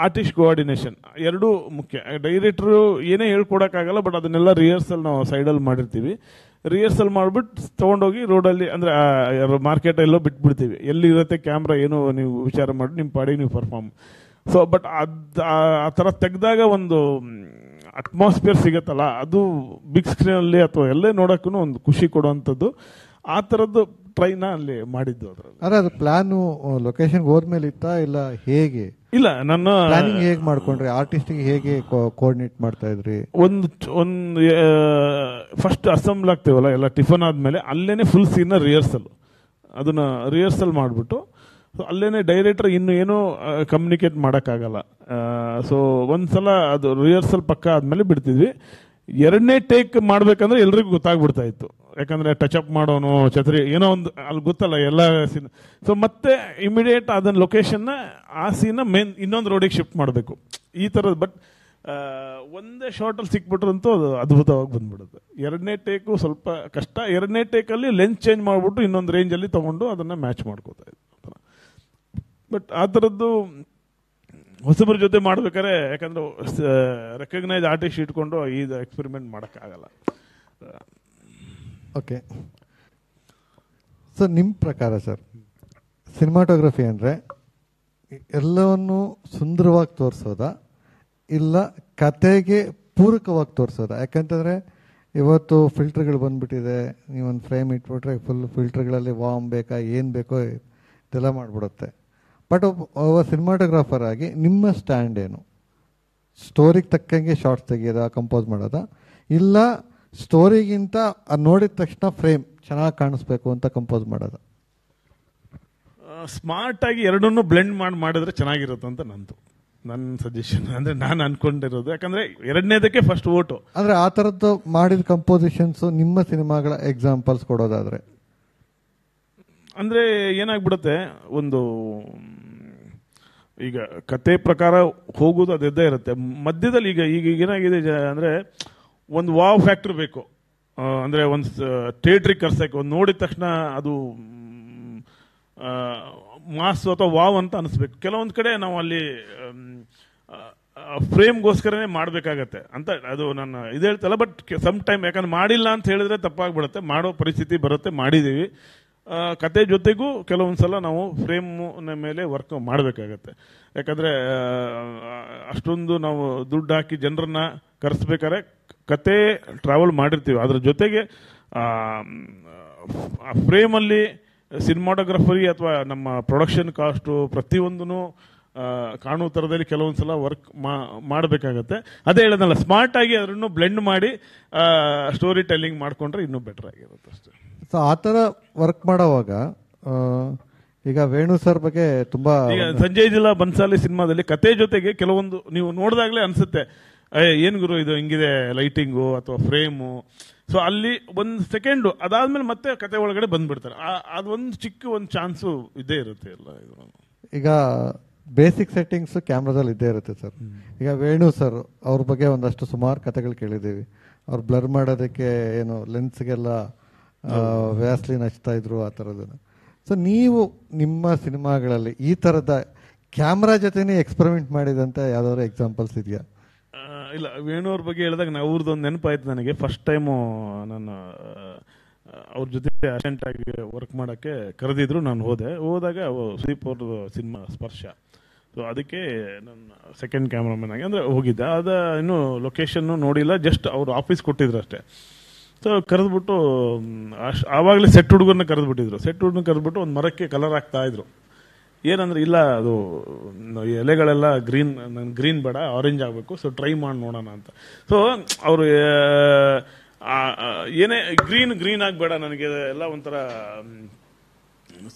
ಆರ್ಟಿಸ್ಟ್ ಕೋಆರ್ಡಿನೇಷನ್ ಎರಡೂ ಮುಖ್ಯ. ಡೈರೆಕ್ಟ್ರು ಏನೇ ಹೇಳ್ಕೊಡೋಕ್ಕಾಗಲ್ಲ, ಬಟ್ ಅದನ್ನೆಲ್ಲ ರಿಹರ್ಸಲ್ ನಾವು ಸೈಡಲ್ಲಿ ಮಾಡಿರ್ತೀವಿ. ರಿಹರ್ಸಲ್ ಮಾಡಿಬಿಟ್ಟು ತೊಗೊಂಡೋಗಿ ರೋಡಲ್ಲಿ ಅಂದರೆ ಮಾರ್ಕೆಟೆಲ್ಲೋ ಬಿಟ್ಬಿಡ್ತೀವಿ. ಎಲ್ಲಿರುತ್ತೆ ಕ್ಯಾಮ್ರಾ ಏನೋ ನೀವು ವಿಚಾರ ಮಾಡಿ ನಿಮ್ಮ ಪಾಡಿಗೆ ನೀವು ಪರ್ಫಾರ್ಮ್. ಸೊ ಬಟ್ ಆ ಥರ ತೆಗೆದಾಗ ಒಂದು ಅಟ್ಮಾಸ್ಫಿಯರ್ ಸಿಗುತ್ತಲ್ಲ, ಅದು ಬಿಗ್ ಸ್ಕ್ರೀನಲ್ಲಿ ಅಥವಾ ಎಲ್ಲೇ ನೋಡೋಕ್ಕೂ ಒಂದು ಖುಷಿ ಕೊಡುವಂಥದ್ದು. ಆ ಥರದ್ದು ಟ್ರೈನ ಅಲ್ಲಿ ಮಾಡಿದ್ದು ಅದ್ರಲ್ಲಿ. ಅರೆ ಅದು ಪ್ಲಾನು ಲೊಕೇಶನ್ ಹೋದ್ಮೇಲೆ ಇತ್ತಾ ಇಲ್ಲ ಹೇಗೆ? ಇಲ್ಲ, ನನ್ನ ಪ್ಲಾನಿಂಗ್ ಹೇಗೆ ಮಾಡ್ಕೊಂಡ್ರಿ? ಆರ್ಟಿಸ್ಟ್ಗೆ ಹೇಗೆ ಕೋಆರ್ಡಿನೇಟ್ ಮಾಡ್ತಾ ಇದ್ರಿ? ಒಂದು ಫಸ್ಟ್ ಅಸೆಂಬ್ಲ್ ಆಗ್ತೇವಲ್ಲ ಎಲ್ಲ ಟಿಫನ್ ಆದ್ಮೇಲೆ ಅಲ್ಲೇನೆ ಫುಲ್ ಸೀನ್ ರಿಹರ್ಸಲ್, ಅದನ್ನ ರಿಹರ್ಸಲ್ ಮಾಡಿಬಿಟ್ಟು ಅಲ್ಲೇನೆ ಡೈರೆಕ್ಟರ್ ಇನ್ನು ಏನೂ ಕಮ್ಯುನಿಕೇಟ್ ಮಾಡೋಕ್ಕಾಗಲ್ಲ. ಸೊ ಒಂದ್ಸಲ ಅದು ರಿಹರ್ಸಲ್ ಪಕ್ಕ ಆದ್ಮೇಲೆ ಬಿಡ್ತಿದ್ವಿ. ಎರಡನೇ ಟೇಕ್ ಮಾಡ್ಬೇಕಂದ್ರೆ ಎಲ್ರಿಗೂ ಗೊತ್ತಾಗ್ಬಿಡ್ತಾ ಇತ್ತು, ಯಾಕಂದ್ರೆ ಟಚ್ ಅಪ್ ಮಾಡೋನು ಛತ್ರಿ ಏನೋ ಒಂದು ಅಲ್ಲಿ ಗೊತ್ತಲ್ಲ ಎಲ್ಲ ಸೀನ್. ಸೊ ಮತ್ತೆ ಇಮಿಡಿಯೇಟ್ ಅದನ್ನ ಲೊಕೇಶನ್ನ ಆ ಸೀನ ಮೇನ್ ಇನ್ನೊಂದು ರೋಡಿಗೆ ಶಿಫ್ಟ್ ಮಾಡಬೇಕು ಈ ಥರದ್ದು. ಬಟ್ ಒಂದೇ ಶಾರ್ಟಲ್ಲಿ ಸಿಕ್ಬಿಟ್ರಂತೂ ಅದು ಅದ್ಭುತವಾಗಿ ಬಂದ್ಬಿಡುತ್ತೆ. ಎರಡನೇ ಟೇಕು ಸ್ವಲ್ಪ ಕಷ್ಟ. ಎರಡನೇ ಟೇಕಲ್ಲಿ ಲೆನ್ಸ್ ಚೇಂಜ್ ಮಾಡಿಬಿಟ್ಟು ಇನ್ನೊಂದು ರೇಂಜಲ್ಲಿ ತಗೊಂಡು ಅದನ್ನು ಮ್ಯಾಚ್ ಮಾಡ್ಕೋತಾ ಇತ್ತು. ಬಟ್ ಆ ಥರದ್ದು ಹೊಸಬ್ರ ಜೊತೆ ಮಾಡ್ಬೇಕಾದ್ರೆ, ಯಾಕಂದ್ರೆ ರೆಕಗ್ನೈಸ್ ಆರ್ಟಿಸ್ಟ್ ಇಟ್ಕೊಂಡು ಇದು ಎಕ್ಸ್ಪೆರಿಮೆಂಟ್ ಮಾಡೋಕ್ಕಾಗಲ್ಲ. ಓಕೆ, ಸೊ ನಿಮ್ಮ ಪ್ರಕಾರ ಸರ್ ಸಿನಿಮಾಟೋಗ್ರಫಿ ಅಂದರೆ ಎಲ್ಲವನ್ನು ಸುಂದರವಾಗಿ ತೋರಿಸೋದಾ ಇಲ್ಲ ಕತೆಗೆ ಪೂರಕವಾಗಿ ತೋರಿಸೋದಾ? ಯಾಕಂತಂದರೆ ಇವತ್ತು ಫಿಲ್ಟರ್ಗಳು ಬಂದ್ಬಿಟ್ಟಿದೆ, ನೀವೊಂದು ಫ್ರೇಮ್ ಇಟ್ಬಿಟ್ರೆ ಫುಲ್ ಫಿಲ್ಟರ್ಗಳಲ್ಲಿ ವಾಮ್ ಬೇಕಾ ಏನು ಬೇಕೋ ಇದೆಲ್ಲ ಮಾಡಿಬಿಡುತ್ತೆ. ಬಟ್ ಒಬ್ಬ ಸಿನಿಮಾಟೋಗ್ರಾಫರ್ ಆಗಿ ನಿಮ್ಮ ಸ್ಟ್ಯಾಂಡ್ ಏನು? ಸ್ಟೋರಿಗೆ ತಕ್ಕಂಗೆ ಶಾರ್ಟ್ಸ್ ತೆಗಿಯೋದಾ, ಕಂಪೋಸ್ ಮಾಡೋದಾ, ಇಲ್ಲ ಸ್ಟೋರಿಗಿಂತ ನೋಡಿದ ತಕ್ಷಣ ಫ್ರೇಮ್ ಚೆನ್ನಾಗಿ ಕಾಣಿಸ್ಬೇಕು ಅಂತ ಕಂಪೋಸ್ ಮಾಡೋದಾ? ಸ್ಮಾರ್ಟ್ ಆಗಿ ಎರಡನ್ನೂ ಬ್ಲೆಂಡ್ ಮಾಡಿದ್ರೆ ಚೆನ್ನಾಗಿರುತ್ತೆ ಅಂತ ನನ್ನ ಸಜೆಷನ್. ಅಂದ್ರೆ ನಾನು ಅನ್ಕೊಂಡಿರೋದು, ಯಾಕಂದ್ರೆ ಎರಡನೇದಕ್ಕೆ ಫಸ್ಟ್ ಓಟು. ಅಂದ್ರೆ ಆ ಥರದ್ದು ಮಾಡಿದ ಕಂಪೋಸಿಷನ್ಸ್ ನಿಮ್ಮ ಸಿನಿಮಾಗಳ ಎಕ್ಸಾಂಪಲ್ಸ್ ಕೊಡೋದಾದ್ರೆ ಅಂದ್ರೆ ಏನಾಗ್ಬಿಡುತ್ತೆ, ಒಂದು ಈಗ ಕತೆ ಪ್ರಕಾರ ಹೋಗೋದು ಅದಿದ್ದೇ ಇರುತ್ತೆ. ಮಧ್ಯದಲ್ಲಿ ಈಗ ಈಗ ಏನಾಗಿದೆ ಅಂದ್ರೆ ಒಂದು ವಾವ್ ಫ್ಯಾಕ್ಟರ್ ಬೇಕು. ಅಂದ್ರೆ ಒಂದು ಥಿಯೇಟ್ರಿಗೆ ಕರ್ಸಕ್ಕೆ ಒಂದು ನೋಡಿದ ತಕ್ಷಣ ಅದು ಮಾಸ್ ಅಥವಾ ವಾವ್ ಅಂತ ಅನಿಸ್ಬೇಕು. ಕೆಲವೊಂದು ಕಡೆ ನಾವು ಅಲ್ಲಿ ಫ್ರೇಮ್ಗೋಸ್ಕರನೇ ಮಾಡಬೇಕಾಗತ್ತೆ ಅಂತ ಅದು ನನ್ನ ಇದು ಹೇಳ್ತಲ್ಲ. ಬಟ್ ಸಮ್ ಟೈಮ್ ಯಾಕಂದ್ರೆ ಮಾಡಿಲ್ಲ ಅಂತ ಹೇಳಿದ್ರೆ ತಪ್ಪಾಗ್ಬಿಡುತ್ತೆ, ಮಾಡೋ ಪರಿಸ್ಥಿತಿ ಬರುತ್ತೆ. ಮಾಡಿದ್ದೀವಿ. ಕತೆ ಜೊತೆಗೂ ಕೆಲವೊಂದ್ಸಲ ನಾವು ಫ್ರೇಮ್ನ ಮೇಲೆ ವರ್ಕ್ ಮಾಡಬೇಕಾಗತ್ತೆ. ಯಾಕಂದ್ರೆ ಅಷ್ಟೊಂದು ನಾವು ದುಡ್ಡು ಹಾಕಿ ಜನರನ್ನ ಕರೆಸ್ಬೇಕಾದ್ರೆ ಕತೆ ಟ್ರಾವೆಲ್ ಮಾಡಿರ್ತೀವಿ, ಅದ್ರ ಜೊತೆಗೆ ಫ್ರೇಮಲ್ಲಿ ಸಿನಿಮಾಟೋಗ್ರಫರಿ ಅಥವಾ ನಮ್ಮ ಪ್ರೊಡಕ್ಷನ್ ಕಾಸ್ಟು ಪ್ರತಿಯೊಂದೂ ಕಾಣುವ ಥರದಲ್ಲಿ ಕೆಲವೊಂದ್ಸಲ ವರ್ಕ್ ಮಾಡಬೇಕಾಗತ್ತೆ. ಅದೇ ಹೇಳೋದಲ್ಲ, ಸ್ಮಾರ್ಟ್ ಆಗಿ ಅದನ್ನು ಬ್ಲೆಂಡ್ ಮಾಡಿ ಸ್ಟೋರಿ ಟೆಲ್ಲಿಂಗ್ ಮಾಡ್ಕೊಂಡ್ರೆ ಇನ್ನೂ ಬೆಟರ್ ಆಗಿರುತ್ತೆ ಅಷ್ಟೇ. ಸೊ ಆ ಥರ ವರ್ಕ್ ಮಾಡೋವಾಗ ಈಗ ವೇಣು ಸರ್ ಬಗ್ಗೆ ತುಂಬಾ, ಈಗ ಸಂಜಯ್ ಜಿಲ್ಲಾ ಬನ್ಸಾಲಿ ಸಿನಿಮಾದಲ್ಲಿ ಕತೆ ಜೊತೆಗೆ ಕೆಲವೊಂದು ನೀವು ನೋಡಿದಾಗಲೇ ಅನ್ಸುತ್ತೆ, ಏನ್ ಗುರು ಇದು ಹಿಂಗಿದೆ ಲೈಟಿಂಗು ಅಥವಾ ಫ್ರೇಮು. ಸೊ ಅಲ್ಲಿ ಒಂದು ಸೆಕೆಂಡು ಅದಾದ್ಮೇಲೆ ಮತ್ತೆ ಕತೆ ಒಳಗಡೆ ಬಂದ್ಬಿಡ್ತಾರೆ. ಅದೊಂದು ಚಿಕ್ಕ ಒಂದು ಚಾನ್ಸು ಇದ್ದೇ ಇರುತ್ತೆ ಎಲ್ಲ. ಈಗ ಬೇಸಿಕ್ ಸೆಟ್ಟಿಂಗ್ಸ್ ಕ್ಯಾಮ್ರಾದಲ್ಲಿ ಇದ್ದೇ ಇರುತ್ತೆ ಸರ್. ಈಗ ವೇಣು ಸರ್ ಅವ್ರ ಬಗ್ಗೆ ಒಂದಷ್ಟು ಸುಮಾರು ಕತೆಗಳು ಕೇಳಿದ್ದೀವಿ. ಅವ್ರು ಬ್ಲರ್ ಮಾಡೋದಕ್ಕೆ ಏನು ಲೆನ್ಸ್ಗೆಲ್ಲ ವ್ಯಾಸ್ಲಿನ್ ಹಚ್ತಾ ಇದ್ರು ಆ ಥರದನ್ನು. ಸೊ ನೀವು ನಿಮ್ಮ ಸಿನಿಮಾಗಳಲ್ಲಿ ಈ ಥರದ ಕ್ಯಾಮ್ರಾ ಜೊತೆನೇ ಎಕ್ಸ್ಪೆರಿಮೆಂಟ್ ಮಾಡಿದಂತ ಯಾವ್ದಾದ್ರು ಎಕ್ಸಾಂಪಲ್ಸ್ ಇದೆಯಾ? ಇಲ್ಲ, ವೇಣುವ್ರ ಬಗ್ಗೆ ಹೇಳಿದಾಗ ಅವ್ರದ್ದೊಂದು ನೆನಪಾಯ್ತು ನನಗೆ. ಫಸ್ಟ್ ಟೈಮು ನಾನು ಅವ್ರ ಜೊತೆ ಅಸಿಸ್ಟೆಂಟ್ ಆಗಿ ವರ್ಕ್ ಮಾಡೋಕ್ಕೆ ಕರೆದಿದ್ರು. ನಾನು ಹೋದಾಗ ಸುದೀಪ್ ಅವ್ರದ್ದು ಸಿನಿಮಾ ಸ್ಪರ್ಶ, ಸೊ ಅದಕ್ಕೆ ನನ್ನ ಸೆಕೆಂಡ್ ಕ್ಯಾಮ್ರಾಮನ್ ಆಗಿ ಅಂದರೆ ಹೋಗಿದ್ದೆ. ಅದು ಇನ್ನೂ ಲೊಕೇಶನ್ನು ನೋಡಿಲ್ಲ, ಜಸ್ಟ್ ಅವ್ರು ಆಫೀಸ್ ಕೊಟ್ಟಿದ್ರು ಅಷ್ಟೇ. ಸೊ ಕರೆದ್ಬಿಟ್ಟು ಆವಾಗಲೇ ಸೆಟ್ ಹುಡುಗರನ್ನ ಕರೆದ್ಬಿಟ್ಟಿದ್ರು. ಸೆಟ್ ಹುಡುಗನ ಕರೆದ್ಬಿಟ್ಟು ಒಂದು ಮರಕ್ಕೆ ಕಲರ್ ಹಾಕ್ತಾ ಇದ್ರು. ಏನಂದ್ರೆ ಇಲ್ಲ ಅದು ಎಲೆಗಳೆಲ್ಲ ಗ್ರೀನ್ ಬೇಡ, ಆರೆಂಜ್ ಆಗಬೇಕು, ಸೊ ಟ್ರೈ ಮಾಡಿ ನೋಡೋಣ ಅಂತ. ಸೊ ಅವರು ಏನೇ ಗ್ರೀನ್ ಆಗಬೇಡ, ನನಗೆ ಎಲ್ಲ ಒಂಥರ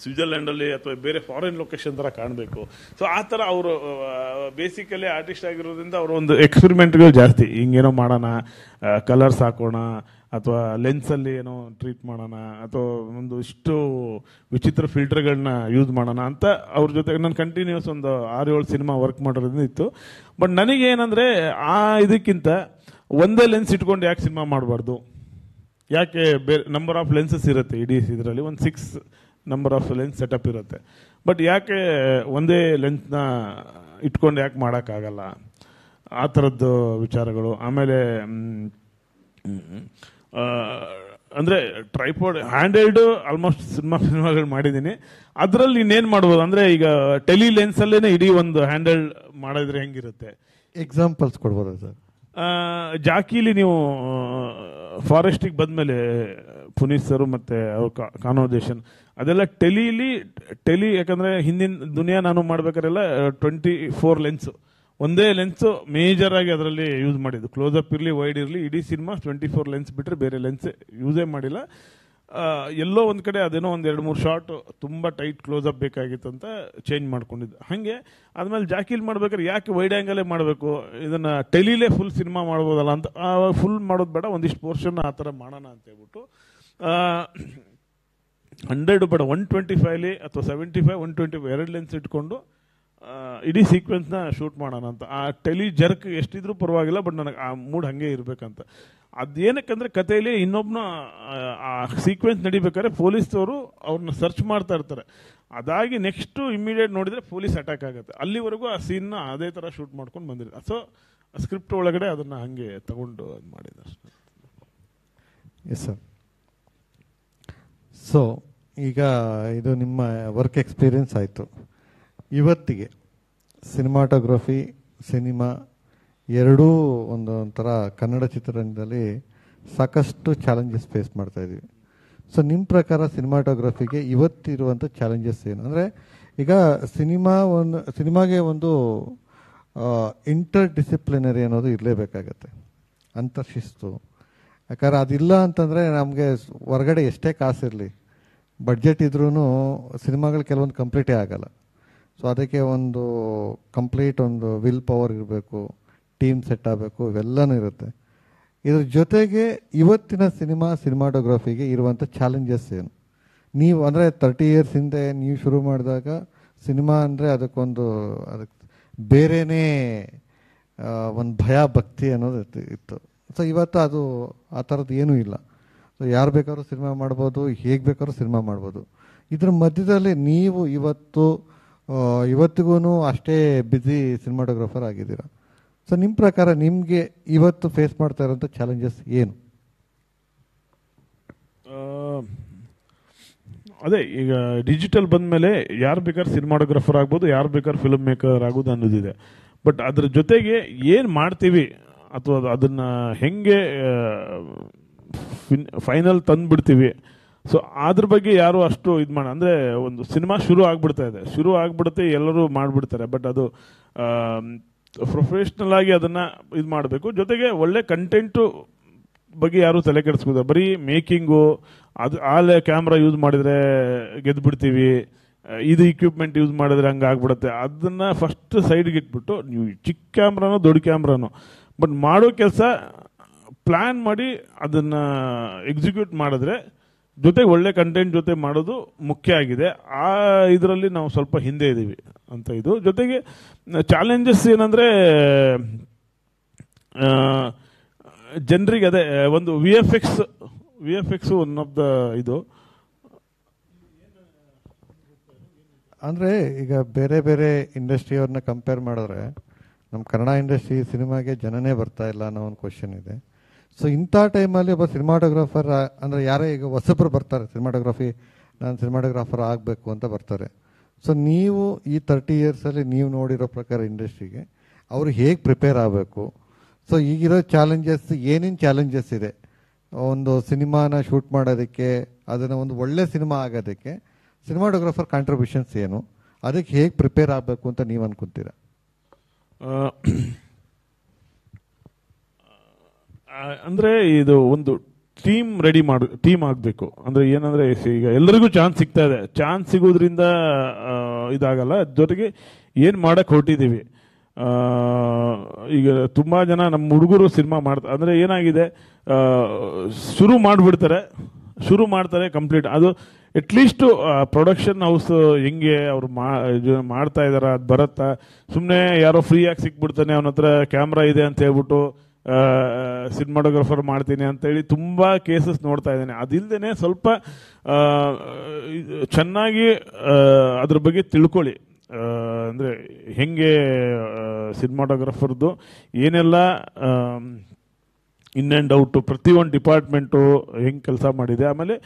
ಸ್ವಿಟ್ಜರ್ಲ್ಯಾಂಡಲ್ಲಿ ಅಥವಾ ಬೇರೆ ಫಾರಿನ್ ಲೊಕೇಶನ್ ಥರ ಕಾಣಬೇಕು. ಸೊ ಆ ಥರ ಅವರು ಬೇಸಿಕಲಿ ಆರ್ಟಿಸ್ಟ್ ಆಗಿರೋದ್ರಿಂದ ಅವರು ಒಂದು ಎಕ್ಸ್ಪೆರಿಮೆಂಟ್ಗಳು ಜಾಸ್ತಿ. ಹಿಂಗೇನೋ ಮಾಡೋಣ, ಕಲರ್ಸ್ ಹಾಕೋಣ, ಅಥವಾ ಲೆನ್ಸಲ್ಲಿ ಏನೋ ಟ್ರೀಟ್ ಮಾಡೋಣ, ಅಥವಾ ಒಂದು ಇಷ್ಟು ವಿಚಿತ್ರ ಫಿಲ್ಟರ್ಗಳನ್ನ ಯೂಸ್ ಮಾಡೋಣ ಅಂತ ಅವ್ರ ಜೊತೆಗೆ ನಾನು ಕಂಟಿನ್ಯೂಸ್ ಒಂದು 6-7 ಸಿನಿಮಾ ವರ್ಕ್ ಮಾಡೋದ್ರಿಂದ ಇತ್ತು. ಬಟ್ ನನಗೇನಂದರೆ ಆ ಇದಕ್ಕಿಂತ ಒಂದೇ ಲೆನ್ಸ್ ಇಟ್ಕೊಂಡು ಯಾಕೆ ಸಿನಿಮಾ ಮಾಡಬಾರ್ದು, ಯಾಕೆ ಬೇರೆ ನಂಬರ್ ಆಫ್ ಲೆನ್ಸಸ್ ಇರುತ್ತೆ ಇಡೀ ಇದರಲ್ಲಿ, ಒಂದು 6 ನಂಬರ್ ಆಫ್ ಲೆನ್ಸ್ ಸೆಟಪ್ ಇರುತ್ತೆ. ಬಟ್ ಯಾಕೆ ಒಂದೇ ಲೆನ್ಸ್ನ ಇಟ್ಕೊಂಡು ಯಾಕೆ ಮಾಡೋಕ್ಕಾಗಲ್ಲ, ಆ ಥರದ್ದು ವಿಚಾರಗಳು. ಆಮೇಲೆ ಅಂದರೆ ಟ್ರೈಪಾಡ್ ಹ್ಯಾಂಡೆಲ್ಡ್ ಆಲ್ಮೋಸ್ಟ್ ಸಿನಿಮಾಗಳು ಮಾಡಿದ್ದೀನಿ. ಅದರಲ್ಲಿ ಇನ್ನೇನು ಮಾಡ್ಬೋದು ಅಂದರೆ ಈಗ ಟೆಲಿ ಲೆನ್ಸಲ್ಲೇ ಇಡೀ ಒಂದು ಹ್ಯಾಂಡಲ್ ಮಾಡಿದ್ರೆ ಹೆಂಗಿರುತ್ತೆ? ಎಕ್ಸಾಂಪಲ್ಸ್ ಕೊಡ್ಬೋದಾ ಸರ್? ಜಾಕಿಲಿ ನೀವು ಫಾರೆಸ್ಟಿಗೆ ಬಂದಮೇಲೆ ಪುನೀತ್ ಸರ್ ಮತ್ತು ಅವ್ರ ಕಾನ್ವರ್ಸೇಷನ್ ಅದೆಲ್ಲ ಟೆಲಿ ಯಾಕಂದರೆ ಹಿಂದಿನ ದುನಿಯಾ ನಾನು ಮಾಡ್ಬೇಕಾರೆಲ್ಲ 24 ಲೆನ್ಸ್ ಒಂದೇ ಲೆನ್ಸ್ ಮೇಜರ್ ಆಗಿ ಅದರಲ್ಲಿ ಯೂಸ್ ಮಾಡಿದ್ದು, ಕ್ಲೋಸಪ್ ಇರಲಿ ವೈಡ್ ಇರಲಿ, ಇಡೀ ಸಿನಿಮಾ 24 ಲೆನ್ಸ್ ಬಿಟ್ಟರೆ ಬೇರೆ ಲೆನ್ಸ್ ಯೂಸೇ ಮಾಡಿಲ್ಲ. ಎಲ್ಲೋ ಒಂದು ಕಡೆ ಅದೇನೋ ಒಂದು 2-3 ಶಾರ್ಟ್ ತುಂಬ ಟೈಟ್ ಕ್ಲೋಸಪ್ ಬೇಕಾಗಿತ್ತು ಅಂತ ಚೇಂಜ್ ಮಾಡ್ಕೊಂಡಿದ್ದು. ಹಾಗೆ ಆದ್ಮೇಲೆ ಜಾಕಿಲ್ ಮಾಡ್ಬೇಕಾದ್ರೆ ಯಾಕೆ ವೈಡ್ ಆ್ಯಂಗಲೇ ಮಾಡಬೇಕು, ಇದನ್ನು ಟೆಲಿಲೇ ಫುಲ್ ಸಿನಿಮಾ ಮಾಡ್ಬೋದಲ್ಲ ಅಂತ, ಫುಲ್ ಮಾಡೋದು ಬೇಡ, ಒಂದಿಷ್ಟು ಪೋರ್ಷನ್ ಆ ಥರ ಮಾಡೋಣ ಅಂತ ಹೇಳ್ಬಿಟ್ಟು 100 ಬೇಡ 125 ಅಥವಾ 75 125 2 ಲೆನ್ಸ್ ಇಟ್ಕೊಂಡು ಇಡೀ ಸೀಕ್ವೆನ್ಸ್ನ ಶೂಟ್ ಮಾಡೋಣ ಅಂತ. ಆ ಟೆಲಿ ಜರ್ಕ್ ಎಷ್ಟಿದ್ರೂ ಪರವಾಗಿಲ್ಲ, ಬಟ್ ನನಗೆ ಆ ಮೂಡ್ ಹಾಗೆ ಇರಬೇಕಂತ. ಅದೇನಕ್ಕಂದ್ರೆ ಕಥೆಯಲ್ಲಿ ಇನ್ನೊಬ್ಬನ ಆ ಸೀಕ್ವೆನ್ಸ್ ನಡಿಬೇಕಾದ್ರೆ ಪೊಲೀಸ್ನವರು ಅವ್ರನ್ನ ಸರ್ಚ್ ಮಾಡ್ತಾ ಇರ್ತಾರೆ. ಅದಾಗಿ ನೆಕ್ಸ್ಟ್ ಇಮಿಡಿಯೇಟ್ ನೋಡಿದ್ರೆ ಪೊಲೀಸ್ ಅಟ್ಯಾಕ್ ಆಗುತ್ತೆ. ಅಲ್ಲಿವರೆಗೂ ಆ ಸೀನ್ನ ಅದೇ ಥರ ಶೂಟ್ ಮಾಡ್ಕೊಂಡು ಬಂದಿದೆ. ಸೊ ಸ್ಕ್ರಿಪ್ಟ್ ಒಳಗಡೆ ಅದನ್ನು ಹಾಗೆ ತಗೊಂಡು ಅದು ಮಾಡಿದೆ ಅಷ್ಟೇ. Yes sir. ಸೊ ಈಗ ಇದು ನಿಮ್ಮ ವರ್ಕ್ ಎಕ್ಸ್ಪೀರಿಯನ್ಸ್ ಆಯಿತು. ಇವತ್ತಿಗೆ ಸಿನಿಮಾಟೋಗ್ರಫಿ, ಸಿನಿಮಾ ಎರಡೂ ಒಂಥರ ಕನ್ನಡ ಚಿತ್ರರಂಗದಲ್ಲಿ ಸಾಕಷ್ಟು ಚಾಲೆಂಜಸ್ ಫೇಸ್ ಮಾಡ್ತಾ ಇದ್ದೀವಿ. ಸೊ ನಿಮ್ಮ ಪ್ರಕಾರ ಸಿನಿಮಾಟೋಗ್ರಫಿಗೆ ಇವತ್ತಿರುವಂಥ ಚಾಲೆಂಜಸ್ ಏನು? ಅಂದರೆ ಈಗ ಸಿನಿಮಾಗೆ ಒಂದು ಇಂಟರ್ ಡಿಸಿಪ್ಲಿನರಿ ಅನ್ನೋದು ಇರಲೇಬೇಕಾಗತ್ತೆ, ಅಂತರ್ಶಿಸ್ತು. ಯಾಕಂದ್ರೆ ಅದಿಲ್ಲ ಅಂತಂದರೆ ನಮಗೆ ಹೊರಗಡೆ ಎಷ್ಟೇ ಕಾಸಿರಲಿ, ಬಡ್ಜೆಟ್ ಇದ್ರೂ ಸಿನಿಮಾಗಳು ಕೆಲವೊಂದು ಕಂಪ್ಲೀಟೇ ಆಗಲ್ಲ. ಸೊ ಅದಕ್ಕೆ ಒಂದು ಕಂಪ್ಲೀಟ್ ಒಂದು ವಿಲ್ ಪವರ್ ಇರಬೇಕು, ಟೀಮ್ ಸೆಟ್ ಆಗಬೇಕು, ಇವೆಲ್ಲನೂ ಇರುತ್ತೆ. ಇದ್ರ ಜೊತೆಗೆ ಇವತ್ತಿನ ಸಿನಿಮಾಟೋಗ್ರಫಿಗೆ ಇರುವಂಥ ಚಾಲೆಂಜಸ್ ಏನು? ನೀವು ಅಂದರೆ 30 years ಹಿಂದೆ ನೀವು ಶುರು ಮಾಡಿದಾಗ ಸಿನಿಮಾ ಅಂದರೆ ಅದಕ್ಕೆ ಬೇರೆಯೇ ಒಂದು ಭಯ ಭಕ್ತಿ ಅನ್ನೋದು ಇತ್ತು. ಸೊ ಇವತ್ತು ಅದು ಆ ಥರದ್ದು ಏನೂ ಇಲ್ಲ. ಸೊ ಯಾರು ಬೇಕಾದ್ರೂ ಸಿನಿಮಾ ಮಾಡ್ಬೋದು, ಹೇಗೆ ಬೇಕಾದ್ರೂ ಸಿನಿಮಾ ಮಾಡ್ಬೋದು. ಇದ್ರ ಮಧ್ಯದಲ್ಲಿ ನೀವು ಇವತ್ತಿಗೂ ಅಷ್ಟೇ ಬ್ಯುಸಿ ಸಿನಿಮಾಟೋಗ್ರಫರ್ ಆಗಿದ್ದೀರಾ. ಸೊ ನಿಮ್ಮ ಪ್ರಕಾರ ನಿಮಗೆ ಇವತ್ತು ಫೇಸ್ ಮಾಡ್ತಾ ಇರೋಂಥ ಚಾಲೆಂಜಸ್ ಏನು? ಅದೇ ಈಗ ಡಿಜಿಟಲ್ ಬಂದಮೇಲೆ ಯಾರು ಬೇಕಾದ್ರೆ ಸಿನಿಮಾಟೋಗ್ರಫರ್ ಆಗ್ಬೋದು, ಯಾರು ಬೇಕಾದ್ರೆ ಫಿಲ್ಮ್ ಮೇಕರ್ ಆಗೋದು ಅನ್ನೋದಿದೆ. ಬಟ್ ಅದ್ರ ಜೊತೆಗೆ ಏನು ಮಾಡ್ತೀವಿ ಅಥವಾ ಅದನ್ನು ಹೆಂಗೆ ಫೈನಲ್ ತಂದುಬಿಡ್ತೀವಿ, ಸೊ ಅದ್ರ ಬಗ್ಗೆ ಯಾರು ಅಷ್ಟು ಇದು ಮಾಡ ಅಂದರೆ ಒಂದು ಸಿನಿಮಾ ಶುರು ಆಗ್ಬಿಡುತ್ತೆ, ಎಲ್ಲರೂ ಮಾಡಿಬಿಡ್ತಾರೆ. ಬಟ್ ಅದು ಪ್ರೊಫೆಷ್ನಲ್ ಆಗಿ ಅದನ್ನು ಇದು ಮಾಡಬೇಕು. ಜೊತೆಗೆ ಒಳ್ಳೆ ಕಂಟೆಂಟು ಬಗ್ಗೆ ಯಾರು ತಲೆ ಕೆಡಿಸ್ಬೋದು. ಬರೀ ಮೇಕಿಂಗು ಆಲೆ ಕ್ಯಾಮ್ರಾ ಯೂಸ್ ಮಾಡಿದರೆ ಗೆದ್ದುಬಿಡ್ತೀವಿ, ಇದು ಇಕ್ವಿಪ್ಮೆಂಟ್ ಯೂಸ್ ಮಾಡಿದ್ರೆ ಹಂಗೆ ಆಗ್ಬಿಡುತ್ತೆ. ಅದನ್ನು ಫಸ್ಟ್ ಸೈಡ್ಗೆ ಇಟ್ಬಿಟ್ಟು ನೀವು ಚಿಕ್ಕ ಕ್ಯಾಮ್ರಾನೋ ದೊಡ್ಡ ಕ್ಯಾಮ್ರಾನೋ ಬಟ್ ಮಾಡೋ ಕೆಲಸ ಪ್ಲ್ಯಾನ್ ಮಾಡಿ ಅದನ್ನು ಎಕ್ಸಿಕ್ಯೂಟ್ ಮಾಡಿದ್ರೆ ಜೊತೆಗೆ ಒಳ್ಳೆ ಕಂಟೆಂಟ್ ಜೊತೆ ಮಾಡೋದು ಮುಖ್ಯ ಆಗಿದೆ. ಆ ಇದರಲ್ಲಿ ನಾವು ಸ್ವಲ್ಪ ಹಿಂದೆ ಇದ್ದೀವಿ ಅಂತ. ಇದು ಜೊತೆಗೆ ಚಾಲೆಂಜಸ್ ಏನಂದರೆ ಜನರಿಗೆ ಅದೇ ಒಂದು V F X one of the ಇದು ಅಂದರೆ ಈಗ ಬೇರೆ ಬೇರೆ ಇಂಡಸ್ಟ್ರಿಯವ್ರನ್ನ ಕಂಪೇರ್ ಮಾಡಿದ್ರೆ ನಮ್ಮ ಕನ್ನಡ ಇಂಡಸ್ಟ್ರಿ ಸಿನಿಮಾಗೆ ಜನನೇ ಬರ್ತಾ ಇಲ್ಲ ಅನ್ನೋ ಒಂದು ಕ್ವಶನ್ ಇದೆ. ಸೊ ಇಂಥ ಟೈಮಲ್ಲಿ ಒಬ್ಬ ಸಿನಿಮಾಟೋಗ್ರಾಫರ್ ಅಂದರೆ ಯಾರೇ ಈಗ ಹೊಸಬ್ರು ಬರ್ತಾರೆ, ನಾನು ಸಿನಿಮಾಟೋಗ್ರಾಫರ್ ಆಗಬೇಕು ಅಂತ ಬರ್ತಾರೆ. ಸೊ ನೀವು ಈ 30 yearsಲ್ಲಿ ನೀವು ನೋಡಿರೋ ಪ್ರಕಾರ ಇಂಡಸ್ಟ್ರಿಗೆ ಅವರು ಹೇಗೆ ಪ್ರಿಪೇರ್ ಆಗಬೇಕು? ಸೊ ಈಗಿರೋ ಚಾಲೆಂಜಸ್ ಏನೇನು ಚಾಲೆಂಜಸ್ ಇದೆ ಒಂದು ಸಿನಿಮಾನ ಶೂಟ್ ಮಾಡೋದಕ್ಕೆ, ಅದನ್ನು ಒಂದು ಒಳ್ಳೆ ಸಿನಿಮಾ ಆಗೋದಕ್ಕೆ ಸಿನಿಮಾಟೋಗ್ರಾಫರ್ ಕಾಂಟ್ರಿಬ್ಯೂಷನ್ಸ್ ಏನು, ಅದಕ್ಕೆ ಹೇಗೆ ಪ್ರಿಪೇರ್ ಆಗಬೇಕು ಅಂತ ನೀವು ಅನ್ಕೊಂತೀರಾ? ಅಂದರೆ ಇದು ಒಂದು ಟೀಮ್ ಆಗಬೇಕು. ಅಂದರೆ ಏನಂದರೆ ಈಗ ಎಲ್ಲರಿಗೂ ಚಾನ್ಸ್ ಸಿಗ್ತಾ ಇದೆ, ಚಾನ್ಸ್ ಸಿಗೋದ್ರಿಂದ ಇದಾಗಲ್ಲ. ಜೊತೆಗೆ ಏನು ಮಾಡಕ್ಕೆ ಹೊರಟಿದ್ದೀವಿ, ಈಗ ತುಂಬ ಜನ ನಮ್ಮ ಹುಡುಗರು ಸಿನಿಮಾ ಮಾಡ್ತಾರೆ. ಅಂದರೆ ಏನಾಗಿದೆ, ಶುರು ಮಾಡ್ತಾರೆ ಕಂಪ್ಲೀಟ್. ಅದು ಅಟ್ಲೀಸ್ಟು ಪ್ರೊಡಕ್ಷನ್ ಹೌಸ್ ಹೆಂಗೆ ಅವರು ಮಾಡ್ತಾ ಇದಾರ, ಅದು ಬರುತ್ತಾ, ಸುಮ್ಮನೆ ಯಾರೋ ಫ್ರೀಯಾಗಿ ಸಿಕ್ಬಿಡ್ತಾನೆ, ಅವನ ಹತ್ರ ಕ್ಯಾಮ್ರಾ ಇದೆ ಅಂತ ಹೇಳ್ಬಿಟ್ಟು ಸಿನಿಮಾಟೋಗ್ರಫರ್ ಮಾಡ್ತೀನಿ ಅಂತೇಳಿ ತುಂಬ ಕೇಸಸ್ ನೋಡ್ತಾ ಇದ್ದೇನೆ. ಅದಿಲ್ಲದೇ ಸ್ವಲ್ಪ ಚೆನ್ನಾಗಿ ಅದ್ರ ಬಗ್ಗೆ ತಿಳ್ಕೊಳ್ಳಿ. ಅಂದರೆ ಹೆಂಗೆ ಸಿನಿಮಾಟೋಗ್ರಫರ್ದು ಏನೆಲ್ಲ ಇನ್ ಆ್ಯಂಡ್ ಔಟು ಪ್ರತಿಯೊಂದು ಡಿಪಾರ್ಟ್ಮೆಂಟು ಹೆಂಗೆ ಕೆಲಸ ಮಾಡಿದೆ. ಆಮೇಲೆ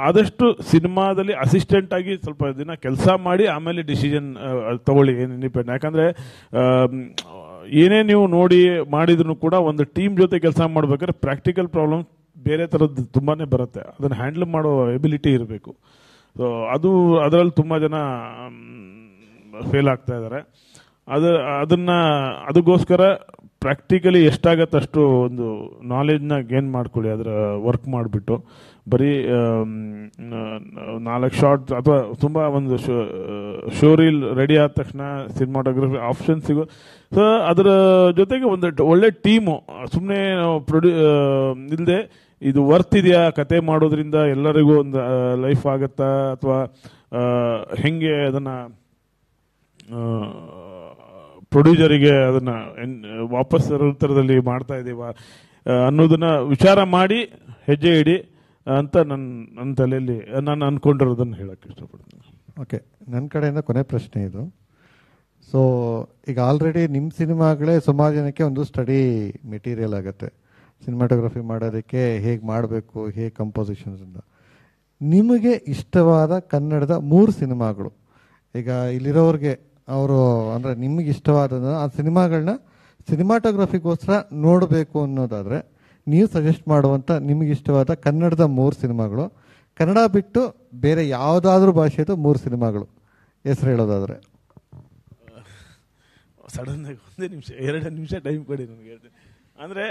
ಆದಷ್ಟು ಸಿನಿಮಾದಲ್ಲಿ ಅಸಿಸ್ಟೆಂಟ್ ಆಗಿ ಸ್ವಲ್ಪ ದಿನ ಕೆಲಸ ಮಾಡಿ ಆಮೇಲೆ ಡಿಸಿಷನ್ ತಗೊಳ್ಳಿ, ಏನು ಇಂಡಿಪೆಂಡೆಂಟ್. ಯಾಕಂದರೆ ಏನೇ ನೀವು ನೋಡಿ ಮಾಡಿದ್ರು ಕೂಡ ಒಂದು ಟೀಮ್ ಜೊತೆ ಕೆಲಸ ಮಾಡ್ಬೇಕಾದ್ರೆ ಪ್ರಾಕ್ಟಿಕಲ್ ಪ್ರಾಬ್ಲಮ್ ಬೇರೆ ಥರದ್ದು ತುಂಬಾ ಬರುತ್ತೆ. ಅದನ್ನು ಹ್ಯಾಂಡಲ್ ಮಾಡೋ ಎಬಿಲಿಟಿ ಇರಬೇಕು. ಸೊ ಅದರಲ್ಲಿ ತುಂಬ ಜನ ಫೇಲ್ ಆಗ್ತಾ ಇದ್ದಾರೆ. ಅದಕ್ಕೋಸ್ಕರ ಪ್ರಾಕ್ಟಿಕಲಿ ಎಷ್ಟಾಗತ್ತೆ ಅಷ್ಟು ಒಂದು ನಾಲೆಜ್ನ ಗೇನ್ ಮಾಡ್ಕೊಳ್ಳಿ. ಅದರ ವರ್ಕ್ ಮಾಡಿಬಿಟ್ಟು ಬರೀ 4 ಶಾರ್ಟ್ ಅಥವಾ ತುಂಬ ಒಂದು ಶೋ ರೀಲ್ ರೆಡಿ ಆದ ತಕ್ಷಣ ಸಿನಿಮಾಟೋಗ್ರಫಿ ಆಪ್ಷನ್ ಸಿಗೋ. ಸೊ ಅದರ ಜೊತೆಗೆ ಒಂದು ಒಳ್ಳೆ ಟೀಮು, ಸುಮ್ಮನೆ ಇಲ್ಲದೆ ಇದು ವರ್ತ್ ಇದೆಯಾ ಕತೆ ಮಾಡೋದ್ರಿಂದ ಎಲ್ಲರಿಗೂ ಒಂದು ಲೈಫ್ ಆಗುತ್ತಾ ಅಥವಾ ಹೆಂಗೆ ಅದನ್ನು ಪ್ರೊಡ್ಯೂಸರಿಗೆ ಅದನ್ನ ವಾಪಸ್ ಥರದಲ್ಲಿ ಮಾಡ್ತಾ ಇದ್ದೀವ ಅನ್ನೋದನ್ನ ವಿಚಾರ ಮಾಡಿ ಹೆಜ್ಜೆ ಇಡಿ ಅಂತ ನನ್ನ ತಲೆಯಲ್ಲಿ ನಾನು ಅನ್ಕೊಂಡಿರೋದನ್ನು ಹೇಳಕ್ಕೆ ಇಷ್ಟಪಡ್ತೀನಿ. ಓಕೆ, ನನ್ನ ಕಡೆಯಿಂದ ಕೊನೆ ಪ್ರಶ್ನೆ ಇದು. ಸೊ ಈಗ ಆಲ್ರೆಡಿ ನಿಮ್ಮ ಸಿನಿಮಾಗಳೇ ಸುಮಾರು ಜನಕ್ಕೆ ಒಂದು ಸ್ಟಡಿ ಮೆಟೀರಿಯಲ್ ಆಗುತ್ತೆ. ಸಿನಿಮಾಟೋಗ್ರಫಿ ಮಾಡೋದಕ್ಕೆ ಹೇಗೆ ಮಾಡಬೇಕು, ಹೇಗೆ ಕಂಪೋಸಿಷನ್ಸ್ ಅಂತ. ನಿಮಗೆ ಇಷ್ಟವಾದ ಕನ್ನಡದ 3 ಸಿನಿಮಾಗಳು, ಈಗ ಇಲ್ಲಿರೋರಿಗೆ ಅವರು ಅಂದರೆ ನಿಮಗೆ ಇಷ್ಟವಾದ ಆ ಸಿನಿಮಾಗಳನ್ನ ಸಿನಿಮಾಟೋಗ್ರಫಿಗೋಸ್ಕರ ನೋಡಬೇಕು ಅನ್ನೋದಾದರೆ ನೀವು ಸಜೆಸ್ಟ್ ಮಾಡುವಂಥ ನಿಮಗೆ ಇಷ್ಟವಾದ ಕನ್ನಡದ 3 ಸಿನಿಮಾಗಳು, ಕನ್ನಡ ಬಿಟ್ಟು ಬೇರೆ ಯಾವುದಾದ್ರೂ ಭಾಷೆದು 3 ಸಿನಿಮಾಗಳು ಹೆಸರು ಹೇಳೋದಾದರೆ? ಸಡನ್ನಾಗಿ 1 ನಿಮಿಷ 2 ನಿಮಿಷ ಟೈಮ್ ಕೊಡಿ ನನಗೆ. ಅಂದರೆ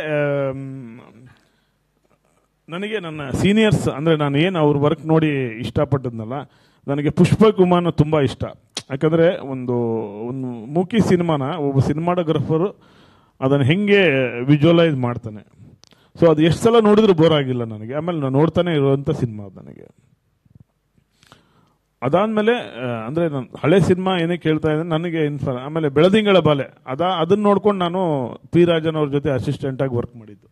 ನನಗೆ ನನ್ನ ಸೀನಿಯರ್ಸ್ ಅಂದರೆ ನಾನು ಏನು ಅವ್ರ ವರ್ಕ್ ನೋಡಿ ಇಷ್ಟಪಟ್ಟದ್ನಲ್ಲ, ನನಗೆ ಪುಷ್ಪಕುಮಾರ್ನ ತುಂಬ ಇಷ್ಟ. ಯಾಕಂದರೆ ಒಂದು ಮೂಕಿ ಸಿನಿಮಾನ ಒಬ್ಬ ಸಿನಿಮಾಟೋಗ್ರಫರು ಅದನ್ನು ಹೆಂಗೆ ವಿಜುವಲೈಸ್ ಮಾಡ್ತಾನೆ. ಸೊ ಅದು ಎಷ್ಟು ಸಲ ನೋಡಿದ್ರು ಬೋರ್ ಆಗಿಲ್ಲ ನನಗೆ. ಆಮೇಲೆ ನಾನು ನೋಡ್ತಾನೆ ಇರುವಂಥ ಸಿನಿಮಾ ಅದು ನನಗೆ. ಅದಾದಮೇಲೆ ಅಂದರೆ ನಾನು ಹಳೆ ಸಿನಿಮಾ ಏನೇ ಕೇಳ್ತಾ ಇದ್ದೆ ನನಗೆ ಆಮೇಲೆ ಬೆಳದಿಂಗಳ ಬಾಲೆ ಅದನ್ನು ನೋಡ್ಕೊಂಡು ನಾನು ಪಿ ರಾಜನ್ ಅವ್ರ ಜೊತೆ ಅಸಿಸ್ಟೆಂಟಾಗಿ ವರ್ಕ್ ಮಾಡಿದ್ದು.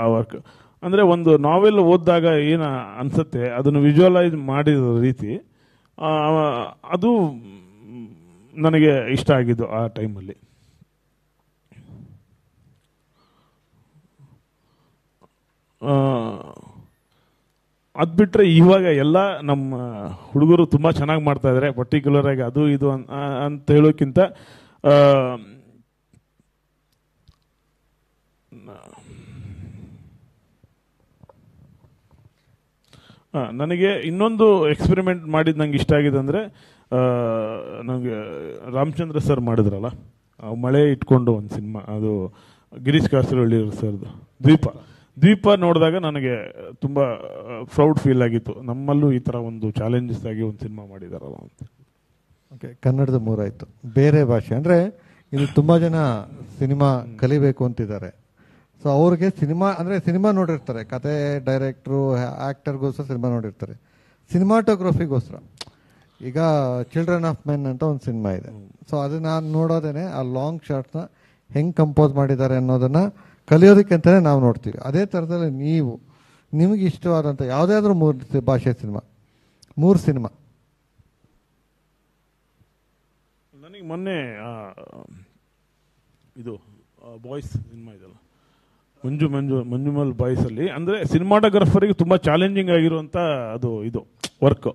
ಆ ವರ್ಕ್ ಅಂದರೆ ಒಂದು ನಾವೆಲ್ ಓದಿದಾಗ ಏನು ಅನಿಸುತ್ತೆ ಅದನ್ನು ವಿಜುವಲೈಸ್ ಮಾಡಿದ ರೀತಿ ಅದು ನನಗೆ ಇಷ್ಟ ಆಗಿದ್ದು ಆ ಟೈಮಲ್ಲಿ. ಅದು ಬಿಟ್ಟರೆ ಇವಾಗ ಎಲ್ಲ ನಮ್ಮ ಹುಡುಗರು ತುಂಬ ಚೆನ್ನಾಗಿ ಮಾಡ್ತಾ ಇದ್ದಾರೆ. ಪರ್ಟಿಕ್ಯುಲರ್ ಆಗಿ ಅದು ಇದು ಅಂತ ಹೇಳೋಕ್ಕಿಂತ ನನಗೆ ಇನ್ನೊಂದು ಎಕ್ಸ್ಪೆರಿಮೆಂಟ್ ಮಾಡಿದ್ದು ನಂಗೆ ಇಷ್ಟ ಆಗಿದೆ ಅಂದರೆ ನನಗೆ ರಾಮಚಂದ್ರ ಸರ್ ಮಾಡಿದ್ರಲ್ಲ ಮಳೆ ಇಟ್ಕೊಂಡು ಒಂದು ಸಿನಿಮಾ, ಅದು ಗಿರೀಶ್ ಕಾಸರವಳ್ಳಿ ಸರ್ದು ದ್ವೀಪ ನೋಡಿದಾಗ ನನಗೆ ತುಂಬ ಪ್ರೌಡ್ ಫೀಲ್ ಆಗಿತ್ತು. ನಮ್ಮಲ್ಲೂ ಈ ಥರ ಒಂದು ಚಾಲೆಂಜಸ್ ಆಗಿ ಒಂದು ಸಿನಿಮಾ ಮಾಡಿದಾರಲ್ಲ ಅಂತ. ಓಕೆ, ಕನ್ನಡದ 3 ಆಯಿತು. ಬೇರೆ ಭಾಷೆ ಅಂದರೆ ಇಲ್ಲಿ ತುಂಬ ಜನ ಸಿನಿಮಾ ಕಲಿಬೇಕು ಅಂತಿದ್ದಾರೆ. ಸೊ ಅವ್ರಿಗೆ ಸಿನಿಮಾ ಅಂದರೆ ಸಿನಿಮಾ ನೋಡಿರ್ತಾರೆ, ಕತೆ ಡೈರೆಕ್ಟ್ರು ಆ್ಯಕ್ಟರ್ಗೋಸ್ಕರ ಸಿನಿಮಾ ನೋಡಿರ್ತಾರೆ. ಸಿನಿಮಾಟೋಗ್ರಫಿಗೋಸ್ಕರ ಈಗ ಚಿಲ್ಡ್ರನ್ ಆಫ್ ಮೆನ್ ಅಂತ ಒಂದು ಸಿನಿಮಾ ಇದೆ. ಸೊ ಅದು ನಾನು ನೋಡೋದೇನೆ ಆ ಲಾಂಗ್ ಶಾರ್ಟ್ನ ಹೆಂಗೆ ಕಂಪೋಸ್ ಮಾಡಿದ್ದಾರೆ ಅನ್ನೋದನ್ನು ಕಲಿಯೋದಕ್ಕೆ ಅಂತಲೇ ನಾವು ನೋಡ್ತೀವಿ. ಅದೇ ಥರದಲ್ಲಿ ನಿಮಗೆ ಇಷ್ಟವಾದಂಥ ಯಾವುದಾದ್ರೂ 3 ಭಾಷೆ ಸಿನಿಮಾ, 3 ಸಿನಿಮಾ. ನನಗೆ ಮೊನ್ನೆ ಇದು ಬಾಯ್ಸ್ ಸಿನಿಮಾ ಇದೆಲ್ಲ ಮಂಜುಮಲ್ ಬಾಯ್ಸ್ ಅಲ್ಲಿ ಅಂದರೆ ಸಿನಿಮಾಟೋಗ್ರಫರಿಗೆ ತುಂಬ ಚಾಲೆಂಜಿಂಗ್ ಆಗಿರುವಂಥ ಅದು ಇದು ವರ್ಕ್.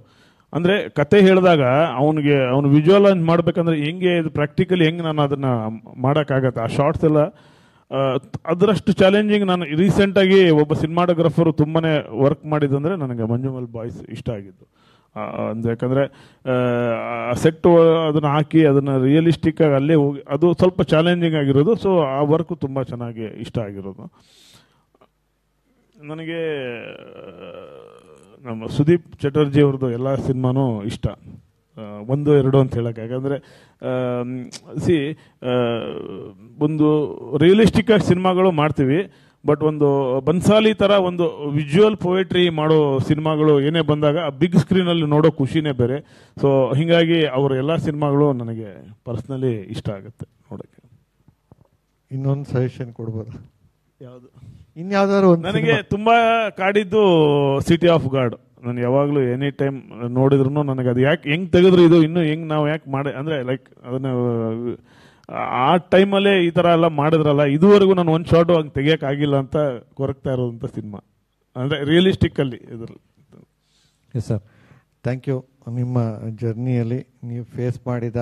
ಅಂದರೆ ಕತೆ ಹೇಳಿದಾಗ ಅವನು ವಿಜುವಲೈಸ್ ಮಾಡ್ಬೇಕಂದ್ರೆ ಹೆಂಗೆ ಇದು ಪ್ರಾಕ್ಟಿಕಲಿ ಹೆಂಗೆ ನಾನು ಅದನ್ನು ಮಾಡೋಕ್ಕಾಗತ್ತೆ, ಆ ಶಾರ್ಟ್ಸ್ ಎಲ್ಲ ಅದರಷ್ಟು ಚಾಲೆಂಜಿಂಗ್. ನಾನು ರೀಸೆಂಟಾಗಿ ಒಬ್ಬ ಸಿನಿಮಾಟೋಗ್ರಫರು ತುಂಬಾ ವರ್ಕ್ ಮಾಡಿದಂದರೆ ನನಗೆ ಮಂಜುಮಲ್ ಬಾಯ್ಸ್ ಇಷ್ಟ ಆಗಿದ್ದು. ಅಂದರೆ ಯಾಕಂದರೆ ಸೆಟ್ ಅದನ್ನು ಹಾಕಿ ಅದನ್ನು ರಿಯಲಿಸ್ಟಿಕ್ ಆಗಿ ಅಲ್ಲೇ ಹೋಗಿ ಅದು ಸ್ವಲ್ಪ ಚಾಲೆಂಜಿಂಗ್ ಆಗಿರೋದು. ಸೊ ಆ ವರ್ಕು ತುಂಬ ಚೆನ್ನಾಗಿ ಇಷ್ಟ ಆಗಿರೋದು ನನಗೆ. ನಮ್ಮ ಸುದೀಪ್ ಚಟರ್ಜಿ ಅವ್ರದ್ದು ಎಲ್ಲ ಸಿನಿಮಾನೂ ಇಷ್ಟ, 1, 2 ಅಂತ ಹೇಳಕ್ಕೆ. ಯಾಕಂದರೆ ಒಂದು ರಿಯಲಿಸ್ಟಿಕ್ ಆಗಿ ಸಿನಿಮಾಗಳು ಮಾಡ್ತೀವಿ, ಬಟ್ ಒಂದು ಬನ್ಸಾಲಿ ಥರ ಒಂದು ವಿಜುವಲ್ ಪೊಯೆಟ್ರಿ ಮಾಡೋ ಸಿನಿಮಾಗಳು ಏನೇ ಬಂದಾಗ ಆ ಬಿಗ್ ಸ್ಕ್ರೀನಲ್ಲಿ ನೋಡೋ ಖುಷಿನೇ ಬೇರೆ. ಸೊ ಹೀಗಾಗಿ ಅವರ ಎಲ್ಲ ಸಿನಿಮಾಗಳು ನನಗೆ ಪರ್ಸ್ನಲಿ ಇಷ್ಟ ಆಗುತ್ತೆ ನೋಡೋಕ್ಕೆ. ಇನ್ನೊಂದು ಸಜೆಷನ್ ಕೊಡ್ಬೋದು? ಯಾವುದು? ಇನ್ಯಾವ್ದಾದ್ರು ನನಗೆ ತುಂಬ ಕಾಡಿದ್ದು ಸಿಟಿ ಆಫ್ ಗಾಡ್. ನಾನು ಯಾವಾಗಲೂ ಎನಿ ಟೈಮ್ ನೋಡಿದ್ರು ನನಗೆ ಅದು ಯಾಕೆ ಹೆಂಗೆ ತೆಗೆದ್ರು ಇದು ಇನ್ನೂ ಹೆಂಗೆ ನಾವು ಯಾಕೆ ಮಾಡಿ ಅಂದರೆ ಲೈಕ್ ಅದನ್ನು ಆ ಟೈಮಲ್ಲೇ ಈ ಥರ ಎಲ್ಲ ಮಾಡಿದ್ರಲ್ಲ, ಇದುವರೆಗೂ ನಾನು ಒಂದು ಶಾರ್ಟು ಹಂಗೆ ತೆಗಿಯೋಕ್ಕಾಗಿಲ್ಲ ಅಂತ ಕೊರಗ್ತಾ ಇರೋದಂಥ ಸಿನಿಮಾ ಅಂದರೆ ರಿಯಲಿಸ್ಟಿಕ್ಕಲ್ಲಿ ಇದರಲ್ಲಿ. Yes sir, thank you. ನಿಮ್ಮ ಜರ್ನಿಯಲ್ಲಿ ನೀವು ಫೇಸ್ ಮಾಡಿದ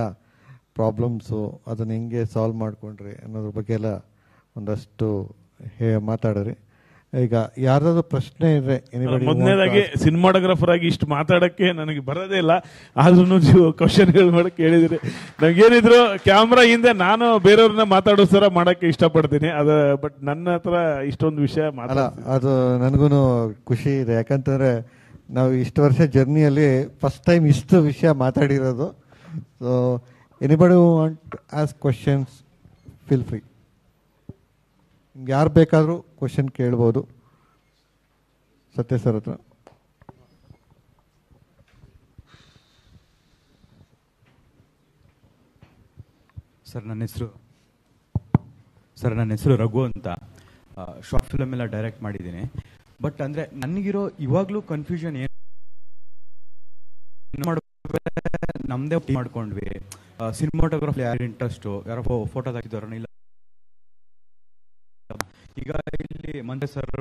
ಪ್ರಾಬ್ಲಮ್ಸು ಅದನ್ನು ಹೆಂಗೆ ಸಾಲ್ವ್ ಮಾಡಿಕೊಂಡ್ರಿ ಅನ್ನೋದ್ರ ಬಗ್ಗೆ ಎಲ್ಲ ಒಂದಷ್ಟು ಮಾತಾಡಿದ್ರಿ. ಈಗ ಯಾರ್ದಾದ್ರು ಪ್ರಶ್ನೆ ಇದ್ರೆ ಮೊದಲನೇದಾಗಿ ಸಿನಿಮಾಟೋಗ್ರಾಫರ್ ಆಗಿ ಇಷ್ಟು ಮಾತಾಡಕ್ಕೆ ನನಗೆ ಬರೋದೇ ಇಲ್ಲ, ಆದ್ರೂ ಕ್ವಶನ್ಗಳು ಮಾಡಕ್ಕೆ ಹೇಳಿದ್ರಿ. ನಂಗೇನಿದ್ರು ಕ್ಯಾಮ್ರಾ ಹಿಂದೆ ನಾನು ಬೇರೆಯವ್ರನ್ನ ಮಾತಾಡೋ ಥರ ಮಾಡಕ್ಕೆ ಇಷ್ಟಪಡ್ತೀನಿ. ಬಟ್ ನನ್ನ ಹತ್ರ ಇಷ್ಟೊಂದು ವಿಷಯ ಅದು ನನಗೂ ಖುಷಿ ಇದೆ. ಯಾಕಂತಂದ್ರೆ ನಾವು ಇಷ್ಟು ವರ್ಷ ಜರ್ನಿಯಲ್ಲಿ ಫಸ್ಟ್ ಟೈಮ್ ಇಷ್ಟು ವಿಷಯ ಮಾತಾಡಿರೋದು. So anybody want ask questions, feel free. ನಿಮ್ಗೆ ಯಾರು ಬೇಕಾದರೂ ಕ್ವಶನ್ ಕೇಳ್ಬೋದು ಸತ್ಯ ಸರ್ ಹತ್ರ. ಸರ್ ನನ್ನ ಹೆಸರು ರಘು ಅಂತ. ಶಾರ್ಟ್ ಫಿಲಮ್ ಎಲ್ಲ ಡೈರೆಕ್ಟ್ ಮಾಡಿದ್ದೀನಿ. ಬಟ್ ಅಂದರೆ ನನಗಿರೋ ಇವಾಗಲೂ ಕನ್ಫ್ಯೂಷನ್ ಏನು ನಮ್ಮದೇ ಮಾಡ್ಕೊಂಡ್ವಿ. ಸಿನಿಮಾಟೋಗ್ರಫಿ ಯಾರು ಇಂಟ್ರೆಸ್ಟು, ಯಾರೋ ಫೋಟೋ ಹಾಕಿದವ್ರನ್ನ ಇಲ್ಲ. ಈಗ ಇಲ್ಲಿ ಮಂಜು ಸರ್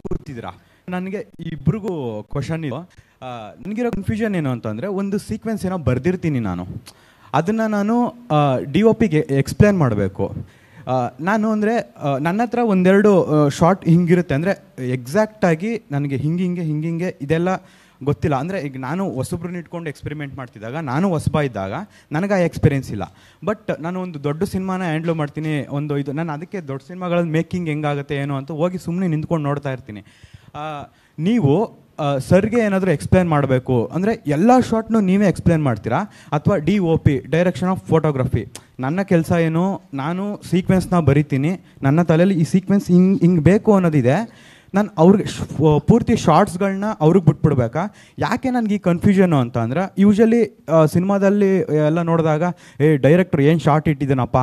ಕೂರ್ತಿದ್ದೀರಾ, ನನಗೆ ಇಬ್ರಿಗೂ ಕ್ವಶನ್ ಇದು. ನನಗಿರೋ ಕನ್ಫ್ಯೂಷನ್ ಏನು ಅಂತಂದರೆ, ಒಂದು ಸೀಕ್ವೆನ್ಸ್ ಏನೋ ಬರ್ದಿರ್ತೀನಿ ನಾನು, ಅದನ್ನು ನಾನು DOP ಗೆ ಎಕ್ಸ್ಪ್ಲೇನ್ ಮಾಡಬೇಕು. ನಾನು ಅಂದರೆ ನನ್ನ ಹತ್ರ ಒಂದೆರಡು ಶಾರ್ಟ್ ಹಿಂಗಿರುತ್ತೆ, ಅಂದರೆ ಎಕ್ಸಾಕ್ಟಾಗಿ ನನಗೆ ಹಿಂಗೆ ಇದೆಲ್ಲ ಗೊತ್ತಿಲ್ಲ. ಅಂದರೆ ಈಗ ನಾನು ಹೊಸಬ್ರನ್ನ ಇಟ್ಕೊಂಡು ಎಕ್ಸ್ಪೆರಿಮೆಂಟ್ ಮಾಡ್ತಿದ್ದಾಗ, ನಾನು ಹೊಸಬ ಇದ್ದಾಗ ನನಗೆ ಆ ಎಕ್ಸ್ಪೀರಿಯೆನ್ಸ್ ಇಲ್ಲ. ಬಟ್ ನಾನು ಒಂದು ದೊಡ್ಡ ಸಿನಿಮಾನ ಹ್ಯಾಂಡ್ಲ್ ಮಾಡ್ತೀನಿ, ನಾನು ಅದಕ್ಕೆ ದೊಡ್ಡ ಸಿನಿಮಾಗಳಲ್ಲಿ ಮೇಕಿಂಗ್ ಹೆಂಗಾಗುತ್ತೆ ಏನೋ ಅಂತ ಹೋಗಿ ಸುಮ್ಮನೆ ನಿಂತ್ಕೊಂಡು ನೋಡ್ತಾ ಇರ್ತೀನಿ. ನೀವು ಸರ್ಗೆ ಏನಾದರೂ ಎಕ್ಸ್ಪ್ಲೇನ್ ಮಾಡಬೇಕು ಅಂದರೆ ಎಲ್ಲ ಶಾರ್ಟ್ನು ನೀವೇ ಎಕ್ಸ್ಪ್ಲೇನ್ ಮಾಡ್ತೀರಾ, ಅಥವಾ DOP ಡೈರೆಕ್ಷನ್ ಆಫ್ ಫೋಟೋಗ್ರಫಿ? ನನ್ನ ಕೆಲಸ ಏನು, ನಾನು ಸೀಕ್ವೆನ್ಸ್ನ ಬರಿತೀನಿ, ನನ್ನ ತಲೆಯಲ್ಲಿ ಈ ಸೀಕ್ವೆನ್ಸ್ ಹಿಂಗೆ ಬೇಕು ಅನ್ನೋದಿದೆ. ನಾನು ಅವ್ರಿಗೆ ಪೂರ್ತಿ ಶಾರ್ಟ್ಸ್ಗಳನ್ನ ಅವ್ರಿಗೆ ಬಿಟ್ಬಿಡ್ಬೇಕಾ? ಯಾಕೆ ನನಗೆ ಈ ಕನ್ಫ್ಯೂಷನು ಅಂತ ಅಂದ್ರೆ, ಯೂಶಲಿ ಸಿನಿಮಾದಲ್ಲಿ ಎಲ್ಲ ನೋಡಿದಾಗ ಡೈರೆಕ್ಟ್ರ್ ಏನು ಶಾರ್ಟ್ ಇಟ್ಟಿದ್ದಾನಪ್ಪ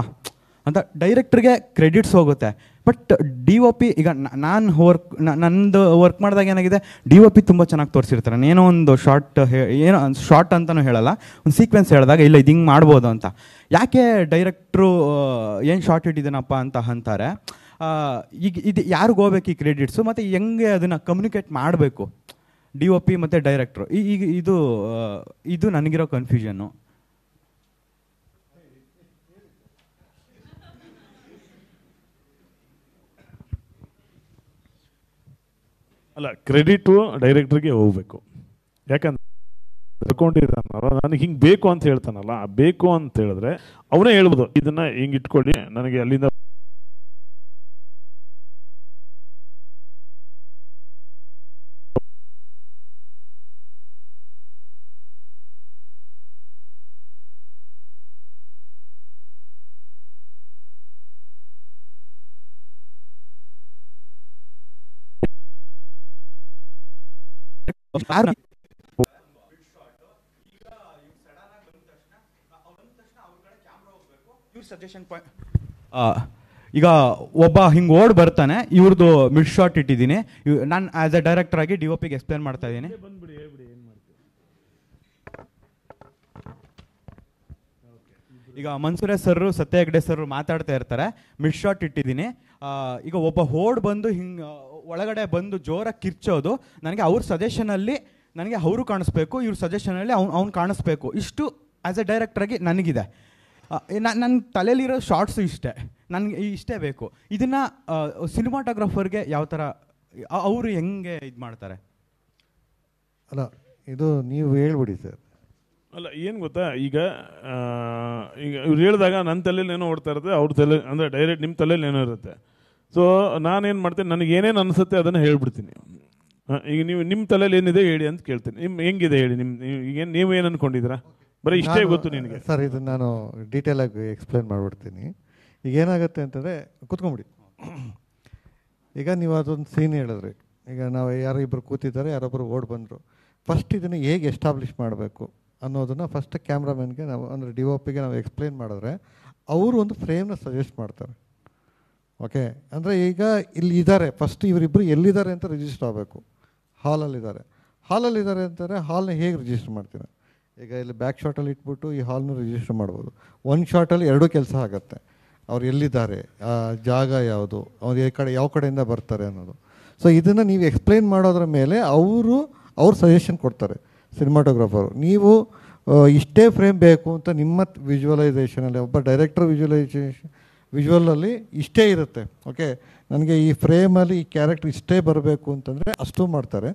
ಅಂತ ಡೈರೆಕ್ಟ್ರಿಗೆ ಕ್ರೆಡಿಟ್ಸ್ ಹೋಗುತ್ತೆ. ಬಟ್ DOP ಈಗ ನಂದು ವರ್ಕ್ ಮಾಡಿದಾಗ ಏನಾಗಿದೆ, DOP ತುಂಬ ಚೆನ್ನಾಗಿ ತೋರಿಸಿರ್ತಾರೆ. ಏನೋ ಒಂದು ಶಾರ್ಟ್ ಅಂತಲೂ ಹೇಳಲ್ಲ, ಒಂದು ಸೀಕ್ವೆನ್ಸ್ ಹೇಳಿದಾಗ ಇಲ್ಲ ಇದು ಹಿಂಗೆ ಮಾಡ್ಬೋದು ಅಂತ. ಯಾಕೆ ಡೈರೆಕ್ಟ್ರು ಏನು ಶಾರ್ಟ್ ಇಟ್ಟಿದ್ದಾನಪ್ಪ ಅಂತ ಅಂತಾರೆ? ಈಗ ಇದು ಯಾರಿಗೂ ಹೋಗ್ಬೇಕು ಈ ಕ್ರೆಡಿಟ್ಸು, ಮತ್ತು ಹೆಂಗೆ ಅದನ್ನು ಕಮ್ಯುನಿಕೇಟ್ ಮಾಡಬೇಕು DOP ಮತ್ತು ಡೈರೆಕ್ಟ್ರು? ಈಗ ಇದು ನನಗಿರೋ ಕನ್ಫ್ಯೂಷನ್ನು. ಅಲ್ಲ, ಕ್ರೆಡಿಟು ಡೈರೆಕ್ಟ್ರಿಗೆ ಹೋಗ್ಬೇಕು. ಯಾಕಂದ್ರೆ ಬರ್ಕೊಂಡಿರ್ತಾನಲ್ಲ, ನನಗೆ ಹಿಂಗೆ ಬೇಕು ಅಂತ ಹೇಳ್ತಾನಲ್ಲ, ಬೇಕು ಅಂತ ಹೇಳಿದ್ರೆ ಅವನೇ ಹೇಳ್ಬೋದು ಇದನ್ನ ಹಿಂಗೆ ಇಟ್ಕೊಳ್ಳಿ, ನನಗೆ ಅಲ್ಲಿಂದ ಈಗ ಒಬ್ಬ ಹಿಂಗೆ ಓಡ್ ಬರ್ತಾನೆ, ಇವ್ರದ್ದು ಮಿಡ್ ಶಾಟ್ ಇಟ್ಟಿದ್ದೀನಿ, ನಾನು ಆಸ್ ಎ ಡೈರೆಕ್ಟರ್ ಆಗಿ DOP ಗೆ ಎಕ್ಸ್ಪ್ಲೇನ್ ಮಾಡ್ತಾ ಇದ್ದೀನಿ. ಈಗ ಮನ್ಸೂರೆ ಸರ್, ಸತ್ಯ ಹೆಗ್ಡೆ ಸರ್ ಮಾತಾಡ್ತಾ ಇರ್ತಾರೆ, ಮಿಡ್ ಶಾಟ್ ಇಟ್ಟಿದ್ದೀನಿ. ಈಗ ಒಬ್ಬ ಓಡ್ ಬಂದು ಹಿಂಗೆ ಒಳಗಡೆ ಬಂದು ಜೋರಾಗಿ ಕಿರ್ಚೋದು, ನನಗೆ ಅವ್ರ ಸಜೆಷನಲ್ಲಿ ನನಗೆ ಅವರು ಕಾಣಿಸ್ಬೇಕು, ಇವ್ರ ಸಜೆಷನಲ್ಲಿ ಅವ್ನು ಕಾಣಿಸ್ಬೇಕು. ಇಷ್ಟು ಆ್ಯಸ್ ಎ ಡೈರೆಕ್ಟ್ರಾಗಿ ನನಗಿದೆ. ನನ್ನ ತಲೆಯಲ್ಲಿರೋ ಶಾರ್ಟ್ಸು ಇಷ್ಟೇ, ನನಗೆ ಇಷ್ಟೇ ಬೇಕು. ಇದನ್ನು ಸಿನಿಮಾಟೋಗ್ರಾಫರ್ಗೆ ಯಾವ ಥರ ಅವರು ಹೆಂಗೆ ಇದು ಮಾಡ್ತಾರೆ? ಅಲ್ಲ, ಇದು ನೀವು ಹೇಳ್ಬಿಡಿ ಸರ್. ಅಲ್ಲ, ಏನು ಗೊತ್ತಾ, ಈಗ ಇವ್ರು ಹೇಳಿದಾಗ ನನ್ನ ತಲೆಯಲ್ಲಿ ಏನೋ ಓಡ್ತಾ ಇರುತ್ತೆ, ಅವ್ರ ತಲೆ ಅಂದರೆ ಡೈರೆಕ್ಟ್ ನಿಮ್ಮ ತಲೆಯಲ್ಲಿ ಏನೋ ಇರುತ್ತೆ. ಸೊ ನಾನೇನು ಮಾಡ್ತೀನಿ, ನನಗೆ ಏನೇನು ಅನಿಸುತ್ತೆ ಅದನ್ನು ಹೇಳ್ಬಿಡ್ತೀನಿ. ಈಗ ನೀವು ನಿಮ್ಮ ತಲೆಯಲ್ಲಿ ಏನಿದೆ ಹೇಳಿ ಅಂತ ಕೇಳ್ತೀನಿ. ಹೆಂಗಿದೆ ಹೇಳಿ, ಈಗೇನು ನೀವೇನು ಅಂದ್ಕೊಂಡಿದ್ದೀರಾ? ಬರೀ ಇಷ್ಟೇ ಗೊತ್ತು ನಿನಗೆ ಸರ್. ಇದು ನಾನು ಡೀಟೇಲಾಗಿ ಎಕ್ಸ್ಪ್ಲೇನ್ ಮಾಡಿಬಿಡ್ತೀನಿ. ಈಗ ಏನಾಗುತ್ತೆ ಅಂತಂದರೆ, ಕೂತ್ಕೊಂಬಿಡಿ. ಈಗ ನೀವು ಅದೊಂದು ಸೀನ್ ಹೇಳಿದ್ರಿ. ಈಗ ನಾವು ಯಾರೋ ಇಬ್ಬರು ಕೂತಿದ್ದಾರೆ, ಯಾರೊಬ್ಬರು ಓಡ್ ಬಂದರು. ಫಸ್ಟ್ ಇದನ್ನು ಹೇಗೆ ಎಸ್ಟಾಬ್ಲಿಷ್ ಮಾಡಬೇಕು ಅನ್ನೋದನ್ನು ಫಸ್ಟ್ ಕ್ಯಾಮ್ರಾಮನ್ಗೆ ನಾವು ಅಂದರೆ DOPಗೆ ನಾವು ಎಕ್ಸ್ಪ್ಲೇನ್ ಮಾಡಿದ್ರೆ ಅವರು ಒಂದು ಫ್ರೇಮ್ನ ಸಜೆಸ್ಟ್ ಮಾಡ್ತಾರೆ. ಓಕೆ, ಅಂದರೆ ಈಗ ಇಲ್ಲಿ ಇದ್ದಾರೆ, ಫಸ್ಟ್ ಇವರಿಬ್ಬರು ಎಲ್ಲಿದ್ದಾರೆ ಅಂತ ರಿಜಿಸ್ಟರ್ ಆಗಬೇಕು. ಹಾಲಲ್ಲಿದ್ದಾರೆ ಅಂತಾರೆ, ಹಾಲ್ನ ಹೇಗೆ ರಿಜಿಸ್ಟರ್ ಮಾಡ್ತೀರಾ? ಈಗ ಇಲ್ಲಿ ಬ್ಯಾಕ್ ಶಾಟಲ್ಲಿ ಇಟ್ಬಿಟ್ಟು ಈ ಹಾಲ್ನ ರಿಜಿಸ್ಟರ್ ಮಾಡ್ಬೋದು. ಒಂದು ಶಾಟಲ್ಲಿ ಎರಡೂ ಕೆಲಸ ಆಗುತ್ತೆ. ಅವ್ರು ಎಲ್ಲಿದ್ದಾರೆ, ಜಾಗ ಯಾವುದು, ಅವ್ರು ಯಾವ ಕಡೆಯಿಂದ ಬರ್ತಾರೆ ಅನ್ನೋದು. ಸೊ ಇದನ್ನು ನೀವು ಎಕ್ಸ್ಪ್ಲೇನ್ ಮಾಡೋದ್ರ ಮೇಲೆ ಅವ್ರು ಸಜೆಷನ್ ಕೊಡ್ತಾರೆ ಸಿನಿಮಾಟೋಗ್ರಾಫರು. ನೀವು ಇಷ್ಟೇ ಫ್ರೇಮ್ ಬೇಕು ಅಂತ ನಿಮ್ಮ ವಿಜುವಲೈಸೇಷನಲ್ಲಿ, ಒಬ್ಬ ಡೈರೆಕ್ಟರ್ ವಿಜುವಲಲ್ಲಿ ಇಷ್ಟೇ ಇರುತ್ತೆ. ಓಕೆ, ನನಗೆ ಈ ಫ್ರೇಮಲ್ಲಿ ಈ ಕ್ಯಾರೆಕ್ಟರ್ ಇಷ್ಟೇ ಬರಬೇಕು ಅಂತಂದರೆ ಅಷ್ಟು ಮಾಡ್ತಾರೆ.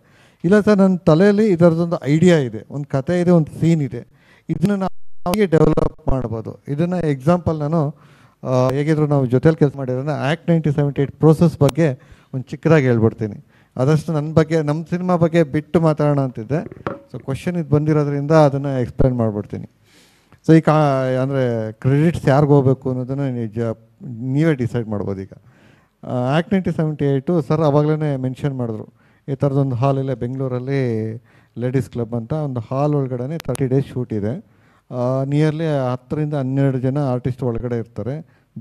ಇಲ್ಲ ಸರ್ ನನ್ನ ತಲೆಯಲ್ಲಿ ಇದರದೊಂದು ಐಡಿಯಾ ಇದೆ, ಒಂದು ಕತೆ ಇದೆ, ಒಂದು ಸೀನ್ ಇದೆ, ಇದನ್ನು ನಾವು ಡೆವಲಪ್ ಮಾಡ್ಬೋದು. ಇದನ್ನು ಎಕ್ಸಾಂಪಲ್ ನಾನು ಹೇಗಿದ್ರು ನಾವು ಜೊತೆಲಿ ಕೆಲಸ ಮಾಡಿರೋಣ ಆ್ಯಕ್ಟ್ 1978 ಪ್ರೋಸೆಸ್ ಬಗ್ಗೆ ಒಂದು ಚಿಕ್ಕದಾಗಿ ಹೇಳ್ಬಿಡ್ತೀನಿ. ಆದಷ್ಟು ನನ್ನ ಬಗ್ಗೆ ನಮ್ಮ ಸಿನಿಮಾ ಬಗ್ಗೆ ಬಿಟ್ಟು ಮಾತಾಡೋಣ ಅಂತಿದ್ದೆ. ಸೊ ಕ್ವಶನ್ ಇದು ಬಂದಿರೋದ್ರಿಂದ ಅದನ್ನು ಎಕ್ಸ್ಪ್ಲೇನ್ ಮಾಡಿಬಿಡ್ತೀನಿ. ಸೊ ಈಗ ಅಂದರೆ ಕ್ರೆಡಿಟ್ಸ್ ಯಾರಿಗೂ ಹೋಗಬೇಕು ಅನ್ನೋದನ್ನು ನೀವೇ ಡಿಸೈಡ್ ಮಾಡ್ಬೋದು. ಈಗ ಆ್ಯಕ್ಟ್ 1978 ಸರ್ ಆವಾಗಲೇ ಮೆನ್ಷನ್ ಮಾಡಿದ್ರು, ಈ ಥರದೊಂದು ಹಾಲ್ ಇಲ್ಲೇ ಬೆಂಗಳೂರಲ್ಲಿ ಲೇಡೀಸ್ ಕ್ಲಬ್ ಅಂತ ಒಂದು ಹಾಲ್ ಒಳಗಡೆ 30 days ಶೂಟ್ ಇದೆ. ನಿಯರ್ಲಿ 10 ರಿಂದ 12 ಜನ ಆರ್ಟಿಸ್ಟ್ ಒಳಗಡೆ ಇರ್ತಾರೆ,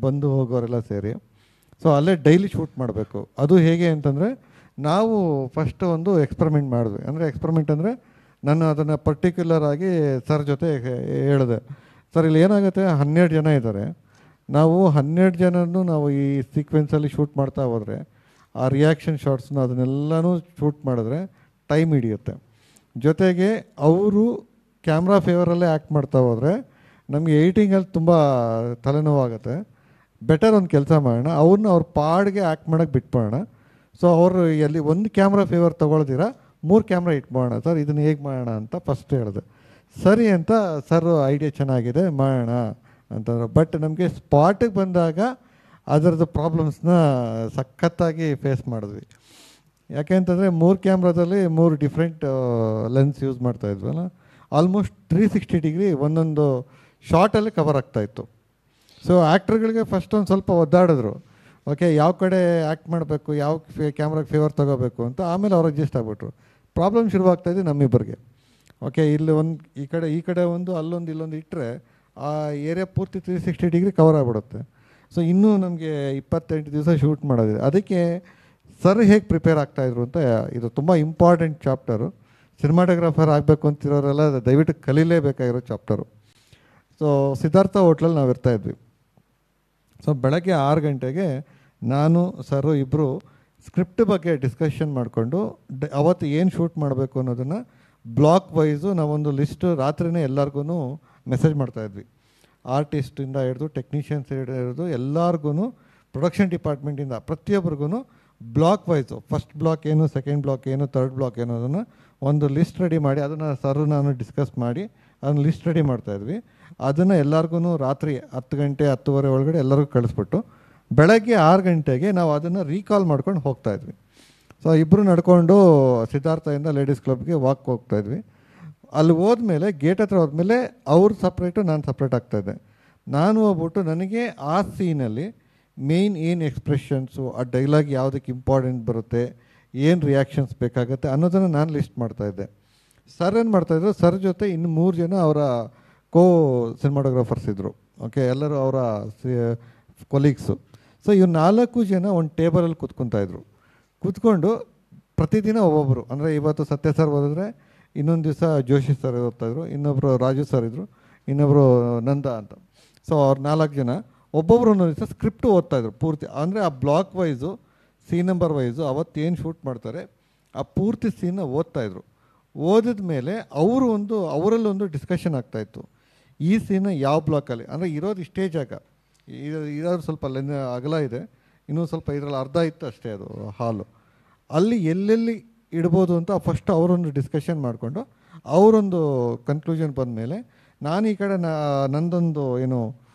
ಬಂದು ಹೋಗೋರೆಲ್ಲ ಸೇರಿ. ಸೊ ಅಲ್ಲೇ ಡೈಲಿ ಶೂಟ್ ಮಾಡಬೇಕು. ಅದು ಹೇಗೆ ಅಂತಂದರೆ ನಾವು ಫಸ್ಟ್ ಒಂದು ಎಕ್ಸ್ಪರಿಮೆಂಟ್ ಮಾಡಿದ್ವಿ. ಅಂದರೆ ಎಕ್ಸ್ಪರಿಮೆಂಟ್ ಅಂದರೆ ನಾನು ಅದನ್ನು ಪರ್ಟಿಕ್ಯುಲರ್ ಆಗಿ ಸರ್ ಜೊತೆ ಹೇಳಿದೆ, ಸರ್ ಇಲ್ಲಿ ಏನಾಗುತ್ತೆ 12 ಜನ ಇದ್ದಾರೆ, ನಾವು 12 ಜನನೂ ನಾವು ಈ ಸೀಕ್ವೆನ್ಸಲ್ಲಿ ಶೂಟ್ ಮಾಡ್ತಾ ಹೋದರೆ ಆ ರಿಯಾಕ್ಷನ್ ಶಾಟ್ಸ್ನ ಅದನ್ನೆಲ್ಲನೂ ಶೂಟ್ ಮಾಡಿದ್ರೆ ಟೈಮ್ ಹಿಡಿಯುತ್ತೆ. ಜೊತೆಗೆ ಅವರು ಕ್ಯಾಮ್ರಾ ಫೇವರಲ್ಲೇ ಆ್ಯಕ್ಟ್ ಮಾಡ್ತಾ ಹೋದರೆ ನಮಗೆ ಎಡಿಟಿಂಗಲ್ಲಿ ತುಂಬ ತಲೆನೋವಾಗುತ್ತೆ. ಬೆಟರ್ ಒಂದು ಕೆಲಸ ಮಾಡೋಣ, ಅವ್ರ ಪಾಡ್ಗೆ ಆ್ಯಕ್ಟ್ ಮಾಡೋಕ್ಕೆ ಬಿಟ್ಬೋಣ. ಸೊ ಅವರು ಎಲ್ಲಿ ಒಂದು ಕ್ಯಾಮ್ರಾ ಫೇವರ್ ತೊಗೊಳ್ದಿರ 3 ಕ್ಯಾಮ್ರಾ ಇಟ್ಬೋಣ ಸರ್, ಇದನ್ನು ಹೇಗೆ ಮಾಡೋಣ ಅಂತ ಫಸ್ಟ್ ಹೇಳಿದೆ. ಸರಿ ಅಂತ ಸರ್ ಐಡಿಯಾ ಚೆನ್ನಾಗಿದೆ ಮಾಡೋಣ ಅಂತಂದ್ರೆ. ಬಟ್ ನಮಗೆ ಸ್ಪಾಟಿಗೆ ಬಂದಾಗ ಅದರದ್ದು ಪ್ರಾಬ್ಲಮ್ಸ್ನ ಸಖತ್ತಾಗಿ ಫೇಸ್ ಮಾಡಿದ್ವಿ. ಯಾಕೆ ಅಂತಂದರೆ 3 ಕ್ಯಾಮ್ರಾದಲ್ಲಿ 3 ಡಿಫ್ರೆಂಟ್ ಲೆನ್ಸ್ ಯೂಸ್ ಮಾಡ್ತಾಯಿದ್ವಲ್ಲ, ಆಲ್ಮೋಸ್ಟ್ 360 ಡಿಗ್ರಿ ಒಂದೊಂದು ಶಾರ್ಟಲ್ಲಿ ಕವರ್ ಆಗ್ತಾಯಿತ್ತು. ಸೊ ಆ್ಯಕ್ಟ್ರ್ಗಳಿಗೆ ಫಸ್ಟ್ ಒಂದು ಸ್ವಲ್ಪ ಒದ್ದಾಡಿದ್ರು, ಓಕೆ ಯಾವ ಕಡೆ ಆ್ಯಕ್ಟ್ ಮಾಡಬೇಕು, ಯಾವ ಕ್ಯಾಮ್ರಾಗೆ ಫೇವರ್ ತೊಗೋಬೇಕು ಅಂತ. ಆಮೇಲೆ ಅವ್ರು ಅಡ್ಜಸ್ಟ್ ಆಗಿಬಿಟ್ರು. ಪ್ರಾಬ್ಲಮ್ ಶುರುವಾಗ್ತಾಯಿದೆ ನಮ್ಮಿಬ್ಬರಿಗೆ. ಓಕೆ ಇಲ್ಲಿ ಒಂದು ಈ ಕಡೆ ಒಂದು ಅಲ್ಲೊಂದು ಇಲ್ಲೊಂದು ಇಟ್ಟರೆ ಆ ಏರಿಯಾ ಪೂರ್ತಿ 360 ಡಿಗ್ರಿ ಕವರ್ ಆಗಿಬಿಡುತ್ತೆ. ಸೊ ಇನ್ನೂ ನಮಗೆ 28 ದಿವಸ ಶೂಟ್ ಮಾಡೋದಿದೆ. ಅದಕ್ಕೆ ಸರ್ ಹೇಗೆ ಪ್ರಿಪೇರ್ ಆಗ್ತಾಯಿದ್ರು ಅಂತ, ಇದು ತುಂಬ ಇಂಪಾರ್ಟೆಂಟ್ ಚಾಪ್ಟರು. ಸಿನಿಮಾಟೋಗ್ರಾಫರ್ ಆಗಬೇಕು ಅಂತಿರೋರೆಲ್ಲ ದಯವಿಟ್ಟು ಕಲೀಲೇಬೇಕಾಗಿರೋ ಚಾಪ್ಟರು. ಸೊ ಸಿದ್ಧಾರ್ಥ ಹೋಟ್ಲಲ್ಲಿ ನಾವು ಇರ್ತಾಯಿದ್ವಿ. ಸೊ ಬೆಳಗ್ಗೆ 6 ಗಂಟೆಗೆ ನಾನು ಸರು ಇಬ್ಬರು ಸ್ಕ್ರಿಪ್ಟ್ ಬಗ್ಗೆ ಡಿಸ್ಕಷನ್ ಮಾಡಿಕೊಂಡು ಅವತ್ತು ಏನು ಶೂಟ್ ಮಾಡಬೇಕು ಅನ್ನೋದನ್ನು ಬ್ಲಾಕ್ ವೈಸು ನಾವೊಂದು ಲಿಸ್ಟ್ ರಾತ್ರಿನೇ ಎಲ್ಲರಿಗೂ ಮೆಸೇಜ್ ಮಾಡ್ತಾಯಿದ್ವಿ. ಆರ್ಟಿಸ್ಟಿಂದ ಹಿಡಿದು ಟೆಕ್ನಿಷಿಯನ್ಸ್ ಹಿಡಿದು ಎಲ್ಲರಿಗೂ, ಪ್ರೊಡಕ್ಷನ್ ಡಿಪಾರ್ಟ್ಮೆಂಟಿಂದ ಪ್ರತಿಯೊಬ್ಬರಿಗೂ ಬ್ಲಾಕ್ ವೈಸು ಫಸ್ಟ್ ಬ್ಲಾಕ್ ಏನು, ಸೆಕೆಂಡ್ ಬ್ಲಾಕ್ ಏನು, ಥರ್ಡ್ ಬ್ಲಾಕ್ ಏನು ಅನ್ನೋದನ್ನು ಒಂದು ಲಿಸ್ಟ್ ರೆಡಿ ಮಾಡಿ ಅದನ್ನು ಸರ್ ನಾನು ಡಿಸ್ಕಸ್ ಮಾಡಿ ಅದನ್ನು ಲಿಸ್ಟ್ ರೆಡಿ ಮಾಡ್ತಾಯಿದ್ವಿ. ಅದನ್ನು ಎಲ್ಲರಿಗೂ ರಾತ್ರಿ 10 ಗಂಟೆ 10:30 ಒಳಗಡೆ ಎಲ್ಲರಿಗೂ ಕಳಿಸ್ಬಿಟ್ಟು ಬೆಳಗ್ಗೆ 6 ಗಂಟೆಗೆ ನಾವು ಅದನ್ನು ರೀಕಾಲ್ ಮಾಡ್ಕೊಂಡು ಹೋಗ್ತಾಯಿದ್ವಿ. ಸೊ ಇಬ್ಬರು ನಡ್ಕೊಂಡು ಸಿದ್ಧಾರ್ಥದಿಂದ ಲೇಡೀಸ್ ಕ್ಲಬ್ಗೆ ವಾಕ್ ಹೋಗ್ತಾಯಿದ್ವಿ. ಅಲ್ಲಿ ಹೋದ್ಮೇಲೆ ಗೇಟ್ ಹತ್ರ ಹೋದ್ಮೇಲೆ ಅವ್ರು ಸಪ್ರೇಟು ನಾನು ಸಪ್ರೇಟ್ ಆಗ್ತಾಯಿದ್ದೆ. ನಾನು ಹೋಗ್ಬಿಟ್ಟು ನನಗೆ ಆ ಸೀನಲ್ಲಿ ಮೇಯ್ನ್ ಏನು ಎಕ್ಸ್ಪ್ರೆಷನ್ಸು, ಆ ಡೈಲಾಗ್ ಯಾವುದಕ್ಕೆ ಇಂಪಾರ್ಟೆಂಟ್ ಬರುತ್ತೆ, ಏನು ರಿಯಾಕ್ಷನ್ಸ್ ಬೇಕಾಗುತ್ತೆ ಅನ್ನೋದನ್ನು ನಾನು ಲಿಸ್ಟ್ ಮಾಡ್ತಾಯಿದ್ದೆ. ಸರ್ ಏನು ಮಾಡ್ತಾಯಿದ್ರು, ಸರ್ ಜೊತೆ ಇನ್ನು 3 ಜನ ಅವರ ಸಿನಿಮಾಟೋಗ್ರಾಫರ್ಸ್ ಇದ್ದರು. ಓಕೆ ಎಲ್ಲರೂ ಅವರ ಕೊಲೀಗ್ಸು. ಸೊ ಇವ್ರು 4 ಜನ ಒಂದು ಟೇಬಲಲ್ಲಿ ಕೂತ್ಕೊತಾಯಿದ್ರು. ಕೂತ್ಕೊಂಡು ಪ್ರತಿದಿನ ಒಬ್ಬೊಬ್ಬರು, ಅಂದರೆ ಇವತ್ತು ಸತ್ಯ ಸರ್ ಓದಿದ್ರೆ ಇನ್ನೊಂದು ದಿವಸ ಜೋಶಿ ಸರ್ ಓದ್ತಾಯಿದ್ರು, ಇನ್ನೊಬ್ಬರು ರಾಜು ಸರ್ ಇದ್ದರು, ಇನ್ನೊಬ್ಬರು ನಂದ ಅಂತ. ಸೊ ಅವ್ರು 4 ಜನ ಒಬ್ಬೊಬ್ಬರು ಒಂದೊಂದು ದಿವಸ ಸ್ಕ್ರಿಪ್ಟು ಓದ್ತಾಯಿದ್ರು ಪೂರ್ತಿ. ಅಂದರೆ ಆ block wise scene number wise ಅವತ್ತೇನು ಶೂಟ್ ಮಾಡ್ತಾರೆ ಆ ಪೂರ್ತಿ ಸೀನ್ನ ಓದ್ತಾಯಿದ್ರು. ಓದಿದ ಮೇಲೆ ಅವರಲ್ಲೊಂದು ಡಿಸ್ಕಷನ್ ಆಗ್ತಾಯಿತ್ತು. ಈ ಸೀನ ಯಾವ ಬ್ಲಾಕಲ್ಲಿ, ಅಂದರೆ ಇರೋದು ಇಷ್ಟೇ ಜಾಗ, ಇರೋದು ಸ್ವಲ್ಪ ಅಗಲ ಇದೆ, ಇನ್ನೂ ಸ್ವಲ್ಪ ಇದರಲ್ಲಿ ಅರ್ಧ ಇತ್ತು ಅಷ್ಟೇ ಅದು ಹಾಲು, ಅಲ್ಲಿ ಎಲ್ಲೆಲ್ಲಿ ಇಡ್ಬೋದು ಅಂತ ಫಸ್ಟ್ ಅವರೊಂದು ಡಿಸ್ಕಷನ್ ಮಾಡಿಕೊಂಡು ಅವರೊಂದು ಕನ್ಕ್ಲೂಷನ್ ಬಂದ ಮೇಲೆ ನಾನು ಈ ಕಡೆ ನಂದೊಂದು ಏನು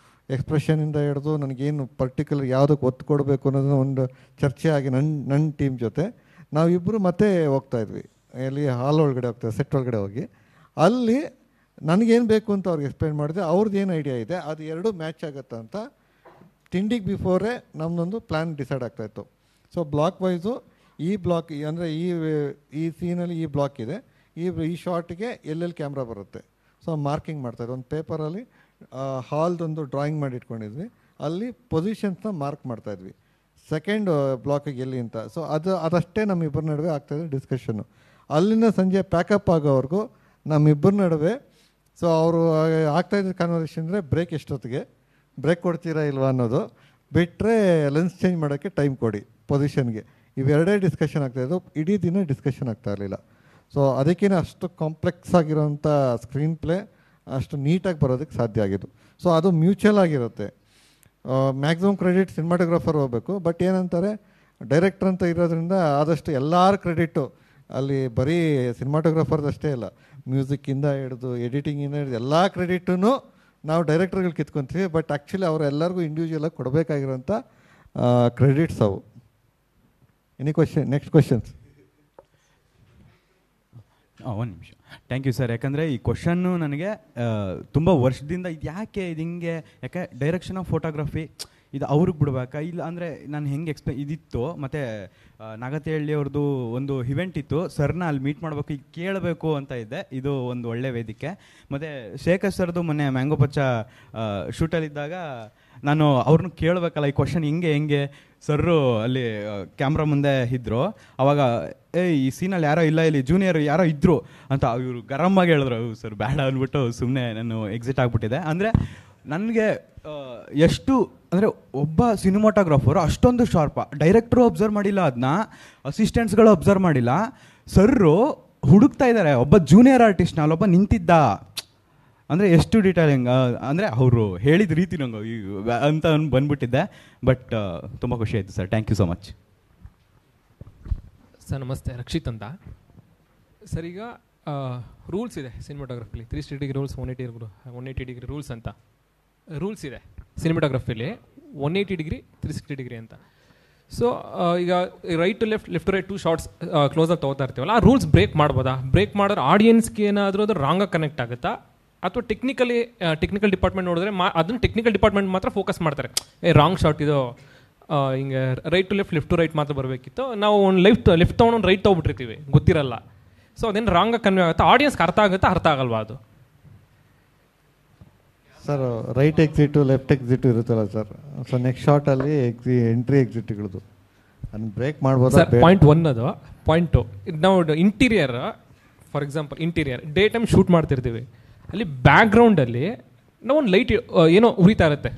ಎಕ್ಸ್ಪ್ರೆಷನಿಂದ ಹಿಡಿದು ನನಗೇನು ಪರ್ಟಿಕ್ಯುಲರ್ ಯಾವುದಕ್ಕೆ ಒತ್ತು ಕೊಡಬೇಕು ಅನ್ನೋದನ್ನ ಒಂದು ಚರ್ಚೆ ಆಗಿ ನನ್ನ ಟೀಮ್ ಜೊತೆ ನಾವಿಬ್ಬರು ಮತ್ತೆ ಹೋಗ್ತಾಯಿದ್ವಿ. ಎಲ್ಲಿ ಹಾಲ್ ಒಳಗಡೆ ಹೋಗ್ತಾರೆ, ಸೆಟ್ ಒಳಗಡೆ ಹೋಗಿ ಅಲ್ಲಿ ನನಗೇನು ಬೇಕು ಅಂತ ಅವ್ರಿಗೆ ಎಕ್ಸ್ಪ್ಲೇನ್ ಮಾಡಿದೆ. ಅವ್ರದ್ದು ಏನು ಐಡಿಯಾ ಇದೆ ಅದು ಎರಡೂ ಮ್ಯಾಚ್ ಆಗುತ್ತೆ ಅಂತ ತಿಂಡಿಗೆ ಬಿಫೋರೇ ನಮ್ಮದೊಂದು ಪ್ಲ್ಯಾನ್ ಡಿಸೈಡ್ ಆಗ್ತಾಯಿತ್ತು. ಸೊ ಬ್ಲಾಕ್ ವೈಸು ಈ ಬ್ಲಾಕ್ ಅಂದರೆ ಈ ಸೀನಲ್ಲಿ ಈ ಬ್ಲಾಕ್ ಇದೆ, ಈ ಶಾರ್ಟ್ಗೆ ಎಲ್ಲೆಲ್ಲಿ ಕ್ಯಾಮ್ರಾ ಬರುತ್ತೆ. ಸೊ ಮಾರ್ಕಿಂಗ್ ಮಾಡ್ತಾಯಿದ್ವಿ. ಒಂದು ಪೇಪರಲ್ಲಿ ಹಾಲ್ದೊಂದು ಡ್ರಾಯಿಂಗ್ ಮಾಡಿ ಇಟ್ಕೊಂಡಿದ್ವಿ, ಅಲ್ಲಿ ಪೊಸಿಷನ್ಸ್ನ ಮಾರ್ಕ್ ಮಾಡ್ತಾಯಿದ್ವಿ, ಸೆಕೆಂಡ್ ಬ್ಲಾಕಿಗೆ ಎಲ್ಲಿ ಅಂತ. ಸೊ ಅದಷ್ಟೇ ನಮ್ಮಿಬ್ಬರ ನಡುವೆ ಆಗ್ತಾಯಿದೆ ಡಿಸ್ಕಷನ್ನು. ಅಲ್ಲಿಂದ ಸಂಜೆ ಪ್ಯಾಕಪ್ ಆಗೋವರೆಗೂ ನಮ್ಮಿಬ್ಬರ ನಡುವೆ ಸೊ ಅವರು ಆಗ್ತಾಯಿದ್ದ ಕಾನ್ವರ್ಸೇಷನ್ ಅಂದರೆ ಬ್ರೇಕ್ ಎಷ್ಟೊತ್ತಿಗೆ, ಬ್ರೇಕ್ ಕೊಡ್ತೀರಾ ಇಲ್ವಾ ಅನ್ನೋದು ಬಿಟ್ಟರೆ ಲೆನ್ಸ್ ಚೇಂಜ್ ಮಾಡೋಕ್ಕೆ ಟೈಮ್ ಕೊಡಿ ಪೊಸಿಷನ್ಗೆ, ಇವೆರಡೇ ಡಿಸ್ಕಷನ್ ಆಗ್ತಾಯಿದ್ದು. ಇಡೀ ದಿನ ಡಿಸ್ಕಷನ್ ಆಗ್ತಾ ಇರಲಿಲ್ಲ. ಸೊ ಅದಕ್ಕೇ ಅಷ್ಟು ಕಾಂಪ್ಲೆಕ್ಸ್ ಆಗಿರೋಂಥ ಸ್ಕ್ರೀನ್ ಪ್ಲೇ ಅಷ್ಟು ನೀಟಾಗಿ ಬರೋದಕ್ಕೆ ಸಾಧ್ಯ ಆಗಿದ್ದು. ಸೊ ಅದು ಮ್ಯೂಚುವಲ್ ಆಗಿರುತ್ತೆ. ಮ್ಯಾಕ್ಸಿಮಮ್ ಕ್ರೆಡಿಟ್ ಸಿನಿಮಾಟೋಗ್ರಾಫರ್ ಹೋಗಬೇಕು. ಬಟ್ ಏನಂತಾರೆ, ಡೈರೆಕ್ಟರ್ ಅಂತ ಇರೋದ್ರಿಂದ ಆದಷ್ಟು ಎಲ್ಲರ ಕ್ರೆಡಿಟು ಅಲ್ಲಿ ಬರೀ ಸಿನಿಮಾಟೋಗ್ರಾಫರ್ದಷ್ಟೇ ಇಲ್ಲ, ಮ್ಯೂಸಿಕ್ಕಿಂದ ಹಿಡಿದು ಎಡಿಟಿಂಗಿಂದ ಹಿಡಿದು ಎಲ್ಲ ಕ್ರೆಡಿಟೂ ನಾವು ಡೈರೆಕ್ಟರ್ಗಳು ಕಿತ್ಕೊತೀವಿ. ಬಟ್ ಆ್ಯಕ್ಚುಲಿ ಅವರೆಲ್ಲರಿಗೂ ಇಂಡಿವಿಜುವಲಾಗಿ ಕೊಡಬೇಕಾಗಿರೋಂಥ ಕ್ರೆಡಿಟ್ಸ್ ಅವು. Any question? Next questions. ಒಂದು ನಿಮಿಷ. Thank you sir. ಯಾಕಂದರೆ ಈ ಕ್ವಶನ್ನು ನನಗೆ ತುಂಬ ವರ್ಷದಿಂದ ಇದು ಯಾಕೆ ಇದು ಹಿಂಗೆ, ಯಾಕೆ ಡೈರೆಕ್ಷನ್ ಆಫ್ ಫೋಟೋಗ್ರಫಿ ಇದು ಅವ್ರಿಗೆ ಬಿಡ್ಬೇಕಾ ಇಲ್ಲ ಅಂದರೆ ನಾನು ಹೆಂಗೆ ಇದಿತ್ತು. ಮತ್ತು ನಾಗತಿಹಳ್ಳಿ ಅವ್ರದ್ದು ಒಂದು ಇವೆಂಟ್ ಇತ್ತು, ಸರ್ನ ಅಲ್ಲಿ ಮೀಟ್ ಮಾಡಬೇಕು, ಈಗ ಕೇಳಬೇಕು ಅಂತ ಇದ್ದೆ. ಇದು ಒಂದು ಒಳ್ಳೆ ವೇದಿಕೆ. ಮತ್ತು ಶೇಖರ್ ಸರ್ದು ಮೊನ್ನೆ ಮ್ಯಾಂಗೋ ಪಚ್ಚ ಶೂಟಲ್ಲಿದ್ದಾಗ ನಾನು ಅವ್ರನ್ನ ಕೇಳಬೇಕಲ್ಲ ಈ ಕ್ವಶನ್ ಹೆಂಗೆ ಸರ್ರು ಅಲ್ಲಿ ಕ್ಯಾಮ್ರಾ ಮುಂದೆ ಇದ್ದರು. ಅವಾಗ ಈ ಸೀನಲ್ಲಿ ಯಾರೋ ಇಲ್ಲ, ಇಲ್ಲಿ ಜೂನಿಯರ್ ಯಾರೋ ಇದ್ದರು ಅಂತ ಇವರು ಗರಮ್ಮಾಗಿ ಹೇಳಿದ್ರು. ಸರ್ ಬೇಡ ಅಂದ್ಬಿಟ್ಟು ಸುಮ್ಮನೆ ನಾನು ಎಕ್ಸಿಟ್ ಆಗಿಬಿಟ್ಟಿದೆ. ಅಂದರೆ ನನಗೆ ಎಷ್ಟು ಅಂದರೆ ಒಬ್ಬ ಸಿನಿಮಾಟೋಗ್ರಾಫರು ಅಷ್ಟೊಂದು ಶಾರ್ಪ, ಡೈರೆಕ್ಟ್ರು ಅಬ್ಸರ್ವ್ ಮಾಡಿಲ್ಲ, ಅದನ್ನ ಅಸಿಸ್ಟೆಂಟ್ಸ್ಗಳು ಅಬ್ಸರ್ವ್ ಮಾಡಿಲ್ಲ, ಸರ್ರು ಹುಡುಕ್ತಾ ಇದ್ದಾರೆ ಒಬ್ಬ ಜೂನಿಯರ್ ಆರ್ಟಿಸ್ಟ್ನ, ಅಲ್ಲೊಬ್ಬ ನಿಂತಿದ್ದ. ಅಂದರೆ ಎಷ್ಟು ಡೀಟೇಲಿಂಗ್ ಅಂದರೆ ಅವರು ಹೇಳಿದ ರೀತಿ ನಂಗೆ ಅಂತ ಬಂದ್ಬಿಟ್ಟಿದ್ದೆ. ಬಟ್ ತುಂಬ ಖುಷಿ ಆಯಿತು sir. Thank you so much sir. ನಮಸ್ತೆ, ರಕ್ಷಿತ್ ಅಂತ ಸರ್. ಈಗ ರೂಲ್ಸ್ ಇದೆ ಸಿನಿಮಾಟೋಗ್ರಫಿಲಿ, 360 ಡಿಗ್ರಿ ರೂಲ್ಸ್, 180 ಡಿಗ್ರಿ ರೂಲ್ಸ್ ಅಂತ ರೂಲ್ಸ್ ಇದೆ ಸಿನಿಮಾಟೋಗ್ರಫಿಲಿ, 180 ಡಿಗ್ರಿ 360 ಡಿಗ್ರಿ ಅಂತ. ಸೊ ಈಗ right to left, left to right 2 shots ಕ್ಲೋಸಾಗಿ ತೊಗೋತಾ ಇರ್ತೀವಲ್ಲ, ಆ ರೂಲ್ಸ್ ಬ್ರೇಕ್ ಮಾಡ್ಬೋದಾ? ಬ್ರೇಕ್ ಮಾಡಿದ್ರೆ ಆಡಿಯನ್ಸ್ಗೆ ಏನಾದರೂ ಅದು ರಾಂಗಾಗಿ ಕನೆಕ್ಟ್ ಆಗುತ್ತಾ? ಅಥವಾ ಟೆಕ್ನಿಕಲ್ ಡಿಪಾರ್ಟ್ಮೆಂಟ್ ನೋಡಿದ್ರೆ ಅದನ್ನು ಟೆಕ್ನಿಕಲ್ ಡಿಪಾರ್ಟ್ಮೆಂಟ್ ಮಾತ್ರ ಫೋಕಸ್ ಮಾಡ್ತಾರೆ, ರಾಂಗ್ ಶಾರ್ಟ್ ಇದು ಹಿಂಗೆ right to left, left to right ಮಾತ್ರ ಬರಬೇಕಿತ್ತು, ನಾವು ಒಂದು ಲೆಫ್ಟ್ ತೊಗೊಂಡು ಒಂದು ರೈಟ್ ತೊಗೊಬಿಟ್ಟಿರ್ತೀವಿ, ಗೊತ್ತಿರಲ್ಲ. ಸೊ ಅದೇನು ರಾಂಗಾಗಿ ಕನ್ವೆ ಆಗುತ್ತೆ, ಆಡಿಯನ್ಸ್ಗೆ ಅರ್ಥ ಆಗುತ್ತಾ, ಅರ್ಥ ಆಗಲ್ವಾ ಅದು? Sir right exit left exit ಇರುತ್ತಲ್ಲ ಸರ್. ಸೊ ನೆಕ್ಸ್ಟ್ ಶಾರ್ಟಲ್ಲಿ ಎಂಟ್ರಿ ಎಕ್ಸಿಟ್ಗಳದು ಅದನ್ನು ಬ್ರೇಕ್ ಮಾಡ್ಬೋದು ಸರ್. ಪಾಯಿಂಟ್ 1 ಅದು. ಪಾಯಿಂಟ್ 2, ನಾವು interior, for example interior day time shoot ಮಾಡ್ತಿರ್ತೀವಿ, ಅಲ್ಲಿ ಬ್ಯಾಕ್ಗ್ರೌಂಡಲ್ಲಿ ನಾವು ಒಂದು ಲೈಟ್ ಏನೋ ಉರಿತಾ ಇರುತ್ತೆ,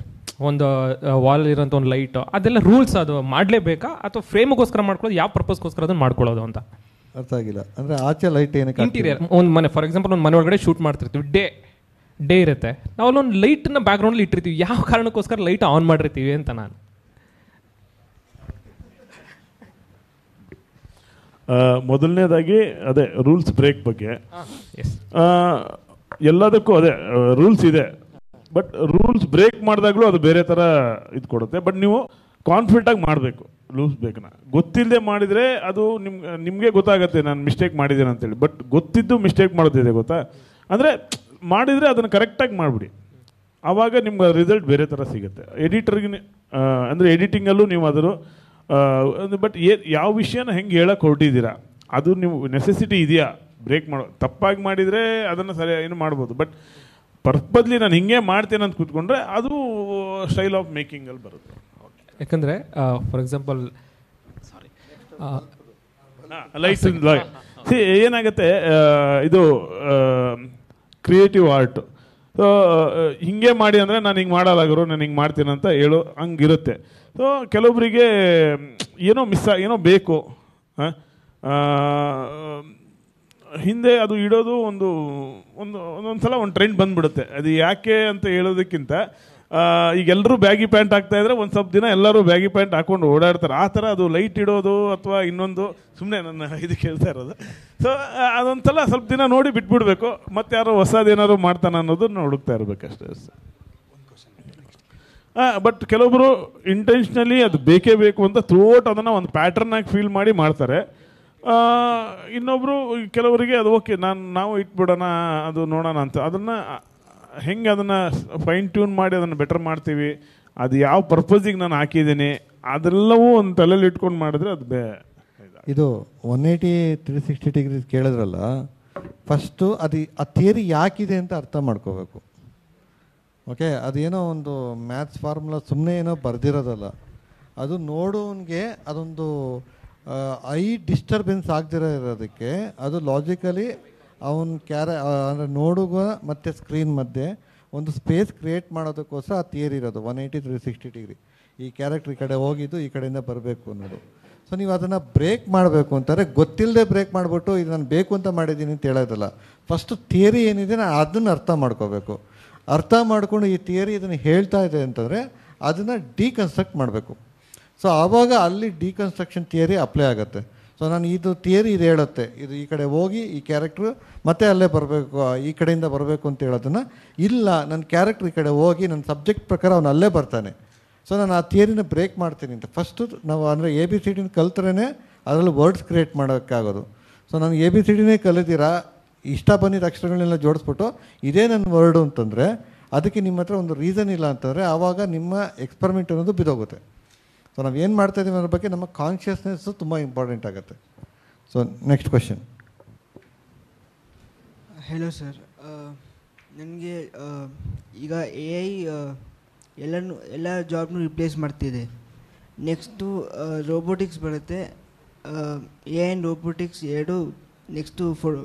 ಒಂದು ವಾಲ್ ಇರೋಂಥ ಒಂದು ಲೈಟು, ಅದೆಲ್ಲ ರೂಲ್ಸ್ ಅದು ಮಾಡಲೇಬೇಕಾ ಅಥವಾ ಫ್ರೇಮ್ಗೋಸ್ಕರ ಮಾಡ್ಕೊಳ್ಳೋದು, ಯಾವ ಪರ್ಪಸ್ಗೋಸ್ಕರ ಅದನ್ನು ಮಾಡ್ಕೊಳ್ಳೋದು ಅಂತ ಅರ್ಥ ಆಗಿಲ್ಲ. ಅಂದರೆ ಆಚೆ ಲೈಟ್ ಏನಕ್ಕೆ ಇಂಟೀರಿಯರ್ ಒಂದು ಮನೆ, ಫಾರ್ ಎಕ್ಸಾಂಪಲ್ ಒಂದು ಮನೆ ಒಳಗಡೆ ಶೂಟ್ ಮಾಡ್ತಿರ್ತೀವಿ, ಡೇ ಇರುತ್ತೆ, ನಾವು ಒಂದು ಲೈಟನ್ನ ಬ್ಯಾಕ್ಗ್ರೌಂಡಲ್ಲಿ ಇಟ್ಟಿರ್ತೀವಿ, ಯಾವ ಕಾರಣಕ್ಕೋಸ್ಕರ ಲೈಟ್ ಆನ್ ಮಾಡಿರ್ತೀವಿ ಅಂತ ನಾನು. ಮೊದಲನೇದಾಗಿ ಅದೇ ರೂಲ್ಸ್ ಬ್ರೇಕ್ ಬಗ್ಗೆ. ಎಲ್ಲದಕ್ಕೂ ಅದೇ ರೂಲ್ಸ್ ಇದೆ, ಬಟ್ ರೂಲ್ಸ್ ಬ್ರೇಕ್ ಮಾಡಿದಾಗಲೂ ಅದು ಬೇರೆ ಥರ ಇದು ಕೊಡುತ್ತೆ. ಬಟ್ ನೀವು ಕಾನ್ಫಿಡೆಂಟಾಗಿ ಮಾಡಬೇಕು ರೂಲ್ಸ್ ಬ್ರೇಕ್ನ. ಗೊತ್ತಿಲ್ಲದೆ ಮಾಡಿದರೆ ಅದು ನಿಮಗೆ ಗೊತ್ತಾಗುತ್ತೆ ನಾನು ಮಿಸ್ಟೇಕ್ ಮಾಡಿದ್ದೇನೆ ಅಂತೇಳಿ. ಬಟ್ ಗೊತ್ತಿದ್ದು ಮಿಸ್ಟೇಕ್ ಮಾಡೋದಿದೆ ಗೊತ್ತಾ, ಅಂದರೆ ಮಾಡಿದರೆ ಅದನ್ನು ಕರೆಕ್ಟಾಗಿ ಮಾಡಿಬಿಡಿ, ಆವಾಗ ನಿಮ್ಗೆ ರಿಸಲ್ಟ್ ಬೇರೆ ಥರ ಸಿಗುತ್ತೆ. ಎಡಿಟರ್ಗೆ ಅಂದರೆ ಎಡಿಟಿಂಗಲ್ಲೂ ನೀವು ಅದನ್ನು ಬಟ್ ಯಾವ ವಿಷಯನ ಹೆಂಗೆ ಹೇಳಕ್ಕೆ ಹೊರಟಿದ್ದೀರಾ, ಅದು ನೀವು ನೆಸೆಸಿಟಿ ಇದೆಯಾ ಬ್ರೇಕ್ ಮಾಡೋ. ತಪ್ಪಾಗಿ ಮಾಡಿದರೆ ಅದನ್ನು ಸರಿ ಏನು ಮಾಡ್ಬೋದು, ಬಟ್ ಪರ್ಪಸ್ಲಿ ನಾನು ಹಿಂಗೆ ಮಾಡ್ತೇನೆ ಅಂತ ಕೂತ್ಕೊಂಡ್ರೆ ಅದು ಸ್ಟೈಲ್ ಆಫ್ ಮೇಕಿಂಗಲ್ಲಿ ಬರುತ್ತೆ. ಯಾಕಂದರೆ ಫಾರ್ ಎಕ್ಸಾಂಪಲ್ ಲೈಟ್ ಏನಾಗುತ್ತೆ, ಇದು ಕ್ರಿಯೇಟಿವ್ ಆರ್ಟ್. ಸೊ ಹಿಂಗೆ ಮಾಡಿ ಅಂದರೆ ನಾನು ಹಿಂಗೆ ಮಾಡಲಾಗರು, ನಾನು ಹಿಂಗೆ ಮಾಡ್ತೀನಿ ಅಂತ ಹೇಳೋ ಹಂಗಿರುತ್ತೆ. ಸೊ ಕೆಲವೊಬ್ಬರಿಗೆ ಏನೋ ಬೇಕು, ಹಿಂದೆ ಅದು ಇಡೋದು ಒಂದೊಂದು ಸಲ ಒಂದು ಟ್ರೆಂಡ್ ಬಂದ್ಬಿಡುತ್ತೆ. ಅದು ಯಾಕೆ ಅಂತ ಹೇಳೋದಕ್ಕಿಂತ ಈಗ ಎಲ್ಲರೂ ಬ್ಯಾಗಿ ಪ್ಯಾಂಟ್ ಹಾಕ್ತಾ ಇದ್ರೆ ಒಂದು ಸ್ವಲ್ಪ ದಿನ ಎಲ್ಲರೂ ಬ್ಯಾಗಿ ಪ್ಯಾಂಟ್ ಹಾಕೊಂಡು ಓಡಾಡ್ತಾರೆ. ಆ ಥರ ಅದು ಲೈಟ್ ಇಡೋದು ಅಥವಾ ಇನ್ನೊಂದು ಸುಮ್ಮನೆ ನನ್ನ ಇದು ಕೇಳ್ತಾ ಇರೋದು. ಸೊ ಅದೊಂದ್ಸಲ ಸ್ವಲ್ಪ ದಿನ ನೋಡಿ ಬಿಟ್ಬಿಡ್ಬೇಕು, ಮತ್ತೆ ಯಾರೋ ಹೊಸದೇನಾದ್ರು ಮಾಡ್ತಾನೆ ಅನ್ನೋದನ್ನ ಹುಡುಕ್ತಾ ಇರಬೇಕಷ್ಟೇ. ಬಟ್ ಕೆಲವೊಬ್ಬರು ಇಂಟೆನ್ಷನಲಿ ಅದು ಬೇಕೇ ಬೇಕು ಅಂತ ಥ್ರೂಔಟ್ ಅದನ್ನು ಒಂದು ಪ್ಯಾಟರ್ನ್ ಆಗಿ ಫೀಲ್ ಮಾಡಿ ಮಾಡ್ತಾರೆ. ಇನ್ನೊಬ್ಬರು ಕೆಲವರಿಗೆ ಅದು ಓಕೆ ನಾವು ಇಟ್ಬಿಡೋಣ, ಅದು ನೋಡೋಣ ಅಂತ. ಅದನ್ನು ಹೆಂಗೆ ಅದನ್ನು ಫೈನ್ ಟ್ಯೂನ್ ಮಾಡಿ ಅದನ್ನು ಬೆಟರ್ ಮಾಡ್ತೀವಿ, ಅದು ಯಾವ ಪರ್ಪಸಿಗೆ ನಾನು ಹಾಕಿದ್ದೀನಿ ಅದೆಲ್ಲವೂ ಒಂದು ತಲೆಯಲ್ಲಿ ಇಟ್ಕೊಂಡು ಮಾಡಿದ್ರೆ ಅದು ಇದು 180 360 ಡಿಗ್ರೀಸ್ ಕೇಳಿದ್ರಲ್ಲ, ಫಸ್ಟು ಆ ಥಿಯರಿ ಯಾಕಿದೆ ಅಂತ ಅರ್ಥ ಮಾಡ್ಕೋಬೇಕು. ಓಕೆ, ಅದೇನೋ ಒಂದು ಮ್ಯಾಥ್ಸ್ ಫಾರ್ಮುಲಾ ಸುಮ್ಮನೆ ಏನೋ ಬರೆದಿರೋದಲ್ಲ, ಅದು ನೋಡೋನ್ಗೆ ಅದೊಂದು ಐ ಡಿಸ್ಟರ್ಬೆನ್ಸ್ ಆಗದಿರೋ ಇರೋದಕ್ಕೆ ಅದು ಲಾಜಿಕಲಿ ಅವನ ಅಂದರೆ ನೋಡುಗ ಮತ್ತು ಸ್ಕ್ರೀನ್ ಮಧ್ಯೆ ಒಂದು ಸ್ಪೇಸ್ ಕ್ರಿಯೇಟ್ ಮಾಡೋದಕ್ಕೋಸ್ಕರ ಆ ಥಿಯರಿ ಇರೋದು 180 360 ಡಿಗ್ರಿ. ಈ ಕ್ಯಾರೆಕ್ಟರ್ ಈ ಕಡೆ ಹೋಗಿದ್ದು ಈ ಕಡೆಯಿಂದ ಬರಬೇಕು ಅನ್ನೋದು. ಸೊ ನೀವು ಅದನ್ನು ಬ್ರೇಕ್ ಮಾಡಬೇಕು ಅಂತಾರೆ, ಗೊತ್ತಿಲ್ಲದೆ ಬ್ರೇಕ್ ಮಾಡಿಬಿಟ್ಟು ಇದು ನಾನು ಬೇಕು ಅಂತ ಮಾಡಿದ್ದೀನಿ ಅಂತ ಹೇಳೋದಲ್ಲ. ಫಸ್ಟು ಥಿಯರಿ ಏನಿದೆ ನಾನು ಅದನ್ನು ಅರ್ಥ ಮಾಡ್ಕೋಬೇಕು. ಅರ್ಥ ಮಾಡಿಕೊಂಡು ಈ ಥಿಯರಿ ಇದನ್ನು ಹೇಳ್ತಾ ಇದೆ ಅಂತಂದರೆ ಅದನ್ನು ಡಿಕನ್ಸ್ಟ್ರಕ್ಟ್ ಮಾಡಬೇಕು. ಸೊ ಆವಾಗ ಅಲ್ಲಿ ಡಿಕನ್ಸ್ಟ್ರಕ್ಷನ್ ಥಿಯರಿ ಅಪ್ಲೈ ಆಗುತ್ತೆ. ಸೊ ನಾನು ಇದು ಥಿಯರಿ ಇದು ಹೇಳುತ್ತೆ, ಇದು ಈ ಕಡೆ ಹೋಗಿ ಈ ಕ್ಯಾರೆಕ್ಟ್ರು ಮತ್ತೆ ಅಲ್ಲೇ ಬರಬೇಕು, ಈ ಕಡೆಯಿಂದ ಬರಬೇಕು ಅಂತ ಹೇಳೋದನ್ನು, ಇಲ್ಲ ನನ್ನ ಕ್ಯಾರೆಕ್ಟ್ರ್ ಈ ಕಡೆ ಹೋಗಿ ನನ್ನ ಸಬ್ಜೆಕ್ಟ್ ಪ್ರಕಾರ ಅವನು ಅಲ್ಲೇ ಬರ್ತಾನೆ. ಸೊ ನಾನು ಆ ಥಿಯರಿನ ಬ್ರೇಕ್ ಮಾಡ್ತೀನಿ ಅಂತ. ಫಸ್ಟು ನಾವು ಅಂದರೆ ABCD ಕಲ್ತ್ರೇ ಅದರಲ್ಲಿ ವರ್ಡ್ಸ್ ಕ್ರಿಯೇಟ್ ಮಾಡೋಕ್ಕಾಗೋದು. ಸೊ ನಾನು ABCD ಕಲಿತೀರಾ, ಇಷ್ಟ ಬಂದಿದ್ದ ಅಕ್ಷರಗಳನ್ನೆಲ್ಲ ಜೋಡಿಸ್ಬಿಟ್ಟು ಇದೇ ನನ್ನ ವರ್ಡು ಅಂತಂದರೆ ಅದಕ್ಕೆ ನಿಮ್ಮ ಹತ್ರ ಒಂದು ರೀಸನ್ ಇಲ್ಲ ಅಂತಂದರೆ ಆವಾಗ ನಿಮ್ಮ ಎಕ್ಸ್ಪರಿಮೆಂಟ್ ಅನ್ನೋದು ಬಿದ್ದೋಗುತ್ತೆ. ಸೊ ನಾವು ಏನು ಮಾಡ್ತಾಯಿದ್ದೀವಿ ಅನ್ನೋದ್ರ ಬಗ್ಗೆ ನಮ್ಮ ಕಾನ್ಷಿಯಸ್ನೆಸ್ಸು ತುಂಬ ಇಂಪಾರ್ಟೆಂಟ್ ಆಗುತ್ತೆ. So next question. Hello sir, ನನಗೆ ಈಗ AI ಎಲ್ಲ ಜಾಬ್ನು ರಿಪ್ಲೇಸ್ ಮಾಡ್ತಿದೆ. ನೆಕ್ಸ್ಟು ರೋಬೋಟಿಕ್ಸ್ ಬರುತ್ತೆ. AI ಆ್ಯಂಡ್ ರೋಬೋಟಿಕ್ಸ್ ಎರಡು ನೆಕ್ಸ್ಟು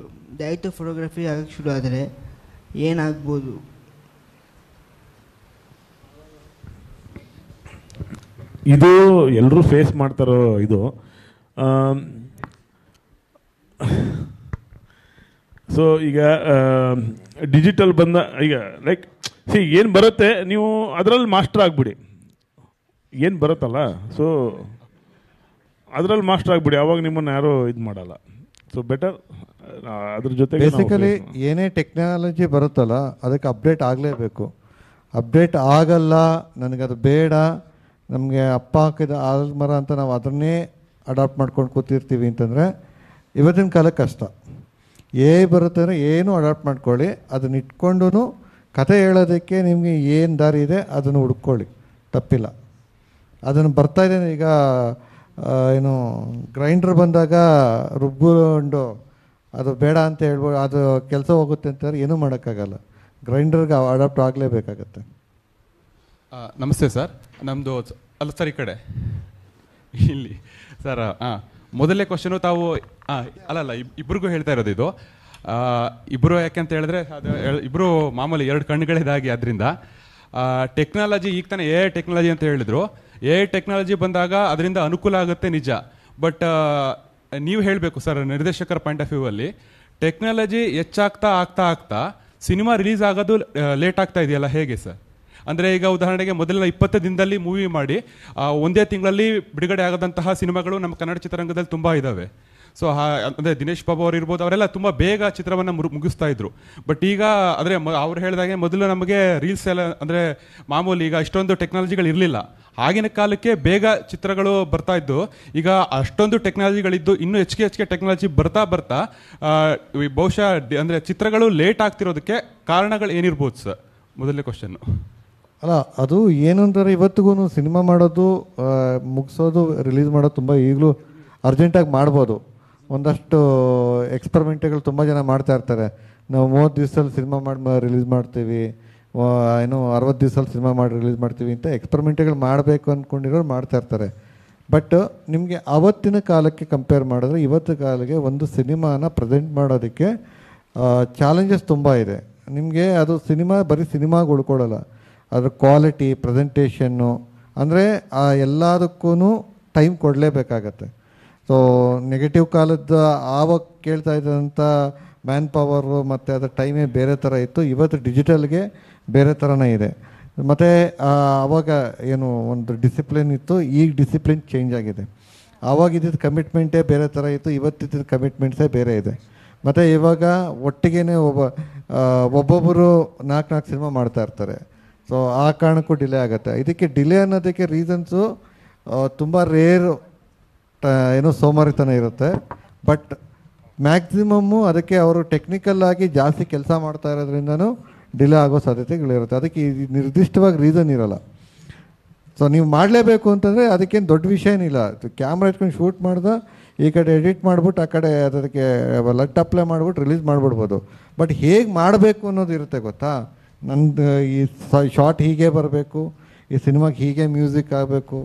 ದಯವಿಟ್ಟು ಫೋಟೋಗ್ರಫಿ ಆಗಕ್ಕೆ ಶುರು ಆದರೆ ಏನಾಗ್ಬೋದು? ಇದು ಎಲ್ಲರೂ ಫೇಸ್ ಮಾಡ್ತಾರೋ ಇದು. ಸೊ ಈಗ ಡಿಜಿಟಲ್ ಬಂದ ಈಗ ಲೈಕ್ ಏನು ಬರುತ್ತೆ ನೀವು ಅದರಲ್ಲಿ ಮಾಸ್ಟರ್ ಆಗಿಬಿಡಿ, ಏನು ಬರುತ್ತಲ್ಲ ಸೊ ಅದರಲ್ಲಿ ಮಾಸ್ಟರ್ ಆಗಿಬಿಡಿ, ಆವಾಗ ನಿಮ್ಮನ್ನು ಯಾರೂ ಇದು ಮಾಡಲ್ಲ. ಸೊ ಬೆಟರ್ ಅದ್ರ ಜೊತೆ ಬೇಸಿಕಲಿ ಏನೇ ಟೆಕ್ನಾಲಜಿ ಬರುತ್ತಲ್ಲ ಅದಕ್ಕೆ ಅಪ್ಡೇಟ್ ಆಗಲೇಬೇಕು. ಅಪ್ಡೇಟ್ ಆಗಲ್ಲ, ನನಗದು ಬೇಡ, ನಮಗೆ ಅಪ್ಪ ಹಾಕಿದ ಆಲ್ಮರ ಅಂತ ನಾವು ಅದನ್ನೇ ಅಡಾಪ್ಟ್ ಮಾಡ್ಕೊಂಡು ಕೂತಿರ್ತೀವಿ ಅಂತಂದರೆ ಇವತ್ತಿನ ಕಾಲಕ್ಕೆ ಕಷ್ಟ. ಬರುತ್ತೆ ಅಂದರೆ ಏನು ಅಡಾಪ್ಟ್ ಮಾಡ್ಕೊಳ್ಳಿ, ಅದನ್ನ ಇಟ್ಕೊಂಡು ಕತೆ ಹೇಳೋದಕ್ಕೆ ನಿಮಗೆ ಏನು ದಾರಿ ಇದೆ ಅದನ್ನು ಹುಡ್ಕೊಳ್ಳಿ, ತಪ್ಪಿಲ್ಲ. ಅದನ್ನು ಬರ್ತಾಯಿದೆ ಈಗ ಏನು ಗ್ರೈಂಡ್ರ್ ಬಂದಾಗ ರುಬ್ಕೊಂಡು ಅದು ಬೇಡ ಅಂತ ಹೇಳ್ಬೋದು, ಅದು ಕೆಲಸ ಹೋಗುತ್ತೆ ಅಂತಾರೆ, ಏನೂ ಮಾಡೋಕ್ಕಾಗಲ್ಲ. ಗ್ರೈಂಡರ್ಗೆ ಅಡಾಪ್ಟ್ ಆಗಲೇಬೇಕಾಗತ್ತೆ. ನಮಸ್ತೆ ಸರ್, ನಮ್ಮದು ಅಲ್ಲ ಸರ್ ಈ ಕಡೆ ಇಲ್ಲಿ ಸರ್. ಮೊದಲನೇ ಕ್ವಶನು ತಾವು ಅಲ್ಲಲ್ಲ ಇಬ್ರಿಗೂ ಹೇಳ್ತಾ ಇರೋದು ಇದು. ಇಬ್ಬರು ಯಾಕೆಂತ ಹೇಳಿದ್ರೆ ಅದು ಇಬ್ಬರು ಮಾಮೂಲಿ ಎರಡು ಕಣ್ಣುಗಳಿದಾಗಿ. ಅದರಿಂದ ಟೆಕ್ನಾಲಜಿ ಈಗ ತಾನೇ AI ಟೆಕ್ನಾಲಜಿ ಅಂತ ಹೇಳಿದ್ರು. AI ಟೆಕ್ನಾಲಜಿ ಬಂದಾಗ ಅದರಿಂದ ಅನುಕೂಲ ಆಗುತ್ತೆ ನಿಜ. ಬಟ್ ನೀವು ಹೇಳಬೇಕು ಸರ್, ನಿರ್ದೇಶಕರ ಪಾಯಿಂಟ್ ಆಫ್ ವ್ಯೂ ಅಲ್ಲಿ ಟೆಕ್ನಾಲಜಿ ಹೆಚ್ಚಾಗ್ತಾ ಆಗ್ತಾ ಸಿನಿಮಾ ರಿಲೀಸ್ ಆಗೋದು ಲೇಟ್ ಆಗ್ತಾ ಇದೆಯಲ್ಲ, ಹೇಗೆ ಸರ್? ಅಂದರೆ ಈಗ ಉದಾಹರಣೆಗೆ ಮೊದಲಿನ 20 ದಿನದಲ್ಲಿ ಮೂವಿ ಮಾಡಿ ಒಂದೇ ತಿಂಗಳಲ್ಲಿ ಬಿಡುಗಡೆ ಆಗದಂತಹ ಸಿನಿಮಾಗಳು ನಮ್ಮ ಕನ್ನಡ ಚಿತ್ರರಂಗದಲ್ಲಿ ತುಂಬ ಇದ್ದಾವೆ. ಸೊ ಅಂದರೆ ದಿನೇಶ್ ಬಾಬು ಅವರು ಇರ್ಬೋದು, ಅವರೆಲ್ಲ ತುಂಬ ಬೇಗ ಚಿತ್ರವನ್ನು ಮುಗಿಸ್ತಾ ಇದ್ರು. ಬಟ್ ಈಗ ಅಂದರೆ ಅವ್ರು ಹೇಳಿದಾಗೆ ಮೊದಲು ನಮಗೆ ರೀಲ್ಸ್ ಎಲ್ಲ ಅಂದರೆ ಮಾಮೂಲಿ ಈಗ ಇಷ್ಟೊಂದು ಟೆಕ್ನಾಲಜಿಗಳು ಇರಲಿಲ್ಲ. ಆಗಿನ ಕಾಲಕ್ಕೆ ಬೇಗ ಚಿತ್ರಗಳು ಬರ್ತಾ ಇದ್ದು, ಈಗ ಅಷ್ಟೊಂದು ಟೆಕ್ನಾಲಜಿಗಳಿದ್ದು ಇನ್ನೂ ಹೆಚ್ಚಿಗೆ ಟೆಕ್ನಾಲಜಿ ಬರ್ತಾ ಬಹುಶಃ ಅಂದರೆ ಚಿತ್ರಗಳು ಲೇಟ್ ಆಗ್ತಿರೋದಕ್ಕೆ ಕಾರಣಗಳು ಏನಿರ್ಬೋದು ಸರ್? ಮೊದಲನೇ ಕ್ವಶನ್ನು. ಅಲ್ಲ, ಅದು ಏನು ಅಂತಾರೆ, ಇವತ್ತಿಗೂ ಸಿನಿಮಾ ಮಾಡೋದು ಮುಗಿಸೋದು ರಿಲೀಸ್ ಮಾಡೋದು ತುಂಬ ಈಗಲೂ ಅರ್ಜೆಂಟಾಗಿ ಮಾಡ್ಬೋದು. ಒಂದಷ್ಟು ಎಕ್ಸ್ಪರಿಮೆಂಟ್ಗಳು ತುಂಬ ಜನ ಮಾಡ್ತಾ ಇರ್ತಾರೆ. ನಾವು 30 ದಿವಸದಲ್ಲಿ ಸಿನಿಮಾ ಮಾಡಿ ರಿಲೀಸ್ ಮಾಡ್ತೀವಿ, ಏನು 60 ದಿವಸದಲ್ಲಿ ಸಿನಿಮಾ ಮಾಡಿ ರಿಲೀಸ್ ಮಾಡ್ತೀವಿ ಅಂತ ಎಕ್ಸ್ಪರಿಮೆಂಟ್ಗಳು ಮಾಡಬೇಕು ಅಂದ್ಕೊಂಡಿರೋರು ಮಾಡ್ತಾ ಇರ್ತಾರೆ. ಬಟ್ ನಿಮಗೆ ಆವತ್ತಿನ ಕಾಲಕ್ಕೆ ಕಂಪೇರ್ ಮಾಡಿದ್ರೆ ಇವತ್ತು ಕಾಲಕ್ಕೆ ಒಂದು ಸಿನಿಮಾನ ಪ್ರೆಸೆಂಟ್ ಮಾಡೋದಕ್ಕೆ ಚಾಲೆಂಜಸ್ ತುಂಬ ಇದೆ. ನಿಮಗೆ ಅದು ಸಿನಿಮಾ ಬರೀ ಸಿನಿಮಾಗೆ ಉಳ್ಕೊಳ್ಳಲ್ಲ, ಅದ್ರ ಕ್ವಾಲಿಟಿ, ಪ್ರೆಸೆಂಟೇಷನ್ನು, ಅಂದರೆ ಆ ಎಲ್ಲದಕ್ಕೂ ಟೈಮ್ ಕೊಡಲೇಬೇಕಾಗತ್ತೆ. ಸೊ ನೆಗೆಟಿವ್ ಕಾಲದ ಆವಾಗ ಕೇಳ್ತಾ ಇದ್ದಂಥ ಮ್ಯಾನ್ ಪವರು ಮತ್ತು ಅದರ ಟೈಮೇ ಬೇರೆ ಥರ ಇತ್ತು. ಇವತ್ತು ಡಿಜಿಟಲ್ಗೆ ಬೇರೆ ಥರನೇ ಇದೆ. ಮತ್ತು ಆವಾಗ ಏನು ಒಂದು ಡಿಸಿಪ್ಲಿನ್ ಇತ್ತು, ಈಗ ಡಿಸಿಪ್ಲಿನ್ ಚೇಂಜ್ ಆಗಿದೆ. ಆವಾಗ ಇದ್ದಿದ್ದು ಕಮಿಟ್ಮೆಂಟೇ ಬೇರೆ ಥರ ಇತ್ತು, ಇವತ್ತಿದ್ದ ಕಮಿಟ್ಮೆಂಟ್ಸೇ ಬೇರೆ ಇದೆ. ಮತ್ತು ಇವಾಗ ಒಟ್ಟಿಗೆ ಒಬ್ಬೊಬ್ಬರು 4 ಸಿನಿಮಾ ಮಾಡ್ತಾ ಇರ್ತಾರೆ. ಸೊ ಆ ಕಾರಣಕ್ಕೂ ಡಿಲೇ ಆಗುತ್ತೆ. ಇದಕ್ಕೆ ಡಿಲೇ ಅನ್ನೋದಕ್ಕೆ ರೀಸನ್ಸು ತುಂಬ ರೇರ್, ಏನೋ ಸೋಮಾರಿತನ ಇರುತ್ತೆ. ಬಟ್ ಮ್ಯಾಕ್ಸಿಮಮ್ಮು ಅದಕ್ಕೆ ಅವರು ಟೆಕ್ನಿಕಲ್ಲಾಗಿ ಜಾಸ್ತಿ ಕೆಲಸ ಮಾಡ್ತಾ ಇರೋದ್ರಿಂದನೂ ಡಿಲೇ ಆಗೋ ಸಾಧ್ಯತೆಗಳಿರುತ್ತೆ. ಅದಕ್ಕೆ ನಿರ್ದಿಷ್ಟವಾಗಿ ರೀಸನ್ ಇರೋಲ್ಲ. ಸೊ ನೀವು ಮಾಡಲೇಬೇಕು ಅಂತಂದರೆ ಅದಕ್ಕೇನು ದೊಡ್ಡ ವಿಷಯ ಏನಿಲ್ಲ. ಕ್ಯಾಮ್ರಾ ಇಟ್ಕೊಂಡು ಶೂಟ್ ಮಾಡ್ದೆ, ಈ ಕಡೆ ಎಡಿಟ್ ಮಾಡ್ಬಿಟ್ಟು ಆ ಕಡೆ ಅದಕ್ಕೆ ಲಟ್ ಅಪ್ಲೈ ಮಾಡ್ಬಿಟ್ಟು ರಿಲೀಸ್ ಮಾಡಿಬಿಡ್ಬೋದು. ಬಟ್ ಹೇಗೆ ಮಾಡಬೇಕು ಅನ್ನೋದು ಇರುತ್ತೆ ಗೊತ್ತಾ. ನಂದು ಈ ಶಾರ್ಟ್ ಹೀಗೆ ಬರಬೇಕು, ಈ ಸಿನಿಮಾಗೆ ಹೀಗೆ ಮ್ಯೂಸಿಕ್ ಆಗಬೇಕು,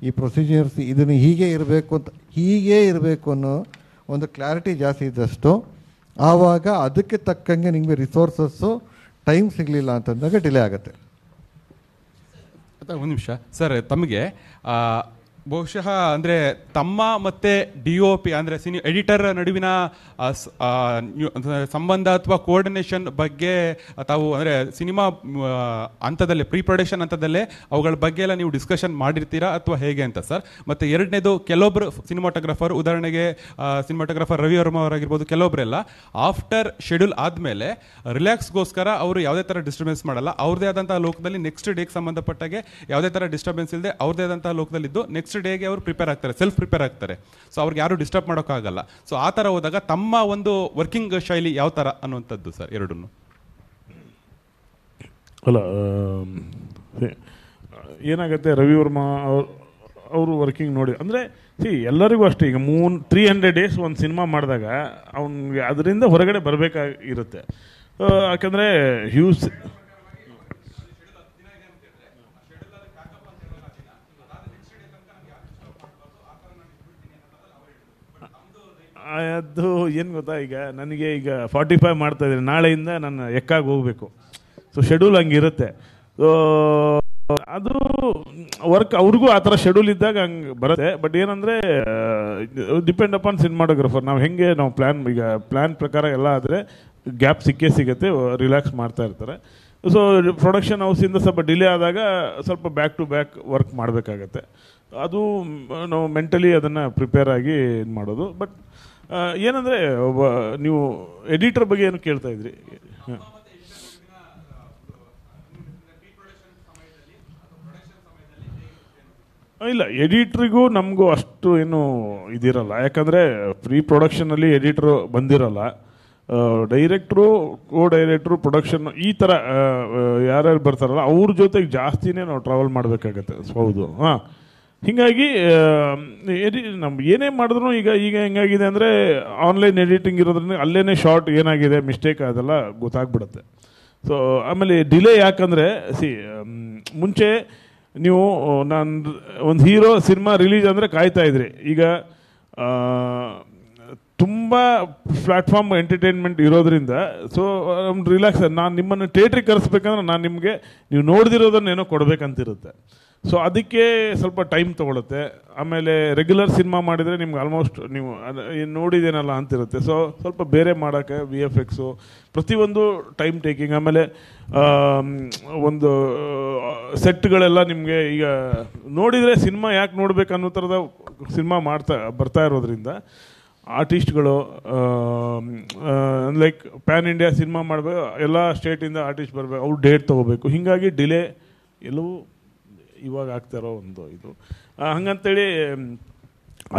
ಈ ಪ್ರೊಸೀಜರ್ಸ್ ಇದನ್ನು ಹೀಗೆ ಇರಬೇಕು ಅಂತ, ಹೀಗೆ ಇರಬೇಕು ಅನ್ನೋ ಒಂದು ಕ್ಲಾರಿಟಿ ಜಾಸ್ತಿ ಇದ್ದಷ್ಟು ಆವಾಗ ಅದಕ್ಕೆ ತಕ್ಕಂಗೆ ನಿಮಗೆ ರಿಸೋರ್ಸಸ್ಸು ಟೈಮ್ ಸಿಗಲಿಲ್ಲ ಅಂತಂದಾಗ ಡಿಲೇ ಆಗುತ್ತೆ. ಒಂದು ನಿಮಿಷ ಸರ್, ತಮಗೆ ಬಹುಶಃ ಅಂದರೆ ತಮ್ಮ ಮತ್ತು DOP ಅಂದರೆ ಎಡಿಟರ್ ನಡುವಿನ ಸಂಬಂಧ ಅಥವಾ ಕೋಆರ್ಡಿನೇಷನ್ ಬಗ್ಗೆ ತಾವು ಅಂದರೆ ಸಿನಿಮಾ ಹಂತದಲ್ಲೇ ಪ್ರೀ ಪ್ರೊಡಕ್ಷನ್ ಹಂತದಲ್ಲೇ ಅವುಗಳ ಬಗ್ಗೆ ಎಲ್ಲ ನೀವು ಡಿಸ್ಕಷನ್ ಮಾಡಿರ್ತೀರಾ ಅಥವಾ ಹೇಗೆ ಅಂತ ಸರ್? ಮತ್ತು ಎರಡನೇದು, ಕೆಲವೊಬ್ಬರು ಸಿನಿಮಾಟೋಗ್ರಾಫರ್, ಉದಾಹರಣೆಗೆ ಸಿನಿಮಾಟೋಗ್ರಾಫರ್ ರವಿ ವರ್ಮ ಅವರಾಗಿರ್ಬೋದು, ಕೆಲವೊಬ್ಬರೆಲ್ಲ ಆಫ್ಟರ್ ಶೆಡ್ಯೂಲ್ ಆದಮೇಲೆ ರಿಲ್ಯಾಕ್ಸ್ಗೋಸ್ಕರ ಅವರು ಯಾವುದೇ ಥರ ಡಿಸ್ಟರ್ಬೆನ್ಸ್ ಮಾಡಲ್ಲ, ಅವ್ರದ್ದೇ ಆದಂಥ ಲೋಕದಲ್ಲಿ ನೆಕ್ಸ್ಟ್ ಡೇಗೆ ಸಂಬಂಧಪಟ್ಟಾಗೆ ಯಾವುದೇ ಥರ ಡಿಸ್ಟರ್ಬೆನ್ಸ್ ಇಲ್ಲದೆ ಅವ್ರದ್ದೇ ಆದಂಥ ಲೋಕದಲ್ಲಿದ್ದು ನೆಕ್ಸ್ಟ್ ಡೇಗೆ ಅವರು ಪ್ರಿಪೇರ್ ಆಗ್ತಾರೆ, ಸೆಲ್ಫ್ ಪ್ರಿಪೇರ್ ಆಗ್ತಾರೆ. ಸೊ ಅವ್ರಿಗೆ ಯಾರು ಡಿಸ್ಟರ್ಬ್ ಮಾಡೋಕ್ಕಾಗಲ್ಲ. ಸೊ ಆ ಥರ ಹೋದಾಗ ತಮ್ಮ ಒಂದು ವರ್ಕಿಂಗ್ ಶೈಲಿ ಯಾವ ಥರ ಅನ್ನುವಂಥದ್ದು ಸರ್ ಎರಡನ್ನು? ಅಲ್ಲ, ಏನಾಗುತ್ತೆ, ರವಿ ವರ್ಮಾ ಅವರು ವರ್ಕಿಂಗ್ ನೋಡಿ ಅಂದರೆ ಎಲ್ಲರಿಗೂ ಅಷ್ಟೇ. ಈಗ 300 days ಒಂದು ಸಿನಿಮಾ ಮಾಡಿದಾಗ ಅವನಿಗೆ ಅದರಿಂದ ಹೊರಗಡೆ ಬರಬೇಕಾಗಿರುತ್ತೆ. ಯಾಕಂದರೆ ಹ್ಯೂಸ್ ಅದು ಏನು ಗೊತ್ತಾ, ಈಗ ನನಗೆ ಈಗ 45 ಮಾಡ್ತಾ ಇದ್ದೀನಿ, ನಾಳೆಯಿಂದ ನಾನು ಎಕ್ಕಾಗಿ ಹೋಗಬೇಕು. ಸೊ ಶೆಡ್ಯೂಲ್ ಹಂಗಿರುತ್ತೆ. ಸೊ ಅದು ವರ್ಕ್ ಅವ್ರಿಗೂ ಆ ಥರ ಶೆಡ್ಯೂಲ್ ಇದ್ದಾಗ ಹಂಗೆ ಬರುತ್ತೆ. ಬಟ್ ಏನಂದರೆ ಡಿಪೆಂಡ್ ಅಪಾನ್ ಸಿನಿಮಾಟೋಗ್ರಫರ್. ನಾವು ಪ್ಲ್ಯಾನ್ ಪ್ರಕಾರ ಎಲ್ಲ ಆದರೆ ಗ್ಯಾಪ್ ಸಿಗುತ್ತೆ, ರಿಲ್ಯಾಕ್ಸ್ ಮಾಡ್ತಾ ಇರ್ತಾರೆ. ಸೊ ಪ್ರೊಡಕ್ಷನ್ ಹೌಸಿಂದ ಸ್ವಲ್ಪ ಡಿಲೇ ಆದಾಗ ಸ್ವಲ್ಪ ಬ್ಯಾಕ್ ಟು ಬ್ಯಾಕ್ ವರ್ಕ್ ಮಾಡಬೇಕಾಗತ್ತೆ. ಅದು ನಾವು ಮೆಂಟಲಿ ಅದನ್ನು ಪ್ರಿಪೇರ್ ಆಗಿ ಇದು ಮಾಡೋದು. ಬಟ್ ಏನಂದರೆ ನೀವು ಎಡಿಟರ್ ಬಗ್ಗೆ ಏನು ಕೇಳ್ತಾ ಇದ್ರಿ? ಇಲ್ಲ, ಎಡಿಟ್ರಿಗೂ ನಮಗೂ ಅಷ್ಟು ಏನು ಇದಿರಲ್ಲ. ಯಾಕಂದರೆ ಪ್ರೀ ಪ್ರೊಡಕ್ಷನಲ್ಲಿ ಎಡಿಟ್ರು ಬಂದಿರಲ್ಲ. ಡೈರೆಕ್ಟ್ರು, ಡೈರೆಕ್ಟ್ರು, ಪ್ರೊಡಕ್ಷನ್ ಈ ಥರ ಯಾರ್ಯಾರು ಬರ್ತಾರಲ್ಲ ಅವ್ರ ಜೊತೆಗೆ ಜಾಸ್ತಿನೇ ನಾವು ಟ್ರಾವೆಲ್ ಮಾಡಬೇಕಾಗತ್ತೆ. ಹೌದು, ಹಾಂ. ಹೀಗಾಗಿ ನಮ್ಗೆ ಏನೇ ಮಾಡಿದ್ರು ಈಗ ಹೆಂಗಾಗಿದೆ ಅಂದರೆ ಆನ್ಲೈನ್ ಎಡಿಟಿಂಗ್ ಇರೋದ್ರಿಂದ ಅಲ್ಲೇ ಶಾರ್ಟ್ ಏನಾಗಿದೆ, ಮಿಸ್ಟೇಕ್ ಅದೆಲ್ಲ ಗೊತ್ತಾಗ್ಬಿಡುತ್ತೆ. ಸೊ ಆಮೇಲೆ ಡಿಲೇ ಯಾಕಂದರೆ ಮುಂಚೆ ನೀವು ಒಂದು ಹೀರೋ ಸಿನಿಮಾ ರಿಲೀಸ್ ಅಂದರೆ ಕಾಯ್ತಾ ಇದ್ರಿ. ಈಗ ತುಂಬ ಪ್ಲ್ಯಾಟ್ಫಾರ್ಮ್ ಎಂಟರ್ಟೈನ್ಮೆಂಟ್ ಇರೋದ್ರಿಂದ ಸೊ ರಿಲ್ಯಾಕ್ಸ್. ನಾನು ನಿಮ್ಮನ್ನು ಥಿಯೇಟ್ರಿಗೆ ಕರೆಸ್ಬೇಕಂದ್ರೆ ನಾನು ನಿಮಗೆ ನೀವು ನೋಡ್ದಿರೋದನ್ನೇನೋ ಕೊಡಬೇಕಂತಿರುತ್ತೆ. ಸೊ ಅದಕ್ಕೆ ಸ್ವಲ್ಪ ಟೈಮ್ ತೊಗೊಳುತ್ತೆ. ಆಮೇಲೆ ರೆಗ್ಯುಲರ್ ಸಿನಿಮಾ ಮಾಡಿದರೆ ನಿಮ್ಗೆ ಆಲ್ಮೋಸ್ಟ್ ನೀವು ನೋಡಿದೇನಲ್ಲ ಅಂತಿರುತ್ತೆ. ಸೊ ಸ್ವಲ್ಪ ಬೇರೆ ಮಾಡೋಕ್ಕೆ VFX ಪ್ರತಿಯೊಂದು ಟೈಮ್ ಟೇಕಿಂಗ್. ಆಮೇಲೆ ಒಂದು ಸೆಟ್ಗಳೆಲ್ಲ ನಿಮಗೆ ಈಗ ನೋಡಿದರೆ ಸಿನಿಮಾ ಯಾಕೆ ನೋಡ್ಬೇಕು ಅನ್ನೋ ಥರದ ಸಿನಿಮಾ ಬರ್ತಾ ಇರೋದ್ರಿಂದ ಆರ್ಟಿಸ್ಟ್ಗಳು ಲೈಕ್ ಪ್ಯಾನ್ ಇಂಡಿಯಾ ಸಿನಿಮಾ ಮಾಡಬೇಕು, ಎಲ್ಲ ಸ್ಟೇಟಿಂದ ಆರ್ಟಿಸ್ಟ್ ಬರಬೇಕು, ಅವ್ರು ಡೇಟ್ ತೊಗೋಬೇಕು. ಹೀಗಾಗಿ ಡಿಲೇ ಎಲ್ಲವೂ ಇವಾಗ ಆಗ್ತಾರೋ ಒಂದು ಇದು. ಹಂಗಂತೇಳಿ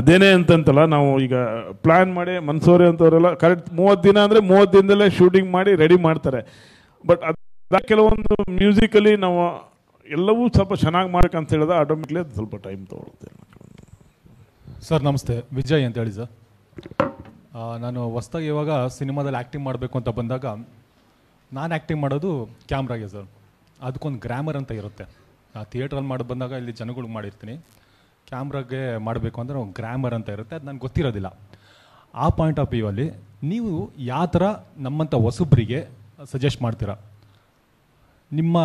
ಅದೇನೇ ಅಂತಂತಲ್ಲ, ನಾವು ಈಗ ಪ್ಲ್ಯಾನ್ ಮಾಡಿ ಮನ್ಸೂರಿ ಅಂತವರೆಲ್ಲ ಕರೆಕ್ಟ್ 30 ದಿನ ಅಂದರೆ 30 ದಿನದಲ್ಲೇ ಶೂಟಿಂಗ್ ಮಾಡಿ ರೆಡಿ ಮಾಡ್ತಾರೆ. ಬಟ್ ಅದು ಕೆಲವೊಂದು ಮ್ಯೂಸಿಕಲಿ ನಾವು ಎಲ್ಲವೂ ಸ್ವಲ್ಪ ಚೆನ್ನಾಗಿ ಮಾಡ್ಬೇಕಂತ ಹೇಳಿದ್ರೆ ಆಟೋಮೆಟಿಕ್ಲಿ ಅದು ಸ್ವಲ್ಪ ಟೈಮ್ ತೊಗೊಳುತ್ತೆ. ಸರ್ ನಮಸ್ತೆ, ವಿಜಯ್ ಅಂತ ಹೇಳಿ ಸರ್. ನಾನು ಹೊಸ್ದಾಗಿ ಇವಾಗ ಸಿನಿಮಾದಲ್ಲಿ ಆ್ಯಕ್ಟಿಂಗ್ ಮಾಡಬೇಕು ಅಂತ ಬಂದಾಗ ನಾನು ಆ್ಯಕ್ಟಿಂಗ್ ಮಾಡೋದು ಕ್ಯಾಮ್ರಾಗೆ ಸರ್. ಅದಕ್ಕೊಂದು ಗ್ರಾಮರ್ ಅಂತ ಇರುತ್ತೆ. ಥಿಯೇಟ್ರಲ್ಲಿ ಮಾಡಿ ಬಂದಾಗ ಇಲ್ಲಿ ಜನಗಳಿಗೆ ಮಾಡಿರ್ತೀನಿ, ಕ್ಯಾಮ್ರಾಗೆ ಮಾಡಬೇಕು ಅಂದರೆ ಒಂದು ಗ್ರಾಮರ್ ಅಂತ ಇರುತ್ತೆ, ಅದು ನನಗೆ ಗೊತ್ತಿರೋದಿಲ್ಲ. ಆ ಪಾಯಿಂಟ್ ಆಫ್ ವ್ಯೂ ಅಲ್ಲಿ ನೀವು ಯಾವ ಥರ ನಮ್ಮಂಥ ಹೊಸಬ್ರಿಗೆ ಸಜೆಸ್ಟ್ ಮಾಡ್ತೀರಾ? ನಿಮ್ಮ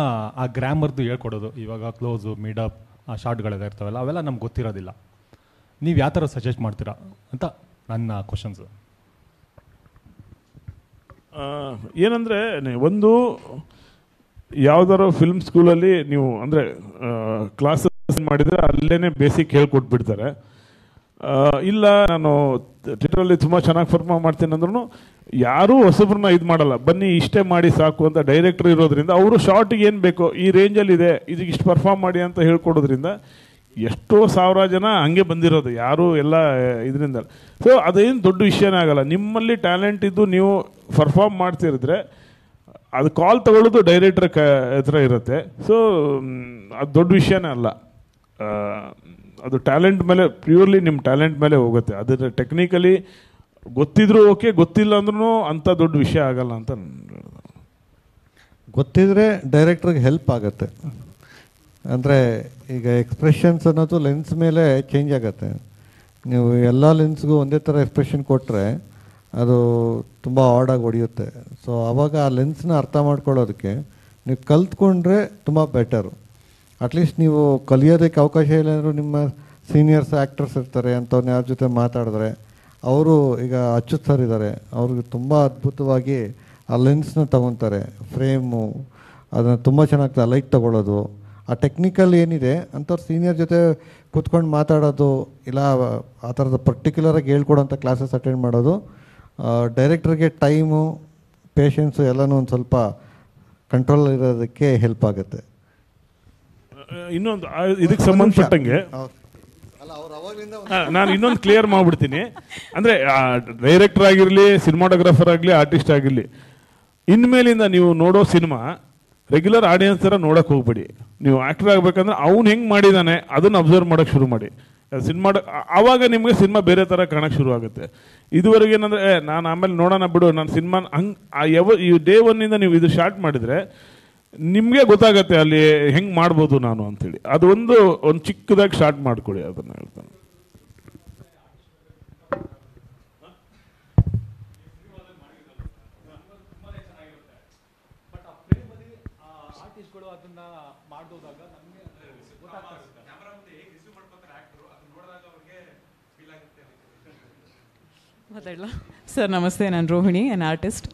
ಆ ಗ್ರಾಮರ್ದು ಹೇಳ್ಕೊಡೋದು, ಇವಾಗ ಕ್ಲೋಸು, ಮಿಡಪ್, ಆ ಶಾರ್ಟ್ಗಳೆಲ್ಲ ಇರ್ತಾವಲ್ಲ ಅವೆಲ್ಲ ನಮ್ಗೆ ಗೊತ್ತಿರೋದಿಲ್ಲ. ನೀವು ಯಾವ ಥರ ಸಜೆಸ್ಟ್ ಮಾಡ್ತೀರಾ ಅಂತ ನನ್ನ ಕ್ವಶನ್ಸು. ಏನಂದರೆ ಒಂದು ಯಾವ್ದಾರು ಫಿಲ್ಮ್ ಸ್ಕೂಲಲ್ಲಿ ನೀವು ಅಂದರೆ ಕ್ಲಾಸಸ್ ಮಾಡಿದರೆ ಅಲ್ಲೇ ಬೇಸಿಕ್ ಹೇಳ್ಕೊಟ್ಬಿಡ್ತಾರೆ. ಇಲ್ಲ ನಾನು ಥಿಯೇಟ್ರಲ್ಲಿ ತುಂಬ ಚೆನ್ನಾಗಿ ಪರ್ಫಾರ್ಮ್ ಮಾಡ್ತೀನಿ ಅಂದ್ರೂ ಯಾರೂ ಹೊಸಬ್ರನ್ನ ಇದು ಮಾಡಲ್ಲ, ಬನ್ನಿ ಇಷ್ಟೇ ಮಾಡಿ ಸಾಕು ಅಂತ ಡೈರೆಕ್ಟ್ರ್ ಇರೋದ್ರಿಂದ ಅವರು ಶಾರ್ಟಿಗೆ ಏನು ಬೇಕೋ ಈ ರೇಂಜಲ್ಲಿದೆ ಇದಕ್ಕೆ ಇಷ್ಟು ಪರ್ಫಾರ್ಮ್ ಮಾಡಿ ಅಂತ ಹೇಳ್ಕೊಡೋದ್ರಿಂದ ಎಷ್ಟೋ ಸಾವಿರ ಜನ ಹಂಗೆ ಬಂದಿರೋದು, ಯಾರೂ ಎಲ್ಲ ಇದರಿಂದ. ಸೊ ಅದೇನು ದೊಡ್ಡ ವಿಷಯನೇ ಆಗಲ್ಲ. ನಿಮ್ಮಲ್ಲಿ ಟ್ಯಾಲೆಂಟ್ ಇದ್ದು ನೀವು ಪರ್ಫಾರ್ಮ್ ಮಾಡ್ತಿರಿದ್ರೆ ಅದು ಕಾಲ್ ತಗೊಳ್ಳೋದು ಡೈರೆಕ್ಟ್ರ್ ಹತ್ರ ಇರುತ್ತೆ. ಸೊ ಅದು ದೊಡ್ಡ ವಿಷಯನೇ ಅಲ್ಲ. ಅದು ಟ್ಯಾಲೆಂಟ್ ಮೇಲೆ, ಪ್ಯೂರ್ಲಿ ನಿಮ್ಮ ಟ್ಯಾಲೆಂಟ್ ಮೇಲೆ ಹೋಗುತ್ತೆ. ಅದ್ರ ಟೆಕ್ನಿಕಲಿ ಗೊತ್ತಿದ್ರು ಓಕೆ, ಗೊತ್ತಿಲ್ಲ ಅಂದ್ರೂ ಅಂಥ ದೊಡ್ಡ ವಿಷಯ ಆಗಲ್ಲ ಅಂತ ಗೊತ್ತಿದ್ರೆ ಡೈರೆಕ್ಟ್ರಿಗೆ ಹೆಲ್ಪ್ ಆಗುತ್ತೆ. ಅಂದರೆ ಈಗ ಎಕ್ಸ್ಪ್ರೆಷನ್ಸ್ ಅನ್ನೋದು ಲೆನ್ಸ್ ಮೇಲೆ ಚೇಂಜ್ ಆಗುತ್ತೆ. ನೀವು ಎಲ್ಲ ಲೆನ್ಸ್ಗೂ ಒಂದೇ ಥರ ಎಕ್ಸ್ಪ್ರೆಷನ್ ಕೊಟ್ಟರೆ ಅದು ತುಂಬ ಆಡಾಗಿ ಹೊಡೆಯುತ್ತೆ. ಸೊ ಆವಾಗ ಆ ಲೆನ್ಸ್ನ ಅರ್ಥ ಮಾಡ್ಕೊಳ್ಳೋದಕ್ಕೆ ನೀವು ಕಲ್ತ್ಕೊಂಡ್ರೆ ತುಂಬ ಬೆಟರು. ಅಟ್ಲೀಸ್ಟ್ ನೀವು ಕಲಿಯೋದಕ್ಕೆ ಅವಕಾಶ ಇಲ್ಲ ಅಂದರೂ ನಿಮ್ಮ ಸೀನಿಯರ್ಸ್ ಆ್ಯಕ್ಟರ್ಸ್ ಇರ್ತಾರೆ ಅಂಥವ್ರನ್ನ ಯಾರ ಜೊತೆ ಮಾತಾಡಿದ್ರೆ ಅವರು ಈಗ ಅಚ್ಯುತ್ ಸರ್ ಇದ್ದಾರೆ, ಅವ್ರಿಗೆ ತುಂಬ ಅದ್ಭುತವಾಗಿ ಆ ಲೆನ್ಸ್ನ ತೊಗೊತಾರೆ, ಫ್ರೇಮು ಅದನ್ನು ತುಂಬ ಚೆನ್ನಾಗಿ ಲೈಟ್ ತೊಗೊಳ್ಳೋದು, ಆ ಟೆಕ್ನಿಕಲ್ ಏನಿದೆ ಅಂಥವ್ರು ಸೀನಿಯರ್ ಜೊತೆ ಕೂತ್ಕೊಂಡು ಮಾತಾಡೋದು, ಇಲ್ಲ ಆ ಥರದ ಪರ್ಟಿಕ್ಯುಲರಾಗಿ ಹೇಳ್ಕೊಡೋಂಥ ಕ್ಲಾಸಸ್ ಅಟೆಂಡ್ ಮಾಡೋದು, ಡೈರೆಕ್ಟ್ರಿಗೆ ಟೈಮು ಪೇಷನ್ಸು ಎಲ್ಲನೂ ಒಂದು ಸ್ವಲ್ಪ ಕಂಟ್ರೋಲ್ ಇರೋದಕ್ಕೆ ಹೆಲ್ಪ್ ಆಗುತ್ತೆ. ಇನ್ನೊಂದು ಇದಕ್ಕೆ ಸಂಬಂಧಪಟ್ಟಂಗೆ ನಾನು ಇನ್ನೊಂದು ಕ್ಲಿಯರ್ ಮಾಡ್ಬಿಡ್ತೀನಿ. ಅಂದರೆ ಡೈರೆಕ್ಟರ್ ಆಗಿರಲಿ, ಸಿನಿಮಾಟೋಗ್ರಾಫರ್ ಆಗಲಿ, ಆರ್ಟಿಸ್ಟ್ ಆಗಿರಲಿ, ಇನ್ಮೇಲಿಂದ ನೀವು ನೋಡೋ ಸಿನಿಮಾ ರೆಗ್ಯುಲರ್ ಆಡಿಯನ್ಸ್ ಥರ ನೋಡೋಕೆ ಹೋಗ್ಬೇಡಿ. ನೀವು ಆ್ಯಕ್ಟರ್ ಆಗಬೇಕಂದ್ರೆ ಅವ್ನು ಹೆಂಗೆ ಮಾಡಿದ್ದಾನೆ ಅದನ್ನು ಅಬ್ಸರ್ವ್ ಮಾಡೋಕ್ಕೆ ಶುರು ಮಾಡಿ. ಸಿನಿಮಾ ಆವಾಗ ನಿಮಗೆ ಸಿನಿಮಾ ಬೇರೆ ಥರ ಕಾಣೋಕ್ಕೆ ಶುರು ಆಗುತ್ತೆ. ಇದುವರೆಗೆ ಏನಂದರೆ ನಾನು ಆಮೇಲೆ ನೋಡೋಣ ಬಿಡು ನಾನು ಸಿನಿಮಾ ಹಂಗೆ ಈ ಡೇ ಒನ್ನಿಂದ ನೀವು ಇದು ಸ್ಟಾರ್ಟ್ ಮಾಡಿದರೆ ನಿಮಗೆ ಗೊತ್ತಾಗತ್ತೆ ಅಲ್ಲಿ ಹೆಂಗೆ ಮಾಡ್ಬೋದು ನಾನು ಅಂತೇಳಿ. ಅದು ಒಂದು ಚಿಕ್ಕದಾಗಿ ಸ್ಟಾರ್ಟ್ ಮಾಡ್ಕೊಳ್ಳಿ, ಅದನ್ನು ಹೇಳ್ತಾನೆ. ಸರ್ ನಮಸ್ತೆ, ನಾನು Rohini, an artist.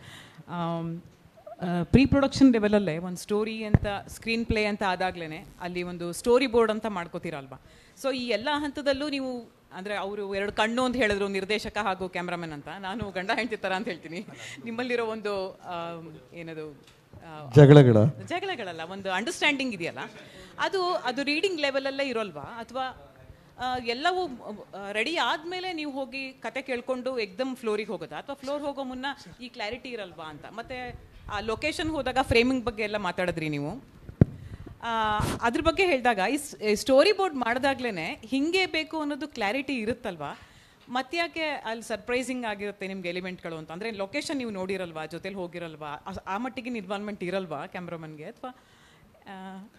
Pre production ಲೆವೆಲಲ್ಲೇ ಒಂದು ಸ್ಟೋರಿ ಅಂತ, ಸ್ಕ್ರೀನ್ ಪ್ಲೇ ಅಂತ ಆದಾಗ್ಲೇ ಅಲ್ಲಿ ಒಂದು ಸ್ಟೋರಿ ಬೋರ್ಡ್ ಅಂತ ಮಾಡ್ಕೋತೀರಲ್ವಾ. ಸೊ ಈ ಎಲ್ಲ ಹಂತದಲ್ಲೂ ನೀವು ಅಂದರೆ ಅವರು ಎರಡು ಕಣ್ಣು ಅಂತ ಹೇಳಿದ್ರು, ನಿರ್ದೇಶಕ ಹಾಗೂ ಕ್ಯಾಮ್ರಾಮನ್ ಅಂತ, ನಾನು ಗಂಡ ಹೆಂಡತಿ ಥರ ಅಂತ ಹೇಳ್ತೀನಿ. ನಿಮ್ಮಲ್ಲಿರೋ ಒಂದು ಏನದು ಜಗಳಗಳಲ್ಲ, ಒಂದು ಅಂಡರ್ಸ್ಟ್ಯಾಂಡಿಂಗ್ ಇದೆಯಲ್ಲ, ಅದು ರೀಡಿಂಗ್ ಲೆವೆಲಲ್ಲೇ ಇರೋಲ್ವಾ, ಅಥವಾ ಎಲ್ಲವೂ ರೆಡಿ ಆದಮೇಲೆ ನೀವು ಹೋಗಿ ಕತೆ ಕೇಳ್ಕೊಂಡು ಎಕ್ದಮ್ ಫ್ಲೋರಿಗೆ ಹೋಗೋದಾ, ಅಥವಾ ಫ್ಲೋರ್ ಹೋಗೋ ಮುನ್ನ ಈ ಕ್ಲಾರಿಟಿ ಇರಲ್ವಾ ಅಂತ. ಮತ್ತು ಆ ಲೊಕೇಶನ್ ಹೋದಾಗ ಫ್ರೇಮಿಂಗ್ ಬಗ್ಗೆ ಎಲ್ಲ ಮಾತಾಡಿದ್ರಿ ನೀವು, ಅದ್ರ ಬಗ್ಗೆ ಹೇಳಿದಾಗ ಈ ಸ್ಟೋರಿ ಬೋರ್ಡ್ ಮಾಡಿದಾಗ್ಲೇ ಹಿಂಗೆ ಬೇಕು ಅನ್ನೋದು ಕ್ಲಾರಿಟಿ ಇರುತ್ತಲ್ವಾ, ಮತ್ತ್ಯಾಕೆ ಅಲ್ಲಿ ಸರ್ಪ್ರೈಸಿಂಗ್ ಆಗಿರುತ್ತೆ ನಿಮ್ಗೆ ಎಲಿಮೆಂಟ್ಗಳು ಅಂತ. ಅಂದರೆ ಲೊಕೇಶನ್ ನೀವು ನೋಡಿರಲ್ವಾ, ಜೊತೆಲಿ ಹೋಗಿರಲ್ವಾ, ಆ ಮಟ್ಟಿಗೆ ಇನ್ವಾಲ್ವ್ಮೆಂಟ್ ಇರಲ್ವಾ ಕ್ಯಾಮ್ರಾಮನ್ಗೆ, ಅಥವಾ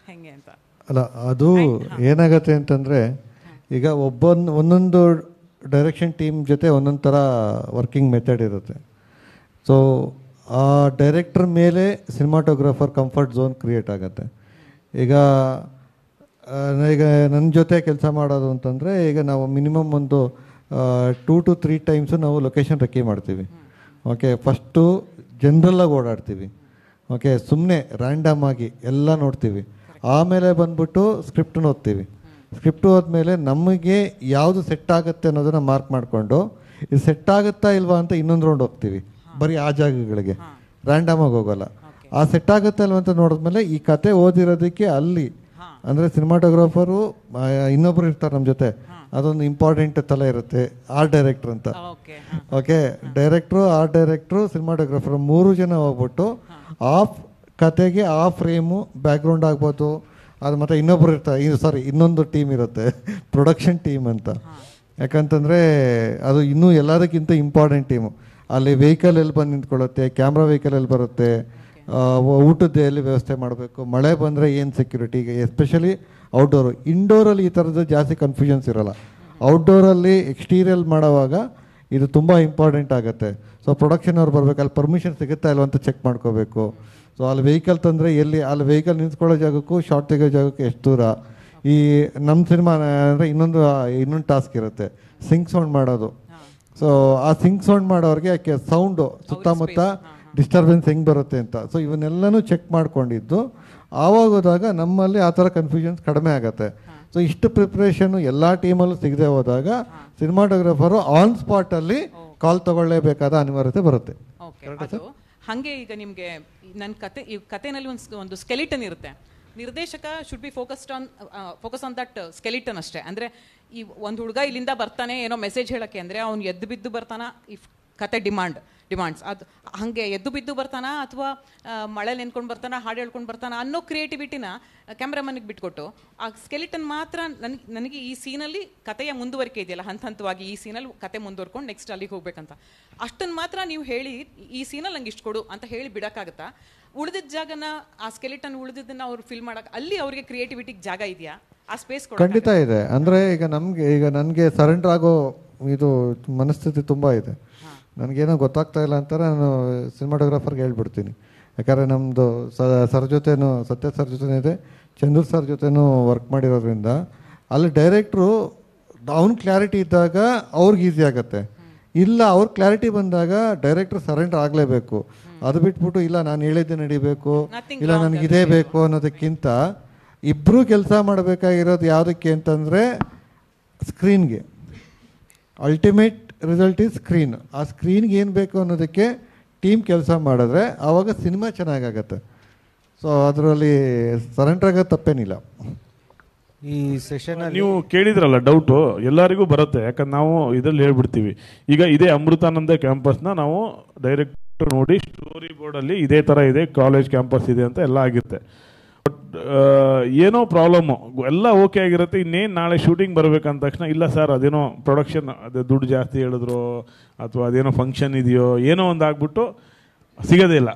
ಹೆಂಗೆ ಅಂತ. ಅಲ್ಲ, ಅದು ಏನಾಗತ್ತೆ ಅಂತಂದರೆ ಈಗ ಒಂದೊಂದು ಡೈರೆಕ್ಷನ್ ಟೀಮ್ ಜೊತೆ ಒಂದೊಂದು ಥರ ವರ್ಕಿಂಗ್ ಮೆಥಡ್ ಇರುತ್ತೆ. ಸೊ ಆ ಡೈರೆಕ್ಟರ್ ಮೇಲೆ ಸಿನಿಮಾಟೋಗ್ರಾಫರ್ ಕಂಫರ್ಟ್ ಝೋನ್ ಕ್ರಿಯೇಟ್ ಆಗುತ್ತೆ. ಈಗ ನನ್ನ ಜೊತೆ ಕೆಲಸ ಮಾಡೋದು ಅಂತಂದರೆ, ಈಗ ನಾವು ಮಿನಿಮಮ್ ಒಂದು 2 to 3 ಟೈಮ್ಸು ನಾವು ಲೊಕೇಶನ್ ರೆಕ್ಕಿ ಮಾಡ್ತೀವಿ. ಓಕೆ, ಫಸ್ಟು ಜನರಲ್ಲಾಗಿ ಓಡಾಡ್ತೀವಿ. ಓಕೆ, ಸುಮ್ಮನೆ ರ್ಯಾಂಡಮ್ ಆಗಿ ಎಲ್ಲ ನೋಡ್ತೀವಿ. ಆಮೇಲೆ ಬಂದ್ಬಿಟ್ಟು ಸ್ಕ್ರಿಪ್ಟನ್ನು ಓದ್ತೀವಿ. ಸ್ಕ್ರಿಪ್ಟ್ ಹೋದ್ಮೇಲೆ ನಮಗೆ ಯಾವುದು ಸೆಟ್ ಆಗುತ್ತೆ ಅನ್ನೋದನ್ನು ಮಾರ್ಕ್ ಮಾಡಿಕೊಂಡು ಇದು ಸೆಟ್ ಆಗುತ್ತಾ ಇಲ್ವಾ ಅಂತ ಇನ್ನೊಂದು ರೌಂಡ್ ಹೋಗ್ತೀವಿ. ಬರೀ ಆ ಜಾಗಗಳಿಗೆ ರ್ಯಾಂಡಮಾಗಿ ಹೋಗೋಲ್ಲ. ಆ ಸೆಟ್ ಆಗುತ್ತೆ ಅಲ್ವ ಅಂತ ನೋಡಿದ್ಮೇಲೆ ಈ ಕತೆ ಓದಿರೋದಕ್ಕೆ ಅಲ್ಲಿ ಅಂದರೆ ಸಿನಿಮಾಟೋಗ್ರಾಫರು ಇನ್ನೊಬ್ರು ಇರ್ತಾರೆ ನಮ್ಮ ಜೊತೆ, ಅದೊಂದು ಇಂಪಾರ್ಟೆಂಟ್ ತಲೆ ಇರುತ್ತೆ, ಆರ್ಟ್ ಡೈರೆಕ್ಟ್ರ್ ಅಂತ. ಓಕೆ, ಆರ್ಟ್ ಡೈರೆಕ್ಟ್ರು, ಸಿನಿಮಾಟೋಗ್ರಾಫರ್ 3 ಜನ ಹೋಗ್ಬಿಟ್ಟು ಆ ಕತೆಗೆ ಆ ಫ್ರೇಮು ಬ್ಯಾಕ್ಗ್ರೌಂಡ್ ಆಗ್ಬೋದು. ಅದು ಮತ್ತು ಇನ್ನೊಬ್ರು ಇರ್ತಾರೆ, ಇನ್ನೊಂದು ಟೀಮ್ ಇರುತ್ತೆ, ಪ್ರೊಡಕ್ಷನ್ ಟೀಮ್ ಅಂತ. ಯಾಕಂತಂದರೆ ಅದು ಇನ್ನೂ ಎಲ್ಲದಕ್ಕಿಂತ ಇಂಪಾರ್ಟೆಂಟ್ ಟೀಮು. ಅಲ್ಲಿ ವೆಹಿಕಲ್ ಎಲ್ಲಿ ಬಂದು ನಿಂತ್ಕೊಳ್ಳುತ್ತೆ, ಕ್ಯಾಮ್ರಾ ವೆಹಿಕಲ್ ಎಲ್ಲಿ ಬರುತ್ತೆ, ಊಟದ್ದು ಎಲ್ಲಿ ವ್ಯವಸ್ಥೆ ಮಾಡಬೇಕು, ಮಳೆ ಬಂದರೆ ಏನು ಸೆಕ್ಯೂರಿಟಿ. ಈಗ ಎಸ್ಪೆಷಲಿ ಔಟ್ಡೋರು. ಇಂಡೋರಲ್ಲಿ ಈ ಥರದ್ದು ಜಾಸ್ತಿ ಕನ್ಫ್ಯೂಷನ್ಸ್ ಇರೋಲ್ಲ. ಔಟ್ಡೋರಲ್ಲಿ ಎಕ್ಸ್ಟೀರಿಯಲ್ ಮಾಡೋವಾಗ ಇದು ತುಂಬ ಇಂಪಾರ್ಟೆಂಟ್ ಆಗುತ್ತೆ. ಸೊ ಪ್ರೊಡಕ್ಷನ್ ಅವ್ರು ಬರಬೇಕು, ಅಲ್ಲಿ ಪರ್ಮಿಷನ್ ಸಿಗುತ್ತಾ ಇಲ್ವ ಅಂತ ಚೆಕ್ ಮಾಡ್ಕೋಬೇಕು. ಸೊ ಅಲ್ಲಿ ವೆಹಿಕಲ್ ತಂದರೆ ಎಲ್ಲಿ, ಅಲ್ಲಿ ವೆಹಿಕಲ್ ನಿಂತ್ಕೊಳ್ಳೋ ಜಾಗಕ್ಕೂ ಶಾರ್ಟ್ ತೆಗೋ ಜಾಗಕ್ಕೂ ಎಷ್ಟು ದೂರ. ಈ ನಮ್ಮ ಸಿನಿಮಾ ಅಂದರೆ ಇನ್ನೊಂದು ಟಾಸ್ಕ್ ಇರುತ್ತೆ, ಸಿಂಕ್ ಸೌಂಡ್ ಮಾಡೋದು. ಸೊ ಆ ಸಿಂಕ್ ಸೌಂಡ್ ಮಾಡೋರಿಗೆ ಯಾಕೆ ಸೌಂಡು ಸುತ್ತಮುತ್ತ ಡಿಸ್ಟರ್ಬೆನ್ಸ್ ಹೆಂಗೆ ಬರುತ್ತೆ ಅಂತ. ಸೊ ಇವನ್ನೆಲ್ಲನೂ ಚೆಕ್ ಮಾಡ್ಕೊಂಡಿದ್ದು ಆವಾಗ ಹೋದಾಗ ನಮ್ಮಲ್ಲಿ ಆ ಥರ ಕನ್ಫ್ಯೂಷನ್ಸ್ ಕಡಿಮೆ ಆಗುತ್ತೆ. ಸೊ ಇಷ್ಟು ಪ್ರಿಪ್ರೇಷನ್ನು ಎಲ್ಲ ಟೀಮಲ್ಲೂ ಸಿಗದೆ ಹೋದಾಗ ಸಿನಿಮಾಟೋಗ್ರಾಫರು ಆನ್ ಸ್ಪಾಟಲ್ಲಿ ಕಾಲ್ ತಗೊಳ್ಳೇಬೇಕಾದ ಅನಿವಾರ್ಯತೆ ಬರುತ್ತೆ. ಹಾಗೆ ಈಗ ನಿಮಗೆ ನನ್ನ ಕತೆನಲ್ಲಿ ಒಂದು ಸ್ಕೆಲಿಟನ್ ಇರುತ್ತೆ. ನಿರ್ದೇಶಕ should be focus on that skeleton ಅಷ್ಟೇ. ಅಂದರೆ ಈ ಒಂದು ಹುಡುಗ ಇಲ್ಲಿಂದ ಬರ್ತಾನೆ ಏನೋ ಮೆಸೇಜ್ ಹೇಳೋಕ್ಕೆ ಅಂದರೆ ಅವ್ನು ಎದ್ದು ಬಿದ್ದು ಬರ್ತಾನ, ಇಫ್ ಕತೆ ಡಿಮಾಂಡ್ಸ್ ಅದು ಹಾಗೆ ಎದ್ದು ಬಿದ್ದು ಬರ್ತಾನ, ಅಥವಾ ಮಳೆ ನೆನ್ಕೊಂಡು ಬರ್ತಾನ, ಹಾಡು ಹೇಳ್ಕೊಂಡು ಬರ್ತಾನ ಅನ್ನೋ ಕ್ರಿಯೇಟಿವಿಟಿನ ಕ್ಯಾಮ್ರಾಮನ್ಗೆ ಬಿಟ್ಕೊಟ್ಟು ಆ ಸ್ಕೆಲಿಟನ್ ಮಾತ್ರ ನನಗೆ ಈ ಸೀನಲ್ಲಿ ಕತೆಯ ಮುಂದುವರಿಕೆ ಇದೆಯಲ್ಲ, ಹಂತವಾಗಿ ಈ ಸೀನಲ್ಲಿ ಕತೆ ಮುಂದುವರ್ಕೊಂಡು ನೆಕ್ಸ್ಟ್ ಅಲ್ಲಿಗೆ ಹೋಗ್ಬೇಕಂತ ಅಷ್ಟನ್ನು ಮಾತ್ರ ನೀವು ಹೇಳಿ ಈ ಸೀನಲ್ಲಿ ನಂಗೆ ಇಷ್ಟು ಕೊಡು ಅಂತ ಹೇಳಿ ಬಿಡೋಕ್ಕಾಗುತ್ತಾ? ಉಳಿದಿದ್ದ ಜಾಗನ ಆ ಸ್ಕೆಲಿಟನ್ ಉಳಿದಿದ್ದನ್ನ ಅವ್ರು ಫಿಲ್ ಮಾಡಕ್ಕೆ ಅಲ್ಲಿ ಅವರಿಗೆ ಕ್ರಿಯೇಟಿವಿಟಿಗೆ ಜಾಗ ಇದೆಯಾ? ಆ ಸ್ಪೇಸ್ ಖಂಡಿತ ಇದೆ. ಅಂದರೆ ಈಗ ನನಗೆ ಸರೆಂಡರ್ ಆಗೋ ಇದು ಮನಸ್ಥಿತಿ ತುಂಬ ಇದೆ. ನನಗೇನೋ ಗೊತ್ತಾಗ್ತಾ ಇಲ್ಲ ಅಂತಾರೆ, ನಾನು ಸಿನಿಮಾಟೋಗ್ರಾಫರ್ಗೆ ಹೇಳ್ಬಿಡ್ತೀನಿ. ಯಾಕಂದರೆ ನಮ್ಮದು ಸರ್ ಜೊತೆನೂ, ಸತ್ಯ ಸರ್ ಜೊತೆನೂ ಇದೆ, ಚಂದ್ರು ಸರ್ ಜೊತೆನೂ ವರ್ಕ್ ಮಾಡಿರೋದ್ರಿಂದ ಅಲ್ಲಿ ಡೈರೆಕ್ಟ್ರು ಅವ್ನ ಕ್ಲಾರಿಟಿ ಇದ್ದಾಗ ಅವ್ರಿಗೆ ಈಸಿ ಆಗುತ್ತೆ. ಇಲ್ಲ ಅವ್ರ ಕ್ಲಾರಿಟಿ ಬಂದಾಗ ಡೈರೆಕ್ಟರ್ ಸರೆಂಡರ್ ಆಗಲೇಬೇಕು. ಅದು ಬಿಟ್ಬಿಟ್ಟು ಇಲ್ಲ ನಾನು ಹೇಳಿದ್ದೆ ನಡಿಬೇಕು, ಇಲ್ಲ ನನಗೆ ಇದೇ ಬೇಕು ಅನ್ನೋದಕ್ಕಿಂತ ಇಬ್ಬರೂ ಕೆಲಸ ಮಾಡಬೇಕಾಗಿರೋದು ಯಾವುದಕ್ಕೆ ಅಂತಂದರೆ ಸ್ಕ್ರೀನ್ಗೆ. Ultimate result is screen. ಆ ಸ್ಕ್ರೀನ್ಗೆ ಏನು ಬೇಕು ಅನ್ನೋದಕ್ಕೆ ಟೀಮ್ ಕೆಲಸ ಮಾಡಿದ್ರೆ ಆವಾಗ ಸಿನಿಮಾ ಚೆನ್ನಾಗಾಗತ್ತೆ. ಸೊ ಅದರಲ್ಲಿ ಸರೆಂಡರ್ ಆಗೋದು ತಪ್ಪೇನಿಲ್ಲ. ಈ ಸೆಷನ್ ನೀವು ಕೇಳಿದ್ರಲ್ಲ ಡೌಟು ಎಲ್ಲರಿಗೂ ಬರುತ್ತೆ, ಯಾಕಂದ್ರೆ ನಾವು ಇದರಲ್ಲಿ ಹೇಳ್ಬಿಡ್ತೀವಿ. ಈಗ ಇದೇ ಅಮೃತಾನಂದ ಕ್ಯಾಂಪಸ್ನ ನಾವು ಡೈರೆಕ್ಟ್ ನೋಡಿ ಸ್ಟೋರಿ ಬೋರ್ಡಲ್ಲಿ ಇದೇ ಥರ ಇದೆ, ಕಾಲೇಜ್ ಕ್ಯಾಂಪಸ್ ಇದೆ ಅಂತ ಎಲ್ಲ ಆಗಿರುತ್ತೆ. ಬಟ್ ಏನೋ ಪ್ರಾಬ್ಲಮ್ಮು ಎಲ್ಲ ಓಕೆ ಆಗಿರುತ್ತೆ. ಇನ್ನೇನು ನಾಳೆ ಶೂಟಿಂಗ್ ಬರಬೇಕಂದ ತಕ್ಷಣ ಇಲ್ಲ ಸರ್ ಅದೇನೋ ಪ್ರೊಡಕ್ಷನ್ ಅದೇ ದುಡ್ಡು ಜಾಸ್ತಿ ಹೇಳಿದ್ರು ಅಥವಾ ಅದೇನೋ ಫಂಕ್ಷನ್ ಇದೆಯೋ ಏನೋ ಒಂದು ಆಗ್ಬಿಟ್ಟು ಸಿಗೋದೇ ಇಲ್ಲ.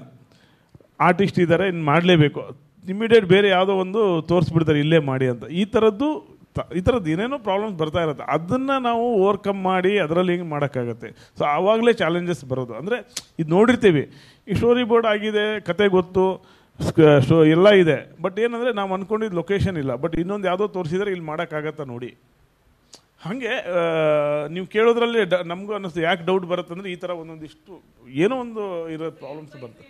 ಆರ್ಟಿಸ್ಟ್ ಇದ್ದಾರೆ ಇನ್ನು ಮಾಡಲೇಬೇಕು, ಇಮಿಡಿಯೇಟ್ ಬೇರೆ ಯಾವುದೋ ಒಂದು ತೋರಿಸ್ಬಿಡ್ತಾರೆ ಇಲ್ಲೇ ಮಾಡಿ ಅಂತ. ಈ ಥರದ್ದು ಏನೇನೋ ಪ್ರಾಬ್ಲಮ್ಸ್ ಬರ್ತಾ ಇರುತ್ತೆ. ಅದನ್ನು ನಾವು ಓವರ್ಕಮ್ ಮಾಡಿ ಅದರಲ್ಲಿ ಹಿಂಗೆ ಮಾಡೋಕ್ಕಾಗತ್ತೆ. ಸೊ ಆವಾಗಲೇ ಚಾಲೆಂಜಸ್ ಬರೋದು. ಅಂದರೆ ಇದು ನೋಡಿರ್ತೀವಿ, ಈ ಸ್ಟೋರಿ ಬೋರ್ಡ್ ಆಗಿದೆ, ಕತೆ ಗೊತ್ತು, ಎಲ್ಲ ಇದೆ, ಬಟ್ ಏನಂದರೆ ನಾವು ಅಂದ್ಕೊಂಡಿದ್ದು ಲೊಕೇಶನ್ ಇಲ್ಲ, ಬಟ್ ಇನ್ನೊಂದು ಯಾವುದೋ ತೋರಿಸಿದ್ರೆ ಇಲ್ಲಿ ಮಾಡೋಕ್ಕಾಗತ್ತಾ ನೋಡಿ. ಹಾಗೆ ನೀವು ಕೇಳೋದ್ರಲ್ಲಿ ನಮಗೂ ಅನ್ನಿಸ್ತು ಯಾಕೆ ಡೌಟ್ ಬರುತ್ತೆ ಅಂದರೆ ಈ ಥರ ಒಂದೊಂದಿಷ್ಟು ಏನೋ ಒಂದು ಇರೋ ಪ್ರಾಬ್ಲಮ್ಸ್ ಬರುತ್ತೆ.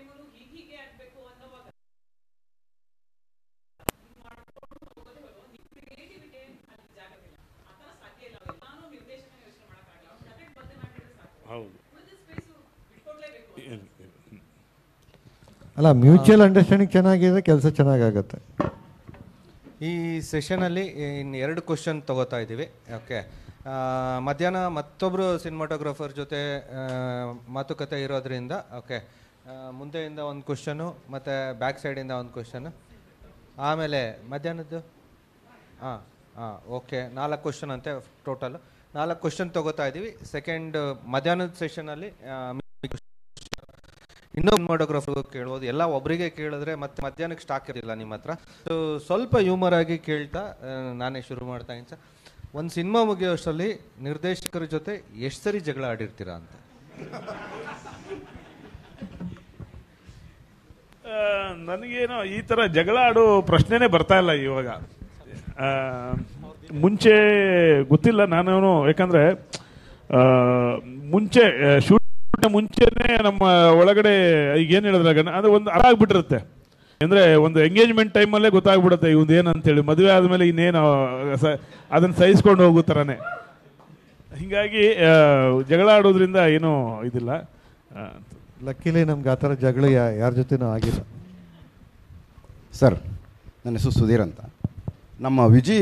ಹೌದು, ಅಲ್ಲ ಮ್ಯೂಚುವಲ್ ಅಂಡರ್ಸ್ಟ್ಯಾಂಡಿಂಗ್ ಚೆನ್ನಾಗಿದ್ರೆ ಕೆಲಸ ಚೆನ್ನಾಗಾಗತ್ತೆ. ಈ ಸೆಷನಲ್ಲಿ ಇನ್ನು 2 ಕ್ವಶನ್ ತಗೋತಾ ಇದ್ದೀವಿ. ಓಕೆ, ಮಧ್ಯಾಹ್ನ ಮತ್ತೊಬ್ಬರು ಸಿನಿಮಾಟೋಗ್ರಾಫರ್ ಜೊತೆ ಮಾತುಕತೆ ಇರೋದ್ರಿಂದ ಓಕೆ, ಮುಂದೆಯಿಂದ ಒಂದು ಕ್ವಶನು ಮತ್ತು ಬ್ಯಾಕ್ ಸೈಡಿಂದ ಒಂದು ಕ್ವಶನು, ಆಮೇಲೆ ಮಧ್ಯಾಹ್ನದ್ದು ಓಕೆ 4 ಕ್ವಶನ್ ಅಂತೆ ಟೋಟಲ್. 4 ಕ್ವಶನ್ ತಗೋತಾ ಇದ್ದೀವಿ. ಸೆಕೆಂಡ್ ಮಧ್ಯಾಹ್ನದ ಸೆಷನಲ್ಲಿ ಇನ್ನೂ ಸಿನಿಮಾಟೋಗ್ರಾಫರ್ ಕೇಳ್ಬೋದು. ಎಲ್ಲ ಒಬ್ಬರಿಗೆ ಕೇಳಿದ್ರೆ ಮತ್ತೆ ಮಧ್ಯಾಹ್ನಕ್ಕೆ ಸ್ಟಾಕ್ ಇರಲಿಲ್ಲ ನಿಮ್ಮ ಹತ್ರ. ಸೊ ಸ್ವಲ್ಪ ಹ್ಯೂಮರ್ ಆಗಿ ಕೇಳ್ತಾ ನಾನೇ ಶುರು ಮಾಡ್ತಾ ಇದ್ದೀನಿ ಸರ್. ಒಂದು ಸಿನಿಮಾ ಮುಗಿಯೋಷ್ಟರಲ್ಲಿ ನಿರ್ದೇಶಕರ ಜೊತೆ ಎಷ್ಟು ಸರಿ ಜಗಳ ಆಡಿರ್ತೀರಾ ಅಂತ? ನನಗೇನೋ ಈ ಥರ ಜಗಳ ಆಡೋ ಪ್ರಶ್ನೆನೇ ಬರ್ತಾ ಇಲ್ಲ ಇವಾಗ. ಮುಂಚೆ ಗೊತ್ತಿಲ್ಲ ನಾನೇನು, ಯಾಕಂದರೆ ಮುಂಚೆ ಶೂಟ್ ಮುಂಚೆನೆ ನಮ್ಮ ಒಳಗಡೆ ಈಗ ಏನು ಹೇಳಿದ್ರಾಗ ಅದು ಒಂದು ಅರ್ಥ ಆಗ್ಬಿಟ್ಟಿರುತ್ತೆ. ಅಂದರೆ ಒಂದು ಎಂಗೇಜ್ಮೆಂಟ್ ಟೈಮಲ್ಲೇ ಗೊತ್ತಾಗ್ಬಿಡುತ್ತೆ ಇವ್ದು ಏನಂತೇಳಿ. ಮದುವೆ ಆದಮೇಲೆ ಇನ್ನೇನು ಅದನ್ನು ಸಹಿಸ್ಕೊಂಡು ಹೋಗೋ ಥರನೇ. ಹೀಗಾಗಿ ಜಗಳ ಆಡೋದ್ರಿಂದ ಏನೂ ಇದಿಲ್ಲ. ಲಕ್ಕಿಲಿ ನಮ್ಗೆ ಆ ಥರ ಜಗಳ ಯಾರ ಜೊತೆನೂ ಆಗಿಲ್ಲ ಸರ್. ನನ್ನ ಹೆಸರು ಸುಧೀರ್ ಅಂತ. ನಮ್ಮ ವಿಜಿ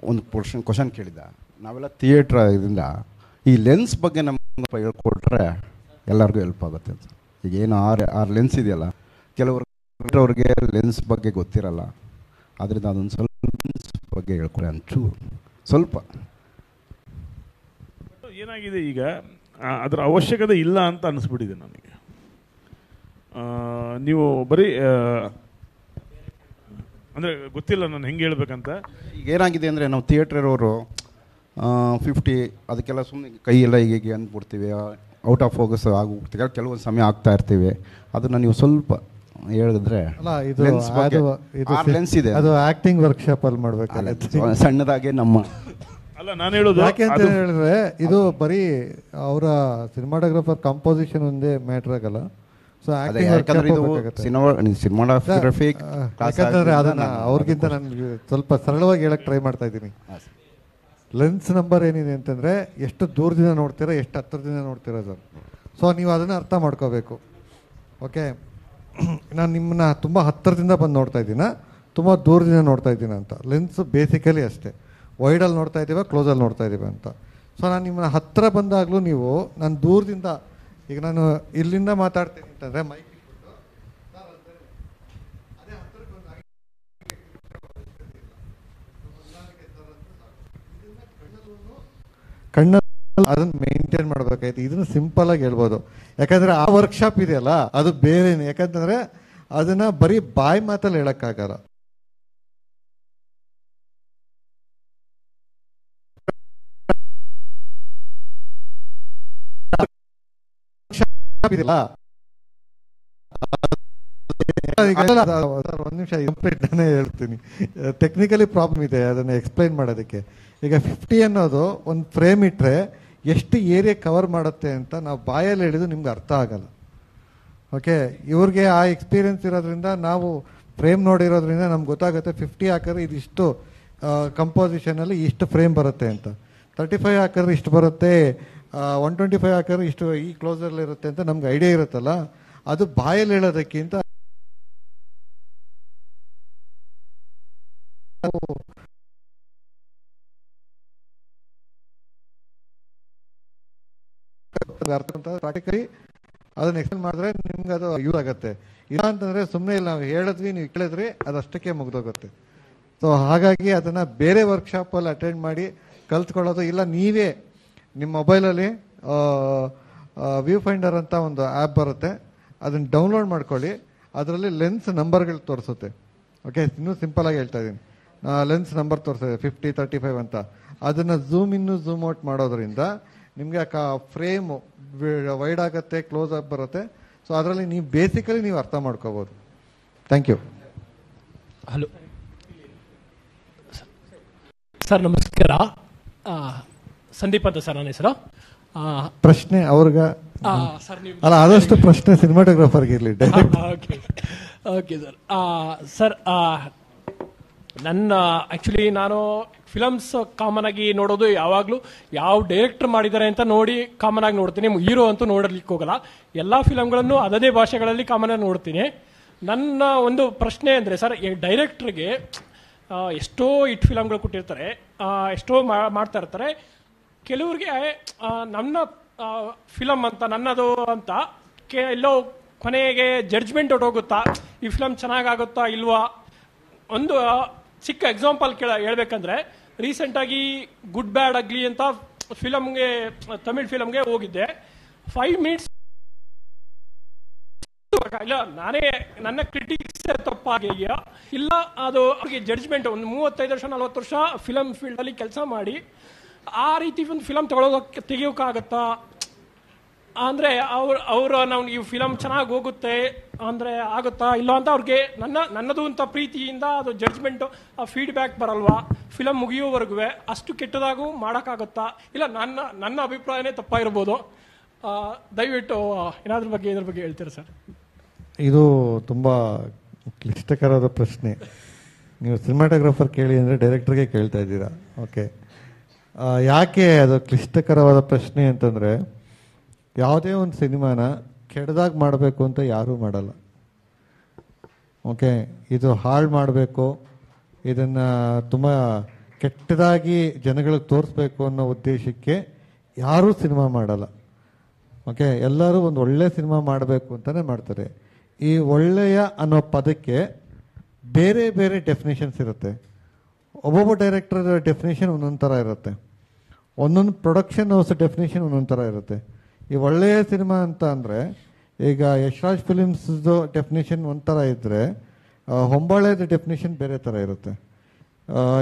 ಒಂದು ಕ್ವಶನ್ ಕೇಳಿದ್ದ. ನಾವೆಲ್ಲ ಥಿಯೇಟ್ರ್ ಇದರಿಂದ ಈ ಲೆನ್ಸ್ ಬಗ್ಗೆ ನಮ್ಗೆ ಹೇಳ್ಕೊಟ್ರೆ ಎಲ್ಲರಿಗೂ ಹೆಲ್ಪ್ ಆಗುತ್ತೆ ಅಂತ. ಈಗ ಏನು ಆರು ಲೆನ್ಸ್ ಇದೆಯಲ್ಲ, ಕೆಲವ್ರಿಗೆ ಲೆನ್ಸ್ ಬಗ್ಗೆ ಗೊತ್ತಿರಲ್ಲ. ಆದ್ದರಿಂದ ಅದೊಂದು ಸ್ವಲ್ಪ ಲೆನ್ಸ್ ಬಗ್ಗೆ ಹೇಳ್ಕೊಡಿ ಒಂಚೂರು ಸ್ವಲ್ಪ. ಏನಾಗಿದೆ ಈಗ ಅದರ ಅವಶ್ಯಕತೆ ಇಲ್ಲ ಅಂತ ಅನ್ನಿಸ್ಬಿಟ್ಟಿದೆ ನನಗೆ. ನೀವು ಬರೀ ಅಂದರೆ ಗೊತ್ತಿಲ್ಲ ನಾನು ಹೆಂಗೆ ಹೇಳ್ಬೇಕಂತ. ಈಗ ಏನಾಗಿದೆ ಅಂದರೆ ನಾವು ಥಿಯೇಟ್ರವರು 50 ಅದಕ್ಕೆಲ್ಲ ಸುಮ್ಮನೆ ಕೈ ಎಲ್ಲ ಹೀಗೆ ಅಂದ್ಬಿಡ್ತೀವಿ, ಔಟ್ ಆಫ್ ಫೋಕಸ್ ಆಗೋಗ್ತೀವಿ, ಕೆಲವೊಂದು ಸಮಯ ಆಗ್ತಾ ಇರ್ತೀವಿ. ಅದನ್ನು ನೀವು ಸ್ವಲ್ಪ ಹೇಳಿದ್ರೆ ಲೆನ್ಸ್ ಇದೆ, ಅದು ಆಕ್ಟಿಂಗ್ ವರ್ಕ್ಶಾಪ್ ಅಲ್ಲಿ ಮಾಡಬೇಕು ಸಣ್ಣದಾಗೆ ನಮ್ಮ. ಅಲ್ಲ ನಾನು ಹೇಳೋದು ಯಾಕೆ ಅಂತ ಹೇಳಿದ್ರೆ ಇದು ಬರೀ ಅವರ ಸಿನಿಮಾಟೋಗ್ರಾಫರ್ ಕಂಪೋಸಿಷನ್ ಒಂದೇ ಮ್ಯಾಟರ್ ಆಗಲ್ಲ. ಸೊ ಸಿನಿಮಾಟೋಗ್ರಫಿ ಯಾಕಂತಂದ್ರೆ ಅದನ್ನ ಅವ್ರಿಗಿಂತ ನಾನು ಸ್ವಲ್ಪ ಸರಳವಾಗಿ ಹೇಳಕ್ ಟ್ರೈ ಮಾಡ್ತಾ ಇದ್ದೀನಿ. ಲೆನ್ಸ್ ನಂಬರ್ ಏನಿದೆ ಅಂತಂದರೆ ಎಷ್ಟು ದೂರದಿಂದ ನೋಡ್ತೀರಾ, ಎಷ್ಟು ಹತ್ತಿರದಿಂದ ನೋಡ್ತೀರಾ ಸರ್. ಸೊ ನೀವು ಅದನ್ನು ಅರ್ಥ ಮಾಡ್ಕೋಬೇಕು. ಓಕೆ, ನಾನು ನಿಮ್ಮನ್ನ ತುಂಬ ಹತ್ತಿರದಿಂದ ಬಂದು ನೋಡ್ತಾ ಇದ್ದೀನ, ತುಂಬ ದೂರದಿಂದ ನೋಡ್ತಾ ಇದ್ದೀನಿ ಅಂತ. ಲೆನ್ಸ್ ಬೇಸಿಕಲಿ ಅಷ್ಟೇ, ವೈಡಲ್ಲಿ ನೋಡ್ತಾ ಇದ್ದೀವ, ಕ್ಲೋಸಲ್ಲಿ ನೋಡ್ತಾ ಇದ್ದೀವಿ ಅಂತ. ಸೊ ನಾನು ನಿಮ್ಮನ್ನ ಹತ್ತಿರ ಬಂದಾಗಲೂ ನೀವು ನಾನು ದೂರದಿಂದ, ಈಗ ನಾನು ಇಲ್ಲಿಂದ ಮಾತಾಡ್ತೀನಿ ಅಂತಂದರೆ ಮೈಕ್ ಕಣ್ಣಲ್ಲಿ ಅದನ್ನು ಮೇಂಟೈನ್ ಮಾಡಬೇಕಾಯ್ತು. ಇದನ್ನು ಸಿಂಪಲ್ ಆಗಿ ಹೇಳ್ಬೋದು. ಯಾಕಂದರೆ ಆ ವರ್ಕ್ಶಾಪ್ ಇದೆಯಲ್ಲ ಅದು ಬೇರೆನೇ. ಯಾಕಂತಂದರೆ ಅದನ್ನು ಬರೀ ಬಾಯಿ ಮಾತಲ್ಲಿ ಹೇಳೋಕ್ಕಾಗಲ್ಲ. ಇದೆಯಲ್ಲ ಒಂದು ನಿಮಿಷ ಕಂಪ್ಲೀಟ್ ನಾನೇ ಹೇಳ್ತೀನಿ. ಟೆಕ್ನಿಕಲಿ ಪ್ರಾಬ್ಲಮ್ ಇದೆ ಅದನ್ನು ಎಕ್ಸ್ಪ್ಲೈನ್ ಮಾಡೋದಕ್ಕೆ. ಈಗ 50 ಅನ್ನೋದು ಒಂದು ಫ್ರೇಮ್ ಇಟ್ಟರೆ ಎಷ್ಟು ಏರಿಯಾ ಕವರ್ ಮಾಡುತ್ತೆ ಅಂತ ನಾವು ಬಾಯಲ್ಲಿ ಹೇಳಿದ್ದು ನಿಮ್ಗೆ ಅರ್ಥ ಆಗಲ್ಲ. ಓಕೆ, ಇವ್ರಿಗೆ ಆ ಎಕ್ಸ್ಪೀರಿಯನ್ಸ್ ಇರೋದ್ರಿಂದ ನಾವು ಫ್ರೇಮ್ ನೋಡಿರೋದ್ರಿಂದ ನಮ್ಗೆ ಗೊತ್ತಾಗುತ್ತೆ 50 ಹಾಕಿದ್ರೆ ಇದಿಷ್ಟು ಕಂಪೋಸಿಷನಲ್ಲಿ ಇಷ್ಟು ಫ್ರೇಮ್ ಬರುತ್ತೆ ಅಂತ, 35 ಹಾಕಿದ್ರೆ ಇಷ್ಟು ಬರುತ್ತೆ, 125 ಹಾಕಿದ್ರೆ ಇಷ್ಟು ಈ ಕ್ಲೋಸಲ್ಲಿ ಇರುತ್ತೆ ಅಂತ ನಮ್ಗೆ ಐಡಿಯಾ ಇರುತ್ತಲ್ಲ, ಅದು ಬಾಯಲ್ಲಿ ಹೇಳೋದಕ್ಕಿಂತ ಪ್ರಾಕ್ಟಿಕಲಿ ಅದನ್ನ ಎಕ್ಸ್ಪ್ಲೇನ್ ಮಾಡಿದ್ರೆ ನಿಮ್ಗೆ ಅದು ಯೂಸ್ ಆಗುತ್ತೆ. ಇಲ್ಲ ಅಂತಂದ್ರೆ ಸುಮ್ಮನೆ ಇಲ್ಲ ನಾವು ಹೇಳಿದ್ವಿ ನೀವು ಕೇಳಿದ್ರಿ ಅದಷ್ಟಕ್ಕೆ ಮುಗ್ದೋಗುತ್ತೆ. ಸೊ ಹಾಗಾಗಿ ಅದನ್ನ ಬೇರೆ ವರ್ಕ್ಶಾಪಲ್ಲಿ ಅಟೆಂಡ್ ಮಾಡಿ ಕಲ್ತ್ಕೊಳ್ಳೋದು, ಇಲ್ಲ ನೀವೇ ನಿಮ್ಮ ಮೊಬೈಲಲ್ಲಿ ವ್ಯೂ ಫೈಂಡರ್ ಅಂತ ಒಂದು ಆ್ಯಪ್ ಬರುತ್ತೆ, ಅದನ್ನ ಡೌನ್ಲೋಡ್ ಮಾಡ್ಕೊಳ್ಳಿ. ಅದರಲ್ಲಿ ಲೆನ್ಸ್ ನಂಬರ್ಗಳು ತೋರಿಸುತ್ತೆ. ಓಕೆ, ಇನ್ನೂ ಸಿಂಪಲ್ ಆಗಿ ಹೇಳ್ತಾ ಇದ್ದೀನಿ, ಲೆನ್ಸ್ ನಂಬರ್ ತೋರಿಸ್ತದೆ 50, 35 ಅಂತ. ಅದನ್ನ ಝೂಮ್ ಇನ್ನು ಝೂಮ್ ಔಟ್ ಮಾಡೋದ್ರಿಂದ ನಿಮಗೆ ಫ್ರೇಮ್ ವೈಡ್ ಆಗುತ್ತೆ, ಕ್ಲೋಸ್ ಅಪ್ ಬರುತ್ತೆ. ಸೊ ಅದರಲ್ಲಿ ನೀವು ಬೇಸಿಕಲಿ ನೀವು ಅರ್ಥ ಮಾಡ್ಕೋಬಹುದು. Thank you. ಹಲೋ ಸರ್, ನಮಸ್ಕಾರ. ಸಂದೀಪ್ ಅಂತ ಸರ್ ನನ್ನ ಹೆಸರು. ಪ್ರಶ್ನೆ ಅವ್ರಿಗೆ ಅಲ್ಲ, ಆದಷ್ಟು ಪ್ರಶ್ನೆ ಸಿನಿಮಾಟೋಗ್ರಾಫರ್ಗೆ ಇರಲಿ. Okay sir. ಸರ್, ನನ್ನ ಆ್ಯಕ್ಚುಲಿ ನಾನು ಫಿಲಮ್ಸ್ ಕಾಮನ್ ಆಗಿ ನೋಡೋದು ಯಾವಾಗಲೂ ಯಾವ ಡೈರೆಕ್ಟರ್ ಮಾಡಿದ್ದಾರೆ ಅಂತ ನೋಡಿ ಕಾಮನ್ ಆಗಿ ನೋಡ್ತೀನಿ. ಹೀರೋ ಅಂತೂ ನೋಡಲಿಕ್ಕೆ ಹೋಗಲ್ಲ. ಎಲ್ಲ ಫಿಲಮ್ಗಳನ್ನು ಅದದೇ ಭಾಷೆಗಳಲ್ಲಿ ಕಾಮನ್ ಆಗಿ ನೋಡ್ತೀನಿ. ನನ್ನ ಒಂದು ಪ್ರಶ್ನೆ ಅಂದರೆ ಸರ್, ಈ ಡೈರೆಕ್ಟ್ರಿಗೆ ಎಷ್ಟೋ ಹಿಟ್ ಫಿಲಮ್ಗಳು ಕೊಟ್ಟಿರ್ತಾರೆ, ಎಷ್ಟೋ ಮಾಡ್ತಾ ಇರ್ತಾರೆ. ಕೆಲವ್ರಿಗೆ ನನ್ನ ಫಿಲಮ್ ಅಂತ ನನ್ನದು ಅಂತ ಎಲ್ಲೋ ಕೊನೆಗೆ ಜಡ್ಜ್ಮೆಂಟ್ ಹೊಟ್ಟೋಗುತ್ತಾ, ಈ ಫಿಲಮ್ ಚೆನ್ನಾಗಾಗುತ್ತಾ ಇಲ್ವಾ. ಒಂದು ಚಿಕ್ಕ ಎಕ್ಸಾಂಪಲ್ ಹೇಳ್ಬೇಕಂದ್ರೆ, ರೀಸೆಂಟಾಗಿ ಗುಡ್ ಬ್ಯಾಡ್ ಅಗ್ಲಿ ಅಂತ ಫಿಲಮ್ಗೆ, ತಮಿಳ್ ಫಿಲಮ್ಗೆ ಹೋಗಿದ್ದೆ. 5 ಮಿನಿಟ್ಸ್ ಇಲ್ಲ, ನಾನೇ ನನ್ನ ಕ್ರಿಟಿಕ್ಸ್ ತಪ್ಪಾಗಿದೆಯಾ ಇಲ್ಲ, ಅದು ಅವ್ರಿಗೆ ಜಡ್ಜ್ಮೆಂಟ್. ಒಂದು 35 ವರ್ಷ 40 ವರ್ಷ ಫಿಲಮ್ ಫೀಲ್ಡ್ ಅಲ್ಲಿ ಕೆಲಸ ಮಾಡಿ ಆ ರೀತಿ ಒಂದು ಫಿಲಮ್ ತೆಗಿಯೋಕ್ಕಾಗತ್ತಾ ಅಂದ್ರೆ, ಅವರು ನಾವು ಈ ಫಿಲಮ್ ಚೆನ್ನಾಗಿ ಹೋಗುತ್ತೆ ಅಂದ್ರೆ ಆಗುತ್ತಾ ಇಲ್ಲ ಅಂತ ಅವ್ರಿಗೆ ನನ್ನದು ಅಂತ ಪ್ರೀತಿಯಿಂದ ಅದು ಜಡ್ಜ್ಮೆಂಟ್, ಆ ಫೀಡ್ಬ್ಯಾಕ್ ಬರಲ್ವಾ ಫಿಲಮ್ ಮುಗಿಯೋವರೆಗೂ? ಅಷ್ಟು ಕೆಟ್ಟದಾಗೂ ಮಾಡೋಕ್ಕಾಗತ್ತಾ ಇಲ್ಲ ನನ್ನ ಅಭಿಪ್ರಾಯನೇ ತಪ್ಪಾಗಿರ್ಬೋದು. ದಯವಿಟ್ಟು ಇದ್ರ ಬಗ್ಗೆ ಹೇಳ್ತೀರಾ ಸರ್? ಇದು ತುಂಬ ಕ್ಲಿಷ್ಟಕರವಾದ ಪ್ರಶ್ನೆ. ನೀವು ಸಿನಿಮಾಟೋಗ್ರಾಫರ್ ಕೇಳಿ ಅಂದರೆ ಡೈರೆಕ್ಟರ್ಗೆ ಕೇಳ್ತಾ ಇದ್ದೀರಾ. ಓಕೆ, ಯಾಕೆ ಅದು ಕ್ಲಿಷ್ಟಕರವಾದ ಪ್ರಶ್ನೆ ಅಂತಂದರೆ, ಯಾವುದೇ ಒಂದು ಸಿನಿಮಾನ ಕೆಟ್ಟದಾಗಿ ಮಾಡಬೇಕು ಅಂತ ಯಾರೂ ಮಾಡಲ್ಲ. ಓಕೆ, ಇದು ಹಾಳು ಮಾಡಬೇಕು, ಇದನ್ನು ತುಂಬ ಕೆಟ್ಟದಾಗಿ ಜನಗಳಿಗೆ ತೋರಿಸ್ಬೇಕು ಅನ್ನೋ ಉದ್ದೇಶಕ್ಕೆ ಯಾರೂ ಸಿನಿಮಾ ಮಾಡಲ್ಲ. ಓಕೆ, ಎಲ್ಲರೂ ಒಂದು ಒಳ್ಳೆ ಸಿನಿಮಾ ಮಾಡಬೇಕು ಅಂತಲೇ ಮಾಡ್ತಾರೆ. ಈ ಒಳ್ಳೆಯ ಅನ್ನೋ ಪದಕ್ಕೆ ಬೇರೆ ಬೇರೆ ಡೆಫಿನೇಷನ್ಸ್ ಇರುತ್ತೆ. ಒಬ್ಬೊಬ್ಬ ಡೈರೆಕ್ಟರ್ ಡೆಫಿನೇಷನ್ ಒಂದೊಂದು ಥರ ಇರುತ್ತೆ, ಒಂದೊಂದು ಪ್ರೊಡಕ್ಷನ್ ಹೌಸ್ ಡೆಫಿನೇಷನ್ ಒಂದೊಂದು ಥರ ಇರುತ್ತೆ. ಈ ಒಳ್ಳೆಯ ಸಿನಿಮಾ ಅಂತ ಅಂದರೆ, ಈಗ ಯಶ್ರಾಜ್ ಫಿಲಿಮ್ಸ್ದು ಡೆಫಿನೇಷನ್ ಒಂಥರ ಇದ್ದರೆ, ಹೊಂಬಾಳೆದ ಡೆಫಿನೇಷನ್ ಬೇರೆ ಥರ ಇರುತ್ತೆ.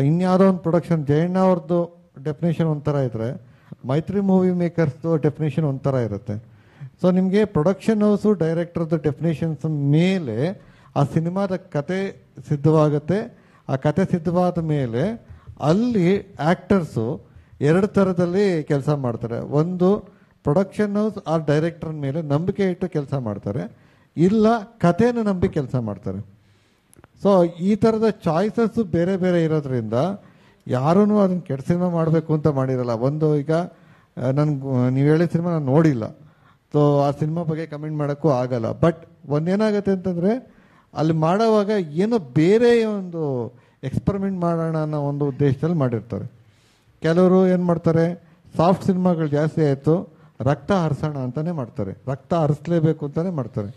ಇನ್ಯಾವುದೋ ಒಂದು ಪ್ರೊಡಕ್ಷನ್ ಜಯಣ್ಣ ಅವ್ರದ್ದು ಡೆಫಿನೇಷನ್ ಒಂಥರ ಇದ್ದರೆ, ಮೈತ್ರಿ ಮೂವಿ ಮೇಕರ್ಸ್ದು ಡೆಫಿನೇಷನ್ ಒಂಥರ ಇರುತ್ತೆ. ಸೊ ನಿಮಗೆ ಪ್ರೊಡಕ್ಷನ್ ಹೌಸು ಡೈರೆಕ್ಟರ್ದು ಡೆಫಿನೇಷನ್ಸ್ ಮೇಲೆ ಆ ಸಿನಿಮಾದ ಕತೆ ಸಿದ್ಧವಾಗುತ್ತೆ. ಆ ಕತೆ ಸಿದ್ಧವಾದ ಮೇಲೆ ಅಲ್ಲಿ ಆ್ಯಕ್ಟರ್ಸು 2 ಥರದಲ್ಲಿ ಕೆಲಸ ಮಾಡ್ತಾರೆ. ಒಂದು, ಪ್ರೊಡಕ್ಷನ್ ಹೌಸ್ ಆ ಡೈರೆಕ್ಟರ್ ಮೇಲೆ ನಂಬಿಕೆ ಇಟ್ಟು ಕೆಲಸ ಮಾಡ್ತಾರೆ, ಇಲ್ಲ ಕಥೆನ ನಂಬಿ ಕೆಲಸ ಮಾಡ್ತಾರೆ. ಸೊ ಈ ಥರದ ಚಾಯ್ಸಸ್ಸು ಬೇರೆ ಬೇರೆ ಇರೋದ್ರಿಂದ ಯಾರೂ ಅದನ್ನು ಕೆಟ್ಟ ಸಿನಿಮಾ ಮಾಡಬೇಕು ಅಂತ ಮಾಡಿರಲ್ಲ. ಒಂದು, ಈಗ ನೀವು ಹೇಳಿದ ಸಿನಿಮಾ ನಾನು ನೋಡಿಲ್ಲ, ಸೊ ಆ ಸಿನಿಮಾ ಬಗ್ಗೆ ಕಮೆಂಟ್ ಮಾಡೋಕ್ಕೂ ಆಗಲ್ಲ. ಬಟ್ ಒಂದೇನಾಗುತ್ತೆ ಅಂತಂದರೆ, ಅಲ್ಲಿ ಮಾಡೋವಾಗ ಏನೋ ಬೇರೆ ಒಂದು ಎಕ್ಸ್ಪರಿಮೆಂಟ್ ಮಾಡೋಣ ಅನ್ನೋ ಒಂದು ಉದ್ದೇಶದಲ್ಲಿ ಮಾಡಿರ್ತಾರೆ. ಕೆಲವರು ಏನು ಮಾಡ್ತಾರೆ, ಸಾಫ್ಟ್ ಸಿನಿಮಾಗಳು ಜಾಸ್ತಿ ಆಯಿತು, ರಕ್ತ ಹರಿಸೋಣ ಅಂತಲೇ ಮಾಡ್ತಾರೆ, ರಕ್ತ ಹರಿಸ್ಲೇಬೇಕು ಅಂತಲೇ ಮಾಡ್ತಾರೆ.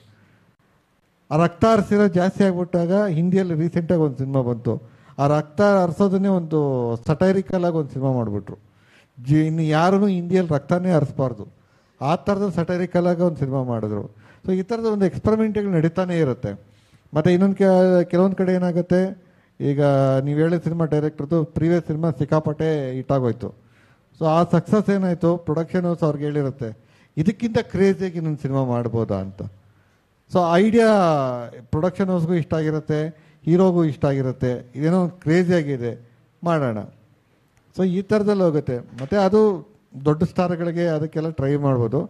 ಆ ರಕ್ತ ಹರಿಸಿರೋ ಜಾಸ್ತಿ ಆಗಿಬಿಟ್ಟಾಗ ಹಿಂದಿಯಲ್ಲಿ ರೀಸೆಂಟಾಗಿ ಒಂದು ಸಿನಿಮಾ ಬಂತು, ಆ ರಕ್ತ ಹರಿಸೋದನ್ನೇ ಒಂದು ಸಟೈರಿಕಲ್ ಆಗಿ ಒಂದು ಸಿನಿಮಾ ಮಾಡಿಬಿಟ್ರು. ಇನ್ನು ಯಾರೂ ಹಿಂದಿಯಲ್ಲಿ ರಕ್ತನೇ ಹರಿಸ್ಬಾರ್ದು, ಆ ಥರದ ಸಟೈರಿಕಲ್ ಆಗಿ ಒಂದು ಸಿನಿಮಾ ಮಾಡಿದ್ರು. ಸೊ ಈ ಥರದ ಒಂದು ಎಕ್ಸ್ಪರಿಮೆಂಟ್ಗಳು ನಡೀತಾನೆ ಇರುತ್ತೆ. ಮತ್ತು ಇನ್ನೊಂದು ಕೆಲವೊಂದು ಕಡೆ ಏನಾಗುತ್ತೆ, ಈಗ ನೀವು ಹೇಳಿದ ಸಿನಿಮಾ ಡೈರೆಕ್ಟರ್ದು ಪ್ರೀವಿಯಸ್ ಸಿನಿಮಾ ಸಿಕ್ಕಾಪಟ್ಟೆ ಹಿಟ್ಟಾಗೋಯ್ತು. ಸೊ ಆ ಸಕ್ಸಸ್ ಏನಾಯಿತು, ಪ್ರೊಡಕ್ಷನ್ ಹೌಸ್ ಅವ್ರಿಗೆ ಹೇಳಿರುತ್ತೆ ಇದಕ್ಕಿಂತ ಕ್ರೇಜಿಯಾಗಿ ಇನ್ನೊಂದು ಸಿನಿಮಾ ಮಾಡ್ಬೋದಾ ಅಂತ. ಸೊ ಐಡಿಯಾ ಪ್ರೊಡಕ್ಷನ್ ಹೌಸ್ಗೂ ಇಷ್ಟ ಆಗಿರುತ್ತೆ, ಹೀರೋಗೂ ಇಷ್ಟ ಆಗಿರುತ್ತೆ, ಇದೇನೋ ಕ್ರೇಜಿಯಾಗಿದೆ ಮಾಡೋಣ. ಸೊ ಈ ಥರದಲ್ಲಿ ಹೋಗುತ್ತೆ. ಮತ್ತು ಅದು ದೊಡ್ಡ ಸ್ಟಾರ್ಗಳಿಗೆ ಅದಕ್ಕೆಲ್ಲ ಟ್ರೈ ಮಾಡ್ಬೋದು,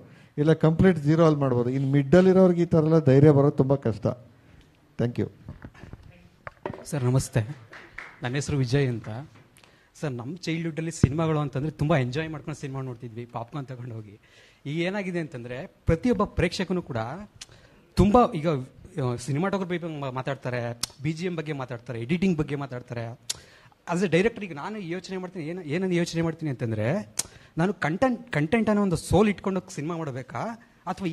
ಇಲ್ಲ ಕಂಪ್ಲೀಟ್ ಝೀರೋ ಅಲ್ಲಿ ಮಾಡ್ಬೋದು. ಇನ್ನು ಮಿಡ್ಡಲ್ಲಿರೋರಿಗೆ ಈ ಥರ ಎಲ್ಲ ಧೈರ್ಯ ಬರೋದು ತುಂಬ ಕಷ್ಟ. Thank you sir. ನಮಸ್ತೆ, ನನ್ನ ಹೆಸರು ವಿಜಯ್ ಅಂತ. ಸರ್, ನಮ್ಮ ಚೈಲ್ಡ್ಹುಡ್ಡಲ್ಲಿ ಸಿನಿಮಾಗಳು ಅಂತಂದರೆ ತುಂಬ ಎಂಜಾಯ್ ಮಾಡ್ಕೊಂಡು ಸಿನಿಮಾ ನೋಡ್ತಿದ್ವಿ, ಪಾಪ್ಕಾರ್ನ್ ತಗೊಂಡು ಹೋಗಿ. ಈಗ ಏನಾಗಿದೆ ಅಂತಂದರೆ ಪ್ರತಿಯೊಬ್ಬ ಪ್ರೇಕ್ಷಕನೂ ಕೂಡ ತುಂಬ ಈಗ ಸಿನಿಮಾಟೋಗ್ರಫಿ ಬಗ್ಗೆ ಮಾತಾಡ್ತಾರೆ, BGM ಬಗ್ಗೆ ಮಾತಾಡ್ತಾರೆ, ಎಡಿಟಿಂಗ್ ಬಗ್ಗೆ ಮಾತಾಡ್ತಾರೆ. ಆಸ್ ಎ ಡೈರೆಕ್ಟರ್ ಈಗ ನಾನು ಯೋಚನೆ ಮಾಡ್ತೀನಿ, ಏನನ್ನು ಯೋಚನೆ ಮಾಡ್ತೀನಿ ಅಂತಂದರೆ, ನಾನು ಕಂಟೆಂಟ್ ಅನ್ನೋ ಒಂದು ಸೋಲ್ ಇಟ್ಕೊಂಡು ಸಿನಿಮಾ ಮಾಡಬೇಕಾ, ಅಥವಾ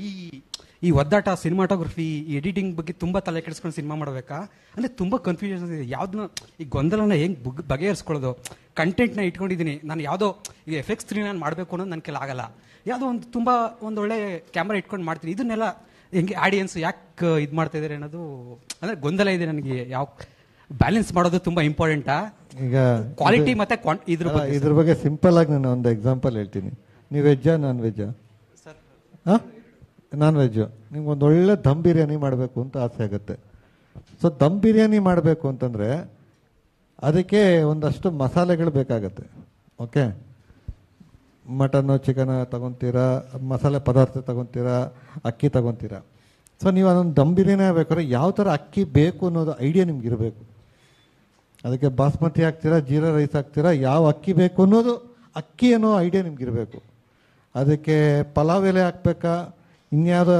ಈ ಒದ್ದಾಟ ಸಿನಿಮಾಟೋಗ್ರಫಿ ಎಡಿಟಿಂಗ್ ಬಗ್ಗೆ ತುಂಬ ತಲೆ ಕೆಡಿಸ್ಕೊಂಡು ಸಿನಿಮಾ ಮಾಡಬೇಕಾ ಅಂದರೆ ತುಂಬ ಕನ್ಫ್ಯೂಷನ್ ಇದೆ. ಯಾವುದನ್ನ ಈ ಗೊಂದಲನ ಹೆಂಗೆ ಬಗೆಹರಿಸ್ಕೊಳ್ಳೋದು? ಕಂಟೆಂಟ್ನ ಇಟ್ಕೊಂಡಿದ್ದೀನಿ ನಾನು, ಯಾವುದೋ ಈಗ FX3 ನಾನು ಮಾಡಬೇಕು ಅನ್ನೋದು ನನ್ನ ಕೈಲಿ ಆಗಲ್ಲ. ಯಾವುದೋ ತುಂಬ ಒಂದೊಳ್ಳೆ ಕ್ಯಾಮ್ರಾ ಇಟ್ಕೊಂಡು ಮಾಡ್ತೀನಿ. ಇದನ್ನೆಲ್ಲ ಹೆಂಗೆ ಆಡಿಯನ್ಸ್ ಯಾಕೆ ಇದು ಮಾಡ್ತಾ ಇದ್ದಾರೆ ಅನ್ನೋದು ಅಂದರೆ ಗೊಂದಲ ಇದೆ ನನಗೆ. ಯಾವ ಬ್ಯಾಲೆನ್ಸ್ ಮಾಡೋದು ತುಂಬ ಇಂಪಾರ್ಟೆಂಟಾ? ಈಗ ಕ್ವಾಲಿಟಿ ಮತ್ತೆ ಇದ್ರ ಬಗ್ಗೆ ಸಿಂಪಲ್ ಆಗಿ ನಾನು ಒಂದು ಎಕ್ಸಾಂಪಲ್ ಹೇಳ್ತೀನಿ. ನೀವು ವೆಜ್ಜಾ ನಾನ್ ವೆಜ್ಜಾ? ಹಾಂ, ನಾನ್ ವೆಜ್ಜು. ನಿಮ್ಗೆ ಒಂದು ಒಳ್ಳೆ ದಮ್ ಬಿರಿಯಾನಿ ಮಾಡಬೇಕು ಅಂತ ಆಸೆ ಆಗುತ್ತೆ. ಸೊ ದಮ್ ಬಿರಿಯಾನಿ ಮಾಡಬೇಕು ಅಂತಂದರೆ ಅದಕ್ಕೆ ಒಂದಷ್ಟು ಮಸಾಲೆಗಳು ಬೇಕಾಗತ್ತೆ. ಓಕೆ, ಮಟನ್ನು ಚಿಕನ್ ತಗೊತೀರಾ, ಮಸಾಲೆ ಪದಾರ್ಥ ತಗೊತೀರಾ, ಅಕ್ಕಿ ತಗೊತೀರಾ. ಸೊ ನೀವು ಅದೊಂದು ದಮ್ ಬಿರಿಯಾನಿ ಆಗ್ಬೇಕಾದ್ರೆ ಯಾವ ಥರ ಅಕ್ಕಿ ಬೇಕು ಅನ್ನೋದು ಐಡಿಯಾ ನಿಮ್ಗೆ ಇರಬೇಕು. ಅದಕ್ಕೆ ಬಾಸ್ಮತಿ ಹಾಕ್ತೀರಾ, ಜೀರಾ ರೈಸ್ ಹಾಕ್ತೀರಾ, ಯಾವ ಅಕ್ಕಿ ಬೇಕು ಅನ್ನೋದು ಅಕ್ಕಿ ಅನ್ನೋ ಐಡಿಯಾ ನಿಮ್ಗೆ ಇರಬೇಕು. ಅದಕ್ಕೆ ಪಲಾವ್ ಎಲೆ ಹಾಕ್ಬೇಕಾ, ಇನ್ಯಾವುದೋ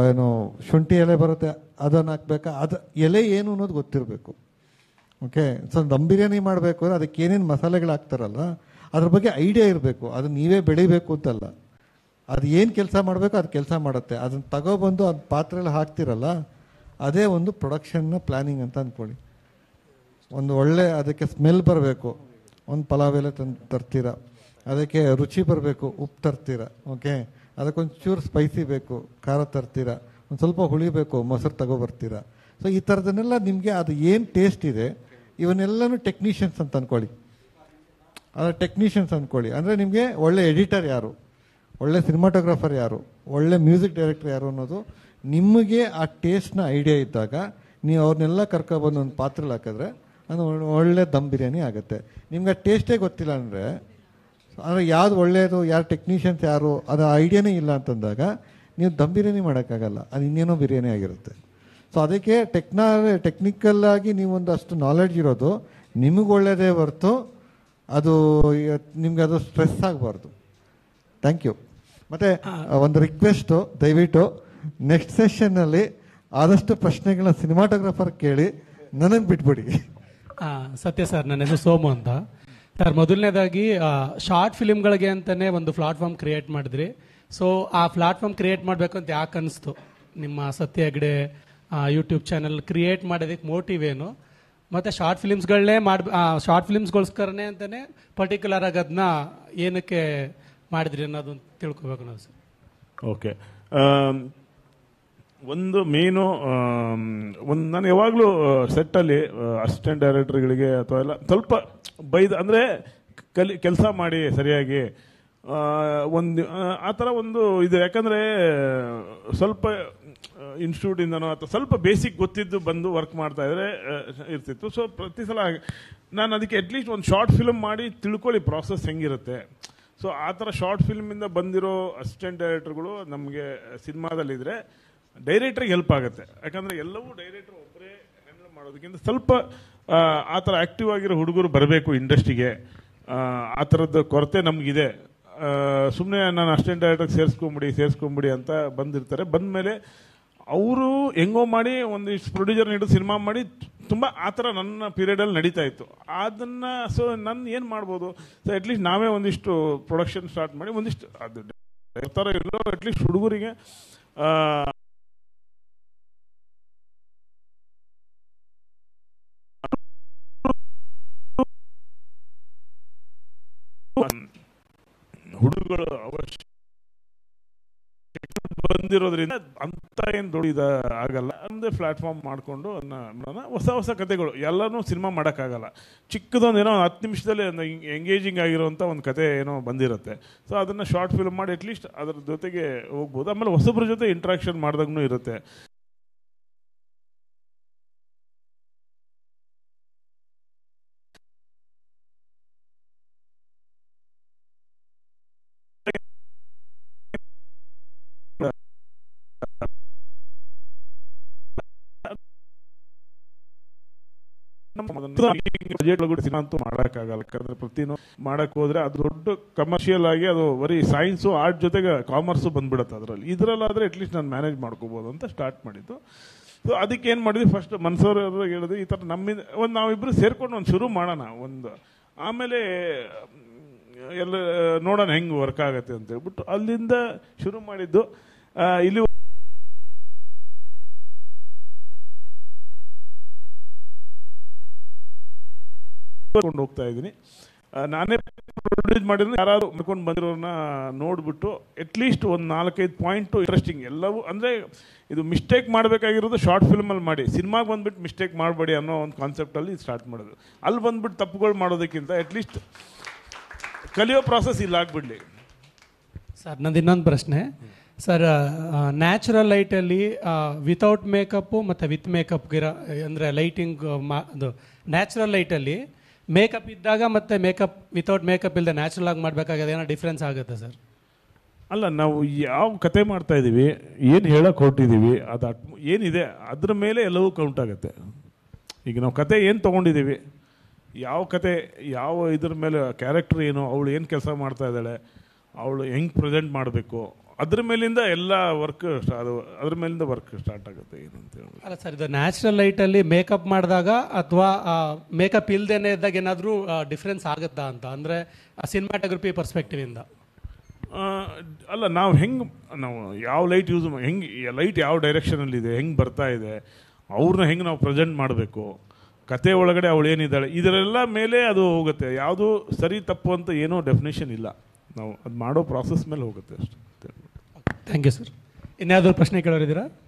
ಏನು ಶುಂಠಿ ಎಲೆ ಬರುತ್ತೆ ಅದನ್ನು ಹಾಕ್ಬೇಕಾ, ಅದು ಎಲೆ ಏನು ಅನ್ನೋದು ಗೊತ್ತಿರಬೇಕು. ಓಕೆ, ಸೊ ದಮ್ ಬಿರಿಯಾನಿ ಮಾಡಬೇಕು ಅಂದರೆ ಅದಕ್ಕೆ ಏನೇನು ಮಸಾಲೆಗಳು ಹಾಕ್ತಾರಲ್ಲ ಅದ್ರ ಬಗ್ಗೆ ಐಡಿಯಾ ಇರಬೇಕು. ಅದು ನೀವೇ ಬೆಳಿಬೇಕು ಅಂತಲ್ಲ, ಅದು ಏನು ಕೆಲಸ ಮಾಡಬೇಕು ಅದು ಕೆಲಸ ಮಾಡುತ್ತೆ. ಅದನ್ನು ತಗೊಬಂದು ಅದು ಪಾತ್ರೆಯಲ್ಲಿ ಹಾಕ್ತಿರಲ್ಲ, ಅದೇ ಒಂದು ಪ್ರೊಡಕ್ಷನ್ನ ಪ್ಲ್ಯಾನಿಂಗ್ ಅಂತ ಅಂದ್ಕೊಳ್ಳಿ. ಒಂದು ಒಳ್ಳೆ ಅದಕ್ಕೆ ಸ್ಮೆಲ್ ಬರಬೇಕು. ಒಂದು ಪಲಾವ್ ಎಲೆ ತರ್ತೀರ, ಅದಕ್ಕೆ ರುಚಿ ಬರಬೇಕು, ಉಪ್ಪು ತರ್ತೀರ. ಓಕೆ, ಅದಕ್ಕೊಂಚೂರು ಸ್ಪೈಸಿ ಬೇಕು, ಖಾರ ತರ್ತೀರ, ಒಂದು ಸ್ವಲ್ಪ ಹುಳಿ ಬೇಕು, ಮೊಸರು ತಗೊಬರ್ತೀರ. ಸೊ ಈ ಥರದನ್ನೆಲ್ಲ ನಿಮಗೆ ಅದು ಏನು ಟೇಸ್ಟ್ ಇದೆ ಇವನ್ನೆಲ್ಲನೂ ಟೆಕ್ನಿಷಿಯನ್ಸ್ ಅಂತ ಅಂದ್ಕೊಳ್ಳಿ. ಅದು ಟೆಕ್ನಿಷಿಯನ್ಸ್ ಅಂದ್ಕೊಳ್ಳಿ. ಅಂದರೆ ನಿಮಗೆ ಒಳ್ಳೆ ಎಡಿಟರ್ ಯಾರು, ಒಳ್ಳೆ ಸಿನಿಮಾಟೋಗ್ರಾಫರ್ ಯಾರು, ಒಳ್ಳೆ ಮ್ಯೂಸಿಕ್ ಡೈರೆಕ್ಟರ್ ಯಾರು ಅನ್ನೋದು ನಿಮಗೆ ಆ ಟೇಸ್ಟ್ನ ಐಡಿಯಾ ಇದ್ದಾಗ ನೀವು ಅವ್ರನ್ನೆಲ್ಲ ಕರ್ಕೊಬಂದು ಒಂದು ಪಾತ್ರೆಲಿ ಹಾಕಿದ್ರೆ ಅದು ಒಳ್ಳೆ ದಮ್ ಬಿರಿಯಾನಿ ಆಗುತ್ತೆ. ನಿಮ್ಗೆ ಆ ಟೇಸ್ಟೇ ಗೊತ್ತಿಲ್ಲ ಅಂದರೆ ಯಾವ್ದು ಒಳ್ಳೆಯದು, ಯಾರು ಟೆಕ್ನಿಷಿಯನ್ಸ್ ಯಾರು, ಅದು ಐಡಿಯಾನೇ ಇಲ್ಲ ಅಂತಂದಾಗ ನೀವು ದಮ್ ಬಿರಿಯಾನಿ ಮಾಡೋಕ್ಕಾಗಲ್ಲ, ಅದು ಇನ್ನೇನೋ ಬಿರಿಯಾನಿ ಆಗಿರುತ್ತೆ. ಸೊ ಅದಕ್ಕೆ ಟೆಕ್ನಿಕಲ್ ಆಗಿ ನೀವು ಒಂದಷ್ಟು ನಾಲೆಡ್ಜ್ ಇರೋದು ನಿಮಗೆ ಒಳ್ಳೆಯದೇ ಹೊರತು ಅದು ನಿಮ್ಗೆ ಅದು ಸ್ಟ್ರೆಸ್ ಆಗಬಾರ್ದು. Thank you. ಮತ್ತು ಒಂದು ರಿಕ್ವೆಸ್ಟು, ದಯವಿಟ್ಟು ನೆಕ್ಸ್ಟ್ ಸೆಷನ್ನಲ್ಲಿ ಆದಷ್ಟು ಪ್ರಶ್ನೆಗಳನ್ನ ಸಿನಿಮಾಟೋಗ್ರಾಫರ್ ಕೇಳಿ, ನನಗೆ ಬಿಟ್ಬಿಡಿ. ಸತ್ಯ ಸರ್, ನನ್ನ ಹೆಸರು ಸೋಮು ಅಂತ. ಸರ್, ಮೊದಲನೇದಾಗಿ ಶಾರ್ಟ್ ಫಿಲಿಮ್ಗಳಿಗೆ ಅಂತಲೇ ಒಂದು ಪ್ಲಾಟ್ಫಾರ್ಮ್ ಕ್ರಿಯೇಟ್ ಮಾಡಿದ್ರಿ. ಸೊ ಆ ಪ್ಲಾಟ್ಫಾರ್ಮ್ ಕ್ರಿಯೇಟ್ ಮಾಡಬೇಕು ಅಂತ ಯಾಕೆ ಅನಿಸ್ತು? ನಿಮ್ಮ ಸತ್ಯ ಹೆಗ್ಡೆ ಯೂಟ್ಯೂಬ್ ಚಾನಲ್ ಕ್ರಿಯೇಟ್ ಮಾಡೋದಕ್ಕೆ ಮೋಟಿವ್ ಏನು? ಮತ್ತು ಶಾರ್ಟ್ ಫಿಲಿಮ್ಸ್ಗೋಸ್ಕರನೇ ಅಂತಲೇ ಪರ್ಟಿಕ್ಯುಲರ್ ಆಗಿ ಅದನ್ನ ಏನಕ್ಕೆ ಮಾಡಿದ್ರಿ ಅನ್ನೋದು ತಿಳ್ಕೊಬೇಕು ನಾವು ಸರ್. ಓಕೆ, ಒಂದು ಮೇನು ನಾನು ಯಾವಾಗಲೂ ಸೆಟ್ಟಲ್ಲಿ ಅಸಿಸ್ಟೆಂಟ್ ಡೈರೆಕ್ಟರ್ಗಳಿಗೆ ಅಥವಾ ಎಲ್ಲ ಸ್ವಲ್ಪ ಅಂದರೆ ಕೆಲಸ ಮಾಡಿ ಸರಿಯಾಗಿ ಒಂದು ಆ ಥರ ಒಂದು ಇದೆ. ಯಾಕಂದರೆ ಸ್ವಲ್ಪ ಇನ್ಸ್ಟಿಟ್ಯೂಟಿಂದನೋ ಅಥವಾ ಸ್ವಲ್ಪ ಬೇಸಿಕ್ ಗೊತ್ತಿದ್ದು ಬಂದು ವರ್ಕ್ ಮಾಡ್ತಾ ಇದ್ರೆ ಇರ್ತಿತ್ತು. ಸೊ ಪ್ರತಿ ಸಲ ನಾನು ಅದಕ್ಕೆ ಅಟ್ಲೀಸ್ಟ್ ಒಂದು ಶಾರ್ಟ್ ಫಿಲ್ಮ್ ಮಾಡಿ ತಿಳ್ಕೊಳ್ಳಿ ಪ್ರಾಸೆಸ್ ಹೆಂಗಿರುತ್ತೆ. ಸೊ ಆ ಥರ ಶಾರ್ಟ್ ಫಿಲ್ಮಿಂದ ಬಂದಿರೋ ಅಸಿಸ್ಟೆಂಟ್ ಡೈರೆಕ್ಟರ್ಗಳು ನಮಗೆ ಸಿನಿಮಾದಲ್ಲಿದ್ದರೆ ಡೈರೆಕ್ಟ್ರಿಗೆ ಹೆಲ್ಪ್ ಆಗುತ್ತೆ. ಯಾಕಂದರೆ ಎಲ್ಲವೂ ಡೈರೆಕ್ಟರ್ ಒಬ್ಬರೇ ಹ್ಯಾಂಡಲ್ ಮಾಡೋದಕ್ಕಿಂತ ಸ್ವಲ್ಪ ಆ ಥರ ಆ್ಯಕ್ಟಿವ್ ಆಗಿರೋ ಹುಡುಗರು ಬರಬೇಕು ಇಂಡಸ್ಟ್ರಿಗೆ. ಆ ಥರದ್ದು ಕೊರತೆ ನಮಗಿದೆ. ಸುಮ್ಮನೆ ನಾನು ಅಸಿಸ್ಟೆಂಟ್ ಡೈರೆಕ್ಟರ್ಗೆ ಸೇರಿಸ್ಕೊಂಬಿಡಿ ಅಂತ ಬಂದಿರ್ತಾರೆ. ಬಂದಮೇಲೆ ಅವರು ಹೆಂಗೋ ಮಾಡಿ ಒಂದಿಷ್ಟು ಪ್ರೊಡ್ಯೂಸರ್ ಹಿಡಿದು ಸಿನಿಮಾ ಮಾಡಿ ತುಂಬ ಆ ಥರ ನನ್ನ ಪೀರಿಯಡಲ್ಲಿ ನಡೀತಾ ಇತ್ತು. ಅದನ್ನು ಸೊ ನಾನು ಏನು ಮಾಡ್ಬೋದು, ಸೊ ಅಟ್ಲೀಸ್ಟ್ ನಾವೇ ಒಂದಿಷ್ಟು ಪ್ರೊಡಕ್ಷನ್ ಸ್ಟಾರ್ಟ್ ಮಾಡಿ ಒಂದಿಷ್ಟು ಅದು ಥರ ಇರೋ ಅಟ್ಲೀಸ್ಟ್ ಹುಡುಗರಿಗೆ ಹುಡುಗರು ಅವಶ್ಯ ಬಂದಿರೋದ್ರಿಂದ ಅಂತ ಏನು ದೊಡ್ಡ ಆಗಲ್ಲ. ನಮ್ಮದೇ ಪ್ಲಾಟ್ಫಾರ್ಮ್ ಮಾಡಿಕೊಂಡು ಅದನ್ನ ಹೊಸ ಹೊಸ ಕತೆಗಳು ಎಲ್ಲನೂ ಸಿನಿಮಾ ಮಾಡೋಕ್ಕಾಗಲ್ಲ. ಚಿಕ್ಕದೊಂದು ಏನೋ 10 ನಿಮಿಷದಲ್ಲಿ ಎಂಗೇಜಿಂಗ್ ಆಗಿರೋಂಥ ಒಂದು ಕತೆ ಏನೋ ಬಂದಿರುತ್ತೆ. ಸೊ ಅದನ್ನು ಶಾರ್ಟ್ ಫಿಲ್ಮ್ ಮಾಡಿ ಅಟ್ಲೀಸ್ಟ್ ಅದ್ರ ಜೊತೆಗೆ ಹೋಗ್ಬೋದು. ಆಮೇಲೆ ಹೊಸಬ್ರ ಜೊತೆ ಇಂಟ್ರಾಕ್ಷನ್ ಮಾಡ್ದಾಗೂ ಇರುತ್ತೆ. ಸಿನಿಮಾ ಅಂತೂ ಮಾಡೋಕ್ಕಾಗಲ್ಲ. ಯಾಕಂದ್ರೆ ಪ್ರತಿನೂ ಮಾಡಕ್ ಹೋದ್ರೆ ಅದು ದೊಡ್ಡ ಕಮರ್ಷಿಯಲ್ ಆಗಿ ಅದು ಬರೀ ಸೈನ್ಸು ಆರ್ಟ್ ಜೊತೆಗೆ ಕಾಮರ್ಸು ಬಂದ್ಬಿಡುತ್ತೆ ಅದರಲ್ಲಿ. ಇದರಲ್ಲಾದ್ರೆ ಅಟ್ಲೀಸ್ಟ್ ನಾನು ಮ್ಯಾನೇಜ್ ಮಾಡ್ಕೋಬಹುದು ಅಂತ ಸ್ಟಾರ್ಟ್ ಮಾಡಿದ್ದು. ಸೊ ಅದಕ್ಕೆ ಏನು ಮಾಡಿದ್ವಿ, ಫಸ್ಟ್ ಮನ್ಸೂರ್ ಹೇಳಿದ್ವಿ ಈ ಥರ ನಮ್ಮಿಂದ ಒಂದು ನಾವಿಬ್ಬರು ಸೇರ್ಕೊಂಡು ಒಂದು ಶುರು ಮಾಡೋಣ, ಒಂದು ಆಮೇಲೆ ಎಲ್ಲ ನೋಡೋಣ ಹೆಂಗೆ ವರ್ಕ್ ಆಗತ್ತೆ ಅಂತ ಹೇಳ್ಬಿಟ್ಟು ಅಲ್ಲಿಂದ ಶುರು ಮಾಡಿದ್ದು. ಇಲ್ಲಿ ಹೋಗ್ತಾ ಇದ್ದೀನಿ. ನಾನೇ ಪ್ರೊಡ್ಯೂಸ್ ಮಾಡಿದ್ರೆ ಯಾರು ಮಾಡ್ಕೊಂಡು ಬಂದಿರೋರನ್ನ ನೋಡ್ಬಿಟ್ಟು ಅಟ್ಲೀಸ್ಟ್ ಒಂದು 4-5 ಪಾಯಿಂಟು ಇಂಟ್ರೆಸ್ಟಿಂಗ್ ಎಲ್ಲವೂ, ಅಂದರೆ ಇದು ಮಿಸ್ಟೇಕ್ ಮಾಡಬೇಕಾಗಿರೋದು ಶಾರ್ಟ್ ಫಿಲ್ಮಲ್ಲಿ ಮಾಡಿ, ಸಿನಿಮಾಗೆ ಬಂದ್ಬಿಟ್ಟು ಮಿಸ್ಟೇಕ್ ಮಾಡಬೇಡಿ ಅನ್ನೋ ಒಂದು ಕಾನ್ಸೆಪ್ಟಲ್ಲಿ ಸ್ಟಾರ್ಟ್ ಮಾಡೋದು. ಅಲ್ಲಿ ಬಂದ್ಬಿಟ್ಟು ತಪ್ಪುಗಳು ಮಾಡೋದಕ್ಕಿಂತ ಅಟ್ಲೀಸ್ಟ್ ಕಲಿಯೋ ಪ್ರಾಸೆಸ್ ಇಲ್ಲಿ ಆಗ್ಬಿಡ್ಲಿ. ಸರ್ ನಂದು ಇನ್ನೊಂದು ಪ್ರಶ್ನೆ ಸರ್, ನ್ಯಾಚುರಲ್ ಲೈಟಲ್ಲಿ ವಿತೌಟ್ ಮೇಕಪ್ಪು ಮತ್ತು ವಿತ್ ಮೇಕಪ್ಗಿರೋ ಅಂದರೆ ಲೈಟಿಂಗ್ ಅದು ನ್ಯಾಚುರಲ್ ಲೈಟಲ್ಲಿ ಮೇಕಪ್ ಇದ್ದಾಗ ಮತ್ತು ಮೇಕಪ್ ವಿತೌಟ್ ಮೇಕಪ್ ಇಲ್ಲದೆ ನ್ಯಾಚುರಲ್ ಆಗಿ ಮಾಡಬೇಕಾಗಿದೆ, ಏನೋ ಡಿಫ್ರೆನ್ಸ್ ಆಗುತ್ತೆ ಸರ್? ಅಲ್ಲ, ನಾವು ಯಾವ ಕತೆ ಮಾಡ್ತಾ ಇದ್ದೀವಿ, ಏನು ಹೇಳಕ್ಕೆ ಹೊರಟಿದ್ದೀವಿ, ಅದು ಏನಿದೆ ಅದ್ರ ಮೇಲೆ ಎಲ್ಲವೂ ಕೌಂಟ್ ಆಗುತ್ತೆ. ಈಗ ನಾವು ಕತೆ ಏನು ತೊಗೊಂಡಿದ್ದೀವಿ, ಯಾವ ಕತೆ ಯಾವ ಇದ್ರ ಮೇಲೆ ಕ್ಯಾರೆಕ್ಟರ್ ಏನು, ಅವಳು ಏನು ಕೆಲಸ ಮಾಡ್ತಾ ಇದ್ದಾಳೆ, ಅವಳು ಹೆಂಗೆ ಪ್ರೆಸೆಂಟ್ ಮಾಡಬೇಕು, ಅದ್ರ ಮೇಲಿಂದ ಎಲ್ಲ ವರ್ಕ್ ಅದ್ರ ಮೇಲಿಂದ ವರ್ಕ್ ಸ್ಟಾರ್ಟ್ ಆಗುತ್ತೆ. ಏನಂತ ಹೇಳಿ ಅಲ್ಲ ಸರ್, ಇದು ನ್ಯಾಚುರಲ್ ಲೈಟಲ್ಲಿ ಮೇಕಪ್ ಮಾಡಿದಾಗ ಅಥವಾ ಮೇಕಪ್ ಇಲ್ದೇನೆ ಇದ್ದಾಗ ಏನಾದರೂ ಡಿಫ್ರೆನ್ಸ್ ಆಗುತ್ತಾ ಅಂತ, ಅಂದರೆ ಸಿನಿಮಾಟೋಗ್ರಫಿ ಪರ್ಸ್ಪೆಕ್ಟಿವಿಂದ? ಅಲ್ಲ, ನಾವು ಯಾವ ಲೈಟ್ ಯೂಸ್ ಹೆಂಗೆ, ಲೈಟ್ ಯಾವ ಡೈರೆಕ್ಷನಲ್ಲಿದೆ, ಹೆಂಗೆ ಬರ್ತಾ ಇದೆ, ಅವ್ರನ್ನ ಹೆಂಗೆ ನಾವು ಪ್ರೆಸೆಂಟ್ ಮಾಡಬೇಕು, ಕತೆ ಒಳಗಡೆ ಅವಳು ಏನಿದ್ದಾಳೆ, ಇದರೆಲ್ಲ ಮೇಲೆ ಅದು ಹೋಗುತ್ತೆ. ಯಾವುದು ಸರಿ ತಪ್ಪು ಅಂತ ಏನೋ ಡೆಫಿನೇಷನ್ ಇಲ್ಲ, ನಾವು ಅದು ಮಾಡೋ ಪ್ರಾಸೆಸ್ ಮೇಲೆ ಹೋಗುತ್ತೆ ಅಷ್ಟೇ. Thank you sir. ಇನ್ಯಾವುದಾದ್ರು ಪ್ರಶ್ನೆ ಕೇಳೋರಿದ್ದೀರಾ?